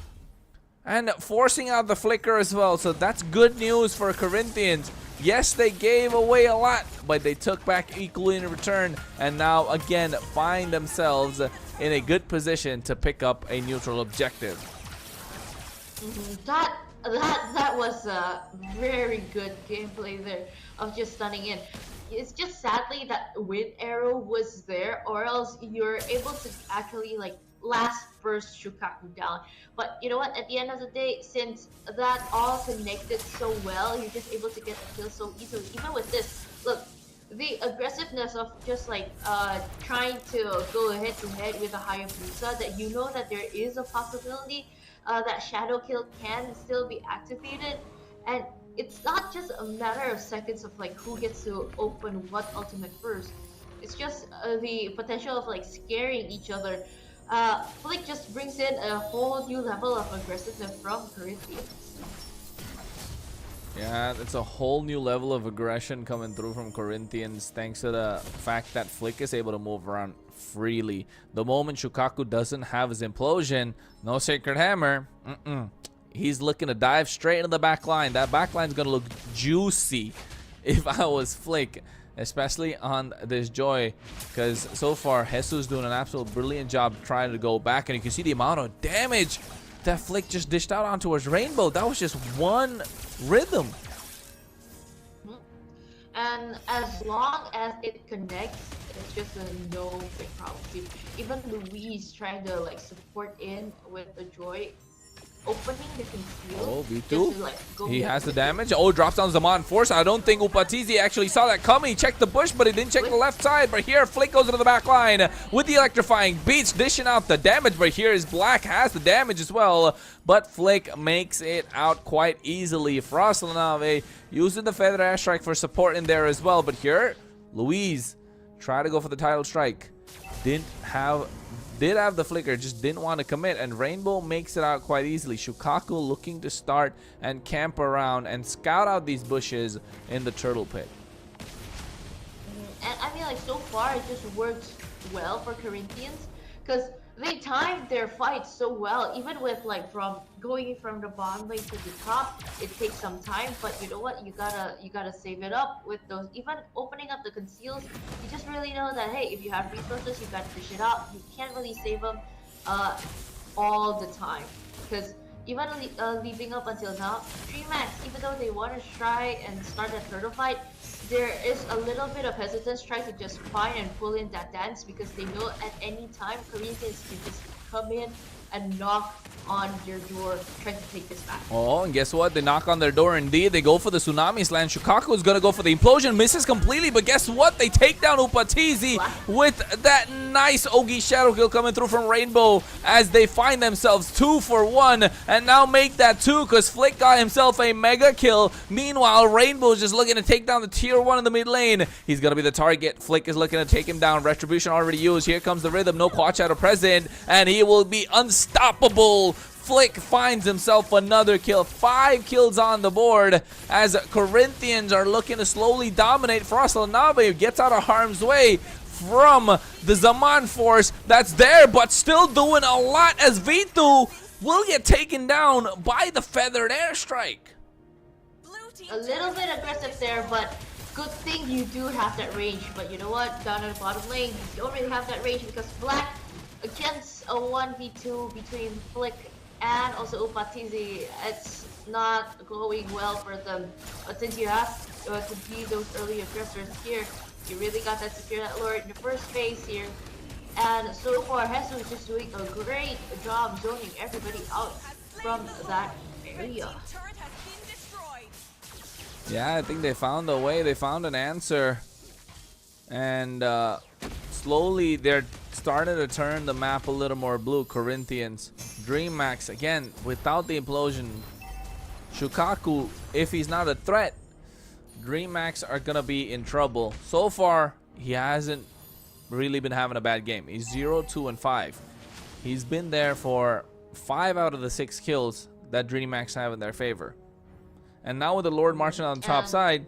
and forcing out the flicker as well. So that's good news for Corinthians. Yes, they gave away a lot, but they took back equally in return, and now again find themselves in a good position to pick up a neutral objective. That was a very good gameplay there of just stunning in. It's just sadly that wind arrow was there, or else you're able to actually like last burst Shukaku down. But you know what, at the end of the day, since that all connected so well, you're just able to get the kill so easily. Even with this, look, the aggressiveness of just like trying to go head to head with a Hayabusa, that you know that there is a possibility that shadow kill can still be activated, and it's not just a matter of seconds of like who gets to open what ultimate first. It's just the potential of like scaring each other. Flick just brings in a whole new level of aggressiveness from Corinthians. Yeah, it's a whole new level of aggression coming through from Corinthians, thanks to the fact that Flick is able to move around freely. The moment Shukaku doesn't have his implosion, no Sacred Hammer, he's looking to dive straight into the back line. That back line is going to look juicy if I was Flick, especially on this Joy, because so far Hesu's doing an absolute brilliant job trying to go back, and you can see the amount of damage that Flick just dished out onto his Rainbow. That was just one rhythm. And as long as it connects, it's just a no big problem. See, even Louise trying to like support in with the Joy, opening the conceal. Oh, V2. Like, he has the damage. Oh, drops down Zaman Force. I don't think Upatizi actually saw that coming. He checked the bush, but he didn't check the left side. But here, Flick goes into the back line with the electrifying beats, dishing out the damage. But here is Black, has the damage as well. But Flick makes it out quite easily. Frost Lanave using the Feather Airstrike for support in there as well. But here, Louise tried to go for the title strike. Did have the flicker, just didn't want to commit, and Rainbow makes it out quite easily. Shukaku looking to start and camp around and scout out these bushes in the turtle pit. And I mean, like, so far it just works well for Corinthians, because they timed their fight so well. Even with like going from the bottom lane to the top, it takes some time, but you know what, you gotta save it up with those. Even opening up the conceals, you just really know that hey, if you have resources, you gotta fish it out. You can't really save them all the time, because even leaving up until now, DreamHack, even though they want to try and start a turtle fight, there is a little bit of hesitance trying to just find and pull in that dance because they know at any time Corinthians can just come in and knock on their door trying to take this back. Oh, and guess what? They knock on their door indeed. They go for the Tsunami Slam. Shukaku is going to go for the Implosion. Misses completely, but guess what? They take down Upatizi with that nice Ogi Shadow Kill coming through from Rainbow as they find themselves 2 for 1 and now make that 2 because Flick got himself a mega kill. Meanwhile, Rainbow is just looking to take down the tier 1 in the mid lane. He's going to be the target. Flick is looking to take him down. Retribution already used. Here comes the Rhythm. No Quad Shadow present, and he will be unstoppable. Flick finds himself another kill. 5 kills on the board as Corinthians are looking to slowly dominate. Frostanabe gets out of harm's way from the Zaman force that's there, but still doing a lot as Vitu will get taken down by the Feathered Airstrike. A little bit aggressive there, but good thing you do have that range. But you know what? Down at the bottom lane, you don't really have that range because Black against a 1v2 between Flick and also Upatizi, it's not going well for them. But since you have to be those early aggressors here, you really got that secure that lord in the first phase here. And so far, Hesu is just doing a great job zoning everybody out from that area. Yeah, I think they found a way. They found an answer. And slowly they're starting to turn the map a little more blue. Corinthians. DreamHack, again, without the implosion. Shukaku, if he's not a threat, DreamHack are going to be in trouble. So far, he hasn't really been having a bad game. He's 0, 2, and 5. He's been there for 5 out of the 6 kills that DreamHack have in their favor. And now with the Lord marching on the top side,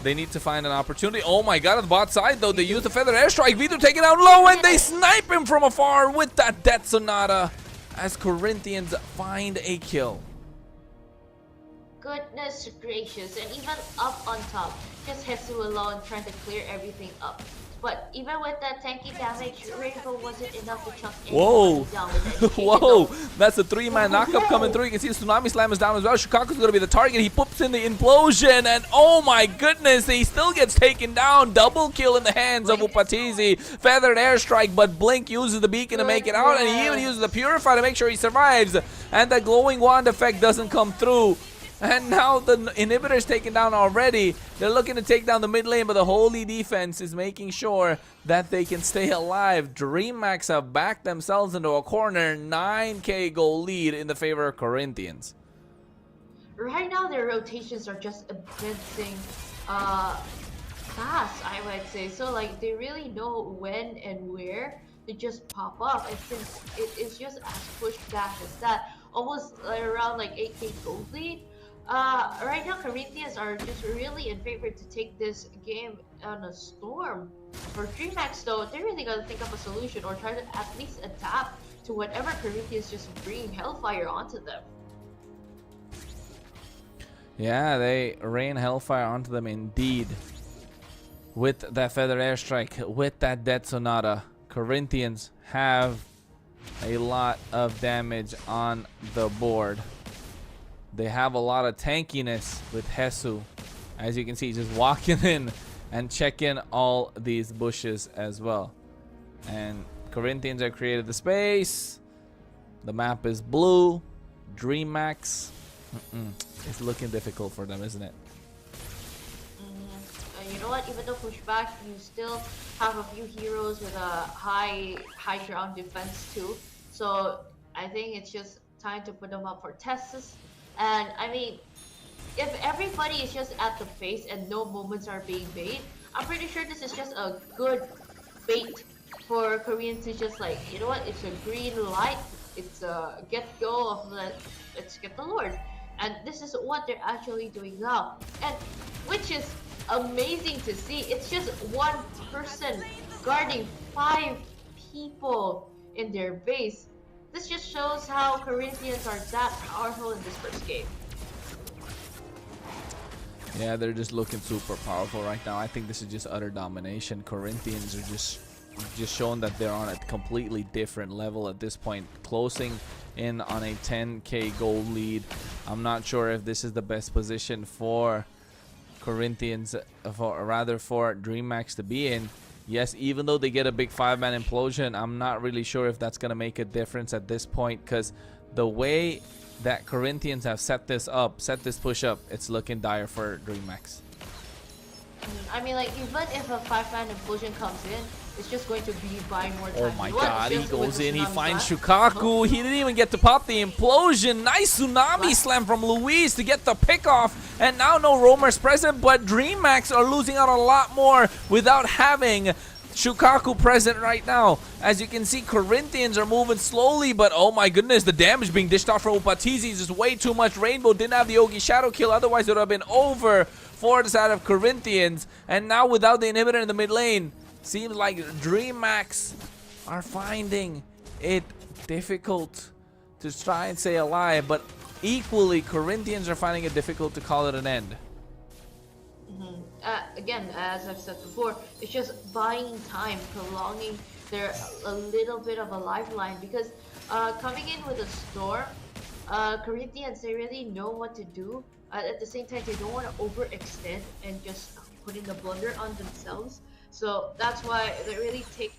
they need to find an opportunity. Oh my god, on the bot side though, they use the Feather Airstrike. Vitu taken out low and they snipe him from afar with that Death Sonata as Corinthians find a kill. Goodness gracious, and even up on top, just Hesu alone trying to clear everything up. But even with that tanky damage, Rainbow wasn't enough to chuck Whoa! down with it. Whoa! That's a 3-man knockup coming through. You can see the Tsunami Slam is down as well. Shukaku's going to be the target. He puts in the implosion, and oh my goodness, he still gets taken down. Double kill in the hands of Upatizi. Feathered Airstrike, but Blink uses the beacon to make it out, and he even uses the Purify to make sure he survives. And that glowing wand effect doesn't come through. And now the inhibitor is taken down already. They're looking to take down the mid lane, but the Holy Defense is making sure that they can stay alive. DreamHack have backed themselves into a corner. 9k goal lead in the favor of Corinthians. Right now, their rotations are just advancing fast, I might say. So, like, they really know when and where to just pop up. And since it is just as pushed back as that, almost around like 8k goal lead. Right now, Corinthians are just really in favor to take this game on a storm. For DreamHack, though, they're really gonna think of a solution or try to at least adapt to whatever Corinthians just bring Hellfire onto them. Yeah, they rain Hellfire onto them indeed. With that Feather Airstrike, with that Death Sonata, Corinthians have a lot of damage on the board. They have a lot of tankiness with Hesu. As you can see, just walking in and checking all these bushes as well. And Corinthians have created the space. The map is blue. DreamHack. It's looking difficult for them, isn't it? You know what? Even though pushback, you still have a few heroes with a high ground defense too. So I think it's just time to put them up for tests. And I mean, if everybody is just at the face and no moments are being made, I'm pretty sure this is just a good bait for Koreans to just like, you know what? It's a green light. It's a get go of the, let's get the Lord. And this is what they're actually doing now. And which is amazing to see. It's just one person guarding 5 people in their base. This just shows how Corinthians are that powerful in this first game. Yeah, they're just looking super powerful right now. I think this is just utter domination. Corinthians are just just shown that they're on a completely different level at this point, closing in on a 10k gold lead. I'm not sure if this is the best position for Corinthians, rather for DreamHack to be in. Yes, even though they get a big 5-man implosion, I'm not really sure if that's going to make a difference at this point, because the way that Corinthians have set this push up, it's looking dire for DreamHack. I mean, like, even if a 5-man implosion comes in, it's just going to be buying more time. Oh my god, he goes in, he finds Shukaku. He didn't even get to pop the implosion. Nice tsunami slam from Luis to get the pick off. And now no roamers present, but DreamHack are losing out a lot more without having Shukaku present right now. As you can see, Corinthians are moving slowly, but oh my goodness, the damage being dished off from Upatizi is just way too much. Rainbow didn't have the Yogi Shadow kill, otherwise it would have been over for the side of Corinthians. And now without the inhibitor in the mid lane, seems like DreamHack are finding it difficult to try and say alive, but equally Corinthians are finding it difficult to call it an end. Again, as I've said before, it's just buying time, prolonging their a little bit of a lifeline, because coming in with a storm, Corinthians, they really know what to do. At the same time, they don't want to overextend and just put in the blunder on themselves. So that's why they really take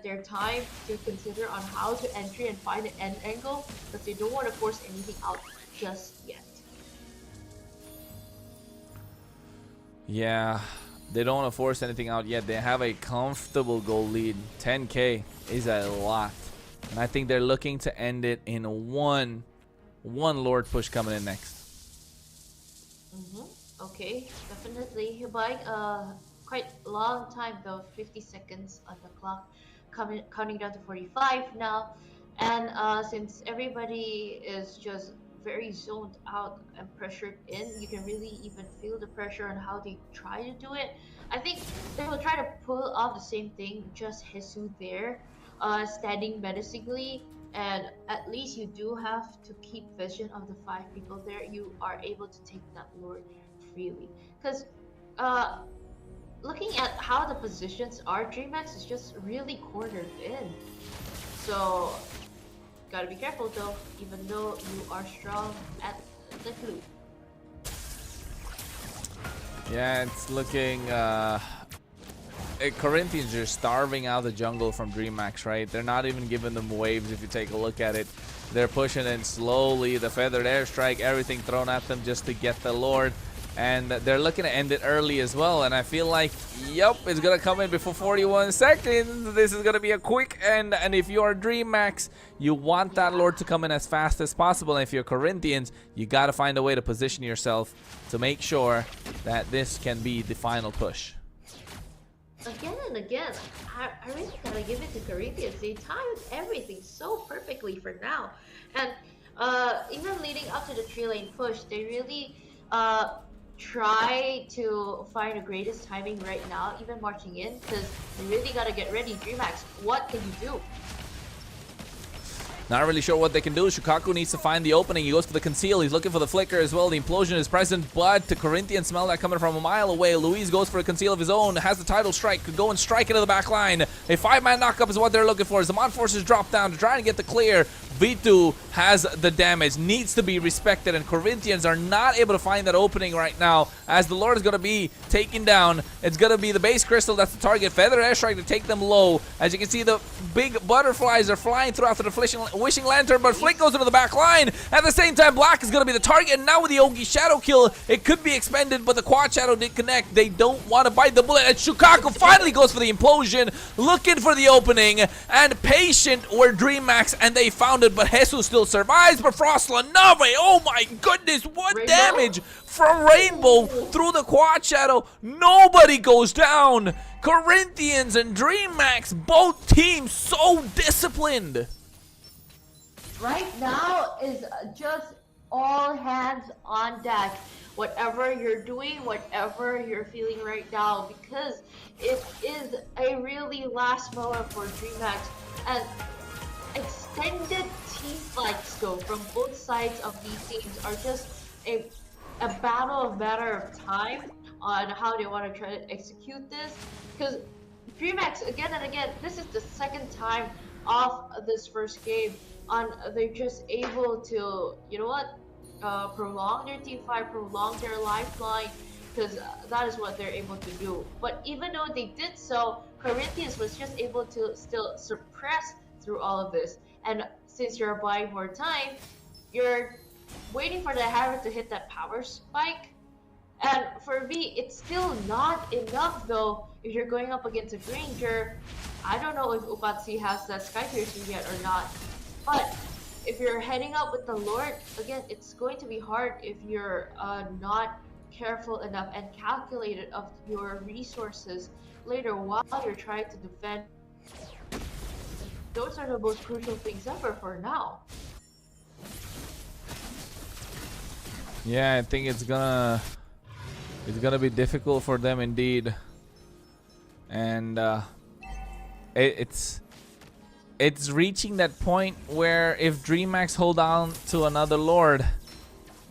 their time to consider on how to entry and find an end angle, because they don't want to force anything out just yet. Yeah, they don't want to force anything out yet. They have a comfortable goal lead. 10k is a lot. And I think they're looking to end it in one Lord push coming in next. Okay, definitely. Buying quite long time though, 50 seconds on the clock, counting down to 45 now. And since everybody is just very zoned out and pressured in, you can really even feel the pressure on how they try to do it. I think they will try to pull off the same thing, just Jesus there, standing menacingly, and at least you do have to keep vision of the 5 people there. You are able to take that Lord freely, because looking at how the positions are, DreamHack is just really cornered in. So gotta be careful though, even though you are strong at the glue. Yeah, it's looking Corinthians are starving out the jungle from DreamHack, right? They're not even giving them waves if you take a look at it. They're pushing in slowly, the feathered airstrike, everything thrown at them just to get the Lord. And they're looking to end it early as well. And I feel like, yep, it's going to come in before 41 seconds. This is going to be a quick end. And if you're DreamHack, you want that Lord to come in as fast as possible. And if you're Corinthians, you got to find a way to position yourself to make sure that this can be the final push. Again and again, I really gotta give it to Corinthians. They timed everything so perfectly for now. And even leading up to the 3-lane push, they really try to find the greatest timing right now, even marching in, because you really gotta get ready. DreamHack, what can you do? Not really sure what they can do. Shukaku needs to find the opening. He goes for the conceal. He's looking for the flicker as well. The implosion is present, but the Corinthians smell that coming from a mile away. Luis goes for a conceal of his own. Has the title strike. Could go and strike into the back line. A 5-man knockup is what they're looking for. As the Mon forces drop down to try and get the clear. V2 has the damage, needs to be respected, and Corinthians are not able to find that opening right now, as the Lord is going to be taken down. It's going to be the base crystal that's the target. Feather airstrike to take them low. As you can see, the big butterflies are flying through after the wishing lantern, but Flick goes into the back line. At the same time, Black is going to be the target, and now with the Yogi Shadow kill, it could be expended, but the Quad Shadow did connect. They don't want to bite the bullet, and Shukaku finally goes for the implosion, looking for the opening, and patient were DreamHack, and they found it, but Jesus still survives. But Frost Lanave, oh my goodness, what damage from Rainbow through the Quad Shadow. Nobody goes down. Corinthians and DreamHack, both teams so disciplined. Right now is just all hands on deck. Whatever you're doing, whatever you're feeling right now, because it is a really last moment for DreamHack, and extended team fights though from both sides of these teams are just a matter of time on how they want to try to execute this, because DreamHack again and again. This is the second time of this first game, and they're just able to, you know what, prolong their team fight, prolong their lifeline, because that is what they're able to do. But even though they did so, Corinthians was just able to still suppress through all of this. And since you're buying more time, you're waiting for the hammer to hit that power spike. And for me, it's still not enough though. If you're going up against a Granger, I don't know if Upatsi has that Sky Piercing yet or not. But if you're heading up with the Lord, again, it's going to be hard if you're not careful enough and calculated of your resources later while you're trying to defend. Those are the most crucial things ever for now. Yeah, I think it's gonna be difficult for them indeed, and it's reaching that point where if DreamHack hold on to another Lord,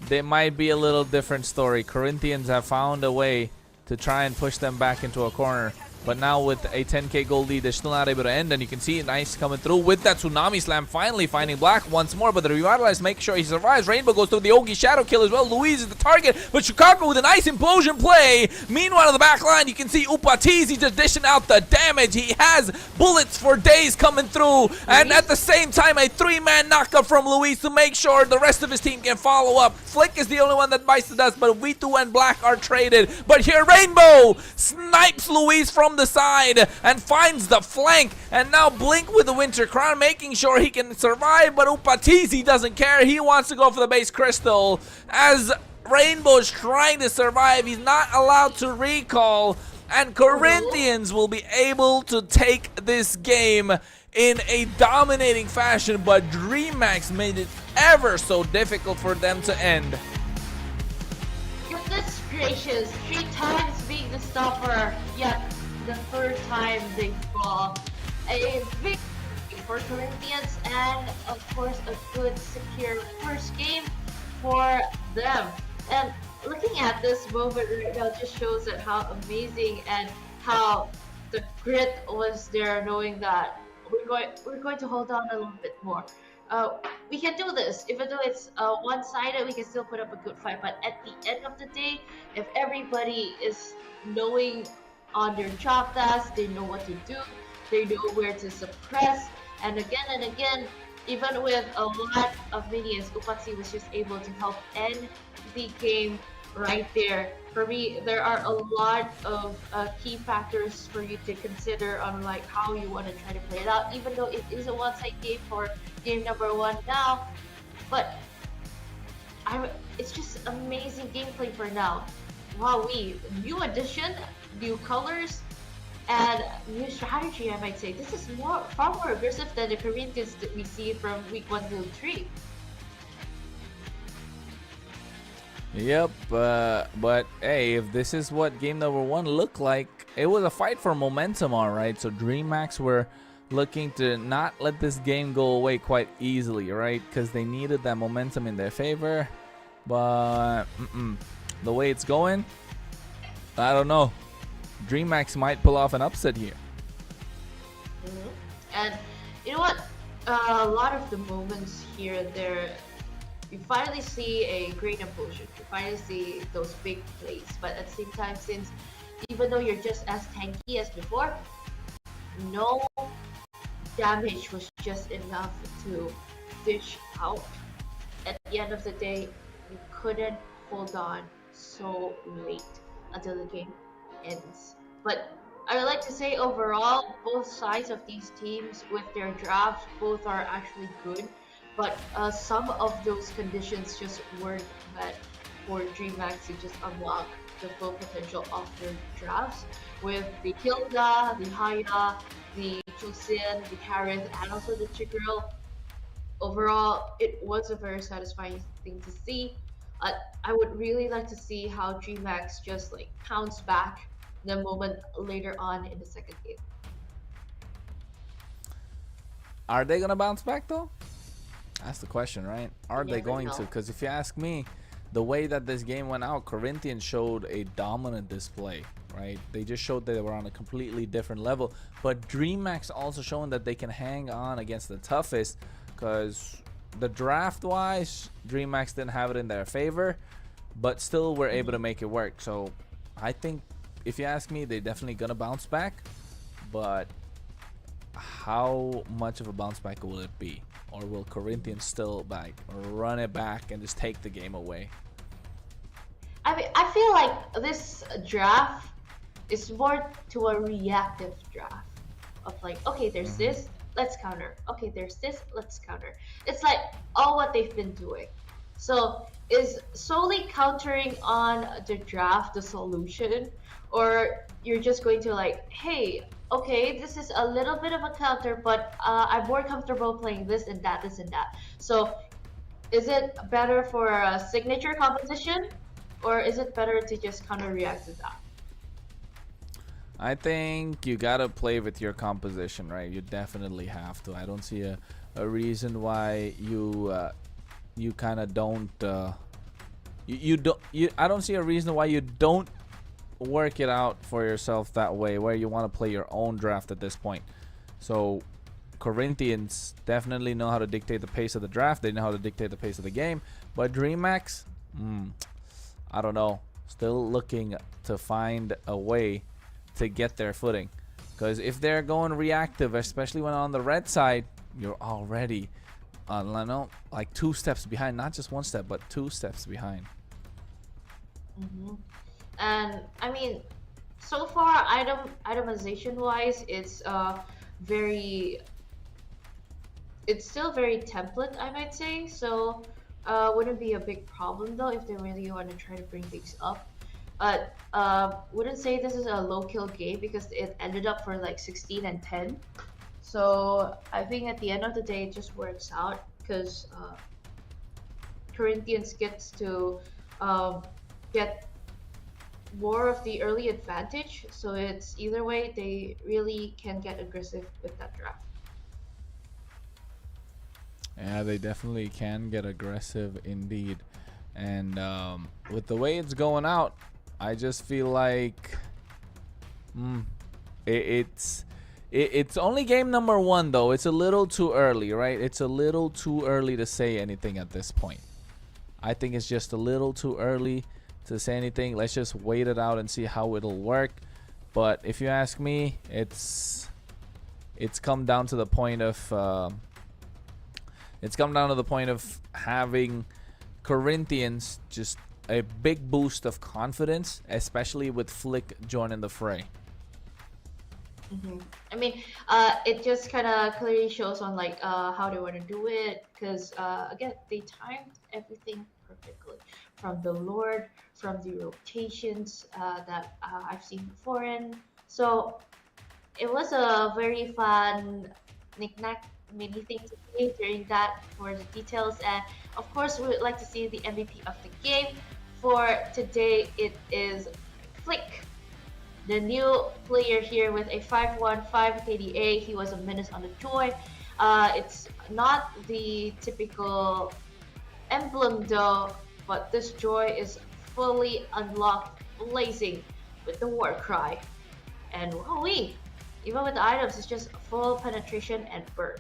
they might be a little different story. Corinthians have found a way to try and push them back into a corner. But now with a 10k gold lead, they're still not able to end. And you can see Nice coming through with that Tsunami Slam, finally finding Black once more. But the Revitalize make sure he survives. Rainbow goes through the Ogi Shadow Kill as well. Louise is the target, but Chicago with a nice implosion play. Meanwhile, in the back line, you can see Upatizi just dishing out the damage. He has bullets for days coming through. And at the same time, a 3-man knockup from Luis to make sure the rest of his team can follow up. Flick is the only one that bites the dust, but V2 and Black are traded. But here, Rainbow snipes Luis from the side and finds the flank, and now Blink with the Winter Crown making sure he can survive, but Upatizi doesn't care. He wants to go for the base crystal as Rainbow's trying to survive. He's not allowed to recall, and Corinthians will be able to take this game in a dominating fashion, but DreamHack made it ever so difficult for them to end. Goodness gracious, 3 times being the stopper, yet the third time they fall. A victory for Corinthians, and of course a good secure first game for them. And looking at this moment right now just shows that how amazing and how the grit was there, knowing that we're going to hold on a little bit more. We can do this. Even though it's one-sided, we can still put up a good fight. But at the end of the day, if everybody is knowing on their job tasks, they know what to do, they know where to suppress, and again, even with a lot of minions, Upatsi was just able to help end the game right there. For me, there are a lot of key factors for you to consider on like how you want to try to play it out, even though it is a one-side game for game number 1 now. But it's just amazing gameplay for now. Wow, new addition, new colors, and new strategy, I might say. This is far more aggressive than the Corinthians that we see from week 1 to 3. Yep, but hey, if this is what game number 1 looked like, it was a fight for momentum, alright. So DreamHack were looking to not let this game go away quite easily, right? Because they needed that momentum in their favor. But the way it's going, I don't know. DreamHack might pull off an upset here. And you know what? A lot of the moments here and there, you finally see a great implosion. You finally see those big plays. But at the same time, since even though you're just as tanky as before, no damage was just enough to dish out. At the end of the day, you couldn't hold on so late until the game ends. But I would like to say overall, both sides of these teams with their drafts, both are actually good. But some of those conditions just weren't met for DreamHack to just unlock the full potential of their drafts. With the Hilda, the Haya, the Chusin, the Kareth, and also the Chigirl. Overall, it was a very satisfying thing to see. I would really like to see how DreamHack just like pounce back the moment later on in the second game. Are they gonna bounce back though? That's the question, right? Are they going to? Because if you ask me, the way that this game went out, Corinthians showed a dominant display, right? They just showed that they were on a completely different level. But DreamHack's also showing that they can hang on against the toughest, because the draft-wise, DreamHack didn't have it in their favor, but still were able to make it work. So I think, if you ask me, they're definitely gonna bounce back, but how much of a bounce back will it be? Or will Corinthians still run it back and just take the game away? I mean, I feel like this draft is more to a reactive draft of like, okay, there's this, let's counter. Okay, there's this, let's counter. It's like all what they've been doing. So is solely countering on the draft the solution, or you're just going to like, hey, okay, this is a little bit of a counter, but I'm more comfortable playing this and that, this and that. So is it better for a signature composition, or is it better to just counter react to that? I think you gotta play with your composition, right? You definitely have to. I don't see a reason why you kind of don't I don't see a reason why you don't work it out for yourself that way, where you want to play your own draft at this point. So Corinthians definitely know how to dictate the pace of the draft. They know how to dictate the pace of the game. But DreamHack, I don't know. Still looking to find a way to get their footing. Because if they're going reactive, especially when on the red side, you're already like 2 steps behind. Not just 1 step, but 2 steps behind. And I mean, so far itemization wise, it's still very template, I might say. So wouldn't be a big problem though if they really want to try to bring things up. But wouldn't say this is a low kill game, because it ended up for like 16 and 10. So I think at the end of the day it just works out, because Corinthians gets to get more of the early advantage. So it's either way, they really can get aggressive with that draft. Yeah, they definitely can get aggressive indeed. And with the way it's going out, I just feel like it's only game number 1 though. It's a little too early, right? It's a little too early to say anything at this point. I think it's just a little too early to say anything. Let's just wait it out and see how it'll work. But if you ask me, it's come down to the point of having Corinthians just a big boost of confidence, especially with Flick joining the fray. I mean, it just kind of clearly shows on like how they want to do it, because again, they timed everything perfectly, from the Lord, from the rotations that I've seen before. And so it was a very fun knick-knack mini thing to play during that for the details. And of course, we would like to see the MVP of the game. For today, it is Flick, the new player here with a 515 KDA. He was a menace on the Joy. It's not the typical emblem though, but this Joy is fully unlocked, blazing with the war cry. And wowee, even with the items, it's just full penetration and burn.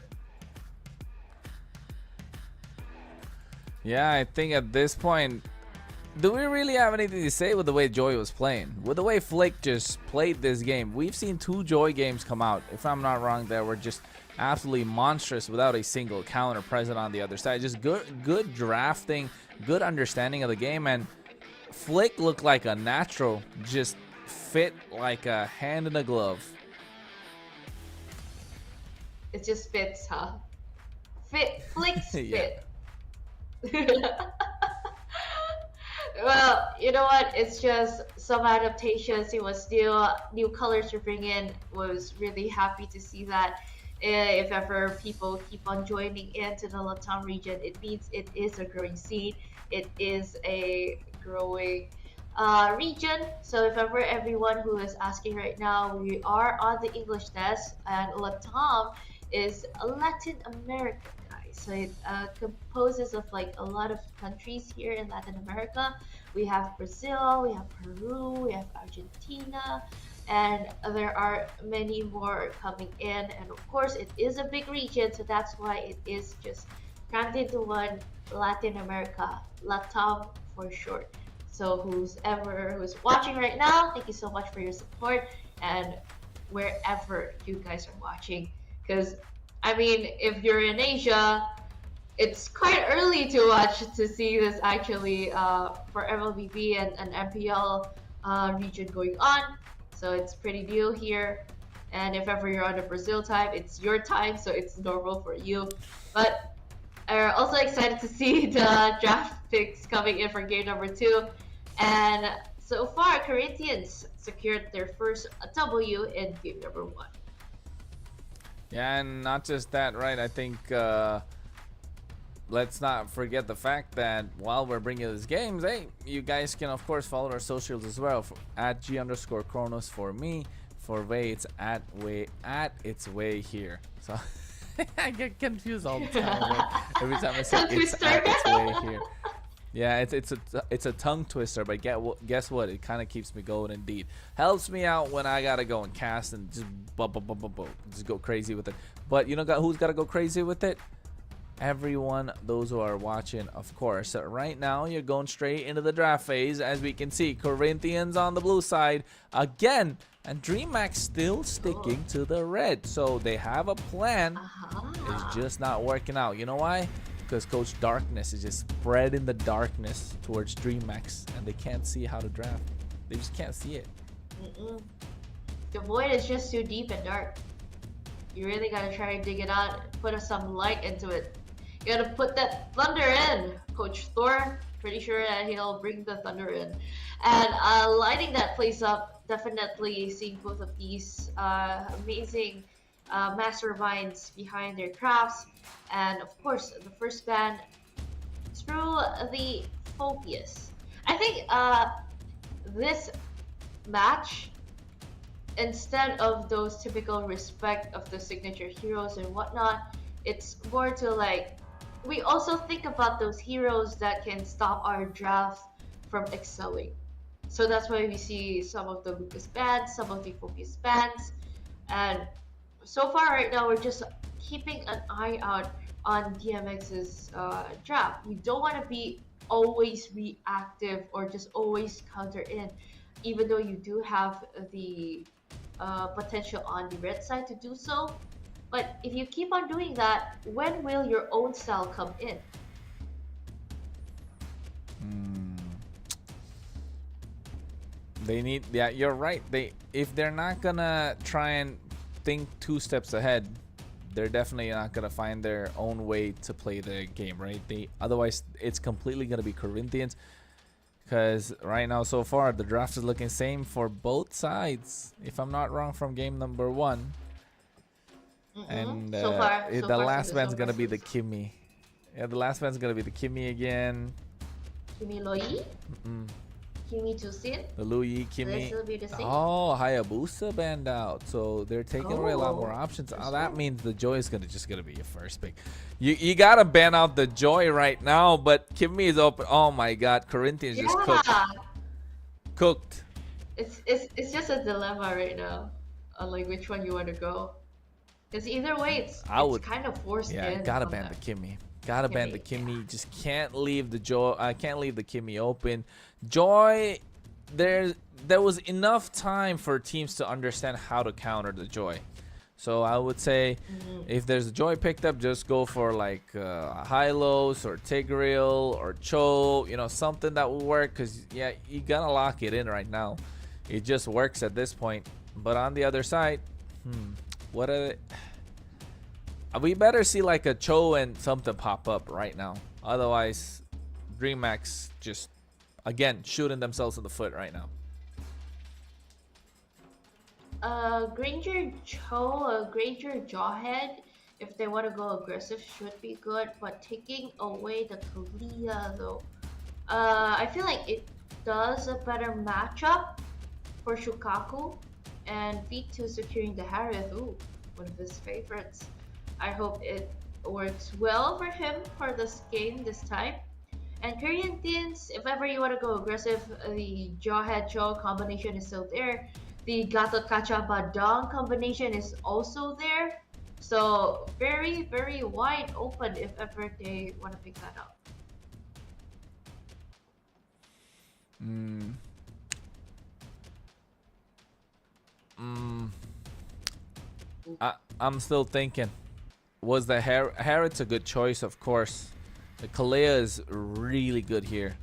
Yeah, I think at this point, do we really have anything to say with the way Joy was playing? With the way Flick just played this game. We've seen 2 Joy games come out, if I'm not wrong, that were just absolutely monstrous without a single counter present on the other side. Just good drafting, good understanding of the game, and Flick looked like a natural, just fit like a hand in a glove. It just fits, huh? Flick's fit. Well, you know what? It's just some adaptations. It was still new colors to bring in. Was really happy to see that. If ever people keep on joining into the LATAM region, it means it is a growing scene. It is a growing region. So if ever everyone who is asking right now, we are on the English desk, and LATAM is Latin America, guys. So it composes of like a lot of countries here in Latin America. We have Brazil, we have Peru, we have Argentina, and there are many more coming in. And of course, it is a big region, so that's why it is just crammed into one, Latin America, LATAM for short. So who's watching right now, thank you so much for your support, and wherever you guys are watching. Because I mean, if you're in Asia, it's quite early to watch to see this actually for MLBB and MPL region going on. So it's pretty new here. And if ever you're on the Brazil time, it's your time, so it's normal for you. But I'm also excited to see the draft picks coming in for game number 2. And so far, Corinthians secured their first W in game number 1. Yeah, and not just that, right? I think let's not forget the fact that while we're bringing these games, hey, you guys can of course follow our socials as well. At G_Kronos for me. For Way, it's at its way here. So I get confused all the time. Right? Every time I say it's at its way here. Yeah, it's a tongue twister, but guess what? It kind of keeps me going. Indeed, helps me out when I gotta go and cast and just just go crazy with it. But you know who's gotta go crazy with it? Everyone, those who are watching, of course. So right now, you're going straight into the draft phase, as we can see. Corinthians on the blue side again, and DreamHack still sticking to the red. So they have a plan. It's just not working out. You know why? Because Coach Darkness is just spreading the darkness towards DreamHack, and they can't see how to draft. They just can't see it. The void is just too deep and dark. You really gotta try and dig it out, put some light into it. You gotta put that thunder in, Coach Thor. Pretty sure that he'll bring the thunder in. And lighting that place up, definitely seeing both of these amazing masterminds behind their crafts. And of course, the first ban through the Phobius. I think this match, instead of those typical respect of the signature heroes and whatnot, it's more to like, we also think about those heroes that can stop our draft from excelling. So that's why we see some of the Lucas bans, some of the Phobius bans, and so far right now we're just keeping an eye out on DMX's draft. We don't want to be always reactive or just always counter in, even though you do have the potential on the red side to do so. But if you keep on doing that, when will your own style come in? They need, yeah, you're right. If they're not gonna try and think 2 steps ahead, they're definitely not gonna find their own way to play the game, right? Otherwise it's completely gonna be Corinthians. Because right now, so far, the draft is looking same for both sides, if I'm not wrong, from game number 1. And So far, the last man's gonna be the Kimmy. Yeah, the last man's gonna be the Kimmy again. Kimmy Loi? Kimmy Tusin? The Louis Kimmy. Will be the same? Oh, Hayabusa banned out, so they're taking away a lot more options. Oh, that means the Joy is just gonna be your first pick. You gotta ban out the Joy right now, but Kimmy is open. Oh my God, Corinthians just cooked. It's just a dilemma right now on like which one you want to go. Because either way, it's kind of forced in. Yeah, gotta ban the Kimmy. Gotta ban the Kimmy. Just can't leave the Joy. I can't leave the Kimmy open. Joy, there was enough time for teams to understand how to counter the Joy. So I would say, if there's a Joy picked up, just go for like Hylos or Tigreal or Cho. You know, something that will work. Cause yeah, you gotta lock it in right now. It just works at this point. But on the other side, what are they? We better see like a Cho and something pop up right now. Otherwise, DreamHack just, again, shooting themselves in the foot right now. Granger Cho, Granger Jawhead, if they want to go aggressive, should be good. But taking away the Kalia though, I feel like it does a better matchup for Shukaku, and V2 securing the Harith. Ooh, one of his favorites. I hope it works well for him for this game this time. And Corinthians, if ever you want to go aggressive, the Jawhead Jaw combination is still there. The Gatot Kacha Badang combination is also there. So very, very wide open if ever they want to pick that up. I'm still thinking. Was the Harrod's a good choice? Of course. The Kalea is really good here,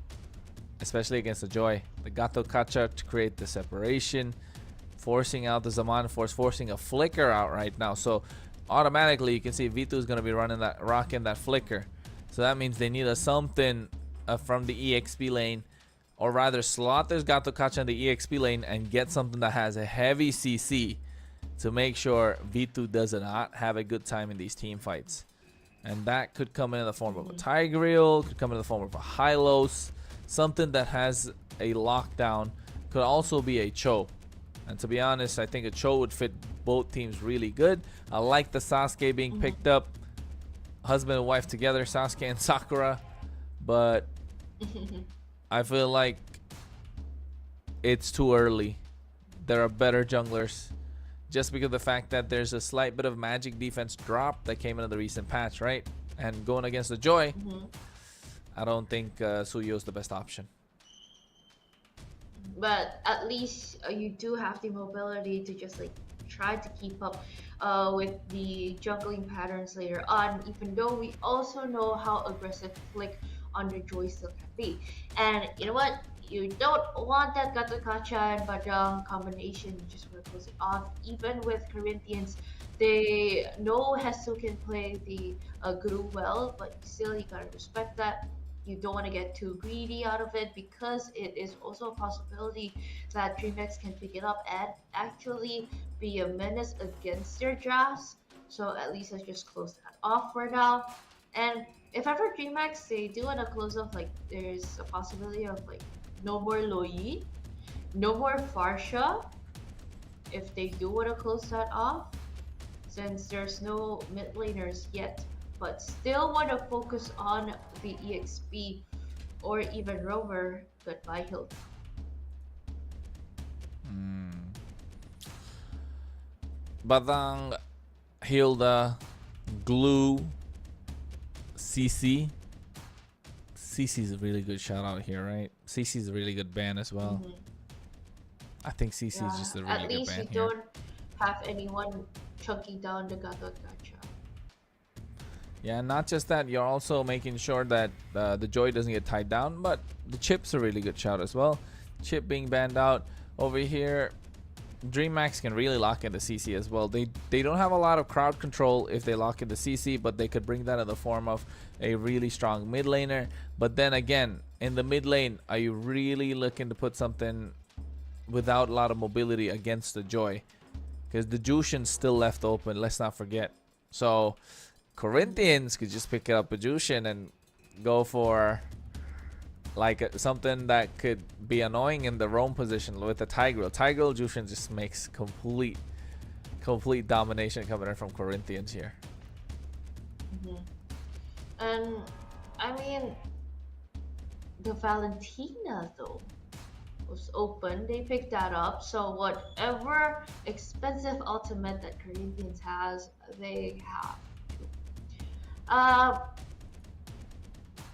especially against the Joy. The Gato Kacha to create the separation, forcing out the Zaman Force, forcing a flicker out right now. So automatically you can see V2 is going to be rocking that flicker. So that means they need something from the EXP lane, or rather slot this Gato Kacha in the EXP lane and get something that has a heavy CC to make sure V2 does not have a good time in these team fights. And that could come in the form of a Tigreal, could come in the form of a Hylos, something that has a lockdown, could also be a Cho. And to be honest, I think a Cho would fit both teams really good. I like the Sasuke being picked up, husband and wife together, Sasuke and Sakura, but I feel like it's too early. There are better junglers. Just because of the fact that there's a slight bit of magic defense drop that came into the recent patch, right? And going against the Joy, I don't think Suyo is the best option. But at least you do have the mobility to just like try to keep up with the juggling patterns later on, even though we also know how aggressive Flick on the Joy still can be. And you know what? You don't want that Gato Kacha and Badang combination. You just want to close it off. Even with Corinthians, they know Hesu can play the Guru well, but still you gotta respect that. You don't want to get too greedy out of it, because it is also a possibility that DreamX can pick it up and actually be a menace against their drafts. So at least let's just close that off for now. And if ever DreamX they do want to close off, like there's a possibility of like no more Loi, no more Farsha, if they do want to close that off, since there's no mid laners yet, but still want to focus on the EXP or even Rover, goodbye Hilda. Badang, Hilda, Glue, CC. CC's a really good shout out here, right? CC's a really good ban as well. I think CC is just a really good ban. At least you don't have anyone chunking down the Gato Gacha. Yeah, not just that, you're also making sure that the Joy doesn't get tied down, but the Chip's a really good shout as well. Chip being banned out over here. DreamX can really lock into CC as well. They don't have a lot of crowd control if they lock into CC, but they could bring that in the form of a really strong mid laner. But then again, in the mid lane, are you really looking to put something without a lot of mobility against the Joy? Because the Jushin's still left open, let's not forget. So Corinthians could just pick up a Jushin and go for like something that could be annoying in the roam position with the Tigreal. Tigreal Jushin just makes complete domination coming in from Corinthians here. And I mean, the Valentina though was open. They picked that up. So whatever expensive ultimate that Corinthians has, they have to.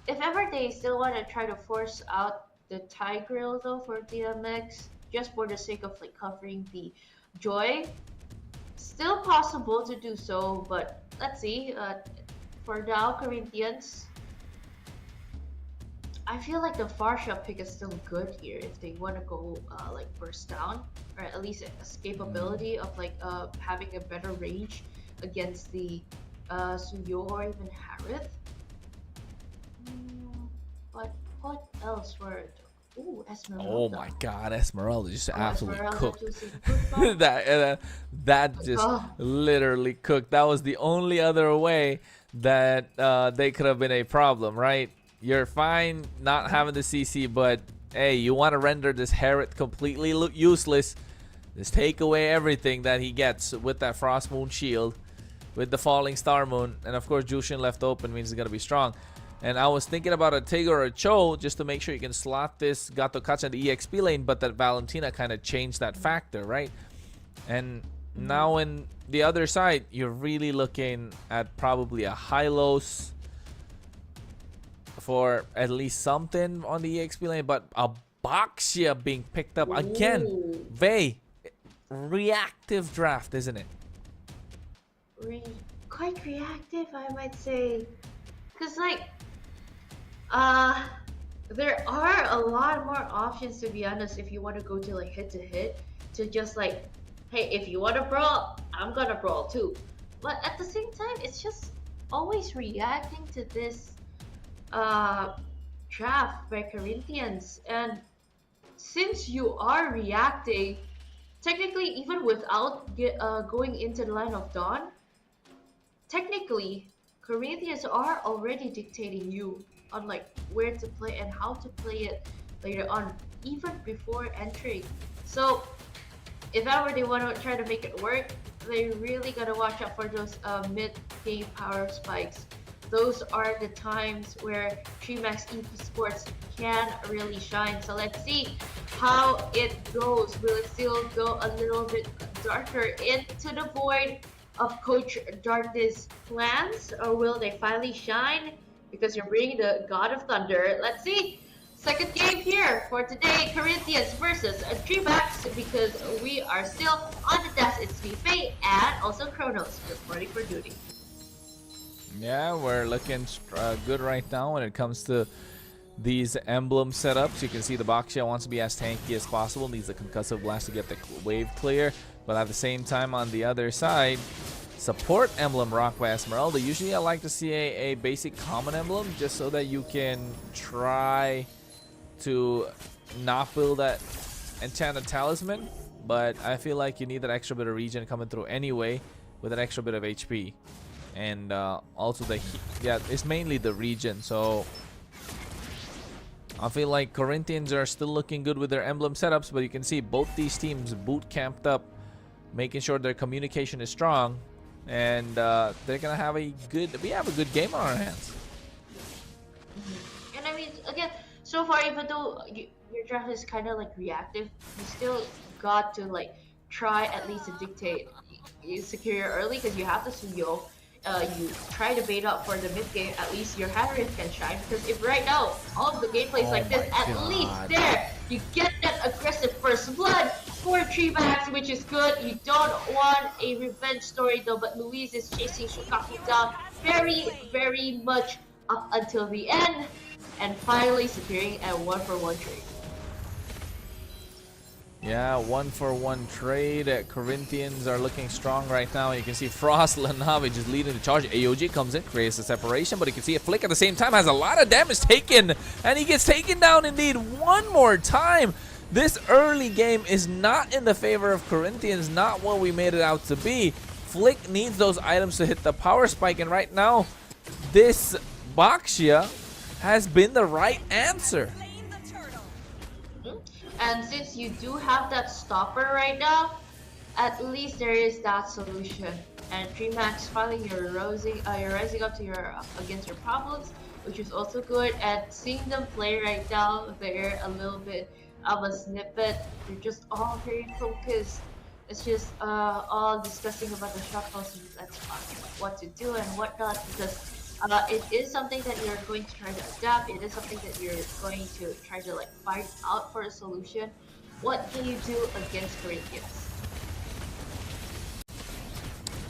If ever they still want to try to force out the Tigreal though for DMX, just for the sake of like covering the Joy, still possible to do so, but let's see. For now, Corinthians, I feel like the Farsha pick is still good here if they want to go like burst down, or at least escapability of like having a better range against the Suyo or even Harith. But what else were it? Ooh, Esmeralda. Oh my god, Esmeralda just absolutely cooked. That just literally cooked. That was the only other way that they could have been a problem, right? You're fine not having the CC, but hey, you want to render this Harith completely useless. Just take away everything that he gets with that Frost Moon shield, with the falling star moon, and of course Jushin left open means it's gonna be strong. And I was thinking about a Tig or a Cho just to make sure you can slot this Gato Kacha in the EXP lane, but that Valentina kind of changed that factor, right? And now in the other side, you're really looking at probably a Hylos for at least something on the EXP lane, but a Baxia being picked up again. Vey, reactive draft, isn't it? Quite reactive, I might say. Because, like, there are a lot more options, to be honest, if you want to go to, like, hit-to-hit, to just, like, hey, if you want to brawl, I'm gonna brawl too. But at the same time, it's just always reacting to this draft by Corinthians. And since you are reacting, technically, even without going into the line of Dawn, technically, Corinthians are already dictating you on like where to play and how to play it later on, even before entering. So if ever they want to try to make it work, they really gotta watch out for those mid-game power spikes. Those are the times where Dreamax Esports can really shine. So let's see how it goes. Will it still go a little bit darker into the void of Coach Darkness' plans, or will they finally shine because you're bringing the God of Thunder? Let's see. Second game here for today, Corinthians versus Dreamax, because we are still on the desk. It's me, Faye, and also Kronos reporting for duty. Yeah, we're looking good right now when it comes to these emblem setups. You can see the Baxia wants to be as tanky as possible, needs a concussive blast to get the wave clear, but at the same time on the other side, support emblem rock by Esmeralda. Usually I like to see a basic common emblem just so that you can try to not build that enchanted talisman, but I feel like you need that extra bit of regen coming through anyway with an extra bit of HP. And also it's mainly the regen. So I feel like Corinthians are still looking good with their emblem setups, but you can see both these teams boot camped up, making sure their communication is strong, and they're gonna have a good game on our hands. And I mean, again, so far, even though your draft is kind of like reactive, you still got to like try at least to dictate. You secure early because you have the Suyo. You try to bait up for the mid game. At least your Hadrian can shine, because if right now all of the gameplay is like this, at least there you get that aggressive first blood for Dreamax, which is good. You don't want a revenge story though, but Louise is chasing Shukaku down very much up until the end, and finally securing a 1-for-1 trade. Yeah, 1-for-1 trade. Corinthians are looking strong right now. You can see Frost Lanavi just leading the charge. AOG comes in, creates a separation, but you can see a flick at the same time, has a lot of damage taken, and he gets taken down indeed one more time. This early game is not in the favor of Corinthians, not what we made it out to be. Flick needs those items to hit the power spike, and right now, this Baxia has been the right answer. And since you do have that stopper right now, at least there is that solution. And Dreamax, finally you're rising up to against your problems, which is also good. And seeing them play right now, they're a little bit of a snippet. They're just all very focused. It's just all discussing about the shuffles and that's what to do and whatnot, because it is something that you're going to try to adapt. It is something that you're going to try to like find out for a solution. What can you do against Corinthians?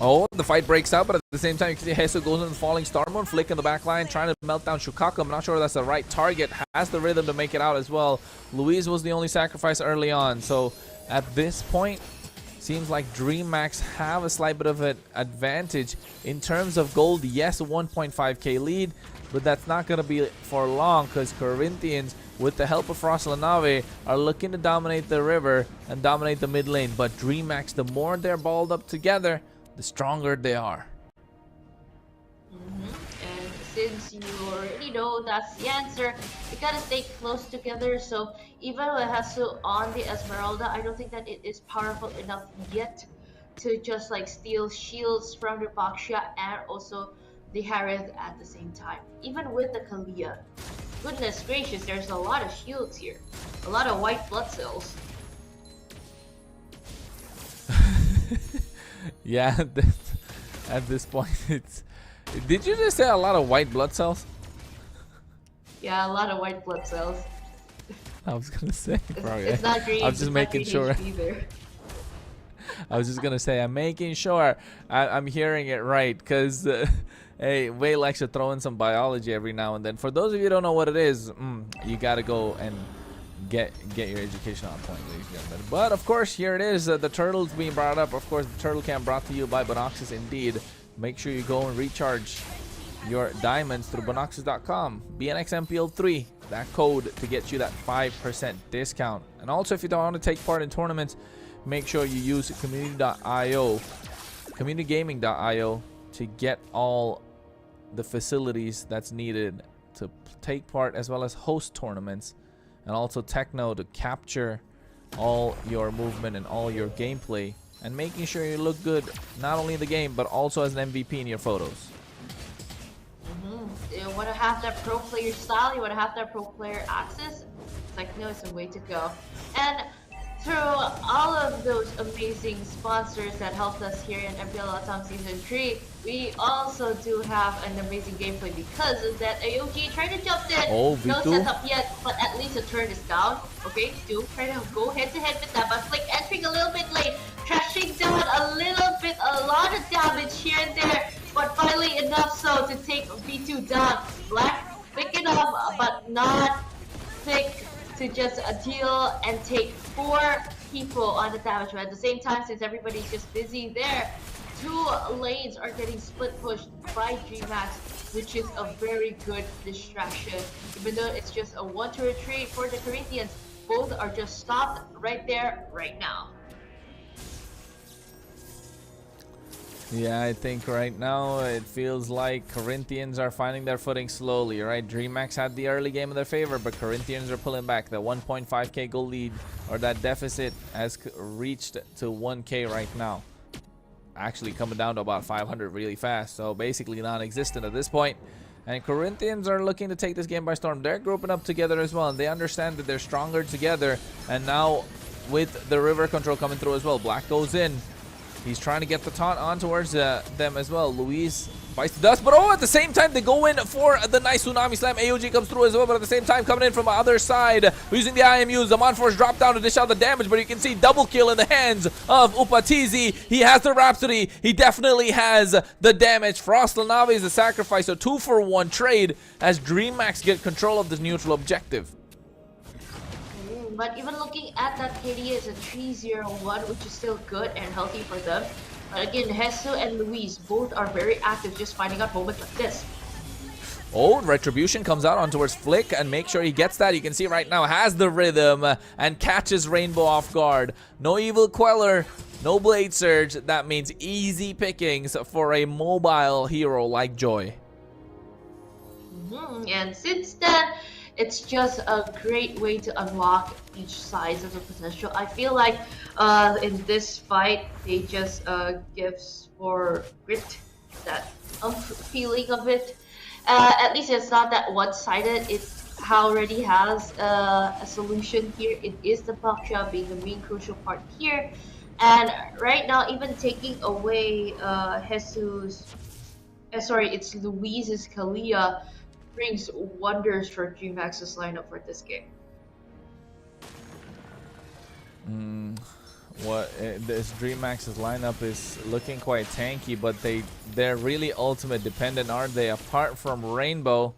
Oh, the fight breaks out, but at the same time, you can see Hesu goes in the falling star moon, Flick in the back line, trying to melt down Shukaku. I'm not sure that's the right target. Has the rhythm to make it out as well. Louise was the only sacrifice early on. So at this point, seems like Dreamax have a slight bit of an advantage in terms of gold. Yes, a 1.5k lead, but that's not going to be for long, because Corinthians, with the help of Frost Lanave, are looking to dominate the river and dominate the mid lane. But Dreamax, the more they're balled up together, the stronger they are. And since you already know that's the answer, you gotta stay close together. So even with Hesu on the Esmeralda, I don't think that it is powerful enough yet to just like steal shields from the Baksha and also the Harith at the same time. Even with the Kalia. Goodness gracious, there's a lot of shields here. A lot of white blood cells. Yeah, at this point, it's... Did you just say a lot of white blood cells? Yeah, a lot of white blood cells. I was gonna say, it's not green. I was just making sure. I was just gonna say, I'm making sure I'm hearing it right, because hey, Wei likes to throw in some biology every now and then. For those of you who don't know what it is, you gotta go and get your education on point, ladies and gentlemen. But of course, here it is, the turtle's being brought up. Of course, the turtle camp brought to you by Bonoxis indeed. Make sure you go and recharge your diamonds through bonoxis.com. BNX MPL 3, that code to get you that 5% discount. And also, if you don't want to take part in tournaments, make sure you use community.io, communitygaming.io, to get all the facilities that's needed to take part as well as host tournaments, and also Techno to capture all your movement and all your gameplay, and making sure you look good not only in the game but also as an MVP in your photos. You want to have that pro player style, you want to have that pro player access, Techno is the way to go. And through all of those amazing sponsors that helped us here in MPL LATAM Season 3, we also do have an amazing gameplay because of that AOG trying to jump in. Oh, no setup yet, but at least the turn is down. Okay, do try to go head to head with that, but Flick entering a little bit late, trashing down a lot of damage here and there, but finally enough so to take V2 down. Black picking up, but not thick to just deal and take 4 people on the damage. But at the same time, since everybody's just busy there, 2 lanes are getting split pushed by GMAX, which is a very good distraction. Even though it's just a 1-2 retreat for the Corinthians, both are just stopped right there, right now. Yeah, I think right now it feels like Corinthians are finding their footing slowly, right? DreamHack had the early game in their favor, but Corinthians are pulling back. The 1.5k goal lead, or that deficit, has reached to 1k right now. Actually coming down to about 500 really fast, so basically non-existent at this point. And Corinthians are looking to take this game by storm. They're grouping up together as well, and they understand that they're stronger together. And now with the river control coming through as well, Black goes in. He's trying to get the taunt on towards them as well. Luis bites the dust, but at the same time, they go in for the nice Tsunami Slam. AOG comes through as well, but at the same time, coming in from the other side, using the IMUs. The Monforce drop down to dish out the damage, but you can see double kill in the hands of Upatizi. He has the Rhapsody. He definitely has the damage. Frost Lanavi is the sacrifice, so 2-for-1 trade as DreamHack get control of this neutral objective. But even looking at that KD is a 3-0-1, which is still good and healthy for them. But again, Hesu and Luis both are very active, just finding out moments like this. Oh, Retribution comes out on towards Flick and make sure he gets that. You can see right now has the rhythm and catches Rainbow off guard. No Evil Queller, no Blade Surge. That means easy pickings for a mobile hero like Joy. And since then, it's just a great way to unlock each size of the potential. I feel like in this fight, they just gives for grit, that feeling of it. At least it's not that one-sided. It already has a solution here. It is the Baksha being the main crucial part here. And right now, even taking away it's Luis's Kalia, brings wonders for DreamHack's lineup for this game. This DreamHack's lineup is looking quite tanky, but they're really ultimate dependent, aren't they? Apart from Rainbow,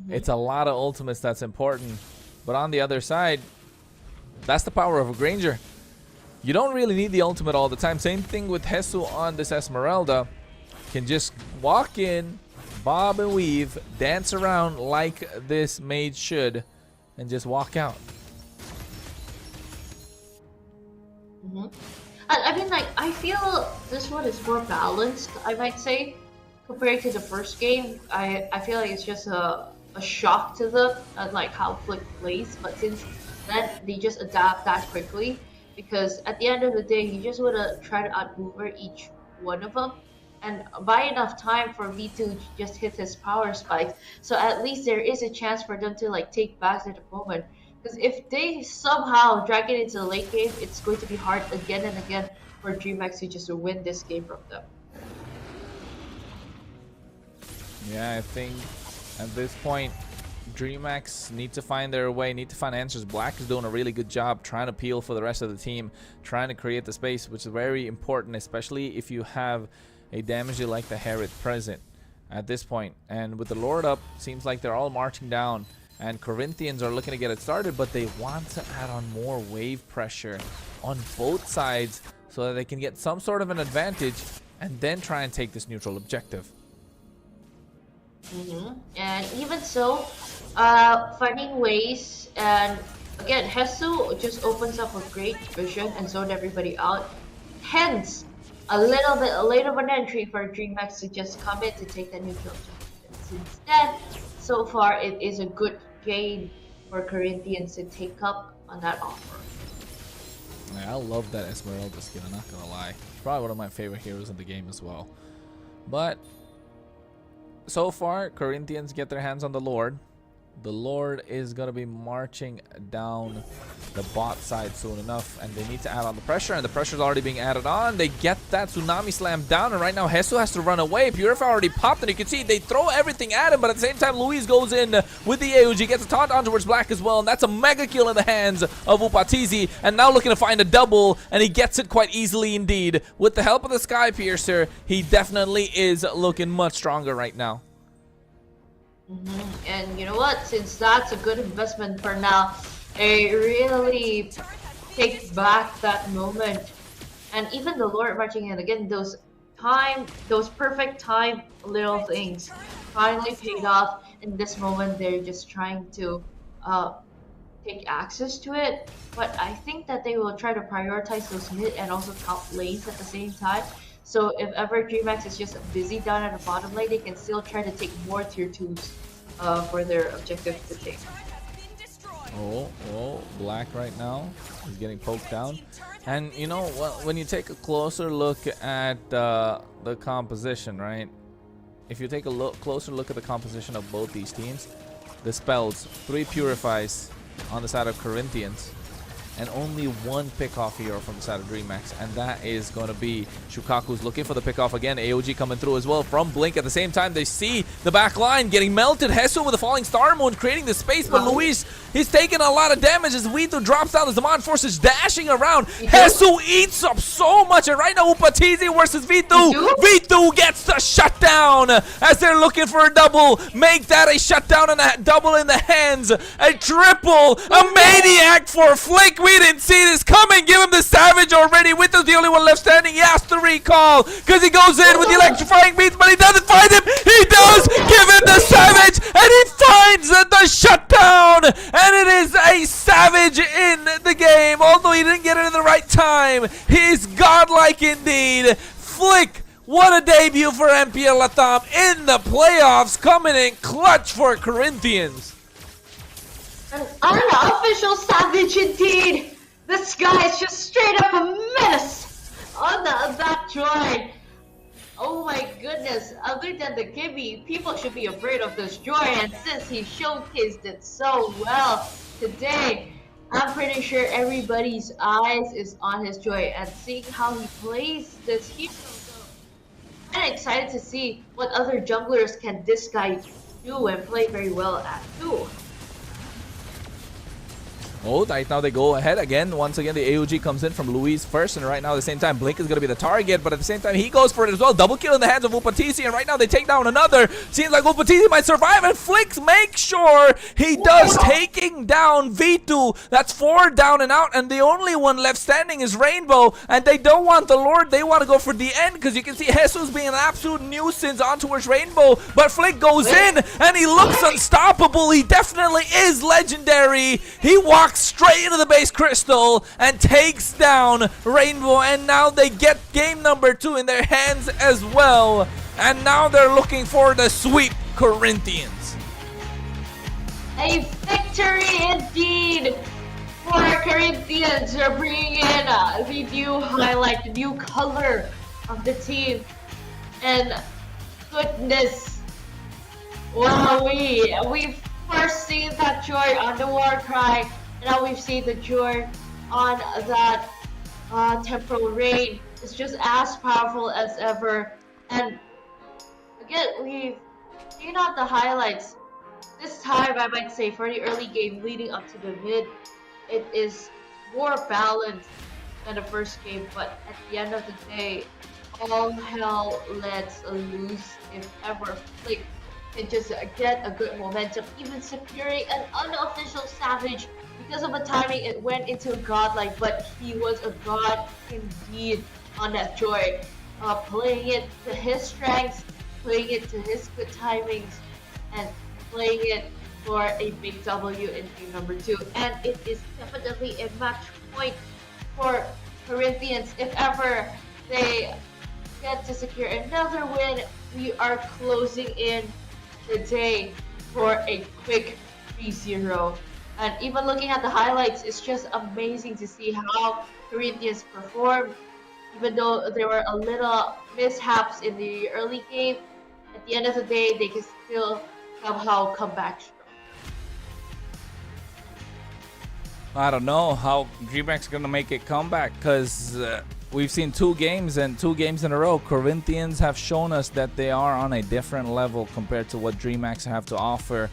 it's a lot of ultimates that's important. But on the other side, that's the power of a Granger. You don't really need the ultimate all the time. Same thing with Hesu on this Esmeralda. Can just walk in, bob and weave, dance around like this mage should, and just walk out. I mean, like, I feel this one is more balanced, I might say, compared to the first game. I feel like it's just a shock to them, like how Flick plays, but since then they just adapt that quickly. because at the end of the day, you just want to try to outmaneuver each one of them and buy enough time for V2 to just hit his power spikes. So at least there is a chance for them to like take backs at the moment. Because if they somehow drag it into the late game, it's going to be hard again and again for DreamHack to just win this game from them. Yeah, I think at this point, DreamHack need to find their way, need to find answers. Black is doing a really good job trying to peel for the rest of the team, trying to create the space, which is very important, especially if you have a damager like the Herod present at this point. And with the Lord up, seems like they're all marching down, and Corinthians are looking to get it started, but they want to add on more wave pressure on both sides so that they can get some sort of an advantage and then try and take this neutral objective. And even so, finding ways, and again, Hesu just opens up a great vision and zoned everybody out. Hence, a little bit late of an entry for DreamHack to just come in to take the neutral objective. Instead, so far it is a good gain for Corinthians to take up on that offer. Yeah, I love that Esmeralda skin, I'm not gonna lie. Probably one of my favorite heroes in the game as well. But so far, Corinthians get their hands on the Lord. The Lord is going to be marching down the bot side soon enough, and they need to add on the pressure, and the pressure is already being added on. They get that Tsunami Slam down, and right now Hesu has to run away. Purify already popped, and you can see they throw everything at him, but at the same time Luis goes in with the AOG, gets a taunt on towards Black as well, and that's a mega kill in the hands of Upatizi, and now looking to find a double, and he gets it quite easily indeed. With the help of the Sky Piercer, he definitely is looking much stronger right now. And you know what? Since that's a good investment for now, they really take back that moment. And even the Lord marching in again, those perfect time little things finally paid off. In this moment, they're just trying to take access to it. But I think that they will try to prioritize those mid and also top lanes at the same time. So if ever DreamHack is just busy down at the bottom lane, they can still try to take more tier 2s for their objective to take. Oh, Black right now is getting poked down. And you know, when you take a closer look at the composition, right? If you take a closer look at the composition of both these teams, the spells, 3 Purifies on the side of Corinthians, and only 1 pick-off hero from the side of DreamHack, and that is going to be Shukaku's looking for the pick-off again. AOG coming through as well from Blink. At the same time, they see the back line getting melted. Hesu with a falling Star Moon creating the space, but Luis, he's taking a lot of damage as Vito drops down. The Zaman Force is dashing around. Hesu eats up so much, and right now Upatizi versus Vito. Vito gets the shutdown as they're looking for a double. Make that a shutdown and a double in the hands. A triple, a maniac for Flick. We didn't see this coming. Give him the Savage already. Vito's the only one left standing. He has to recall because he goes in with the electrifying beats, but he doesn't find him. He does give him the Savage, and he finds the shutdown, and it is a Savage in the game. Although he didn't get it in the right time, he's godlike indeed. Flick, what a debut for MPL LATAM in the playoffs, coming in clutch for Corinthians. An unofficial Savage indeed. This guy is just straight up a menace on that joy. Oh my goodness, other than the Gibby, people should be afraid of this joy, and since he showcased it so well today, I'm pretty sure everybody's eyes is on his joy, and seeing how he plays this hero, I'm excited to see what other junglers can this guy do and play very well at too. Oh, right now they go ahead again. Once again, the AOG comes in from Luis first, and right now at the same time, Blink is going to be the target, but at the same time, he goes for it as well. Double kill in the hands of Upatizi, and right now they take down another. Seems like Upatizi might survive, and Flicks makes sure he does, taking down V2. That's 4 down and out, and the only one left standing is Rainbow, and they don't want the Lord. They want to go for the end, because you can see Jesus being an absolute nuisance on towards Rainbow, but Flick goes in, and he looks unstoppable. He definitely is legendary. He walks straight into the base crystal and takes down Rainbow, and now they get game number 2 in their hands as well, and now they're looking for the sweep Corinthians. A victory indeed for Corinthians, are bringing in the new highlight, the new color of the team. And goodness, wow, we've first seen that joy on the war cry, and now we've seen the joy on that temporal rain. It's just as powerful as ever. And again, we've seen out the highlights. This time, I might say, for the early game leading up to the mid, it is more balanced than the first game, but at the end of the day, all hell lets loose if ever Flick can just get a good momentum, even securing an unofficial Savage. Because of the timing, it went into godlike, but he was a god indeed on that joy. Playing it to his strengths, playing it to his good timings, and playing it for a big W in game number 2. And it is definitely a match point for Corinthians. If ever they get to secure another win, we are closing in the day for a quick 3-0. And even looking at the highlights, it's just amazing to see how Corinthians performed. Even though there were a little mishaps in the early game, at the end of the day, they can still somehow come back strong. I don't know how DreamHack's gonna make it comeback, because we've seen 2 games, and 2 games in a row, Corinthians have shown us that they are on a different level compared to what DreamHack have to offer.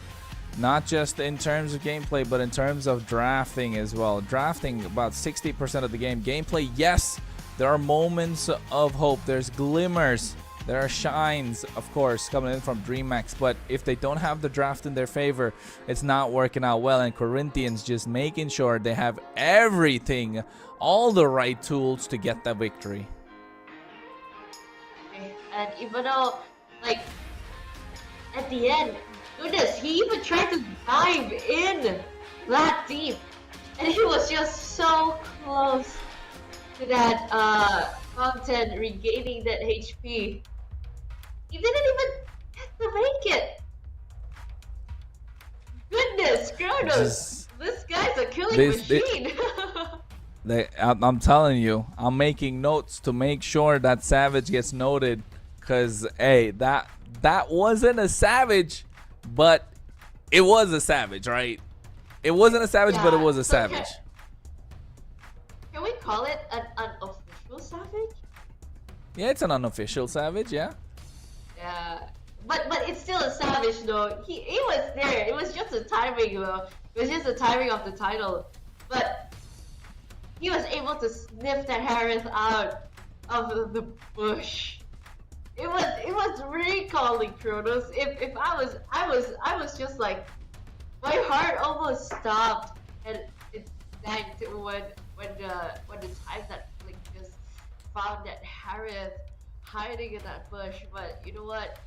Not just in terms of gameplay, but in terms of drafting as well. Drafting about 60% of the game. Gameplay, yes, there are moments of hope. There's glimmers. There are shines, of course, coming in from DreamHack. But if they don't have the draft in their favor, it's not working out well. And Corinthians just making sure they have everything, all the right tools to get that victory. And even though, like, at the end, goodness, he even tried to dive in that deep, and he was just so close to that fountain, regaining that HP. He didn't even get to make it. Goodness, Kronos, this guy's a killing machine. I'm telling you, I'm making notes to make sure that Savage gets noted, because hey, that wasn't a Savage. But it was a Savage, right? It wasn't a Savage, but it was a Savage. Can we call it an unofficial Savage? Yeah, it's an unofficial Savage, yeah. Yeah, but it's still a Savage though. He was there. It was just the timing though. It was just the timing of the title. But he was able to sniff that Harris out of the bush. It was recalling Kronos. If I was just like, my heart almost stopped, and it sank when the time that Flick just found that Harith hiding in that bush. But you know what?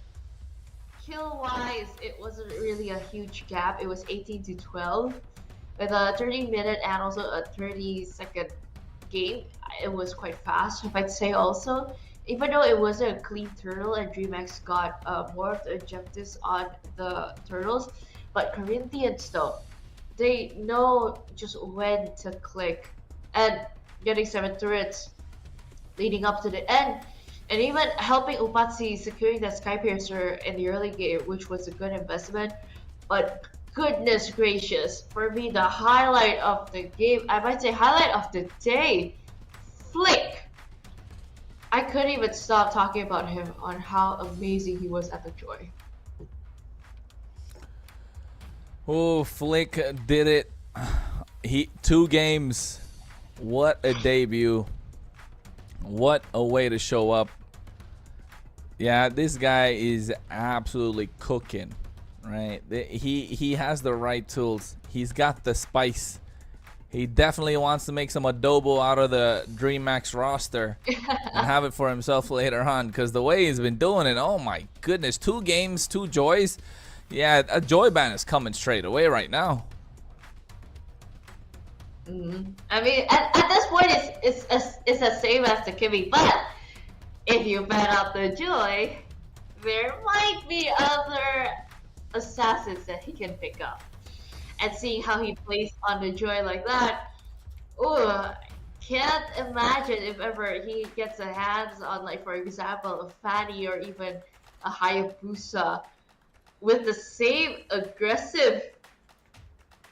Kill wise, it wasn't really a huge gap. It was 18-12 with a 30-minute and also a 30-second game. It was quite fast, if I'd say also. Even though it wasn't a clean turtle and DreamHack got more of the objectives on the turtles, but Corinthians though, they know just when to click, and getting 7 turrets leading up to the end, and even helping Upatsi securing that Skypiercer in the early game, which was a good investment. But goodness gracious, for me the highlight of the game, I might say highlight of the day, Flick. I couldn't even stop talking about him on how amazing he was at the Joy. Oh, Flick did it. 2 games. What a debut. What a way to show up. Yeah, this guy is absolutely cooking, right? He has the right tools. He's got the spice. He definitely wants to make some adobo out of the DreamHack roster and have it for himself later on, because the way he's been doing it, oh my goodness, 2 games, 2 joys. Yeah, a joy ban is coming straight away right now. I mean, at this point, it's the same as the Kimmy, but if you ban out the joy, there might be other assassins that he can pick up. And seeing how he plays on the joy like that, Oh, can't imagine if ever he gets a hands on, like, for example, a Fanny or even a Hayabusa with the same aggressive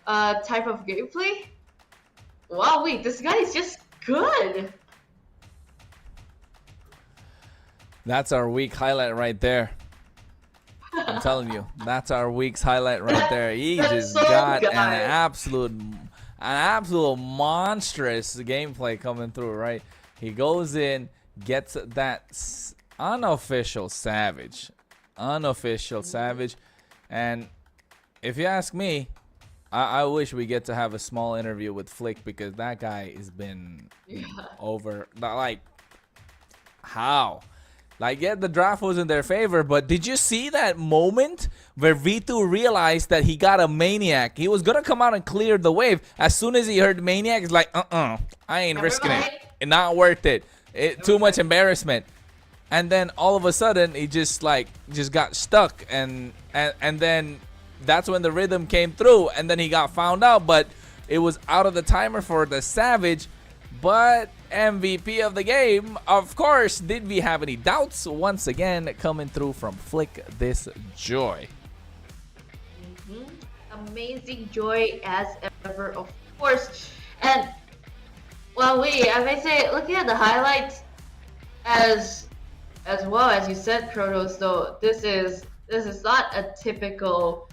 type of gameplay. Wow, wait, this guy is just good. That's our week highlight right there. I'm telling you, that's our week's highlight right there. He just got an absolute monstrous gameplay coming through, right? He goes in, gets that unofficial savage, and if you ask me, I wish we get to have a small interview with Flick, because that guy has been over, like, how? Like, yeah, the draft was in their favor, but did you see that moment where V2 realized that he got a Maniac? He was going to come out and clear the wave. As soon as he heard Maniac, he's like, I ain't risking it. It's not worth it. Too much embarrassment. And then all of a sudden, he just got stuck. And then that's when the rhythm came through. And then he got found out, but it was out of the timer for the Savage. But MVP of the game, of course, did we have any doubts? Once again, coming through from Flick this Joy. Amazing Joy as ever, of course. And, well, I may say, looking at the highlights as well, as you said, Kronos, though, this is not a typical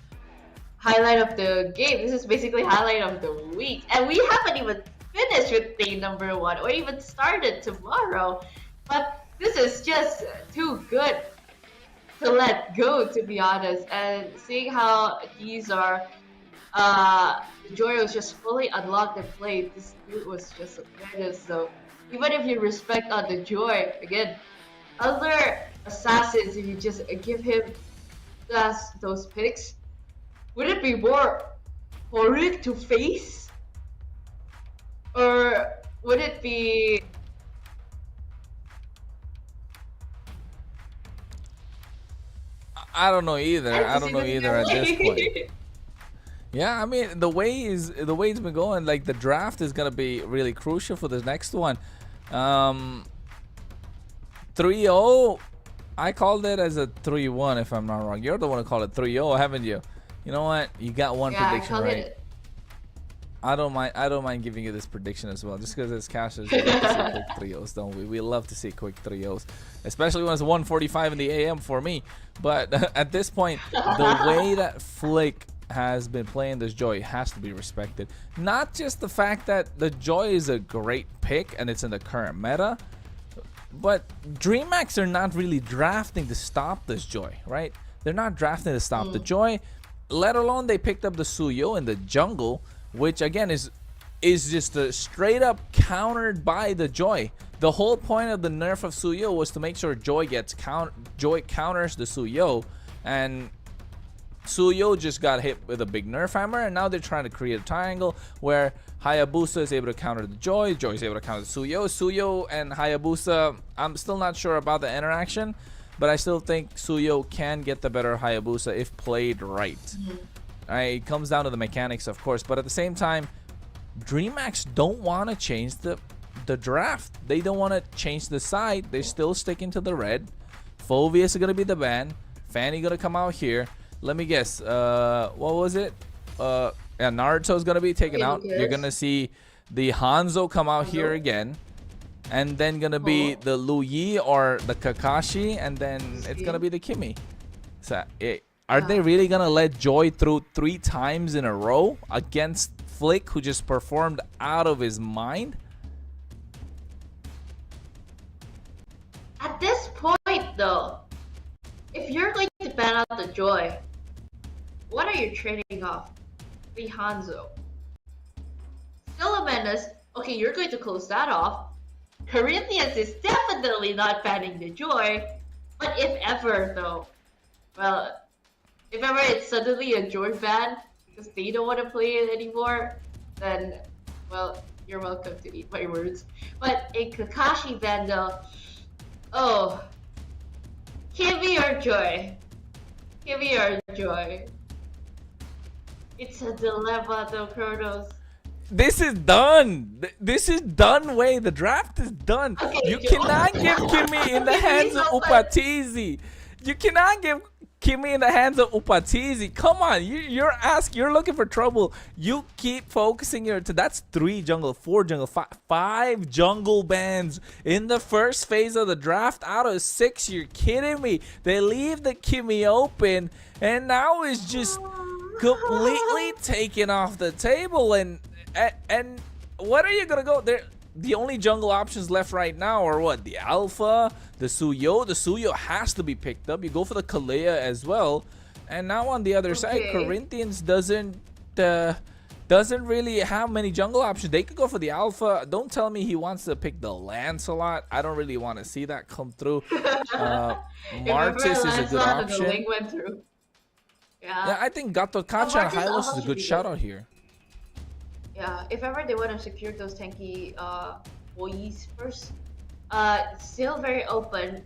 highlight of the game. This is basically highlight of the week. And we haven't even finished with day number 1 or even started tomorrow, but this is just too good to let go, to be honest. And seeing how these are Joy was just fully unlocked and played, this dude was just a menace. So even if you respect on the Joy, again, other assassins, if you just give him those picks, would it be more horrid to face? Or would it be... I don't know either. At this point. Yeah, I mean, the way it's been going, like, the draft is gonna be really crucial for the next one. 3-0, I called it as a 3-1 if I'm not wrong. You're the one who called it 3-0, haven't you? You know what? You got one prediction right. I don't mind giving you this prediction as well, just because it's cash. We love to see quick 3-0s, don't we? We love to see quick 3-0s, especially when it's 1:45 in the AM for me. But at this point, the way that Flick has been playing this Joy has to be respected. Not just the fact that the Joy is a great pick and it's in the current meta, but DreamHack are not really drafting to stop this Joy, right? They're not drafting to stop the Joy, let alone they picked up the Suyo in the jungle, which again is just a straight up countered by the Joy. The whole point of the nerf of Suyo was to make sure Joy counters the Suyo, and Suyo just got hit with a big nerf hammer, and now they're trying to create a triangle where Hayabusa is able to counter the Joy, Joy is able to counter the Suyo. Suyo and Hayabusa, I'm still not sure about the interaction, but I still think Suyo can get the better Hayabusa if played right. It comes down to the mechanics, of course, but at the same time, DreamHack don't want to change the draft. They don't want to change the side. They're still sticking to the red. Fovius is going to be the ban. Fanny going to come out here. Let me guess. What was it? Naruto's going to be taken out. You're going to see the Hanzo come out here again. And then going to be the Lu Yi or the Kakashi. And then it's going to be the Kimi. So, are they really going to let Joy through 3 times in a row against Flick, who just performed out of his mind? At this point, though, if you're going to ban out the Joy, what are you trading off? The Hanzo. Still a menace. Okay, you're going to close that off. Corinthians is definitely not banning the Joy. But if ever, though, well, if ever it's suddenly a Joy ban because they don't want to play it anymore, then, well, you're welcome to eat my words. But a Kakashi ban, though, oh, Kimi or Joy? Kimi or Joy? It's a dilemma, though, Kronos. This is done. This is done. Way the draft is done. Okay, You cannot give Kimmy in the hands of Upatizi. You cannot give Kimmy in the hands of Upatizi. Come on, you're looking for trouble. You keep focusing that's 3 jungle, 4 jungle, 5 jungle bans in the first phase of the draft out of 6. You're kidding me? They leave the Kimmy open, and now it's just completely taken off the table. And what are you gonna go there? The only jungle options left right now are what? The Alpha, the Suyo. The Suyo has to be picked up. You go for the Kalea as well. And now on the other side, Corinthians doesn't really have many jungle options. They could go for the Alpha. Don't tell me he wants to pick the Lancelot. I don't really want to see that come through. Martis is a good option. The link went through. Yeah, I think Gato Kacha and Hylos is a good shout out here. Yeah, if ever they want to secure those tanky boys first, still very open.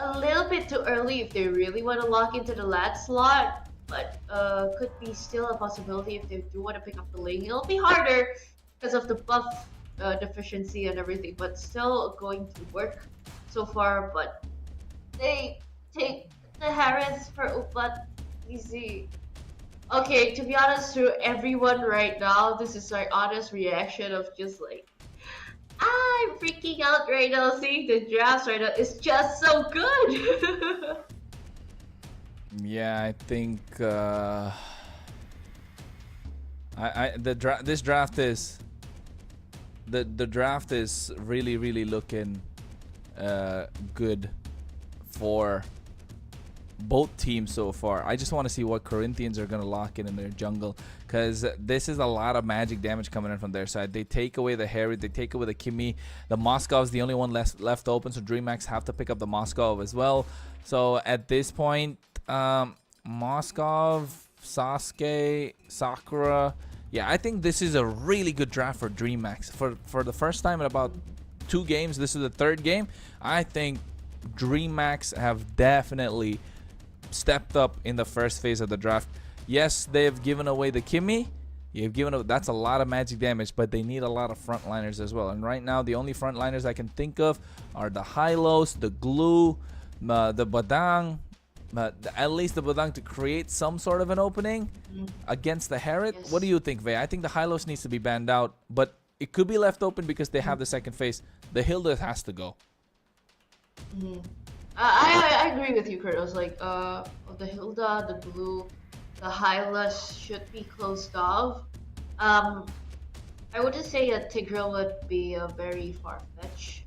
A little bit too early if they really want to lock into the lat slot, but could be still a possibility if they do want to pick up the lane. It'll be harder because of the buff deficiency and everything, but still going to work so far. But they take the Harris for Upat easy. Okay, to be honest, to everyone right now, this is my honest reaction of just like, I'm freaking out right now seeing the drafts right now. It's just so good. Yeah, I think this draft is the draft is really looking good for both teams so far. I just want to see what Corinthians are going to lock in their jungle, because this is a lot of magic damage coming in from their side. They take away the Harry, they take away the Kimmy. The Moskov is the only one left open, so DreamHack have to pick up the Moskov as well. So at this point, Moskov, Sasuke, Sakura. Yeah, I think this is a really good draft for DreamHack. For the first time in about 2 games, this is the 3rd game. I think DreamHack have definitely stepped up in the first phase of the draft. Yes, they have given away the Kimmy. That's a lot of magic damage, but they need a lot of frontliners as well. And right now, the only frontliners I can think of are the Hylos, the Glue, the Badang. At least the Badang to create some sort of an opening against the Herod. Yes. What do you think, Vey? I think the Hylos needs to be banned out, but it could be left open because they have the second phase. The Hilda has to go. I agree with you, Kurtos. Like, the Hilda, the Blue, the Hylas should be closed off. I wouldn't say a Tigreal would be a very far-fetched.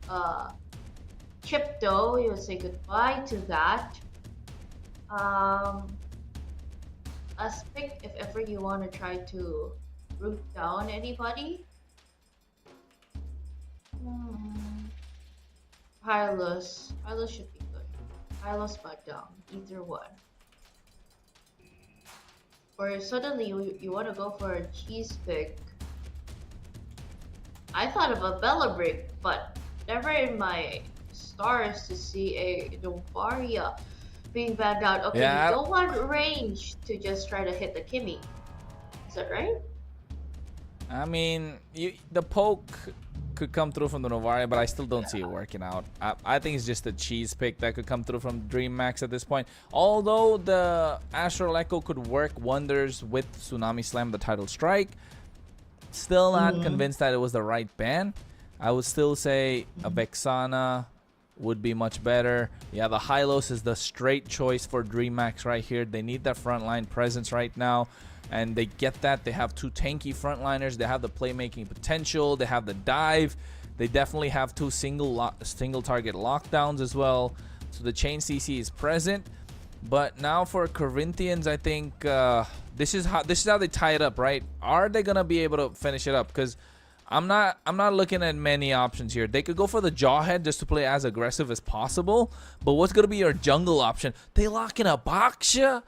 Chip, though, you would say goodbye to that. As pick if ever you want to try to root down anybody. Hylos should be good. Hylos back down, either one. Or suddenly you want to go for a cheese pick. I thought of a Bella Brick, but never in my stars to see a Novaria being banned out. Okay, yeah. You don't want range to just try to hit the Kimmy. Is that right? I mean, the poke could come through from the Novaria, but I still don't see it working out. I think it's just a cheese pick that could come through from DreamHack at this point. Although the Astral Echo could work wonders with Tsunami Slam, the Tidal Strike, still not convinced that it was the right ban. I would still say a Vexana would be much better. Yeah, the Hylos is the straight choice for DreamHack right here. They need that frontline presence right now, and they get that. They have 2 tanky frontliners. They have the playmaking potential. They have the dive. They definitely have 2 single target lockdowns as well. So the chain CC is present. But now for Corinthians, I think this is how they tie it up, right? Are they gonna be able to finish it up? Because I'm not looking at many options here. They could go for the Jawhead just to play as aggressive as possible. But what's gonna be your jungle option? They lock in a Boxia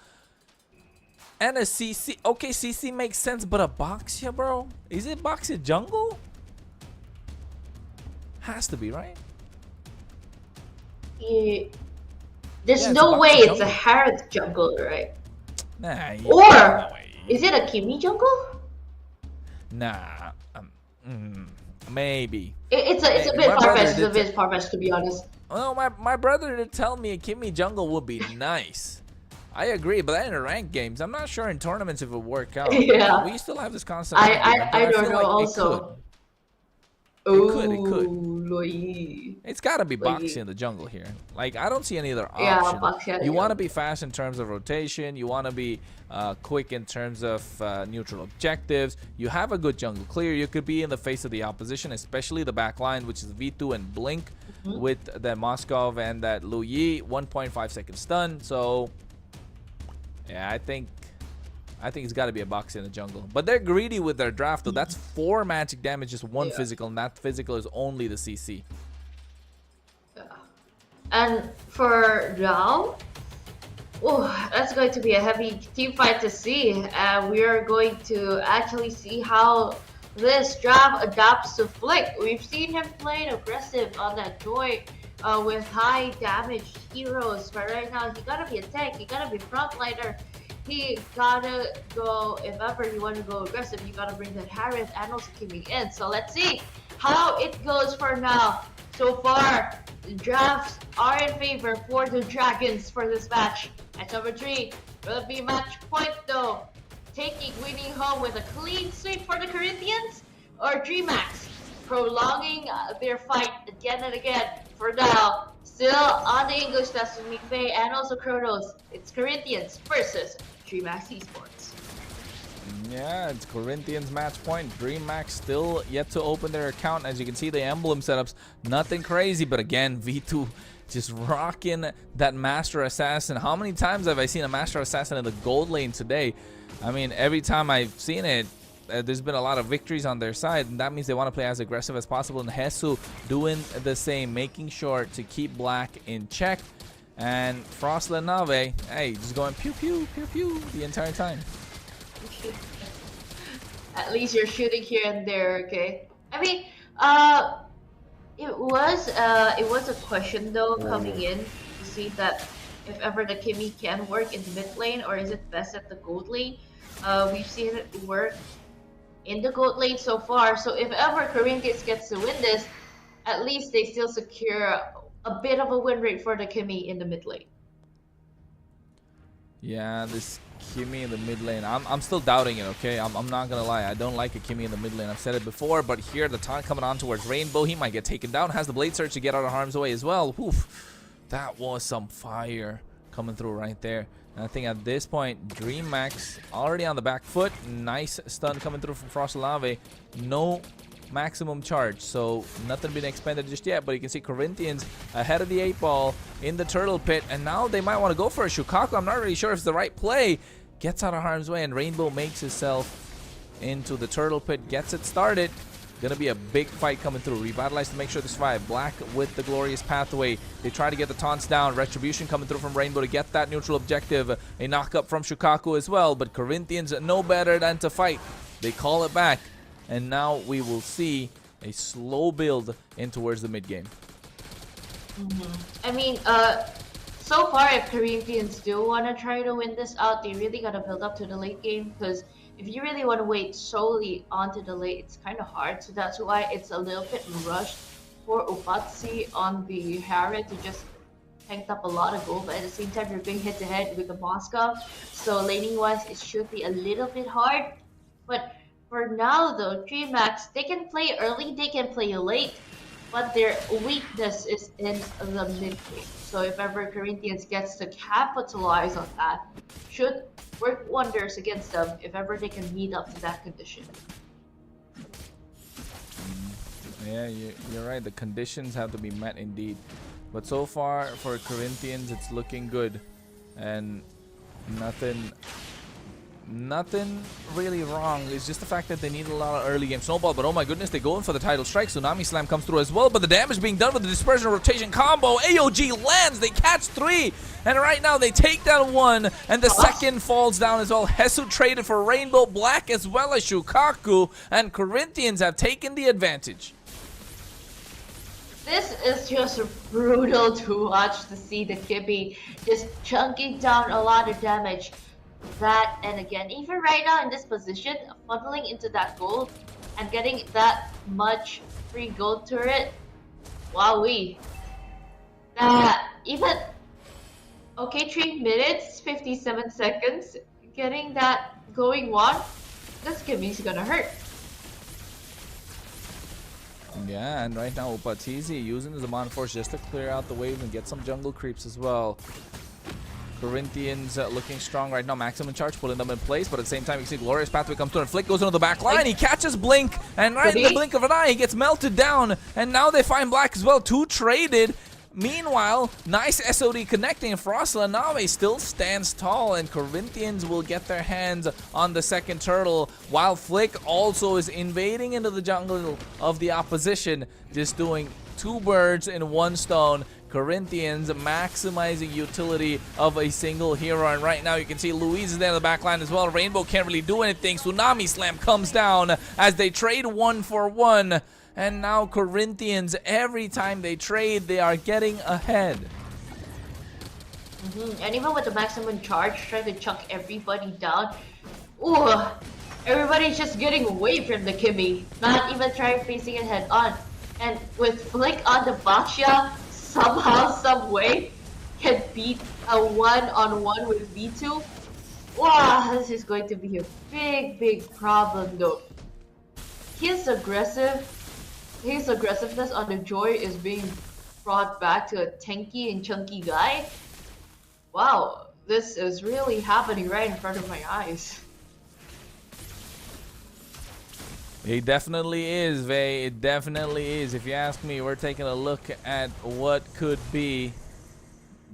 and a CC. Okay, CC makes sense, but a Boxia, bro? Is it Boxia jungle? Has to be, right? Yeah. There's no way it's a Harrods jungle, right? Nah. Or is it a Kimmy jungle? Nah. Maybe. It's a bit far-fetched. It's a bit far-fetched, to be honest. Well, my brother did tell me a Kimmy jungle would be nice. I agree, but that in ranked games, I'm not sure in tournaments if it would work out. Yeah. We still have this concept. I don't know. Like also. It could. It's got to be Boxy in the jungle here. Like, I don't see any other option. Boxy, you want to be fast in terms of rotation. You want to be quick in terms of neutral objectives. You have a good jungle clear. You could be in the face of the opposition, especially the back line, which is V2 and Blink with that Moskov and that Lu Yi. 1.5 second stun. So, yeah, I think it's got to be a Boxy in the jungle. But they're greedy with their draft, though. That's 4 magic damage, just 1 physical, and that physical is only the CC. Yeah. And for Zhao, that's going to be a heavy team fight to see. We are going to actually see how this draft adapts to Flick. We've seen him playing aggressive on that Joy with high damage heroes, but right now he gotta be a tank, he gotta be frontliner. He gotta go, if ever you want to go aggressive, you gotta bring that Harith and also Kimmy in. So let's see how it goes for now. So far, the drafts are in favor for the Dragons for this match. Match number 3 will be match point though. Winning home with a clean sweep for the Corinthians, or DreamHack prolonging their fight again and again. For now, still on the English, that's with McVay and also Kronos. It's Corinthians versus DreamHack Esports. Yeah, it's Corinthians match point. DreamHack still yet to open their account. As you can see, the emblem setups, nothing crazy, but again, V2 just rocking that Master Assassin. How many times have I seen a Master Assassin in the gold lane today? I mean, every time I've seen it, there's been a lot of victories on their side, and that means they want to play as aggressive as possible. And Hesu doing the same, making sure to keep Black in check. And Frost Lenave, hey, just going pew pew pew pew the entire time. At least you're shooting here and there, okay? I mean, it was a question though coming in to see that if ever the Kimmy can work in the mid lane, or is it best at the gold lane? We've seen it work in the gold lane so far. So if ever Corinthians gets to win this, at least they still secure a bit of a win rate for the Kimmy in the mid lane. Yeah, this Kimmy in the mid lane, I'm still doubting it, okay? I'm not gonna lie, I don't like a Kimmy in the mid lane. I've said it before, but here the taunt coming on towards Rainbow, he might get taken down. Has the Blade Surge to get out of harm's way as well. Oof, that was some fire coming through right there. And I think at this point, DreamHack already on the back foot. Nice stun coming through from Frost Lave. No maximum charge, so nothing been expended just yet. But you can see Corinthians ahead of the 8 ball in the turtle pit, and now they might want to go for a Shukaku. I'm not really sure if it's the right play. Gets out of harm's way, and Rainbow makes himself into the turtle pit, gets it started. Gonna be a big fight coming through. Revitalize to make sure they survive. Black with the glorious pathway. They try to get the taunts down. Retribution coming through from Rainbow to get that neutral objective. A knock up from Shukaku as well, but Corinthians know better than to fight. They call it back, and now we will see a slow build in towards the mid game. I mean, so far if Corinthians do want to try to win this out, they really gotta build up to the late game, because if you really want to wait solely onto the late, it's kind of hard. So that's why it's a little bit rushed for Ufatsi on the Harriet to just tank up a lot of gold, but at the same time you're being hit to head with the Moscow. So laning wise, it should be a little bit hard. But for now though, DreamHack, they can play early, they can play late, but their weakness is in the mid game. So if ever Corinthians gets to capitalize on that, should work wonders against them if ever they can meet up to that condition. Yeah, you're right. The conditions have to be met indeed. But so far for Corinthians, it's looking good, and nothing really wrong. It's just the fact that they need a lot of early game snowball. But oh my goodness, they go in for the title strike. Tsunami Slam comes through as well, but the damage being done with the dispersion rotation combo. AOG lands, they catch 3, and right now they take down 1, and the second falls down as well. Hesu traded for Rainbow, Black as well as Shukaku, and Corinthians have taken the advantage. This is just brutal to watch, to see the Kibby just chunking down a lot of damage. that, and again, even right now in this position, funneling into that goal and getting that much free gold turret, wowee. Even, okay, 3 minutes, 57 seconds, getting that going one, this Kimmy's gonna hurt. Yeah, and right now Upatizi using the Zaman Force just to clear out the wave and get some jungle creeps as well. Corinthians looking strong right now. Maximum charge pulling them in place, but at the same time you see Glorious Pathway comes through and Flick goes into the back line. He catches Blink, and right in the blink of an eye he gets melted down, and now they find Black as well. 2 traded. Meanwhile, nice SOD connecting. Frostlanave still stands tall, and Corinthians will get their hands on the second turtle, while Flick also is invading into the jungle of the opposition, just doing 2 birds in 1 stone. Corinthians maximizing utility of a single hero, and right now you can see Louise is there in the back line as well. Rainbow can't really do anything. Tsunami Slam comes down as they trade 1 for 1. And now Corinthians, every time they trade, they are getting ahead. And even with the maximum charge, trying to chunk everybody down. Ooh, everybody's just getting away from the Kimmy, not even trying facing it head on. And with Flick on the Baxia, somehow, some way, can beat a 1-on-1 with V2. Wow, this is going to be a big problem though. His aggressiveness on the Joy is being brought back to a tanky and chunky guy. Wow, this is really happening right in front of my eyes. It definitely is, Vey. It definitely is. If you ask me, we're taking a look at what could be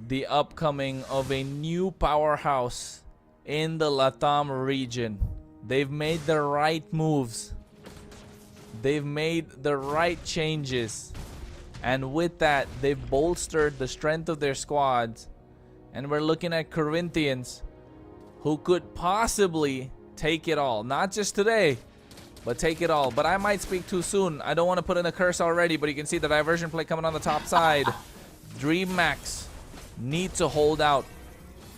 the upcoming of a new powerhouse in the LATAM region. They've made the right moves. They've made the right changes. And with that, they've bolstered the strength of their squads. And we're looking at Corinthians, who could possibly take it all. Not just today, but take it all. But I might speak too soon. I don't want to put in a curse already, but you can see the diversion play coming on the top side. Dream Max need to hold out,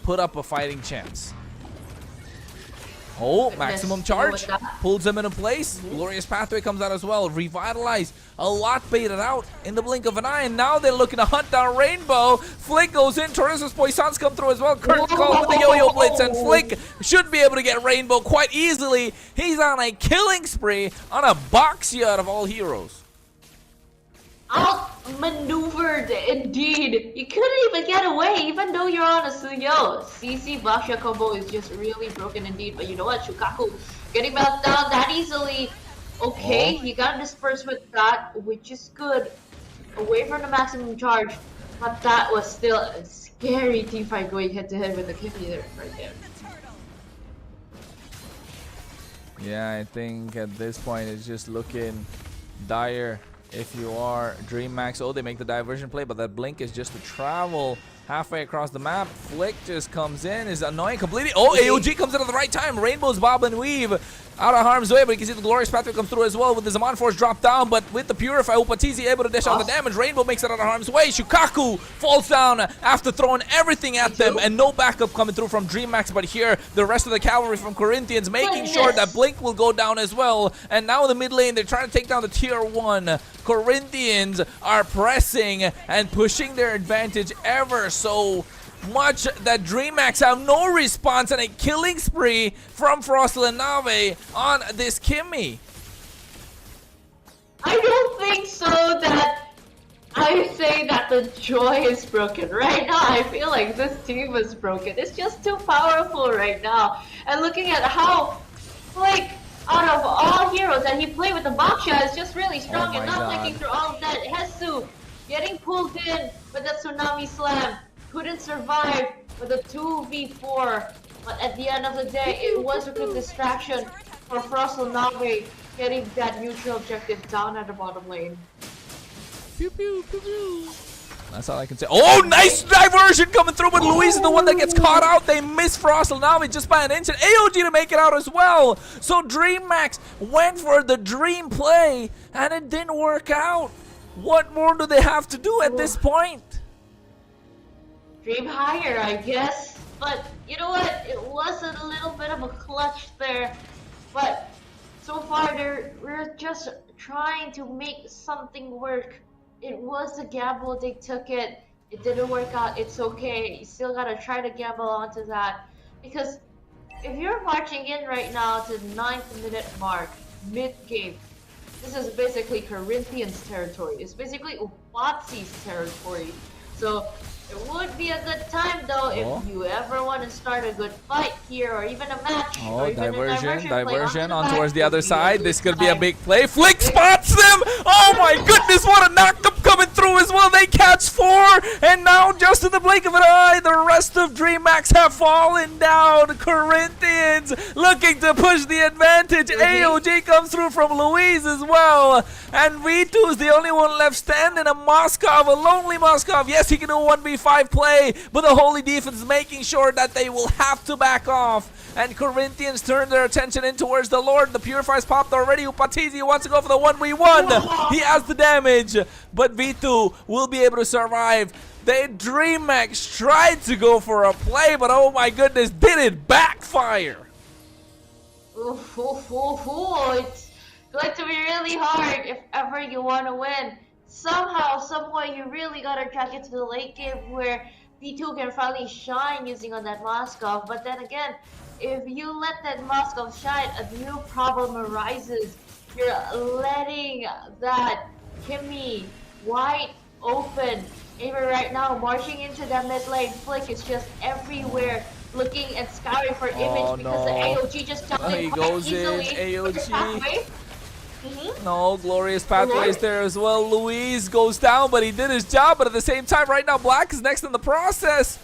put up a fighting chance. Oh, maximum charge pulls them into place. Glorious Pathway comes out as well. Revitalize, a lot baited out in the blink of an eye, and now they're looking to hunt down Rainbow. Flick goes in, Torres' Poissons come through as well. Kurt call with the yo-yo blitz, and Flick should be able to get Rainbow quite easily. He's on a killing spree on a Baxia out of all heroes. Outmaneuvered indeed. You couldn't even get away even though you're on a Suyo. CC Baxia combo is just really broken indeed. But you know what? Shukaku getting melted down that easily. Okay, he got dispersed with that, which is good. Away from the maximum charge. But that was still a scary teamfight going head to head with the Kimmy there, right there. Yeah, I think at this point it's just looking dire. If you are Dream Max, oh, they make the diversion play, but that blink is just to travel halfway across the map. Flick just comes in, is annoying completely. Oh, AOG comes in at the right time. Rainbow's bob and weave out of harm's way, but you can see the Glorious Pathway come through as well with the Zaman Force drop down, but with the Purify, Upatizi able to dish out the damage. Rainbow makes it out of harm's way. Shukaku falls down after throwing everything at them, and no backup coming through from Dream Max, but here the rest of the cavalry from Corinthians making sure that Blink will go down as well. And now in the mid lane, they're trying to take down the tier 1. Corinthians are pressing and pushing their advantage ever so much that DreamHack have no response, and a killing spree from Frostlanave on this Kimmy. I don't think so that I say that the joy is broken. Right now, I feel like this team is broken. It's just too powerful right now. And looking at how, like, out of all heroes that he played with, the Baxia is just really strong and not thinking through all of that. Hesu getting pulled in with the Tsunami Slam. Couldn't survive with a 2v4, but at the end of the day, it was a good distraction for Frostlanave getting that neutral objective down at the bottom lane. Pew, pew, pew, pew. That's all I can say. Oh, nice diversion coming through, but Luis is the one that gets caught out. They miss Frostlanave just by an inch, and AOG to make it out as well. So DreamMax went for the dream play, and it didn't work out. What more do they have to do at this point? Dream higher, I guess. But you know what? It was a little bit of a clutch there. But so far, we're just trying to make something work. It was a gamble. They took it. It didn't work out. It's okay. You still gotta try to gamble onto that. Because if you're marching in right now to the 9th minute mark, mid-game, this is basically Corinthians territory. It's basically Upatsi's territory. So it would be a good time though if you ever want to start a good fight here or even a match. Oh, or even diversion on back towards the other would be a side. good This could be a time. big play. Flick spots them. Oh my goodness, what a knockup coming through as well. They catch 4, and now just in the blink of an eye, the rest of DreamHack have fallen down. Corinthians looking to push the advantage. AOG comes through from Louise as well, and V2 is the only one left standing. A Moskov, a lonely Moskov. Yes, he can do a 1v5 play, but the Holy Defense is making sure that they will have to back off. And Corinthians turn their attention in towards the Lord. The Purifiers popped already. Upatizi wants to go for the 1v1. He has the damage, but V2 will be able to survive. They DreamHack tried to go for a play, but oh my goodness, did it backfire? It's going to be really hard if ever you want to win. Somehow, someway, you really gotta track it to the late game where V2 can finally shine using on that Moskov. But then again, if you let that Moskov shine, a new problem arises. You're letting that Kimmy wide open. Even right now, marching into that mid lane, Flick is just everywhere, looking and scouring for image because the AOG just jumped in He quite goes easily. in, AOG. Mm-hmm. No, glorious pathways there as well. Louise goes down, but he did his job. But at the same time, right now, Black is next in the process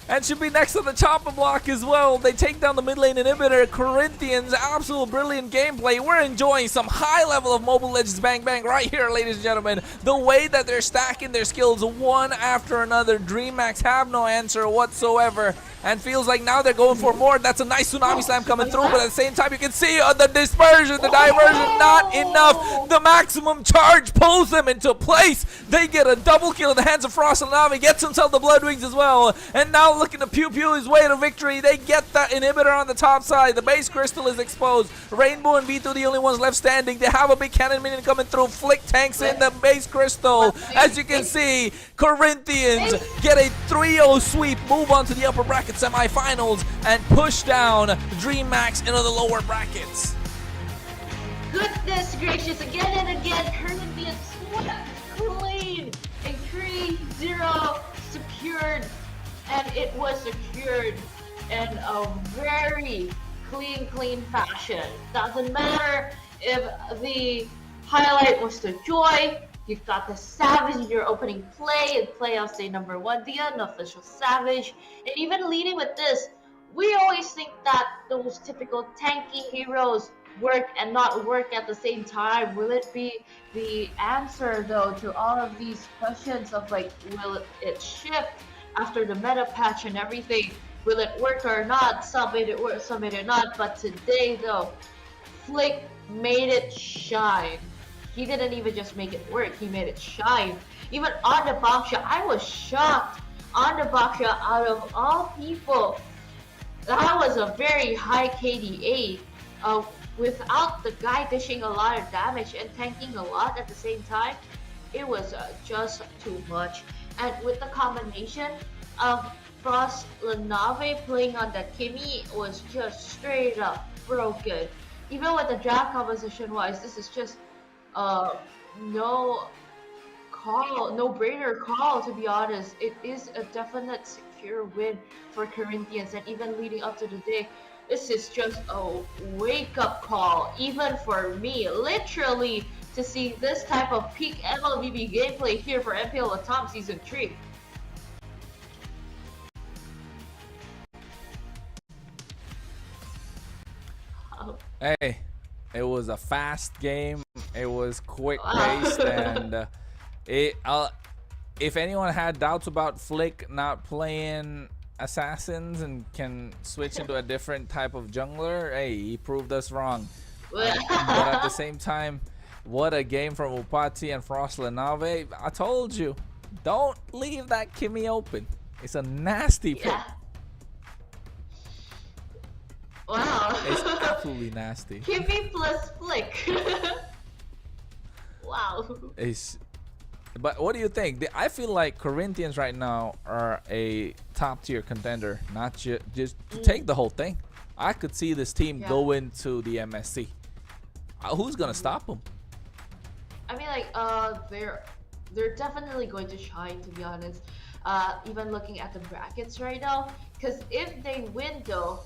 and should be next to the chopper block as well. They take down the mid lane inhibitor. Corinthians, absolute brilliant gameplay. We're enjoying some high level of Mobile Legends Bang Bang right here, ladies and gentlemen. The way that they're stacking their skills one after another. DreamHack have no answer whatsoever, and feels like now they're going for more. That's a nice Tsunami Slam coming through, but at the same time, you can see the dispersion, the diversion, not enough. The maximum charge pulls them into place. They get a double kill in the hands of Frost and Nami, gets himself the Blood Wings as well, and now looking to pew pew his way to victory. They get that inhibitor on the top side. The base crystal is exposed. Rainbow and V2 the only ones left standing. They have a big cannon minion coming through. Flick tanks in the base crystal. As you can see, Corinthians get a 3-0 sweep, move on to the upper bracket semifinals, and push down DreamHack into the lower brackets. Goodness gracious, again and again, Corinthians swept clean. A 3-0 secured, and it was secured in a very clean fashion. Doesn't matter if the highlight was the Joy. You've got the Savage in your opening play in playoffs day number 1, the unofficial Savage. And even leading with this, we always think that those typical tanky heroes work and not work at the same time. Will it be the answer though to all of these questions of like, will it shift after the meta patch and everything? Will it work or not? Some made it work, some made it not. But today though, Flick made it shine. He didn't even just make it work, he made it shine. Even on the Baksha, I was shocked. On the Baksha, out of all people, that was a very high KDA. Without the guy dishing a lot of damage and tanking a lot at the same time, it was just too much. And with the combination of Frost Lanave playing on the Kimmy was just straight up broken. Even with the draft composition wise, this is just no brainer call, to be honest. It is a definite secure win for Corinthians, and even leading up to the day, this is just a wake-up call, even for me, literally, to see this type of peak MLBB gameplay here for MPL LATAM Season 3. Hey, it was a fast game. It was quick-paced, and if anyone had doubts about Flick not playing assassins and can switch into a different type of jungler, hey, he proved us wrong. But at the same time, what a game from Upati and Frost Lanave. I told you, don't leave that Kimmy open. It's a nasty pick. Wow. It's absolutely nasty. Kimmy plus Flick. Wow. But what do you think? I feel like Corinthians right now are a top tier contender, not just to take the whole thing. I could see this team go into the MSC. Who's gonna stop them? I mean, like, they're definitely going to shine, to be honest. Even looking at the brackets right now, because if they win though,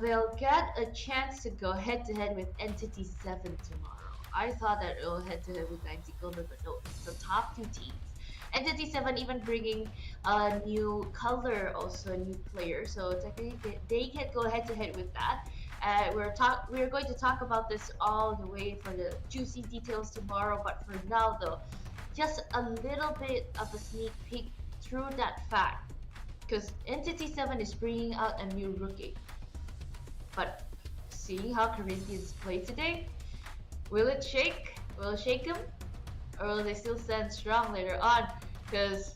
they'll get a chance to go head to head with Entity 7 tomorrow. I thought that it will head to head with 90 Golden, but no, it's the top two teams. Entity 7 even bringing a new color, also a new player, so technically they can go head to head with that. We're going to talk about this all the way for the juicy details tomorrow, but for now though, just a little bit of a sneak peek through that fact, because Entity 7 is bringing out a new rookie. But seeing how Corinthians play today, will it shake? Will it shake them? Or will they still stand strong later on? Because,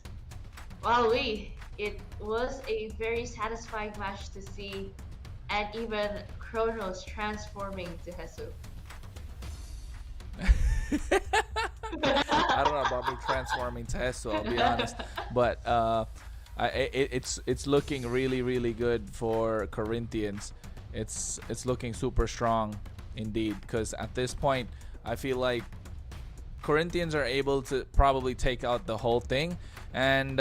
wow, it was a very satisfying match to see, and even Kronos transforming to Hesu. I don't know about me transforming to Hesu, I'll be honest. But it's looking really good for Corinthians. It's looking super strong indeed, because at this point I feel like Corinthians are able to probably take out the whole thing, and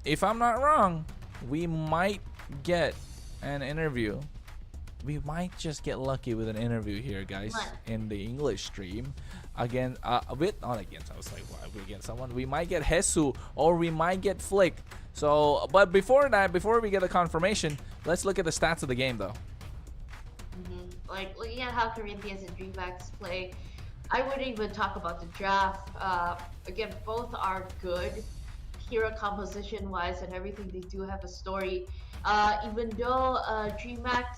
if I'm not wrong, we might get an interview. We might just get lucky with an interview here, guys, in the English stream. Again, not against. I was like, why we get someone? We might get Hesu, or we might get Flick. So, but before that, before we get a confirmation, let's look at the stats of the game, though. Like, looking at how Corinthians and DreamHack play, I wouldn't even talk about the draft. Again, both are good hero composition wise and everything. They do have a story. Even though DreamHack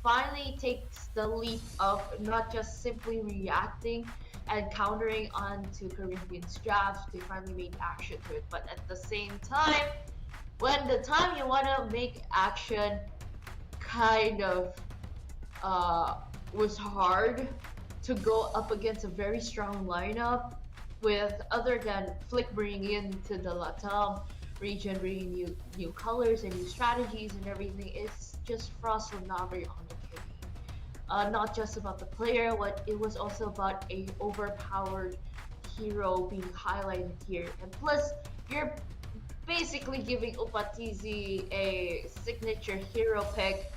finally takes the leap of not just simply reacting and countering onto Corinthians' drafts, they finally made action to it. But at the same time, when the time you want to make action kind of was hard to go up against a very strong lineup, with other than Flick bringing into the LATAM region, bringing new colors and new strategies and everything. It's just Frost Navri on the case. Not just about the player, it was also about a overpowered hero being highlighted here. And plus, you're basically giving Upatizi a signature hero pick,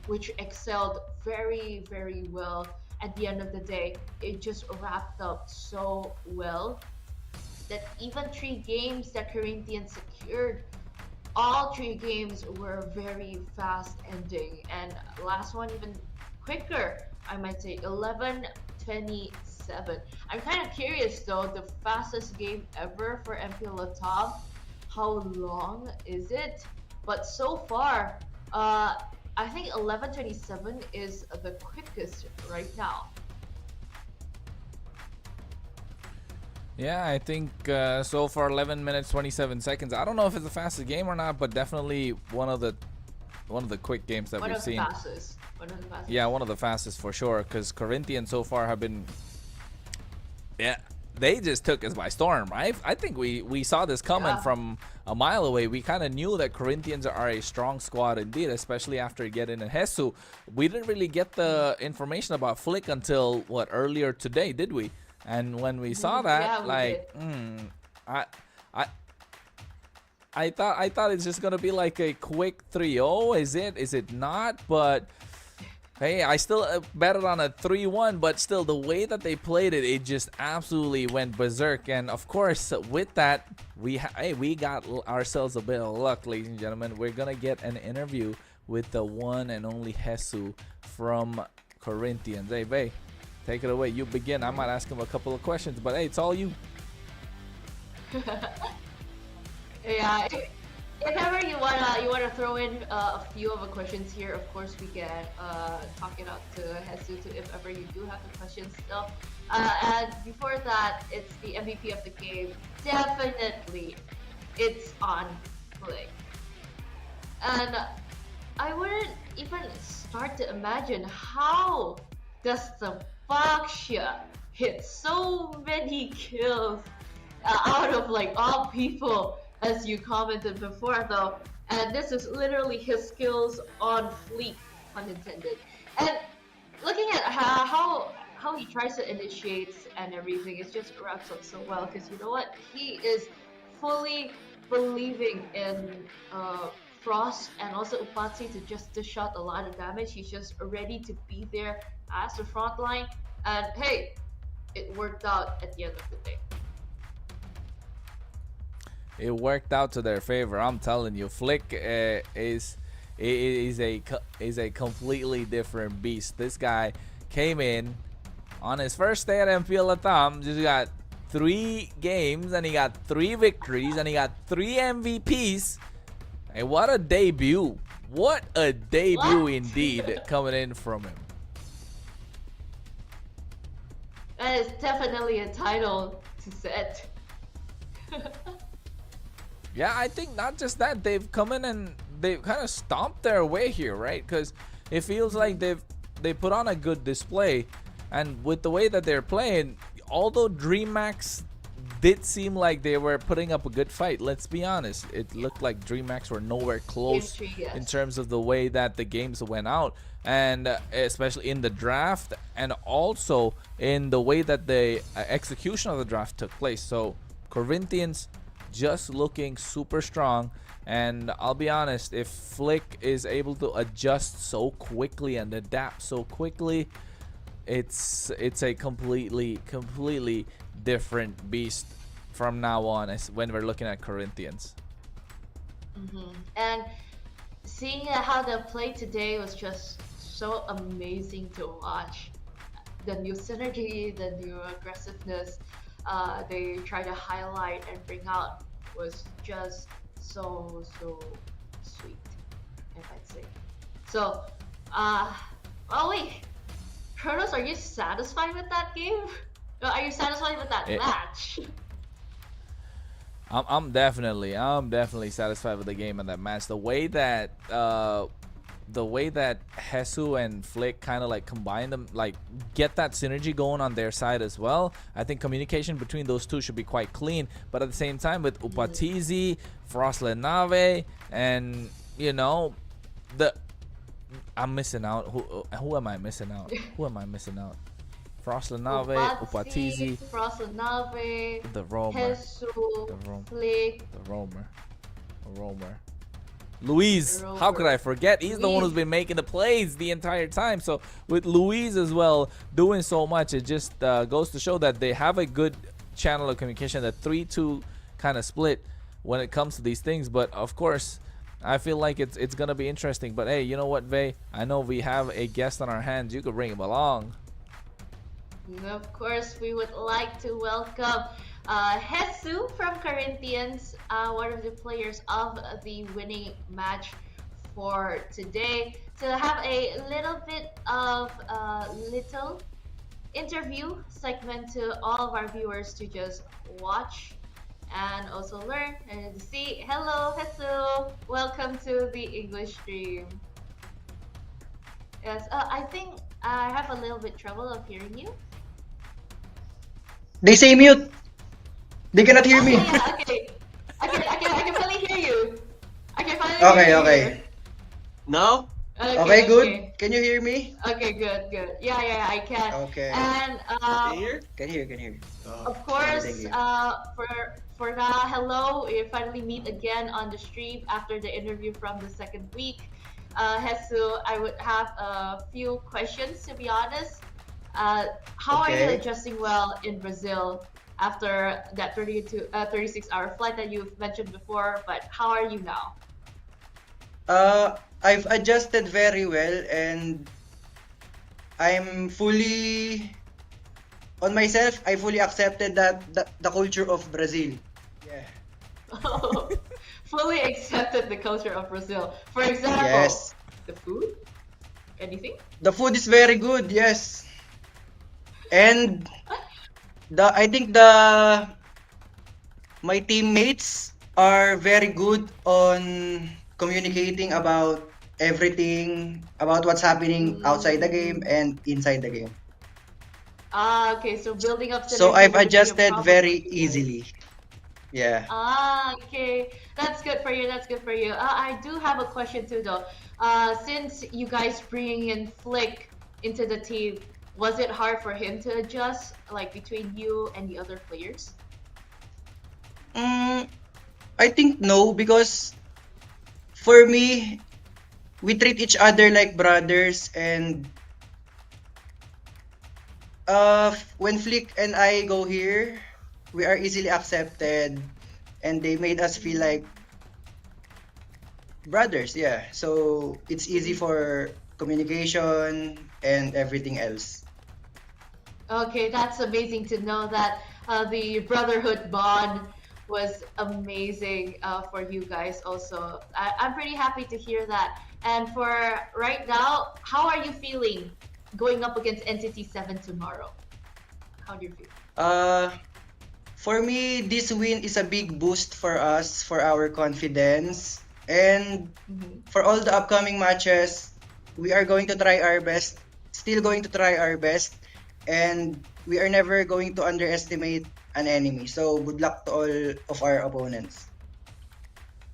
which excelled very well. At the end of the day, it just wrapped up so well that even 3 games that Corinthians secured, all 3 games were very fast ending, and last one even quicker, I might say 11-27. I'm kind of curious though, the fastest game ever for MPL LATAM, how long is it? But so far, I think 11:27 is the quickest right now. Yeah, I think so far 11 minutes 27 seconds. I don't know if it's the fastest game or not, but definitely one of the quick games that we've seen. One of the fastest. Yeah, one of the fastest for sure, because Corinthians so far have been, they just took us by storm, right? I think we saw this coming from a mile away. We kind of knew that Corinthians are a strong squad indeed, especially after getting in Hesu. We didn't really get the information about Flick until earlier today, did we? And when we saw that, I thought it's just gonna be like a quick 3-0. Is it not? But hey, I still bet it on a 3-1, but still, the way that they played it, it just absolutely went berserk. And of course, with that, we got ourselves a bit of luck, ladies and gentlemen. We're gonna get an interview with the one and only Hesu from Corinthians. Hey, Bay, take it away. You begin. I might ask him a couple of questions, but hey, it's all you. Yeah. If ever you wanna throw in a few of the questions here, of course we can talk it out to Hesu if ever you do have the questions still. And before that, it's the MVP of the game. Definitely, it's on Flick. And I wouldn't even start to imagine how does the Baxia hit so many kills out of like all people, as you commented before though, and this is literally his skills on fleek, pun intended. And looking at how he tries to initiate and everything, it just wraps up so well because you know what, he is fully believing in Frost and also Upatsi to just dish out a lot of damage. He's just ready to be there as the front line, and hey, it worked out at the end of the day. It worked out to their favor. I'm telling you, Flick is a completely different beast. This guy came in on his first day at MPL LATAM, just got 3 games and he got 3 victories and he got 3 MVPs. And what a debut! What a debut indeed coming in from him. That is definitely a title to set. Yeah, I think not just that, they've come in and they've kind of stomped their way here, right? Because it feels like they put on a good display, and with the way that they're playing, although DreamHack did seem like they were putting up a good fight, let's be honest, it looked like DreamHack were nowhere close in terms of the way that the games went out, and especially in the draft, and also in the way that the execution of the draft took place. So Corinthians just looking super strong, and I'll be honest, if Flick is able to adjust so quickly and adapt so quickly, it's a completely different beast from now on as when we're looking at Corinthians. And seeing how they played today was just so amazing to watch. The new synergy, the new aggressiveness they try to highlight and bring out was just so sweet, if I'd say. So, oh wait, Kronos, are you satisfied with that game? Are you satisfied with that match? I'm definitely satisfied with the game and that match. The way that Jesus and Flick kind of like combine them, like get that synergy going on their side as well. I think communication between those two should be quite clean, but at the same time with Upatizi, Frost Lenave, and you know, I'm missing out. Who am I missing out? Who am I missing out? Frost Lenave, Upatizi, Frost Lenave, the Roamer, Jesus, Flick, the Roamer. Luis, how could I forget? He's the one who's been making the plays the entire time. So with Luis as well doing so much, it just goes to show that they have a good channel of communication, the 3-2 kind of split when it comes to these things. But of course, I feel like it's gonna be interesting. But hey, you know what, Vey? I know we have a guest on our hands. You could bring him along. Of course, we would like to welcome Jesus from Corinthians, one of the players of the winning match for today, to have a little bit of little interview segment to all of our viewers to just watch and also learn and see. Hello, Jesus. Welcome to the English stream. Yes, I think I have a little bit trouble of hearing you. They say mute. They cannot hear me. Yeah, okay. I can finally hear you. I can finally hear you. Okay. No? Okay, good. Okay. Can you hear me? Okay, good. Yeah, I can. Okay. And Can hear. Of course, for now, hello. We finally meet again on the stream after the interview from the second week. Jesus, I would have a few questions, to be honest. How are you adjusting well in Brazil after that 36-hour flight that you've mentioned before? But how are you now? I've adjusted very well, and I'm fully on myself. I fully accepted that the culture of Brazil. Yeah. Fully accepted the culture of Brazil. For example, yes. The food? Anything? The food is very good, yes. And I think my teammates are very good on communicating about everything about what's happening outside the game and inside the game. Okay, so building up synergy So I've wouldn't be a adjusted problem very for you guys. easily. Yeah. Okay. That's good for you. That's good for you. I do have a question too, though. Since you guys bringing in Flick into the team, was it hard for him to adjust, like between you and the other players? I think no, because for me, we treat each other like brothers, and when Flick and I go here, we are easily accepted, and they made us feel like brothers. Yeah, so it's easy for communication and everything else. Okay, that's amazing to know that the brotherhood bond was amazing for you guys also. I'm pretty happy to hear that. And for right now, how are you feeling going up against Entity 7 tomorrow? How do you feel? For me, this win is a big boost for us, for our confidence. And for all the upcoming matches, we are going to try our best, still going to try our best. And we are never going to underestimate an enemy. So good luck to all of our opponents.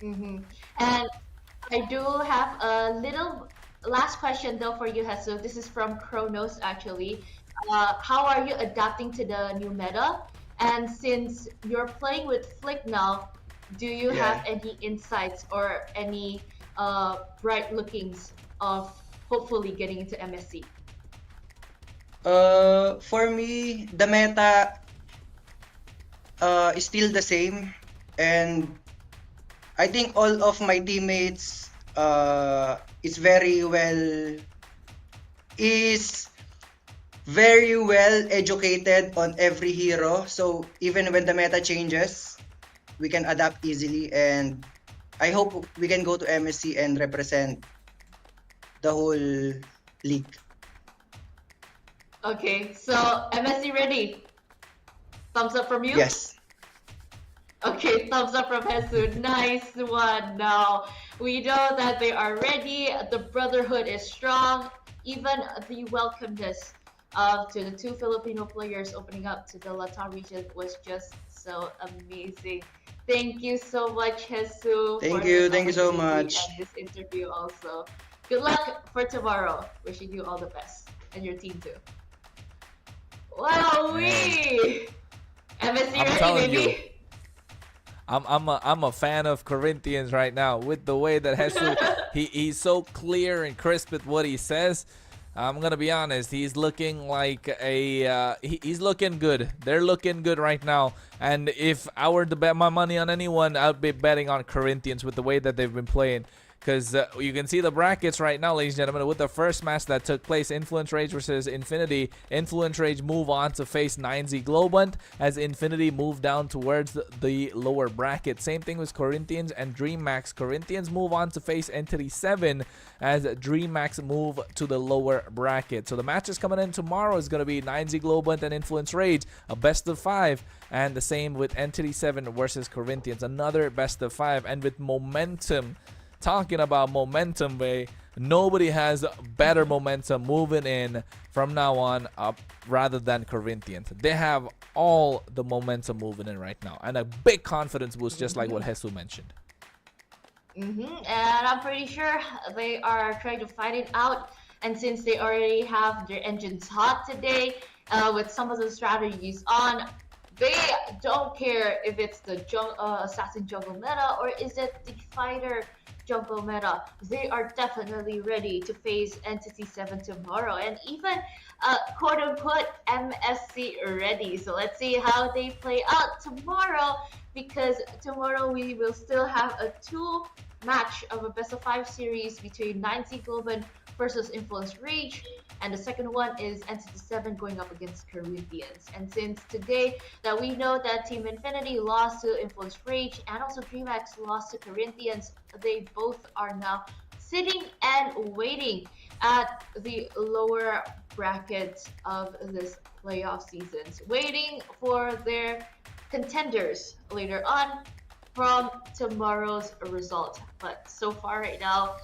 And I do have a little last question though for you, Hesu. This is from Kronos actually. How are you adapting to the new meta? And since you're playing with Flick now, do you have any insights or any bright lookings of hopefully getting into MSC? For me, the meta is still the same, and I think all of my teammates is very well educated on every hero. So even when the meta changes, we can adapt easily, and I hope we can go to MSC and represent the whole league. Okay, so MSC ready? Thumbs up from you? Yes. Okay, thumbs up from Hesu. Nice one. Now, we know that they are ready. The brotherhood is strong. Even the welcomeness to the two Filipino players opening up to the LATAM region was just so amazing. Thank you so much, Hesu. Thank you so much. And this interview also. Good luck for tomorrow. Wishing you all the best. And your team too. Wow, MSC I'm ready, telling baby. you, I'm a fan of Corinthians right now with the way that Hesu he's so clear and crisp with what he says. I'm gonna be honest, he's looking like a he's looking good. They're looking good right now. And if I were to bet my money on anyone, I'd be betting on Corinthians with the way that they've been playing. Because you can see the brackets right now, ladies and gentlemen, with the first match that took place, Influence Rage versus Infinity. Influence Rage move on to face 9Z Globant as Infinity move down towards the lower bracket. Same thing with Corinthians and DreamMax. Corinthians move on to face Entity 7 as DreamMax move to the lower bracket. So the matches coming in tomorrow is going to be 9Z Globant and Influence Rage, a best of 5. And the same with Entity 7 versus Corinthians, another best of 5. And with momentum, talking about momentum, nobody has better momentum moving in from now on up rather than Corinthians. They have all the momentum moving in right now, and a big confidence boost, just like what Hesu mentioned. And I'm pretty sure they are trying to fight it out. And since they already have their engines hot today, with some of the strategies on, they don't care if it's the assassin jungle meta or is it the fighter jungle meta. They are definitely ready to face Entity 7 tomorrow, and even quote-unquote MSC ready. So let's see how they play out tomorrow, because tomorrow we will still have a 2-match of a best of 5 series between 9Z Globant versus Influence Rage, and the second one is Entity 7 going up against Corinthians. And since today that we know that Team Infinity lost to Influence Rage and also DreamX lost to Corinthians, they both are now sitting and waiting at the lower brackets of this playoff seasons, waiting for their contenders later on from tomorrow's result. But so far right now,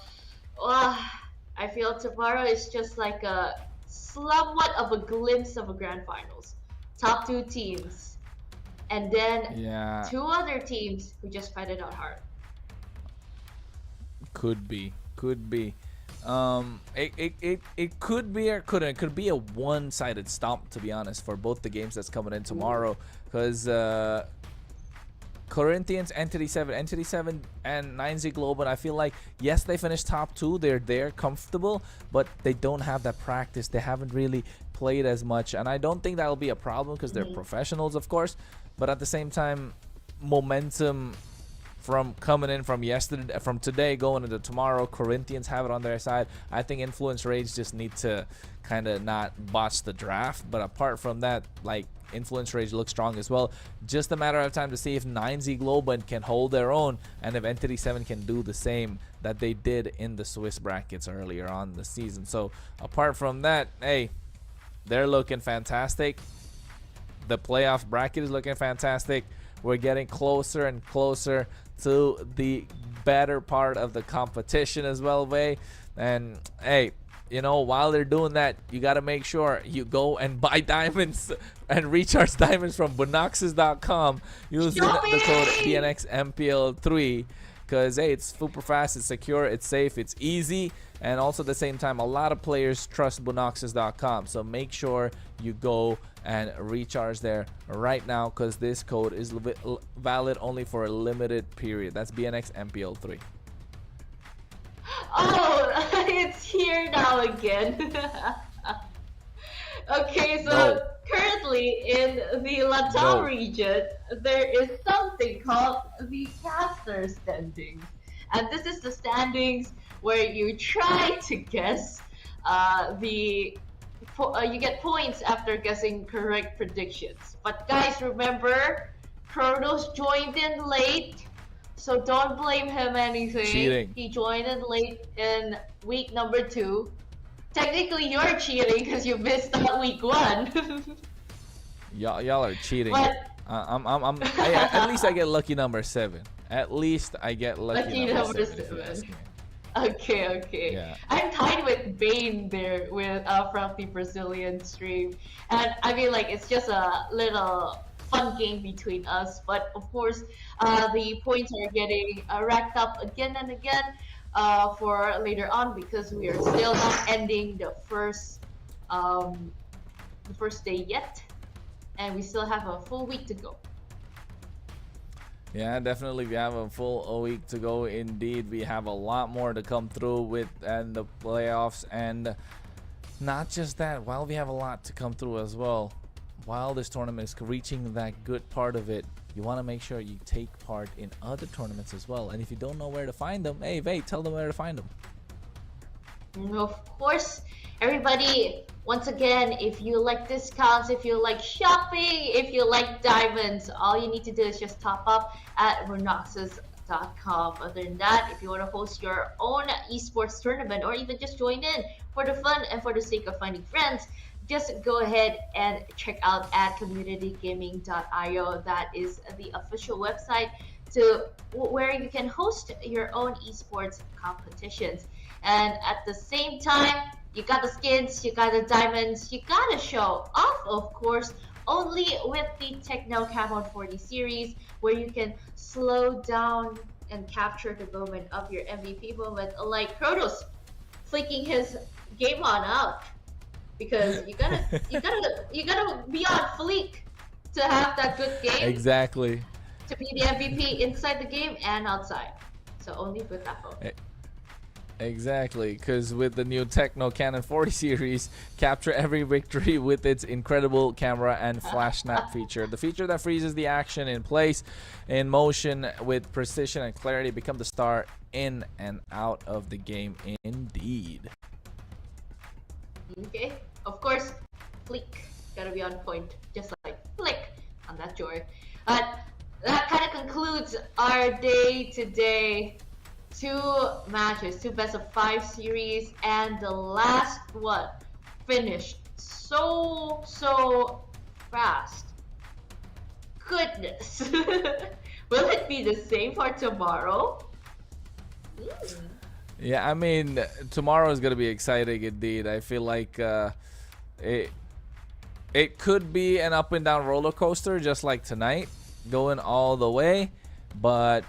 I feel tomorrow is just like a somewhat of a glimpse of a grand finals. Top two teams, and then two other teams who just fight it out hard. Could be. It could be or couldn't. It could be a one-sided stomp, to be honest, for both the games that's coming in tomorrow. Because Corinthians, Entity 7, and 9Z Global, I feel like, yes, they finished top 2. They're there, comfortable, but they don't have that practice. They haven't really played as much. And I don't think that'll be a problem because they're professionals, of course. But at the same time, momentum from coming in from yesterday, from today going into tomorrow, Corinthians have it on their side. I think Influence Rage just need to kind of not botch the draft, but apart from that, like, Influence Rage looks strong as well. Just a matter of time to see if 9Z Global can hold their own and if Entity 7 can do the same that they did in the Swiss brackets earlier on the season. So apart from that, hey, they're looking fantastic. The playoff bracket is looking fantastic. We're getting closer and closer to the better part of the competition as well, Vay. And hey, you know, while they're doing that, you got to make sure you go and buy diamonds and recharge diamonds from Bunoxes.com using the code BNX MPL 3. Because hey, it's super fast, it's secure, it's safe, it's easy, and also at the same time, a lot of players trust Bunoxes.com. So make sure you go and recharge there right now, because this code is valid only for a limited period. That's BNX MPL 3. Oh, it's here now again. Okay, so currently in the LATAM region, there is something called the caster standings. And this is the standings where you try to guess you get points after guessing correct predictions. But guys, remember, Kronos joined in late, so don't blame him anything. Cheating. He joined in late in week number 2. Technically, you're cheating because you missed out week 1. Y'all are cheating. But at least I get lucky number 7. At least I get lucky number 7. Okay. Yeah. I'm tied with Bane there with from the Brazilian stream, and I mean, like, it's just a little fun game between us. But of course, the points are getting racked up again and again for later on, because we are still not ending the first day yet, and we still have a full week to go. Yeah, definitely. We have a full week to go. Indeed, we have a lot more to come through with and the playoffs, and not just that. While we have a lot to come through as well, while this tournament is reaching that good part of it, you want to make sure you take part in other tournaments as well. And if you don't know where to find them, hey, Vay, tell them where to find them. Of course, everybody, once again, if you like discounts, if you like shopping, if you like diamonds, all you need to do is just top up at Bunoxes.com. Other than that, if you want to host your own esports tournament, or even just join in for the fun and for the sake of finding friends, just go ahead and check out at communitygaming.io. That is the official website to where you can host your own esports competitions. And at the same time, you got the skins, you got the diamonds, you gotta show off, of course, only with the Techno Camo 40 series, where you can slow down and capture the moment of your MVP moment, like Kronos flicking his game on out. Because you gotta be on fleek to have that good game. Exactly. To be the MVP inside the game and outside. So only with that moment. Exactly, because with the new Techno Canon 40 series, capture every victory with its incredible camera and flash snap feature. The feature that freezes the action in place, in motion, with precision and clarity. Become the star in and out of the game indeed. Okay, of course, flick. Gotta be on point, just like flick on that joy. But that kind of concludes our day today. 2 matches, 2 best-of-5 series, and the last one finished so fast. Goodness. Will it be the same for tomorrow? Yeah, I mean, tomorrow is gonna be exciting indeed. I feel like it could be an up and down roller coaster, just like tonight, going all the way. But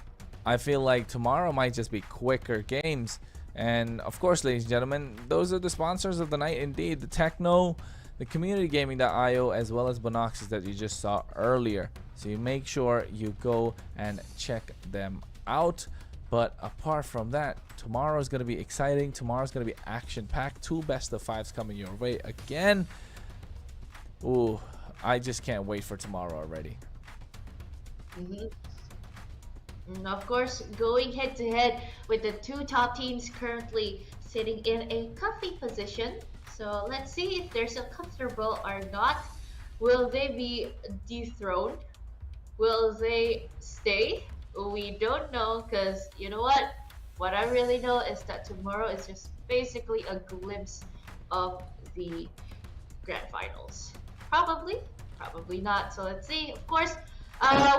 I feel like tomorrow might just be quicker games. And of course, ladies and gentlemen, those are the sponsors of the night indeed. The Techno, the CommunityGaming.io, as well as Bonoxis that you just saw earlier. So you make sure you go and check them out. But apart from that, tomorrow is going to be exciting. Tomorrow is going to be action-packed. 2 best of 5s coming your way again. Ooh, I just can't wait for tomorrow already. And of course, going head-to-head with the 2 top teams currently sitting in a comfy position. So let's see if they're so comfortable or not. Will they be dethroned? Will they stay? We don't know, because you know what? What I really know is that tomorrow is just basically a glimpse of the grand finals. Probably, probably not. So let's see. Of course,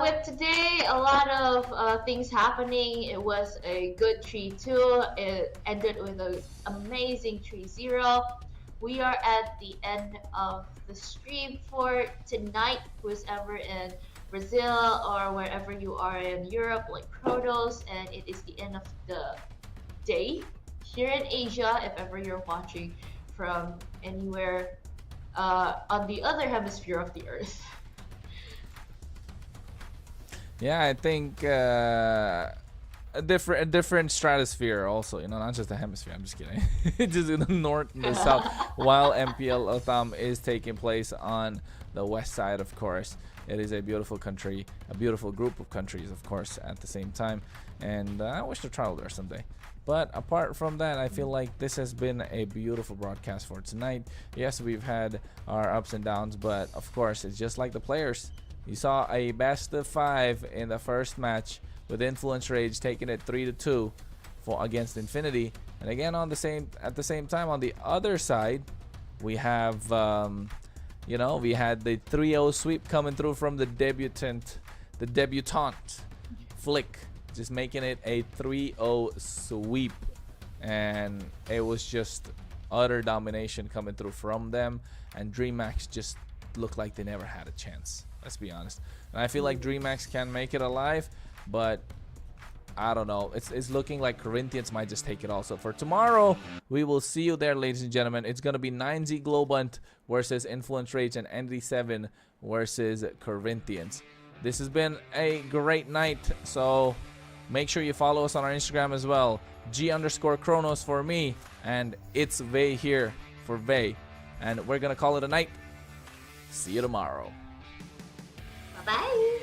with today, a lot of things happening. It was a good 3-2. It ended with an amazing 3-0. We are at the end of the stream for tonight. Who's ever in Brazil or wherever you are in Europe, like Kronos, and it is the end of the day here in Asia, if ever you're watching from anywhere on the other hemisphere of the earth. Yeah, I think a different stratosphere also, you know, not just a hemisphere. I'm just kidding. Just in the north and the south, while MPL LATAM is taking place on the west side, of course. It is a beautiful country, a beautiful group of countries, of course, at the same time. And I wish to travel there someday. But apart from that, I feel like this has been a beautiful broadcast for tonight. Yes, we've had our ups and downs, but of course, it's just like the players. You saw a best of 5 in the first match with Influence Rage taking it 3-2 against Infinity. And again, at the same time, on the other side, we have you know, we had the 3-0 sweep coming through from the debutante Flick, just making it a 3-0 sweep. And it was just utter domination coming through from them. And DreamHack just looked like they never had a chance. Let's be honest. And I feel like DreamHack can make it alive, but I don't know. It's looking like Corinthians might just take it also. For tomorrow, we will see you there, ladies and gentlemen. It's going to be 9Z Globant versus Influence Rage and ND7 versus Corinthians. This has been a great night, so make sure you follow us on our Instagram as well. G_Kronos for me, and it's Vey here for Vey. And we're going to call it a night. See you tomorrow. Bye-bye.